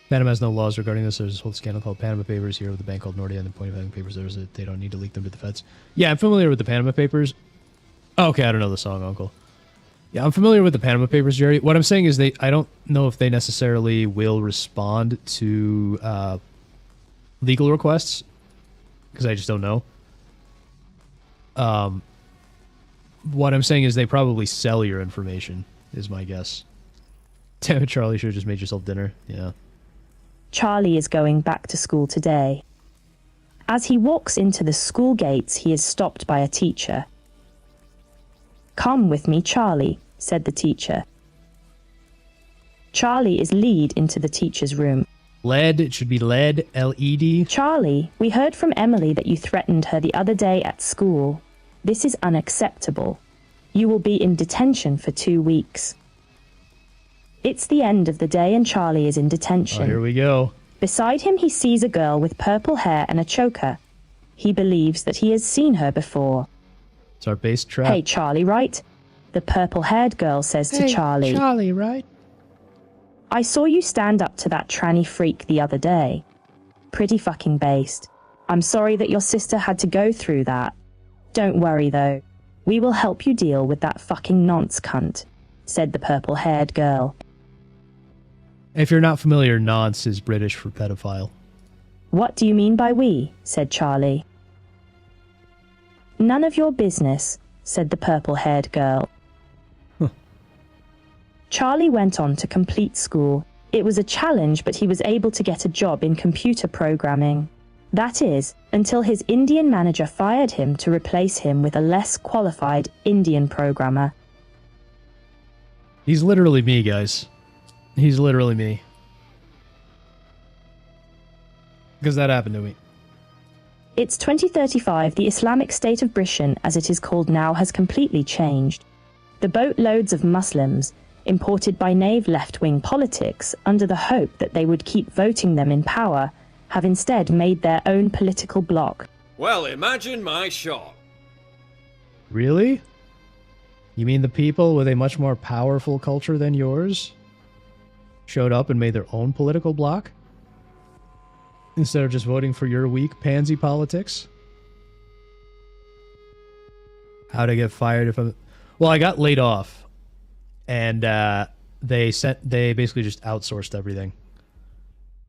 [SPEAKER 8] Panama has no laws regarding this. There's this whole scandal called Panama Papers here with a bank called Nordea, and the point of having papers there is that they don't need to leak them to the feds. Yeah, I'm familiar with the Panama Papers. Oh, okay, I don't know the song, Uncle. Yeah, I'm familiar with the Panama Papers, Jerry. What I'm saying is I don't know if they necessarily will respond to legal requests, because I just don't know. What I'm saying is they probably sell your information, is my guess. Damn it, Charlie, should have just made yourself dinner. Yeah.
[SPEAKER 20] Charlie is going back to school today. As he walks into the school gates, he is stopped by a teacher. "Come with me, Charlie," said the teacher. Charlie is led into the teacher's room.
[SPEAKER 8] LED, it should be LED, LED.
[SPEAKER 20] "Charlie, we heard from Emily that you threatened her the other day at school. This is unacceptable. You will be in detention for 2 weeks." It's the end of the day and Charlie is in detention.
[SPEAKER 8] Oh, here we go.
[SPEAKER 20] Beside him, he sees a girl with purple hair and a choker. He believes that he has seen her before.
[SPEAKER 8] It's our base trap.
[SPEAKER 20] "Hey, Charlie, right?" The purple-haired girl says to Charlie.
[SPEAKER 10] Charlie, right?
[SPEAKER 20] "I saw you stand up to that tranny freak the other day. Pretty fucking based. I'm sorry that your sister had to go through that. Don't worry, though. We will help you deal with that fucking nonce cunt," said the purple-haired girl.
[SPEAKER 8] If you're not familiar, nonce is British for pedophile.
[SPEAKER 20] "What do you mean by we?" said Charlie. "None of your business," said the purple-haired girl. Charlie went on to complete school. It was a challenge, but he was able to get a job in computer programming. That is, until his Indian manager fired him to replace him with a less qualified Indian programmer.
[SPEAKER 8] He's literally me, guys. He's literally me. Because that happened to me.
[SPEAKER 20] It's 2035. The Islamic State of Britain, as it is called now, has completely changed. The boatloads of Muslims, imported by naive left-wing politics under the hope that they would keep voting them in power, have instead made their own political bloc.
[SPEAKER 18] Well, imagine my shock.
[SPEAKER 8] Really? You mean the people with a much more powerful culture than yours showed up and made their own political bloc? Instead of just voting for your weak pansy politics? How'd I get fired if I'm... Well, I got laid off. And they basically just outsourced everything.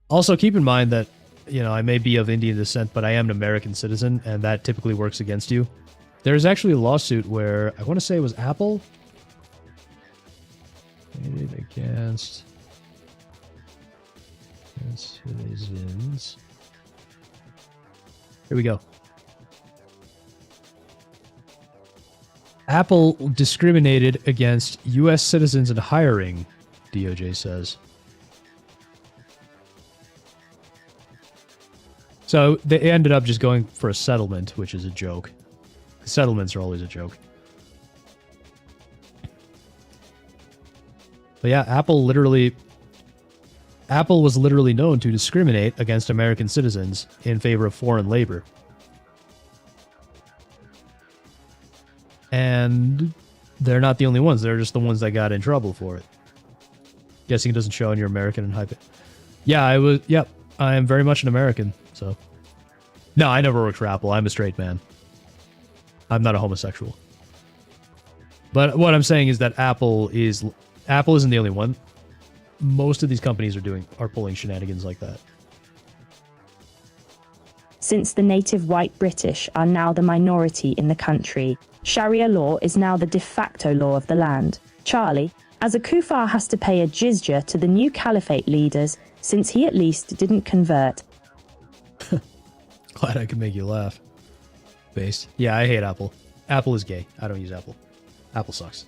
[SPEAKER 8] Also, keep in mind that, you know, I may be of Indian descent, but I am an American citizen, and that typically works against you. There's actually a lawsuit where, I want to say it was Apple, made it against citizens. Here we go. Apple discriminated against U.S. citizens in hiring, DOJ says. So they ended up just going for a settlement, which is a joke. Settlements are always a joke. But yeah, Apple was literally known to discriminate against American citizens in favor of foreign labor. And they're not the only ones. They're just the ones that got in trouble for it. Guessing it doesn't show on your American and hype it. Yeah, I am very much an American, so. No, I never worked for Apple. I'm a straight man. I'm not a homosexual. But what I'm saying is that Apple isn't the only one. Most of these companies are pulling shenanigans like that.
[SPEAKER 20] Since the native white British are now the minority in the country, Sharia law is now the de facto law of the land. Charlie, as a kuffar, has to pay a jizya to the new caliphate leaders since he at least didn't convert.
[SPEAKER 8] Glad I could make you laugh. Based. Yeah, I hate Apple. Apple is gay. I don't use Apple. Apple sucks.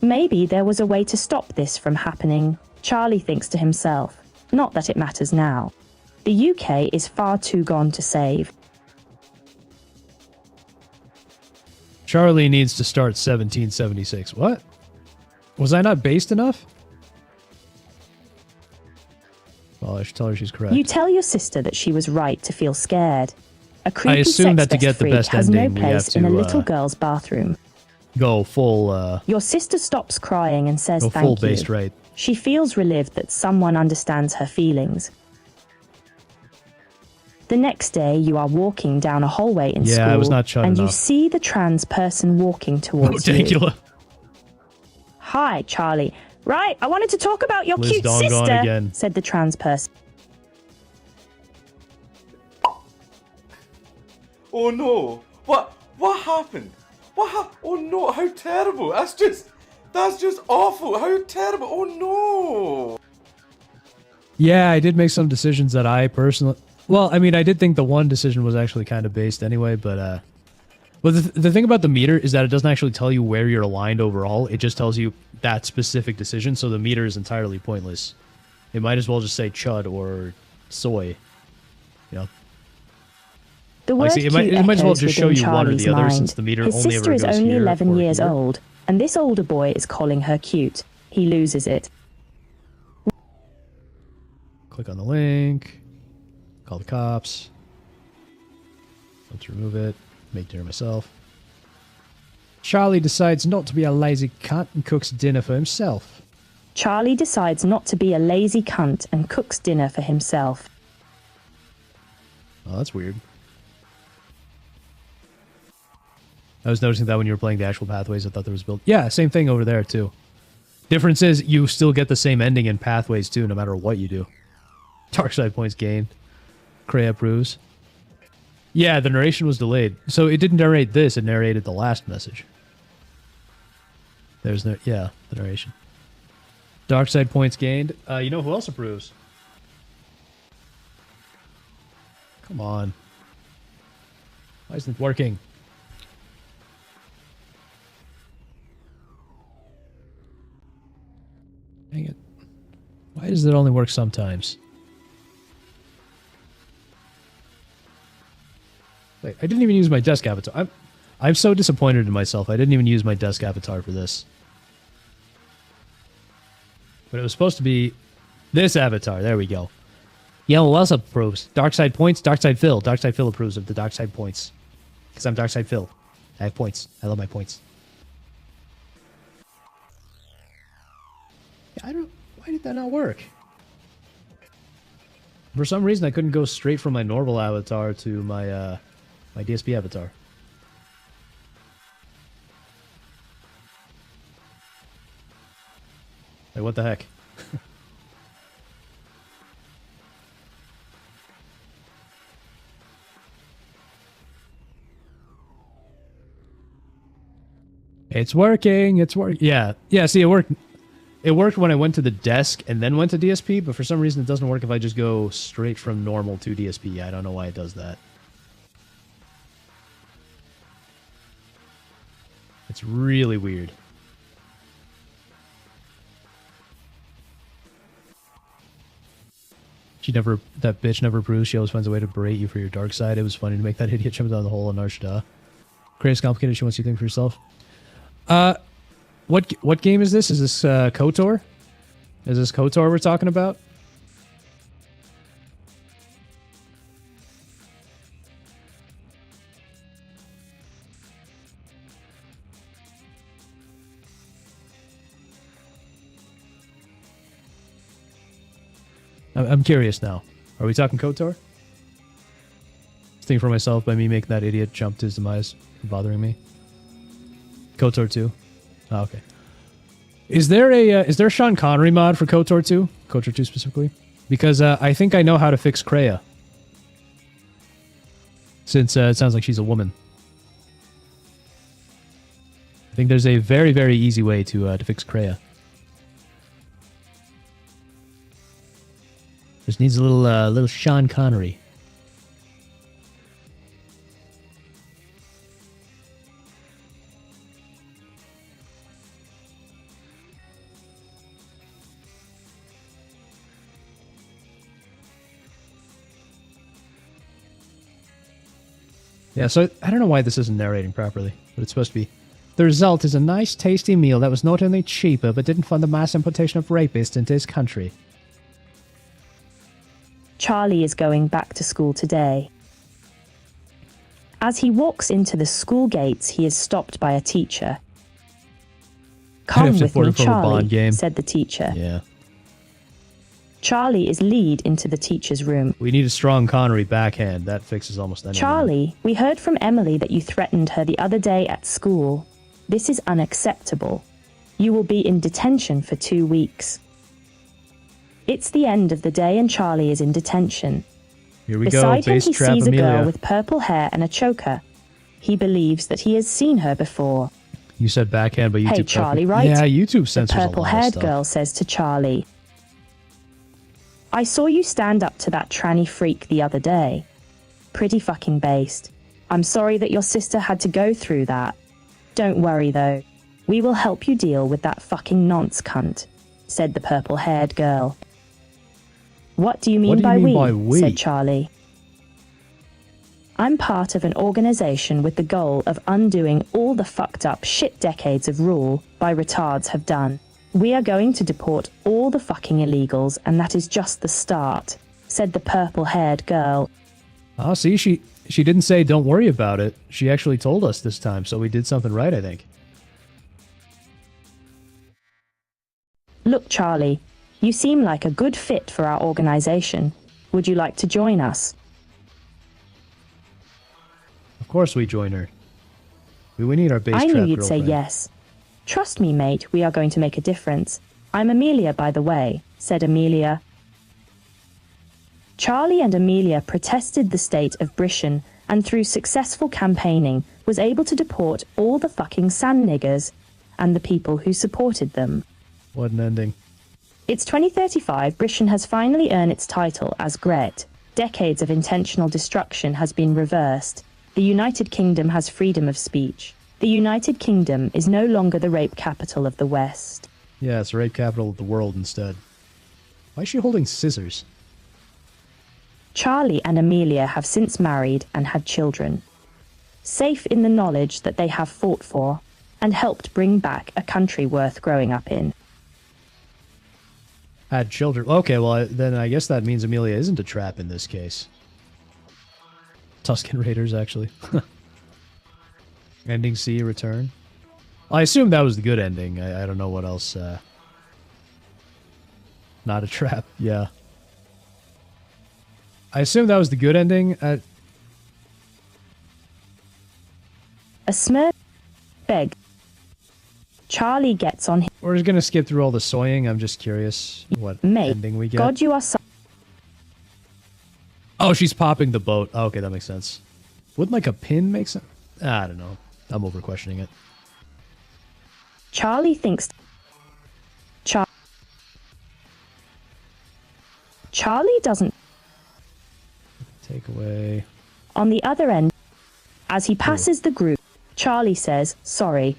[SPEAKER 20] Maybe there was a way to stop this from happening, Charlie thinks to himself. Not that it matters now. The UK is far too gone to save.
[SPEAKER 8] Charlie needs to start 1776. What? Was I not based enough? Well, I should tell her she's correct.
[SPEAKER 20] You tell your sister that she was right to feel scared. A creepy
[SPEAKER 8] assume
[SPEAKER 20] sex
[SPEAKER 8] that to get the
[SPEAKER 20] freak
[SPEAKER 8] best
[SPEAKER 20] has no
[SPEAKER 8] ending, we have
[SPEAKER 20] place in a
[SPEAKER 8] to,
[SPEAKER 20] little girl's bathroom.
[SPEAKER 8] Go full,
[SPEAKER 20] Your sister stops crying and says
[SPEAKER 8] go
[SPEAKER 20] thank
[SPEAKER 8] full
[SPEAKER 20] you.
[SPEAKER 8] based right.
[SPEAKER 20] She feels relieved that someone understands her feelings. The next day, you are walking down a hallway in school,
[SPEAKER 8] I was not shut
[SPEAKER 20] and you
[SPEAKER 8] enough.
[SPEAKER 20] see the trans person walking towards you.
[SPEAKER 8] Dankula.
[SPEAKER 20] Hi, Charlie. Right, I wanted to talk about your
[SPEAKER 8] Liz
[SPEAKER 20] cute
[SPEAKER 8] Dong gone
[SPEAKER 20] sister,
[SPEAKER 8] again.
[SPEAKER 20] said the trans person.
[SPEAKER 14] Oh no! What happened? Oh no! How terrible! That's just awful! How terrible! Oh no!
[SPEAKER 8] Yeah, I did make some decisions that I personally... Well, I mean, I did think the one decision was actually kind of based anyway, but the thing about the meter is that it doesn't actually tell you where you're aligned overall. It just tells you that specific decision, so the meter is entirely pointless. It might as well just say chud or soy. You know?
[SPEAKER 20] The word
[SPEAKER 8] Like, see, it might as well
[SPEAKER 20] echoes
[SPEAKER 8] just show
[SPEAKER 20] within
[SPEAKER 8] you one or
[SPEAKER 20] Charlie's
[SPEAKER 8] the other,
[SPEAKER 20] mind.
[SPEAKER 8] since the meter
[SPEAKER 20] His
[SPEAKER 8] only
[SPEAKER 20] sister
[SPEAKER 8] ever
[SPEAKER 20] is
[SPEAKER 8] goes
[SPEAKER 20] only
[SPEAKER 8] here
[SPEAKER 20] 11
[SPEAKER 8] or
[SPEAKER 20] years
[SPEAKER 8] here.
[SPEAKER 20] old, and this older boy is calling her cute. He loses it.
[SPEAKER 8] Click on the link. Call the cops. Let's remove it. Make dinner myself.
[SPEAKER 10] Charlie decides not to be a lazy cunt and cooks dinner for himself.
[SPEAKER 20] Charlie decides not to be a lazy cunt and cooks dinner for himself.
[SPEAKER 8] Oh, that's weird. I was noticing that when you were playing the actual pathways, I thought there was build. Yeah, same thing over there too. Difference is you still get the same ending in pathways too, no matter what you do. Dark side points gained. Cray approves. Yeah, the narration was delayed. So it didn't narrate this, it narrated the last message. There's no, yeah, the narration. Dark side points gained. You know who else approves? Come on. Why isn't it working? Dang it. Why does it only work sometimes? Wait, I didn't even use my desk avatar. I'm so disappointed in myself. I didn't even use my desk avatar for this. But it was supposed to be this avatar. There we go. Yellow also approves. Dark side points, Dark side Phil. Dark side Phil approves of the Dark side points. Because I'm Dark side Phil. I have points. I love my points. Why did that not work? For some reason, I couldn't go straight from my normal avatar to my my DSP avatar. Like, what the heck? It's working. It's working. Yeah. Yeah, see, it worked. It worked when I went to the desk and then went to DSP, but for some reason it doesn't work if I just go straight from normal to DSP. I don't know why it does that. It's really weird. That bitch never proves. She always finds a way to berate you for your dark side. It was funny to make that idiot jump down the hole in Narshada. Crazy complicated. She wants you to think for yourself. What game is this? Is this KOTOR? Is this KOTOR we're talking about? I'm curious now. Are we talking KOTOR? Thinking for myself by me making that idiot jump to his demise for bothering me. KOTOR 2. Oh, okay. Is there a Sean Connery mod for KOTOR 2? KOTOR 2 specifically? Because I think I know how to fix Kreia. Since it sounds like she's a woman. I think there's a very, very easy way to fix Kreia. Just needs a little Sean Connery. Yeah, so I don't know why this isn't narrating properly, but it's supposed to be. The result is a nice, tasty meal that was not only cheaper, but didn't fund the mass importation of rapists into his country.
[SPEAKER 20] Charlie is going back to school today. As he walks into the school gates, he is stopped by a teacher. Come with me, Charlie, said the teacher.
[SPEAKER 8] Yeah.
[SPEAKER 20] Charlie is lead into the teacher's room.
[SPEAKER 8] We need a strong Connery backhand. That fixes almost anything.
[SPEAKER 20] Charlie, we heard from Emily that you threatened her the other day at school. This is unacceptable. You will be in detention for 2 weeks. It's the end of the day and Charlie is in detention.
[SPEAKER 8] Here we
[SPEAKER 20] Beside
[SPEAKER 8] go,
[SPEAKER 20] him,
[SPEAKER 8] base
[SPEAKER 20] he
[SPEAKER 8] trap
[SPEAKER 20] sees
[SPEAKER 8] Amelia.
[SPEAKER 20] a girl with purple hair and a choker. He believes that he has seen her before.
[SPEAKER 8] You said backhand, but YouTube...
[SPEAKER 20] Hey, Charlie, right?
[SPEAKER 8] Yeah, YouTube censors
[SPEAKER 20] The
[SPEAKER 8] a lot of
[SPEAKER 20] purple-haired
[SPEAKER 8] stuff.
[SPEAKER 20] girl says to Charlie, I saw you stand up to that tranny freak the other day. Pretty fucking based. I'm sorry that your sister had to go through that. Don't worry, though. We will help you deal with that fucking nonce cunt, said the purple-haired girl. What do you mean, by we? Said Charlie. I'm part of an organization with the goal of undoing all the fucked up shit decades of rule by retards have done. We are going to deport all the fucking illegals, and that is just the start, said the purple-haired girl.
[SPEAKER 8] Oh, see, she didn't say don't worry about it. She actually told us this time, so we did something right, I think.
[SPEAKER 20] Look, Charlie, you seem like a good fit for our organization. Would you like to join us?
[SPEAKER 8] Of course we join her. We need our base
[SPEAKER 20] I
[SPEAKER 8] trap
[SPEAKER 20] knew you'd
[SPEAKER 8] girlfriend.
[SPEAKER 20] say yes. Trust me, mate, we are going to make a difference. I'm Amelia, by the way, said Amelia. Charlie and Amelia protested the state of Britain and through successful campaigning was able to deport all the fucking sand niggers and the people who supported them.
[SPEAKER 8] What an ending.
[SPEAKER 20] It's 2035, Britain has finally earned its title as Gret. Decades of intentional destruction has been reversed. The United Kingdom has freedom of speech. The United Kingdom is no longer the rape capital of the West.
[SPEAKER 8] Yeah, it's the rape capital of the world instead. Why is she holding scissors?
[SPEAKER 20] Charlie and Amelia have since married and had children. Safe in the knowledge that they have fought for and helped bring back a country worth growing up in.
[SPEAKER 8] Had children. Okay, well, then I guess that means Amelia isn't a trap in this case. Tusken Raiders, actually. Ending C, return. I assume that was the good ending. I don't know what else. Not a trap, yeah. I assume that was the good ending.
[SPEAKER 20] A smirk beg. Charlie gets on him.
[SPEAKER 8] We're just gonna skip through all the soying. I'm just curious what
[SPEAKER 20] Mate,
[SPEAKER 8] ending we get.
[SPEAKER 20] God, you are so...
[SPEAKER 8] Oh, she's popping the boat. Oh, okay, that makes sense. Wouldn't like a pin make sense? I don't know. I'm over questioning it.
[SPEAKER 20] Charlie thinks... Charlie doesn't...
[SPEAKER 8] Take away...
[SPEAKER 20] On the other end, as he passes the group, Charlie says, sorry.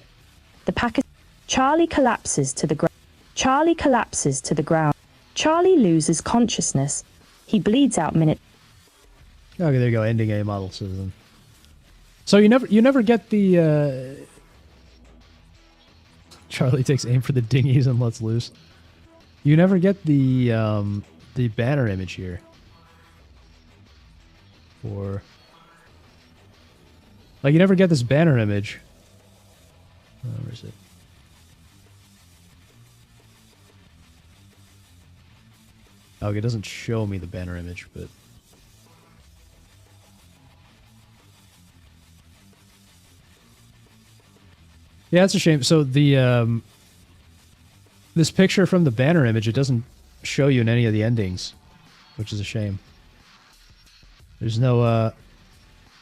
[SPEAKER 20] The pack is... Charlie collapses to the ground. Charlie collapses to the ground. Charlie loses consciousness. He bleeds out minute.
[SPEAKER 8] Okay, there you go. Ending A model citizen. So you never get the Charlie takes aim for the dinghies and lets loose. You never get the banner image here. Or like you never get this banner image. Where is it? Okay, it doesn't show me the banner image, but yeah, it's a shame. So the this picture from the banner image, it doesn't show you in any of the endings, which is a shame. There's no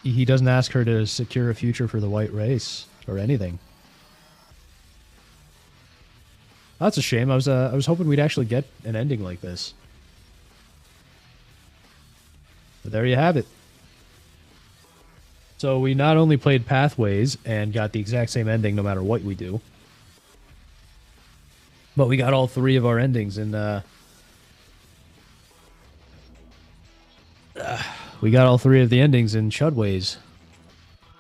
[SPEAKER 8] he doesn't ask her to secure a future for the white race or anything. That's a shame. I was hoping we'd actually get an ending like this. But there you have it. So we not only played Pathways and got the exact same ending no matter what we do, but we got all 3 of our endings in we got all 3 of the endings in Chudways.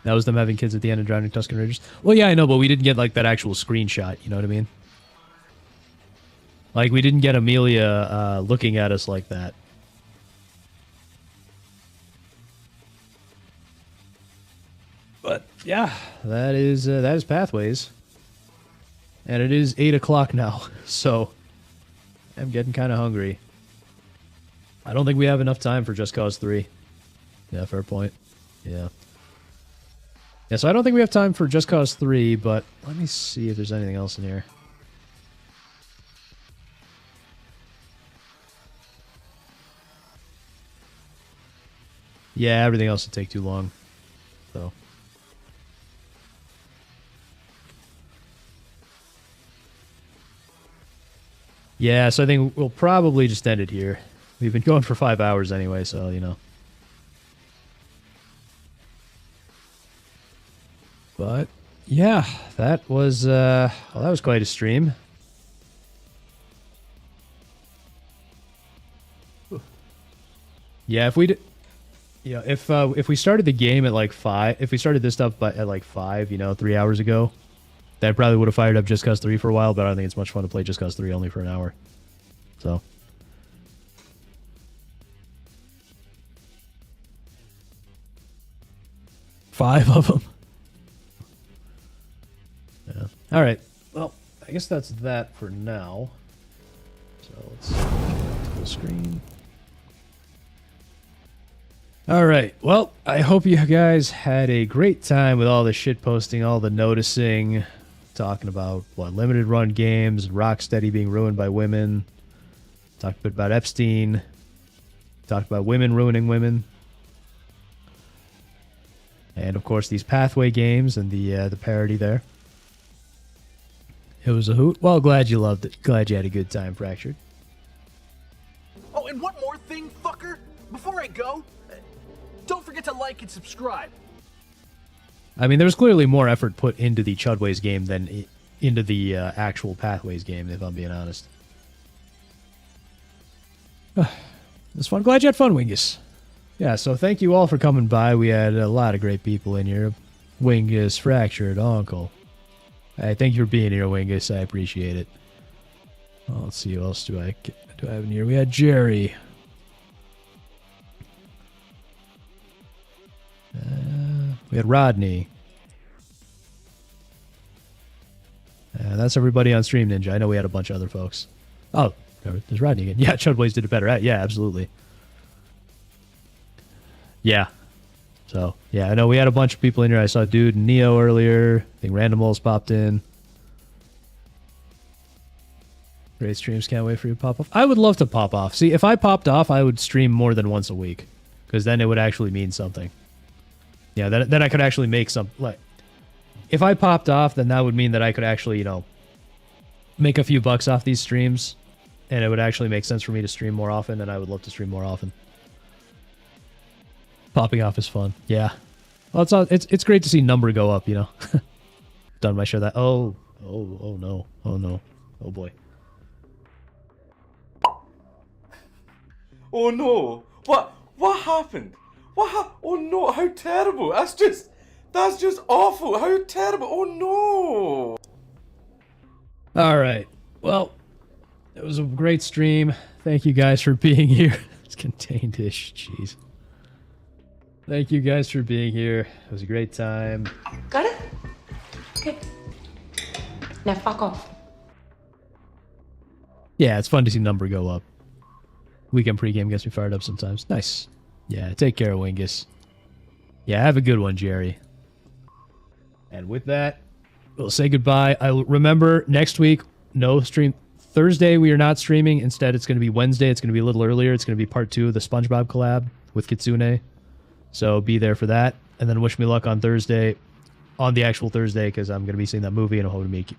[SPEAKER 8] That was them having kids at the end of Drowning Tusken Raiders. Well, yeah, I know, but we didn't get like that actual screenshot, you know what I mean? Like we didn't get Amelia looking at us like that. But yeah, that is Pathways, and it is 8 o'clock now, so I'm getting kind of hungry. I don't think we have enough time for Just Cause 3. Yeah, fair point. Yeah. Yeah, so I don't think we have time for Just Cause 3, but let me see if there's anything else in here. Yeah, everything else would take too long, so. Yeah, so I think we'll probably just end it here. We've been going for 5 hours anyway, so, you know. But, yeah, that was quite a stream. Yeah, if we if we started the game at like 5, if we started this stuff at like 5, 3 hours ago, that probably would have fired up Just Cause 3 for a while, but I don't think it's much fun to play Just Cause 3 only for an hour. So. Five of them. Yeah. All right. Well, I guess that's that for now. So let's go to the screen. All right. Well, I hope you guys had a great time with all the shit posting, all the noticing, talking about limited run games, Rocksteady being ruined by women. Talked a bit about Epstein. Talked about women ruining women. And of course these Pathway games and the parody there. It was a hoot. Well, glad you loved it. Glad you had a good time, Fractured.
[SPEAKER 5] Oh, and one more thing, fucker. Before I go, don't forget to like and subscribe.
[SPEAKER 8] I mean, there was clearly more effort put into the Chudways game than into the actual Pathways game, if I'm being honest. It was fun. Glad you had fun, Wingus. Yeah, so thank you all for coming by. We had a lot of great people in here. Wingus, Fractured, Uncle. Hey, thank you for being here, Wingus. I appreciate it. Well, let's see, who else do I have in here? We had Jerry. We had Rodney. That's everybody on Stream Ninja. I know we had a bunch of other folks. Oh, there's Rodney again. Yeah, Chudways did it better. Yeah, absolutely. Yeah. So, yeah, I know we had a bunch of people in here. I saw Dude and Neo earlier. I think Randomals popped in. Great streams. Can't wait for you to pop off. I would love to pop off. See, if I popped off, I would stream more than once a week. Because then it would actually mean something. Yeah, then I could actually make some... Like, if I popped off, then that would mean that I could actually, make a few bucks off these streams. And it would actually make sense for me to stream more often, and I would love to stream more often. Popping off is fun. Yeah. Well, it's great to see number go up, Done my share that. Oh no. Oh no. Oh boy.
[SPEAKER 14] Oh no! What happened? Oh no! How terrible! That's just awful! How terrible! Oh no!
[SPEAKER 8] All right. Well, it was a great stream. Thank you guys for being here. It's contained-ish. Jeez. Thank you guys for being here. It was a great time.
[SPEAKER 2] Got it? Okay. Now fuck off.
[SPEAKER 8] Yeah, it's fun to see number go up. Weekend pregame gets me fired up sometimes. Nice. Yeah, take care, Wingus. Yeah, have a good one, Jerry. And with that, we'll say goodbye. I remember next week, no stream. Thursday, we are not streaming. Instead, it's going to be Wednesday. It's going to be a little earlier. It's going to be part 2 of the SpongeBob collab with Kitsune. So be there for that. And then wish me luck on Thursday, on the actual Thursday, because I'm going to be seeing that movie and I'm hoping to meet,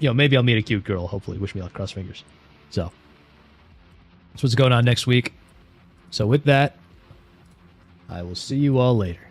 [SPEAKER 8] maybe I'll meet a cute girl. Hopefully, wish me luck. Cross fingers. So that's what's going on next week. So with that, I will see you all later.